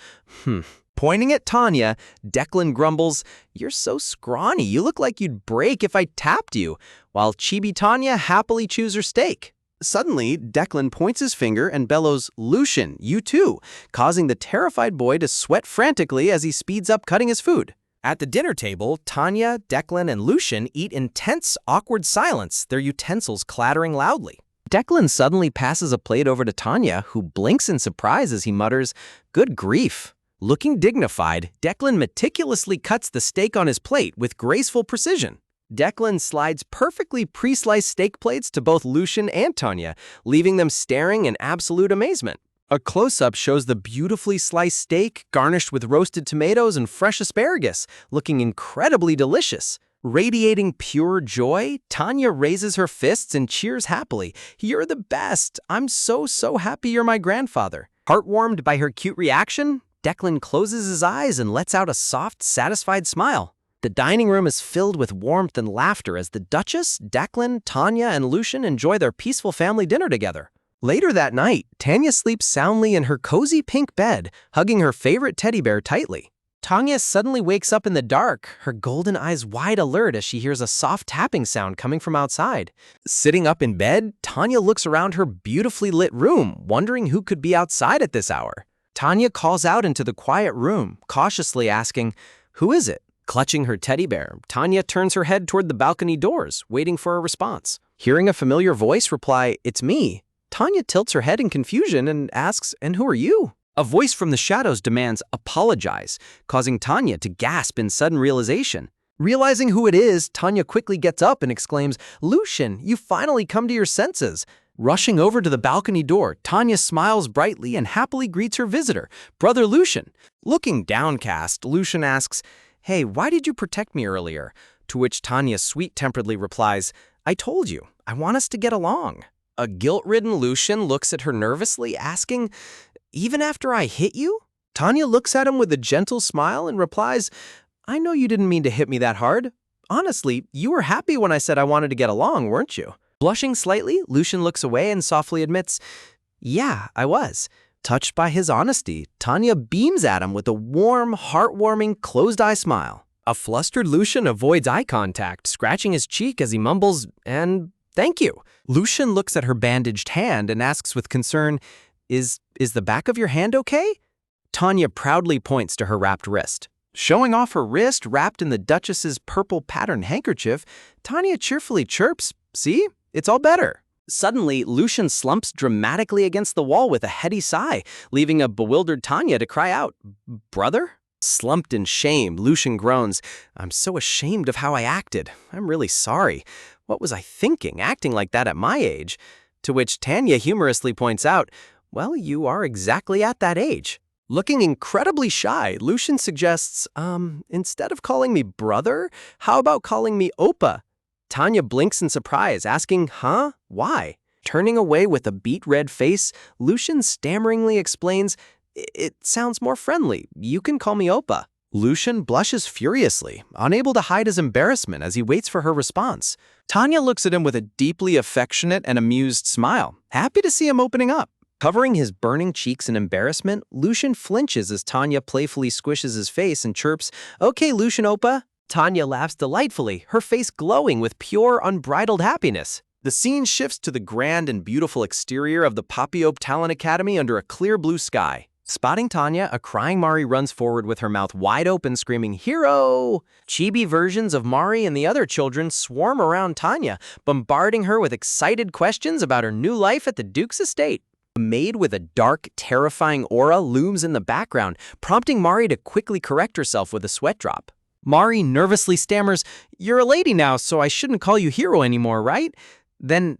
Pointing at Tanya, Declan grumbles, "You're so scrawny, you look like you'd break if I tapped you," while Chibi Tanya happily chews her steak. Suddenly, Declan points his finger and bellows, "Lucian, you too," causing the terrified boy to sweat frantically as he speeds up cutting his food. At the dinner table, Tanya, Declan, and Lucian eat in tense, awkward silence, their utensils clattering loudly. Declan suddenly passes a plate over to Tanya, who blinks in surprise as he mutters, "Good grief." Looking dignified, Declan meticulously cuts the steak on his plate with graceful precision. Declan slides perfectly pre-sliced steak plates to both Lucian and Tanya, leaving them staring in absolute amazement. A close-up shows the beautifully sliced steak, garnished with roasted tomatoes and fresh asparagus, looking incredibly delicious. Radiating pure joy, Tanya raises her fists and cheers happily. "You're the best! I'm so happy you're my grandfather." Heartwarmed by her cute reaction, Declan closes his eyes and lets out a soft, satisfied smile. The dining room is filled with warmth and laughter as the Duchess, Declan, Tanya, and Lucian enjoy their peaceful family dinner together. Later that night, Tanya sleeps soundly in her cozy pink bed, hugging her favorite teddy bear tightly. Tanya suddenly wakes up in the dark, her golden eyes wide alert as she hears a soft tapping sound coming from outside. Sitting up in bed, Tanya looks around her beautifully lit room, wondering who could be outside at this hour. Tanya calls out into the quiet room, cautiously asking, "Who is it?" Clutching her teddy bear, Tanya turns her head toward the balcony doors, waiting for a response. Hearing a familiar voice reply, "It's me," Tanya tilts her head in confusion and asks, "And who are you?" A voice from the shadows demands, "Apologize," causing Tanya to gasp in sudden realization. Realizing who it is, Tanya quickly gets up and exclaims, "Lucian, you finally come to your senses." Rushing over to the balcony door, Tanya smiles brightly and happily greets her visitor, Brother Lucian. Looking downcast, Lucian asks, "Hey, why did you protect me earlier?" To which Tanya sweet-temperedly replies, "I told you, I want us to get along." A guilt-ridden Lucian looks at her nervously, asking, "Even after I hit you?" Tanya looks at him with a gentle smile and replies, "I know you didn't mean to hit me that hard. Honestly, you were happy when I said I wanted to get along, weren't you?" Blushing slightly, Lucian looks away and softly admits, "Yeah, I was." Touched by his honesty, Tanya beams at him with a warm, heartwarming, closed-eye smile. A flustered Lucian avoids eye contact, scratching his cheek as he mumbles, "And thank you." Lucian looks at her bandaged hand and asks with concern, Is the back of your hand okay?" Tanya proudly points to her wrapped wrist. Showing off her wrist wrapped in the Duchess's purple patterned handkerchief, Tanya cheerfully chirps, "See? It's all better." Suddenly, Lucian slumps dramatically against the wall with a heady sigh, leaving a bewildered Tanya to cry out, "Brother?" Slumped in shame, Lucian groans, "I'm so ashamed of how I acted. I'm really sorry. What was I thinking, acting like that at my age?" To which Tanya humorously points out, "Well, you are exactly at that age." Looking incredibly shy, Lucian suggests, instead of calling me brother, how about calling me Oppa?" Tanya blinks in surprise, asking, "Huh? Why?" Turning away with a beet-red face, Lucian stammeringly explains, "It sounds more friendly. You can call me Oppa." Lucian blushes furiously, unable to hide his embarrassment as he waits for her response. Tanya looks at him with a deeply affectionate and amused smile, happy to see him opening up. Covering his burning cheeks in embarrassment, Lucian flinches as Tanya playfully squishes his face and chirps, "Okay, Lucian Oppa." Tanya laughs delightfully, her face glowing with pure, unbridled happiness. The scene shifts to the grand and beautiful exterior of the Papiope Talent Academy under a clear blue sky. Spotting Tanya, a crying Mari runs forward with her mouth wide open, screaming, "Hero!" Chibi versions of Mari and the other children swarm around Tanya, bombarding her with excited questions about her new life at the Duke's estate. A maid with a dark, terrifying aura looms in the background, prompting Mari to quickly correct herself with a sweat drop. Mari nervously stammers, "You're a lady now, so I shouldn't call you Hero anymore, right?" Then,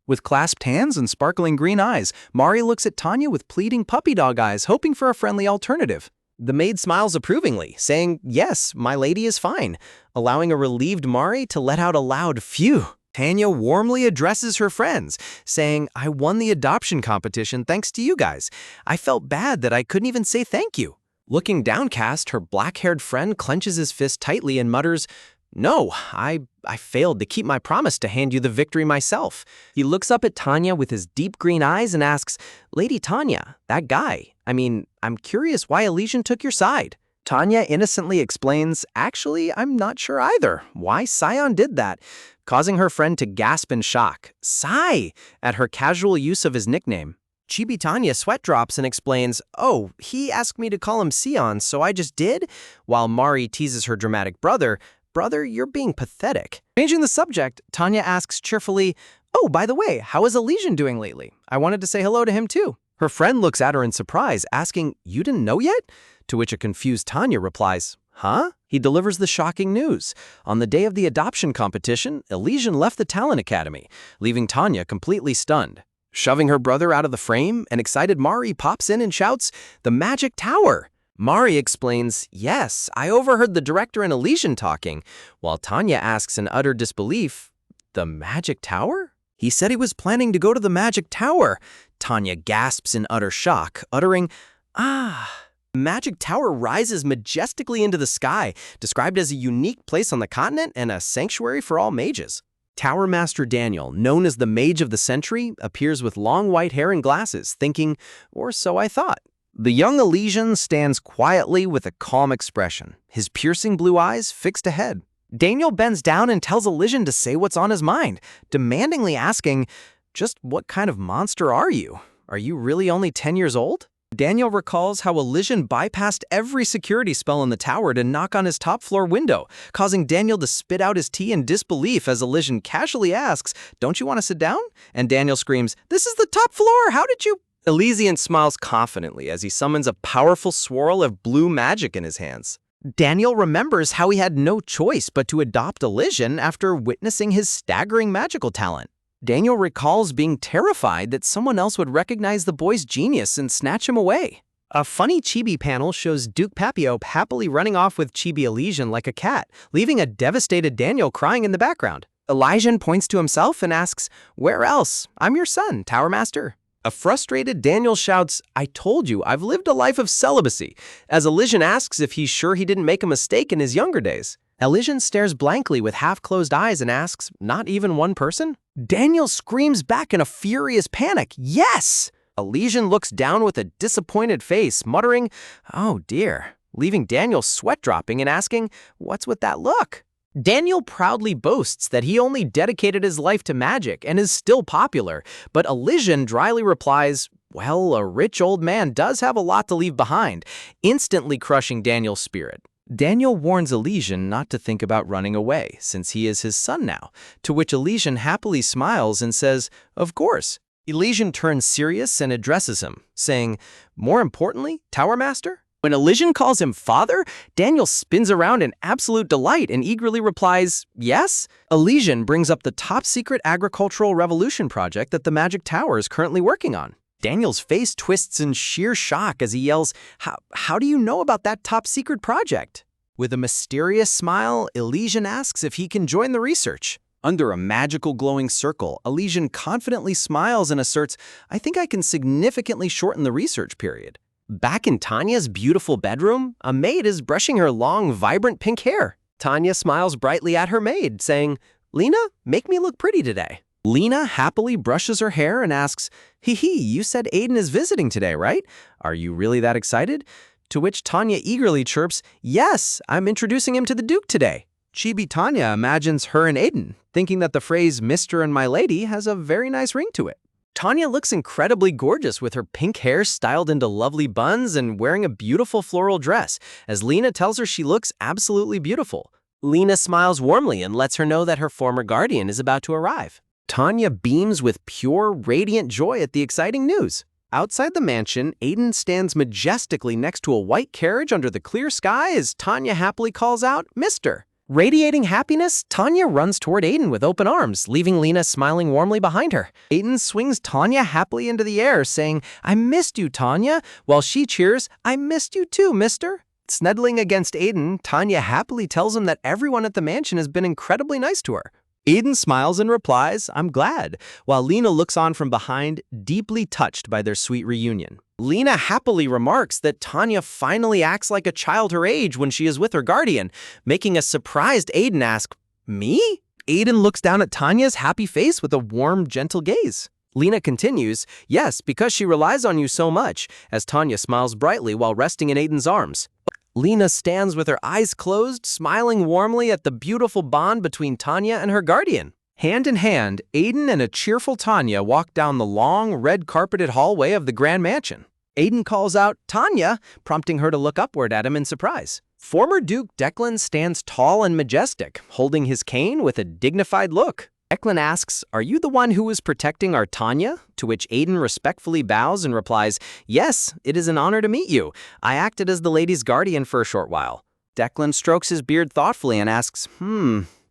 with clasped hands and sparkling green eyes, Mari looks at Tanya with pleading puppy dog eyes, hoping for a friendly alternative. The maid smiles approvingly, saying, "Yes, my lady is fine," allowing a relieved Mari to let out a loud phew. Tanya warmly addresses her friends, saying, "I won the adoption competition thanks to you guys. I felt bad that I couldn't even say thank you." Looking downcast, her black-haired friend clenches his fist tightly and mutters, "No, I failed to keep my promise to hand you the victory myself." He looks up at Tanya with his deep green eyes and asks, "Lady Tanya, that guy, I'm curious why Elysian took your side." Tanya innocently explains, "Actually, I'm not sure either why Scion did that," causing her friend to gasp in shock, "Sai," at her casual use of his nickname. Chibi Tanya sweat drops and explains, "Oh, he asked me to call him Sion, so I just did?" While Mari teases her dramatic brother, "Brother, you're being pathetic." Changing the subject, Tanya asks cheerfully, "Oh, by the way, how is Elysian doing lately? I wanted to say hello to him too." Her friend looks at her in surprise, asking, "You didn't know yet?" To which a confused Tanya replies, "Huh?" He delivers the shocking news. On the day of the adoption competition, Elysian left the Talent Academy, leaving Tanya completely stunned. Shoving her brother out of the frame, an excited Mari pops in and shouts, "The Magic Tower!" Mari explains, "Yes, I overheard the director and Elysian talking," while Tanya asks in utter disbelief, "The Magic Tower? He said he was planning to go to the Magic Tower." Tanya gasps in utter shock, uttering, "Ah." Magic Tower rises majestically into the sky, described as a unique place on the continent and a sanctuary for all mages. Tower Master Daniel, known as the Mage of the Century, appears with long white hair and glasses, thinking, "Or so I thought." The young Elysian stands quietly with a calm expression, his piercing blue eyes fixed ahead. Daniel bends down and tells Elysian to say what's on his mind, demandingly asking, "Just what kind of monster are you? Are you really only 10 years old?" Daniel recalls how Elysian bypassed every security spell in the tower to knock on his top-floor window, causing Daniel to spit out his tea in disbelief as Elysian casually asks, "Don't you want to sit down?" And Daniel screams, "This is the top floor! How did you—" Elysian smiles confidently as he summons a powerful swirl of blue magic in his hands. Daniel remembers how he had no choice but to adopt Elysian after witnessing his staggering magical talent. Daniel recalls being terrified that someone else would recognize the boy's genius and snatch him away. A funny chibi panel shows Duke Papio happily running off with Chibi Elysian like a cat, leaving a devastated Daniel crying in the background. Elysian points to himself and asks, "Where else? I'm your son, Tower Master." A frustrated Daniel shouts, "I told you, I've lived a life of celibacy," as Elysian asks if he's sure he didn't make a mistake in his younger days. Elysian stares blankly with half-closed eyes and asks, "Not even one person?" Daniel screams back in a furious panic, "Yes!" Elysian looks down with a disappointed face, muttering, "Oh dear," leaving Daniel sweat dropping and asking, "What's with that look?" Daniel proudly boasts that he only dedicated his life to magic and is still popular, but Elysian dryly replies, "Well, a rich old man does have a lot to leave behind," instantly crushing Daniel's spirit. Daniel warns Elysian not to think about running away, since he is his son now, to which Elysian happily smiles and says, "Of course." Elysian turns serious and addresses him, saying, "More importantly, Tower Master?" When Elysian calls him father, Daniel spins around in absolute delight and eagerly replies, "Yes?" Elysian brings up the top-secret agricultural revolution project that the Magic Tower is currently working on. Daniel's face twists in sheer shock as he yells, How do you know about that top-secret project?" With a mysterious smile, Elysian asks if he can join the research. Under a magical glowing circle, Elysian confidently smiles and asserts, "I think I can significantly shorten the research period." Back in Tanya's beautiful bedroom, a maid is brushing her long, vibrant pink hair. Tanya smiles brightly at her maid, saying, "Lena, make me look pretty today." Lena happily brushes her hair and asks, You said Aiden is visiting today, right? Are you really that excited?" To which Tanya eagerly chirps, "Yes, I'm introducing him to the Duke today." Chibi Tanya imagines her and Aiden, thinking that the phrase "Mr. and my lady" has a very nice ring to it. Tanya looks incredibly gorgeous with her pink hair styled into lovely buns and wearing a beautiful floral dress, as Lena tells her she looks absolutely beautiful. Lena smiles warmly and lets her know that her former guardian is about to arrive. Tanya beams with pure, radiant joy at the exciting news. Outside the mansion, Aiden stands majestically next to a white carriage under the clear sky as Tanya happily calls out, "Mister." Radiating happiness, Tanya runs toward Aiden with open arms, leaving Lena smiling warmly behind her. Aiden swings Tanya happily into the air, saying, "I missed you, Tanya," while she cheers, "I missed you too, mister." Snuggling against Aiden, Tanya happily tells him that everyone at the mansion has been incredibly nice to her. Aiden smiles and replies, "I'm glad," while Lena looks on from behind, deeply touched by their sweet reunion. Lena happily remarks that Tanya finally acts like a child her age when she is with her guardian, making a surprised Aiden ask, "Me?" Aiden looks down at Tanya's happy face with a warm, gentle gaze. Lena continues, "Yes, because she relies on you so much," as Tanya smiles brightly while resting in Aiden's arms. Lena stands with her eyes closed, smiling warmly at the beautiful bond between Tanya and her guardian. Hand in hand, Aiden and a cheerful Tanya walk down the long, red-carpeted hallway of the Grand Mansion. Aiden calls out, "Tanya," prompting her to look upward at him in surprise. Former Duke Declan stands tall and majestic, holding his cane with a dignified look. Declan asks, "Are you the one who was protecting our Tanya?" To which Aiden respectfully bows and replies, "Yes, it is an honor to meet you. I acted as the lady's guardian for a short while." Declan strokes his beard thoughtfully and asks,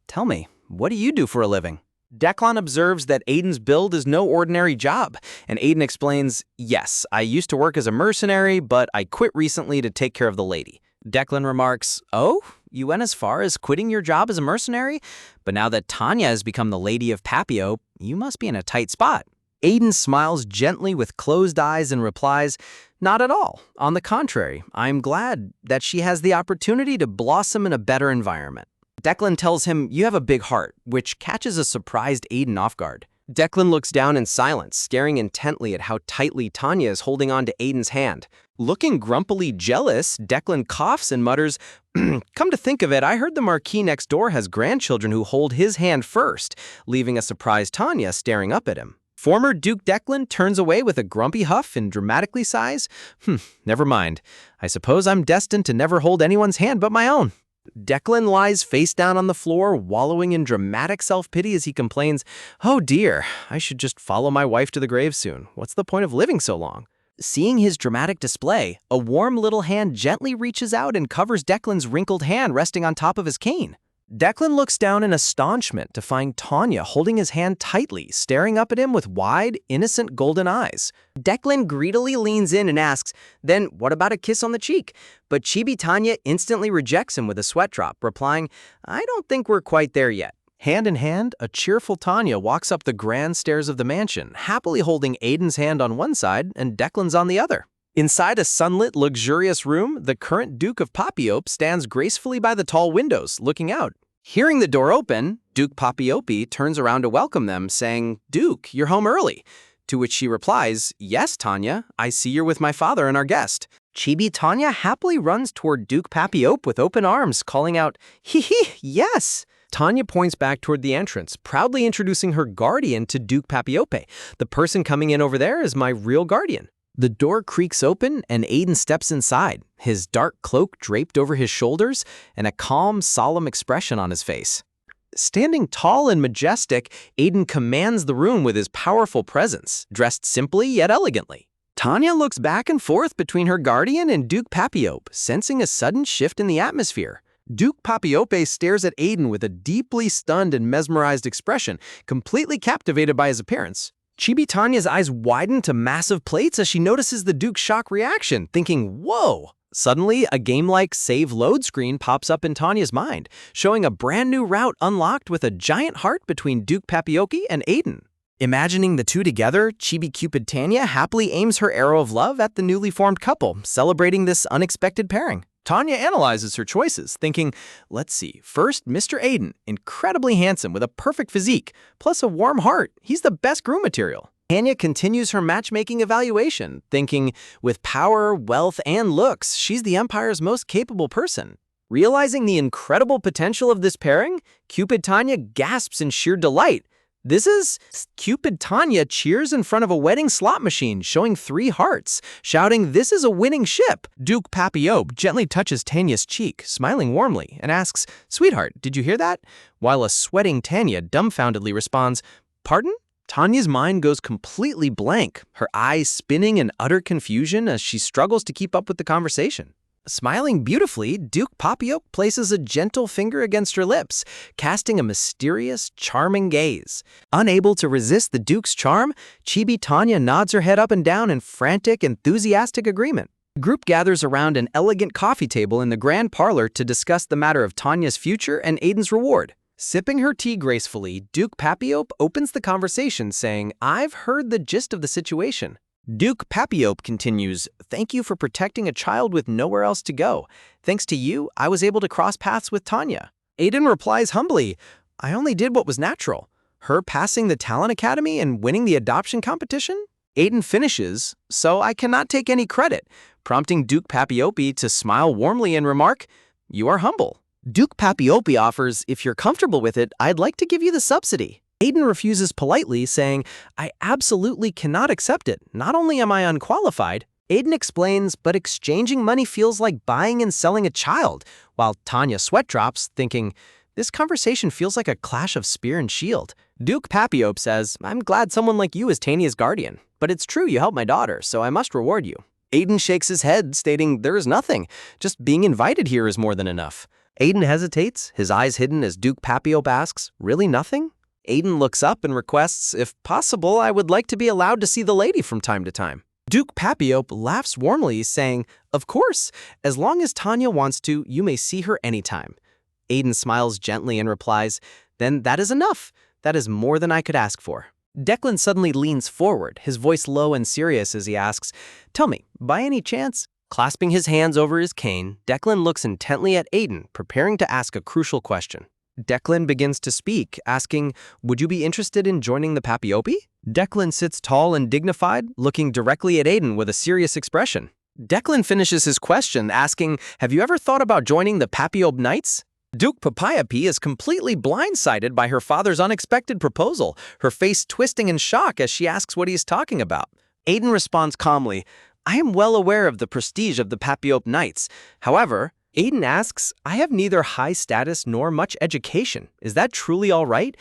"Tell me, what do you do for a living?" Declan observes that Aiden's build is no ordinary job, and Aiden explains, "Yes, I used to work as a mercenary, but I quit recently to take care of the lady." Declan remarks, "Oh, you went as far as quitting your job as a mercenary? But now that Tanya has become the Lady of Papio, you must be in a tight spot." Aiden smiles gently with closed eyes and replies, "Not at all. On the contrary, I'm glad that she has the opportunity to blossom in a better environment." Declan tells him, "You have a big heart," which catches a surprised Aiden off guard. Declan looks down in silence, staring intently at how tightly Tanya is holding on to Aiden's hand. Looking grumpily jealous, Declan coughs and mutters, "Come to think of it, I heard the Marquis next door has grandchildren who hold his hand first," leaving a surprised Tanya staring up at him. Former Duke Declan turns away with a grumpy huff and dramatically sighs, "Never mind. I suppose I'm destined to never hold anyone's hand but my own." Declan lies face down on the floor, wallowing in dramatic self-pity as he complains, "Oh dear, I should just follow my wife to the grave soon. What's the point of living so long?" Seeing his dramatic display, a warm little hand gently reaches out and covers Declan's wrinkled hand resting on top of his cane. Declan looks down in astonishment to find Tanya holding his hand tightly, staring up at him with wide, innocent golden eyes. Declan greedily leans in and asks, "Then what about a kiss on the cheek?" But Chibi Tanya instantly rejects him with a sweat drop, replying, "I don't think we're quite there yet." Hand in hand, a cheerful Tanya walks up the grand stairs of the mansion, happily holding Aiden's hand on one side and Declan's on the other. Inside a sunlit, luxurious room, the current Duke of Papiope stands gracefully by the tall windows, looking out. Hearing the door open, Duke Papiope turns around to welcome them, saying, "Duke, you're home early." To which she replies, "Yes, Tanya, I see you're with my father and our guest." Chibi Tanya happily runs toward Duke Papiope with open arms, calling out, "Hee hee, yes." Tanya points back toward the entrance, proudly introducing her guardian to Duke Papiope. "The person coming in over there is my real guardian." The door creaks open and Aiden steps inside, his dark cloak draped over his shoulders and a calm, solemn expression on his face. Standing tall and majestic, Aiden commands the room with his powerful presence, dressed simply yet elegantly. Tanya looks back and forth between her guardian and Duke Papiope, sensing a sudden shift in the atmosphere. Duke Papiope stares at Aiden with a deeply stunned and mesmerized expression, completely captivated by his appearance. Chibi Tanya's eyes widen to massive plates as she notices the Duke's shock reaction, thinking, "Whoa!" Suddenly, a game-like save load screen pops up in Tanya's mind, showing a brand new route unlocked with a giant heart between Duke Papiope and Aiden. Imagining the two together, Chibi Cupid Tanya happily aims her arrow of love at the newly formed couple, celebrating this unexpected pairing. Tanya analyzes her choices, thinking, "Let's see, first, Mr. Aiden, incredibly handsome with a perfect physique, plus a warm heart. He's the best groom material." Tanya continues her matchmaking evaluation, thinking, with power, wealth, and looks, she's the Empire's most capable person. Realizing the incredible potential of this pairing, Cupid Tanya gasps in sheer delight. This is Cupid Tanya cheers in front of a wedding slot machine, showing 3 hearts, shouting, "This is a winning ship." Duke Papiope gently touches Tanya's cheek, smiling warmly, and asks, "Sweetheart, did you hear that?" While a sweating Tanya dumbfoundedly responds, "Pardon?" Tanya's mind goes completely blank, her eyes spinning in utter confusion as she struggles to keep up with the conversation. Smiling beautifully, Duke Papiope places a gentle finger against her lips, casting a mysterious, charming gaze. Unable to resist the Duke's charm, Chibi Tanya nods her head up and down in frantic, enthusiastic agreement. The group gathers around an elegant coffee table in the grand parlor to discuss the matter of Tanya's future and Aiden's reward. Sipping her tea gracefully, Duke Papiope opens the conversation, saying, "I've heard the gist of the situation." Duke Papiope continues, "Thank you for protecting a child with nowhere else to go. Thanks to you, I was able to cross paths with Tanya." Aiden replies humbly, "I only did what was natural. Her passing the Talent Academy and winning the adoption competition?" Aiden finishes, "So I cannot take any credit," prompting Duke Papiope to smile warmly and remark, "You are humble." Duke Papiope offers, "If you're comfortable with it, I'd like to give you the subsidy." Aiden refuses politely, saying, I absolutely cannot accept it. Not only am I unqualified, Aiden explains, but exchanging money feels like buying and selling a child, while Tanya sweat drops, thinking, this conversation feels like a clash of spear and shield. Duke Papiope says, I'm glad someone like you is Tanya's guardian, but it's true you helped my daughter, so I must reward you. Aiden shakes his head, stating, there is nothing. Just being invited here is more than enough. Aiden hesitates, his eyes hidden as Duke Papiope asks, really nothing? Aiden looks up and requests, if possible, I would like to be allowed to see the lady from time to time. Duke Papiope laughs warmly, saying, of course, as long as Tanya wants to, you may see her anytime. Aiden smiles gently and replies, then that is enough. That is more than I could ask for. Declan suddenly leans forward, his voice low and serious as he asks, tell me, by any chance? Clasping his hands over his cane, Declan looks intently at Aiden, preparing to ask a crucial question. Declan begins to speak, asking, would you be interested in joining the Papiope? Declan sits tall and dignified, looking directly at Aiden with a serious expression. Declan finishes his question, asking, have you ever thought about joining the Papiope Knights? Duke Papiope is completely blindsided by her father's unexpected proposal, her face twisting in shock as she asks what he is talking about. Aiden responds calmly, I am well aware of the prestige of the Papiope Knights. However, Aiden asks, I have neither high status nor much education. Is that truly all right?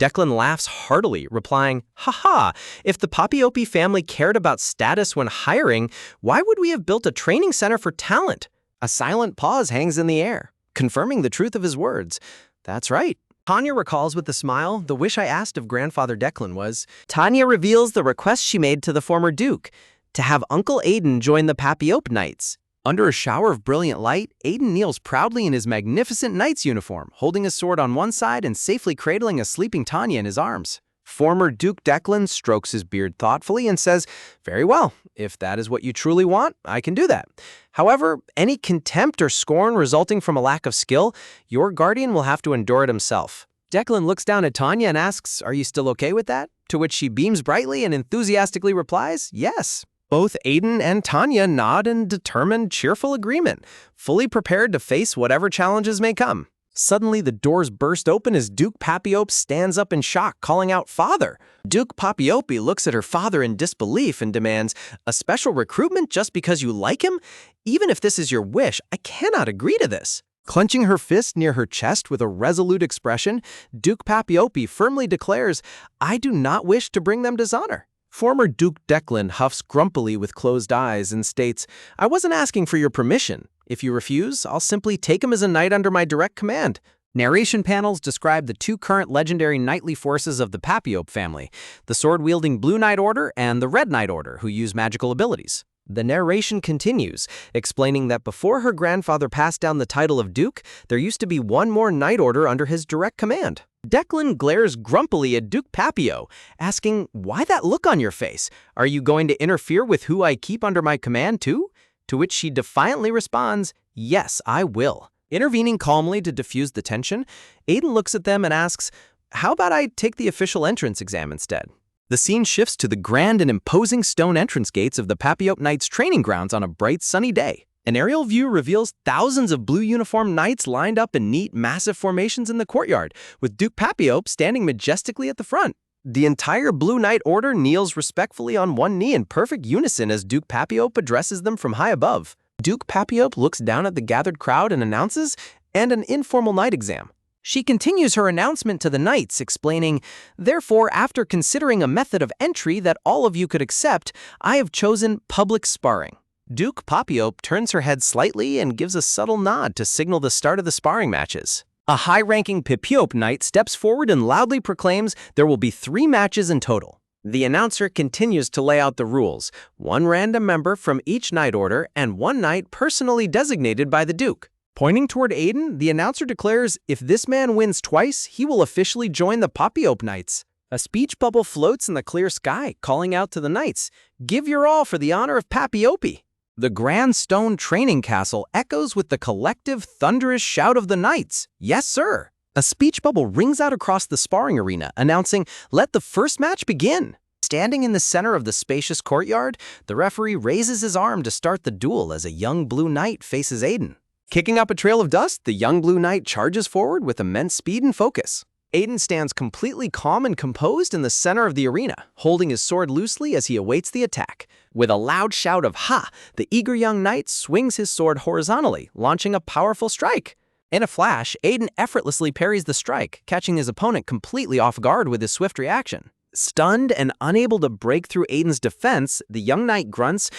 Declan laughs heartily, replying, haha, if the Papiope family cared about status when hiring, why would we have built a training center for talent? A silent pause hangs in the air, confirming the truth of his words. That's right. Tanya recalls with a smile, the wish I asked of grandfather Declan was, Tanya reveals the request she made to the former Duke, to have Uncle Aiden join the Papiope Knights. Under a shower of brilliant light, Aiden kneels proudly in his magnificent knight's uniform, holding his sword on one side and safely cradling a sleeping Tanya in his arms. Former Duke Declan strokes his beard thoughtfully and says, very well, if that is what you truly want, I can do that. However, any contempt or scorn resulting from a lack of skill, your guardian will have to endure it himself. Declan looks down at Tanya and asks, are you still okay with that? To which she beams brightly and enthusiastically replies, yes. Both Aiden and Tanya nod in determined, cheerful agreement, fully prepared to face whatever challenges may come. Suddenly, the doors burst open as Duke Papiope stands up in shock, calling out, Father! Duke Papiope looks at her father in disbelief and demands, a special recruitment just because you like him? Even if this is your wish, I cannot agree to this. Clenching her fist near her chest with a resolute expression, Duke Papiope firmly declares, I do not wish to bring them dishonor. Former Duke Declan huffs grumpily with closed eyes and states, I wasn't asking for your permission. If you refuse, I'll simply take him as a knight under my direct command. Narration panels describe the two current legendary knightly forces of the Papiope family, the sword-wielding Blue Knight Order and the Red Knight Order, who use magical abilities. The narration continues, explaining that before her grandfather passed down the title of Duke, there used to be one more Knight Order under his direct command. Declan glares grumpily at Duke Papiope, asking, why that look on your face? Are you going to interfere with who I keep under my command too? To which she defiantly responds, yes, I will. Intervening calmly to diffuse the tension, Aiden looks at them and asks, how about I take the official entrance exam instead? The scene shifts to the grand and imposing stone entrance gates of the Papiope Knights training grounds on a bright sunny day. An aerial view reveals thousands of blue uniformed knights lined up in neat, massive formations in the courtyard, with Duke Papiope standing majestically at the front. The entire Blue Knight Order kneels respectfully on one knee in perfect unison as Duke Papiope addresses them from high above. Duke Papiope looks down at the gathered crowd and announces, and an informal knight exam. She continues her announcement to the knights, explaining, therefore, after considering a method of entry that all of you could accept, I have chosen public sparring. Duke Papiope turns her head slightly and gives a subtle nod to signal the start of the sparring matches. A high-ranking Papiope knight steps forward and loudly proclaims there will be 3 matches in total. The announcer continues to lay out the rules, 1 random member from each knight order and 1 knight personally designated by the Duke. Pointing toward Aiden, the announcer declares if this man wins twice, he will officially join the Papiope Knights. A speech bubble floats in the clear sky, calling out to the knights, give your all for the honor of Papiope. The grand stone training castle echoes with the collective thunderous shout of the knights, yes sir. A speech bubble rings out across the sparring arena, announcing, let the first match begin. Standing in the center of the spacious courtyard, the referee raises his arm to start the duel as a young blue knight faces Aiden. Kicking up a trail of dust, the young blue knight charges forward with immense speed and focus. Aiden stands completely calm and composed in the center of the arena, holding his sword loosely as he awaits the attack. With a loud shout of "Ha!", the eager young knight swings his sword horizontally, launching a powerful strike. In a flash, Aiden effortlessly parries the strike, catching his opponent completely off guard with his swift reaction. Stunned and unable to break through Aiden's defense, the young knight grunts,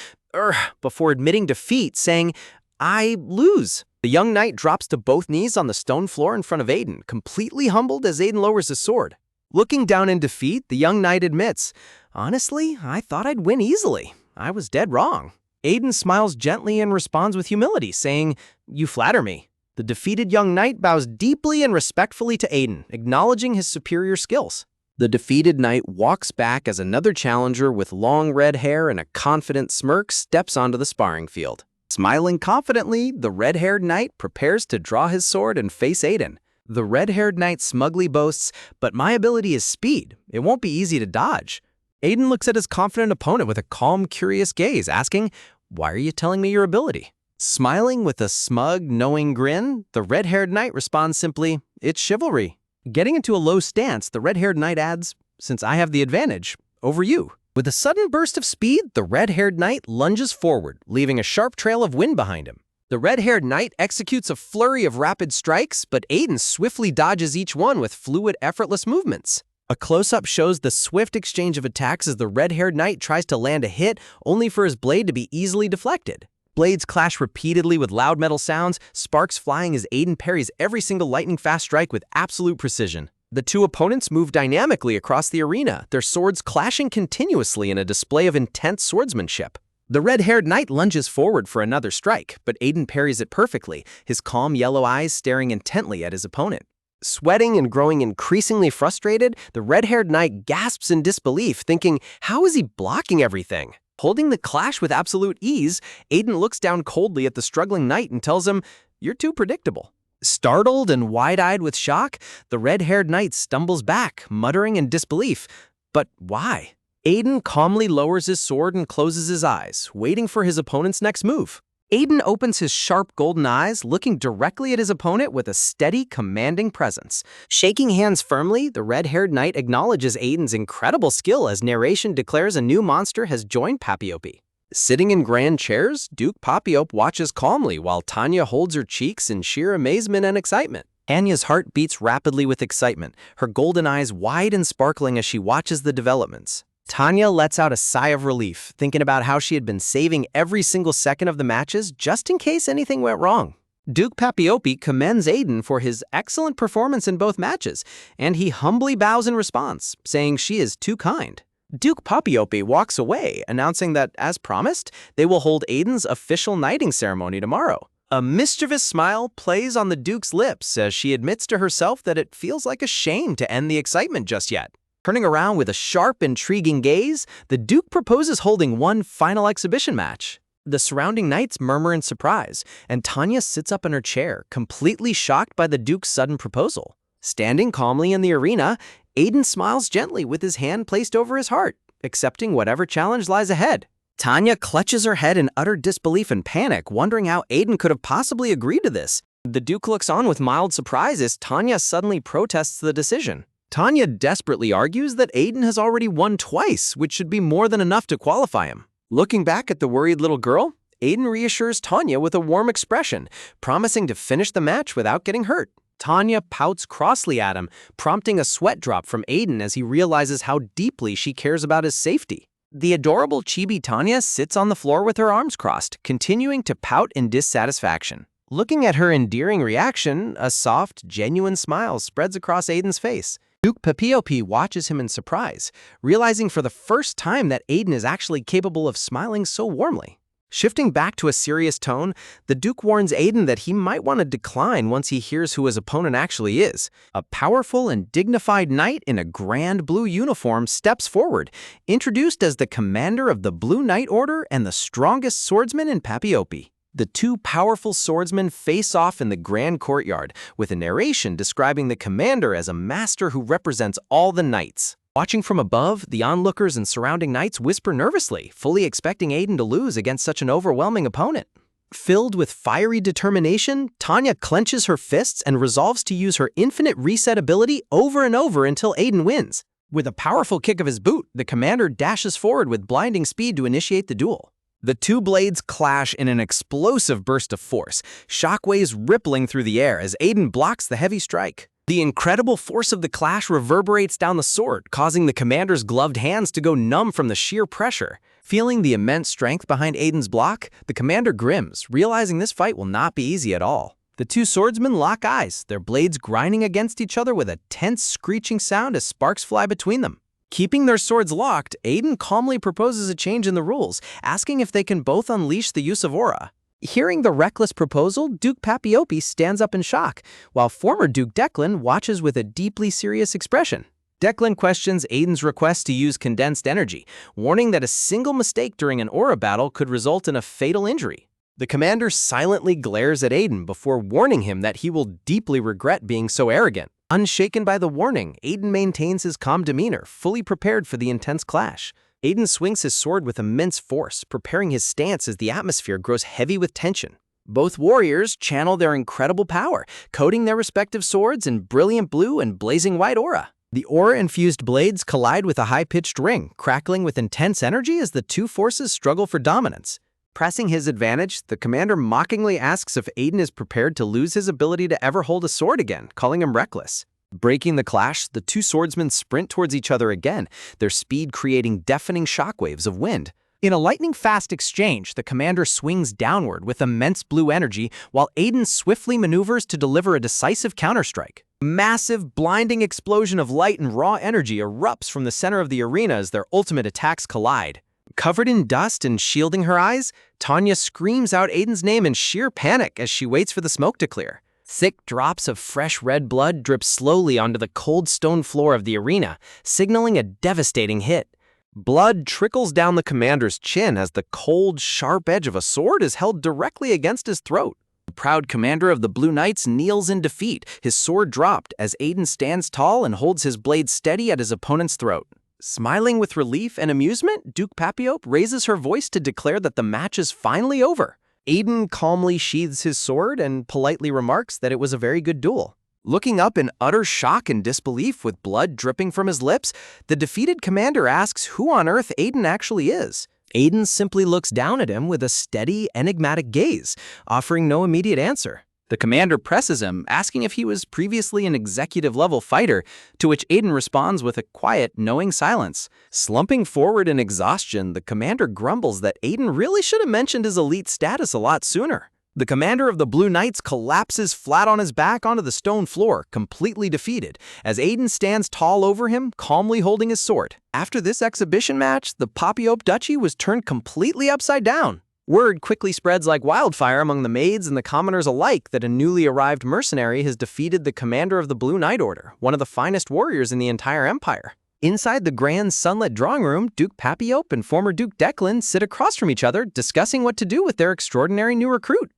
before admitting defeat, saying, "I lose." The young knight drops to both knees on the stone floor in front of Aiden, completely humbled as Aiden lowers his sword. Looking down in defeat, the young knight admits, "Honestly, I thought I'd win easily. I was dead wrong." Aiden smiles gently and responds with humility, saying, "You flatter me." The defeated young knight bows deeply and respectfully to Aiden, acknowledging his superior skills. The defeated knight walks back as another challenger with long red hair and a confident smirk steps onto the sparring field. Smiling confidently, the red-haired knight prepares to draw his sword and face Aiden. The red-haired knight smugly boasts, "But my ability is speed. It won't be easy to dodge." Aiden looks at his confident opponent with a calm, curious gaze, asking, "Why are you telling me your ability?" Smiling with a smug, knowing grin, the red-haired knight responds simply, "It's chivalry." Getting into a low stance, the red-haired knight adds, "Since I have the advantage, over you." With a sudden burst of speed, the red-haired knight lunges forward, leaving a sharp trail of wind behind him. The red-haired knight executes a flurry of rapid strikes, but Aiden swiftly dodges each one with fluid, effortless movements. A close-up shows the swift exchange of attacks as the red-haired knight tries to land a hit, only for his blade to be easily deflected. Blades clash repeatedly with loud metal sounds, sparks flying as Aiden parries every single lightning-fast strike with absolute precision. The two opponents move dynamically across the arena, their swords clashing continuously in a display of intense swordsmanship. The red-haired knight lunges forward for another strike, but Aiden parries it perfectly, his calm yellow eyes staring intently at his opponent. Sweating and growing increasingly frustrated, the red-haired knight gasps in disbelief, thinking, how is he blocking everything? Holding the clash with absolute ease, Aiden looks down coldly at the struggling knight and tells him, "You're too predictable." Startled and wide-eyed with shock, the red-haired knight stumbles back, muttering in disbelief. But why? Aiden calmly lowers his sword and closes his eyes, waiting for his opponent's next move. Aiden opens his sharp golden eyes, looking directly at his opponent with a steady, commanding presence. Shaking hands firmly, the red-haired knight acknowledges Aiden's incredible skill as narration declares a new monster has joined Papiopi. Sitting in grand chairs, Duke Papiope watches calmly while Tanya holds her cheeks in sheer amazement and excitement. Tanya's heart beats rapidly with excitement, her golden eyes wide and sparkling as she watches the developments. Tanya lets out a sigh of relief, thinking about how she had been saving every single second of the matches just in case anything went wrong. Duke Papiope commends Aiden for his excellent performance in both matches, and he humbly bows in response, saying she is too kind. Duke Papiope walks away, announcing that, as promised, they will hold Aiden's official knighting ceremony tomorrow. A mischievous smile plays on the Duke's lips as she admits to herself that it feels like a shame to end the excitement just yet. Turning around with a sharp, intriguing gaze, the Duke proposes holding one final exhibition match. The surrounding knights murmur in surprise, and Tanya sits up in her chair, completely shocked by the Duke's sudden proposal. Standing calmly in the arena, Aiden smiles gently with his hand placed over his heart, accepting whatever challenge lies ahead. Tanya clutches her head in utter disbelief and panic, wondering how Aiden could have possibly agreed to this. The Duke looks on with mild surprise as Tanya suddenly protests the decision. Tanya desperately argues that Aiden has already won twice, which should be more than enough to qualify him. Looking back at the worried little girl, Aiden reassures Tanya with a warm expression, promising to finish the match without getting hurt. Tanya pouts crossly at him, prompting a sweat drop from Aiden as he realizes how deeply she cares about his safety. The adorable chibi Tanya sits on the floor with her arms crossed, continuing to pout in dissatisfaction. Looking at her endearing reaction, a soft, genuine smile spreads across Aiden's face. Duke Papiope watches him in surprise, realizing for the first time that Aiden is actually capable of smiling so warmly. Shifting back to a serious tone, the Duke warns Aiden that he might want to decline once he hears who his opponent actually is. A powerful and dignified knight in a grand blue uniform steps forward, introduced as the commander of the Blue Knight Order and the strongest swordsman in Papiopi. The two powerful swordsmen face off in the grand courtyard, with a narration describing the commander as a master who represents all the knights. Watching from above, the onlookers and surrounding knights whisper nervously, fully expecting Aiden to lose against such an overwhelming opponent. Filled with fiery determination, Tanya clenches her fists and resolves to use her infinite reset ability over and over until Aiden wins. With a powerful kick of his boot, the commander dashes forward with blinding speed to initiate the duel. The two blades clash in an explosive burst of force, shockwaves rippling through the air as Aiden blocks the heavy strike. The incredible force of the clash reverberates down the sword, causing the commander's gloved hands to go numb from the sheer pressure. Feeling the immense strength behind Aiden's block, the commander grims, realizing this fight will not be easy at all. The two swordsmen lock eyes, their blades grinding against each other with a tense, screeching sound as sparks fly between them. Keeping their swords locked, Aiden calmly proposes a change in the rules, asking if they can both unleash the use of aura. Hearing the reckless proposal, Duke Papiopi stands up in shock, while former Duke Declan watches with a deeply serious expression. Declan questions Aiden's request to use condensed energy, warning that a single mistake during an aura battle could result in a fatal injury. The commander silently glares at Aiden before warning him that he will deeply regret being so arrogant. Unshaken by the warning, Aiden maintains his calm demeanor, fully prepared for the intense clash. Aiden swings his sword with immense force, preparing his stance as the atmosphere grows heavy with tension. Both warriors channel their incredible power, coating their respective swords in brilliant blue and blazing white aura. The aura-infused blades collide with a high-pitched ring, crackling with intense energy as the two forces struggle for dominance. Pressing his advantage, the commander mockingly asks if Aiden is prepared to lose his ability to ever hold a sword again, calling him reckless. Breaking the clash, the two swordsmen sprint towards each other again, their speed creating deafening shockwaves of wind. In a lightning-fast exchange, the commander swings downward with immense blue energy, while Aiden swiftly maneuvers to deliver a decisive counterstrike. A massive, blinding explosion of light and raw energy erupts from the center of the arena as their ultimate attacks collide. Covered in dust and shielding her eyes, Tanya screams out Aiden's name in sheer panic as she waits for the smoke to clear. Thick drops of fresh red blood drip slowly onto the cold stone floor of the arena, signaling a devastating hit. Blood trickles down the commander's chin as the cold, sharp edge of a sword is held directly against his throat. The proud commander of the Blue Knights kneels in defeat, his sword dropped as Aiden stands tall and holds his blade steady at his opponent's throat. Smiling with relief and amusement, Duke Papiope raises her voice to declare that the match is finally over. Aiden calmly sheathes his sword and politely remarks that it was a very good duel. Looking up in utter shock and disbelief with blood dripping from his lips, the defeated commander asks who on earth Aiden actually is. Aiden simply looks down at him with a steady, enigmatic gaze, offering no immediate answer. The commander presses him, asking if he was previously an executive-level fighter, to which Aiden responds with a quiet, knowing silence. Slumping forward in exhaustion, the commander grumbles that Aiden really should have mentioned his elite status a lot sooner. The commander of the Blue Knights collapses flat on his back onto the stone floor, completely defeated, as Aiden stands tall over him, calmly holding his sword. After this exhibition match, the Papiope Duchy was turned completely upside down. Word quickly spreads like wildfire among the maids and the commoners alike that a newly arrived mercenary has defeated the commander of the Blue Knight Order, one of the finest warriors in the entire empire. Inside the grand sunlit drawing room, Duke Papiope and former Duke Declan sit across from each other, discussing what to do with their extraordinary new recruit.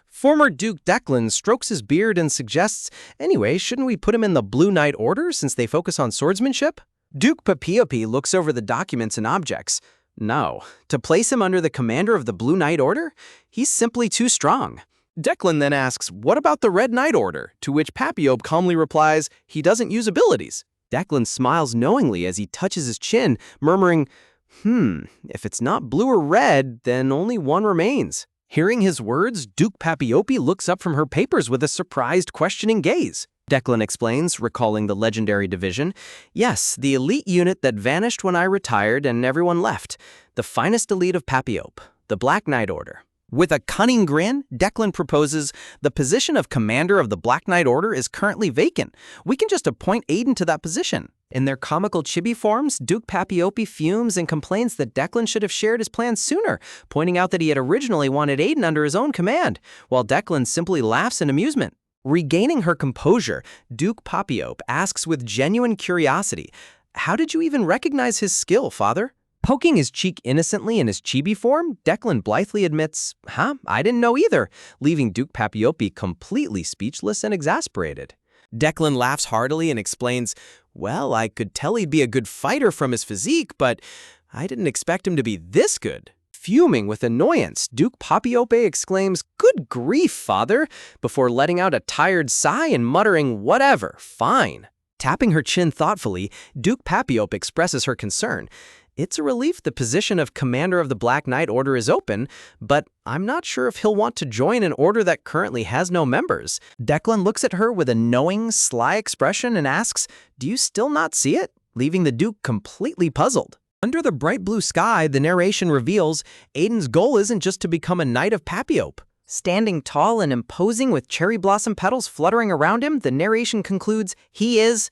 Former Duke Declan strokes his beard and suggests, anyway, shouldn't we put him in the Blue Knight Order since they focus on swordsmanship? Duke Papiope looks over the documents and objects. No, to place him under the commander of the Blue Knight Order? He's simply too strong. Declan then asks, what about the Red Knight Order? To which Papiope calmly replies, he doesn't use abilities. Declan smiles knowingly as he touches his chin, murmuring, if it's not blue or red, then only one remains. Hearing his words, Duke Papiope looks up from her papers with a surprised, questioning gaze. Declan explains, recalling the legendary division. Yes, the elite unit that vanished when I retired and everyone left. The finest elite of Papiope, the Black Knight Order. With a cunning grin, Declan proposes, the position of commander of the Black Knight Order is currently vacant. We can just appoint Aiden to that position. In their comical chibi forms, Duke Papiope fumes and complains that Declan should have shared his plans sooner, pointing out that he had originally wanted Aiden under his own command, while Declan simply laughs in amusement. Regaining her composure, Duke Papiope asks with genuine curiosity, how did you even recognize his skill, father? Poking his cheek innocently in his chibi form, Declan blithely admits, I didn't know either, leaving Duke Papiope completely speechless and exasperated. Declan laughs heartily and explains, well, I could tell he'd be a good fighter from his physique, but I didn't expect him to be this good. Fuming with annoyance, Duke Papiope exclaims, "Good grief, father," before letting out a tired sigh and muttering, "Whatever, fine." Tapping her chin thoughtfully, Duke Papiope expresses her concern. It's a relief the position of commander of the Black Knight Order is open, but I'm not sure if he'll want to join an order that currently has no members. Declan looks at her with a knowing, sly expression and asks, "Do you still not see it?" leaving the Duke completely puzzled. Under the bright blue sky, the narration reveals Aiden's goal isn't just to become a Knight of Papiope. Standing tall and imposing with cherry blossom petals fluttering around him, the narration concludes he is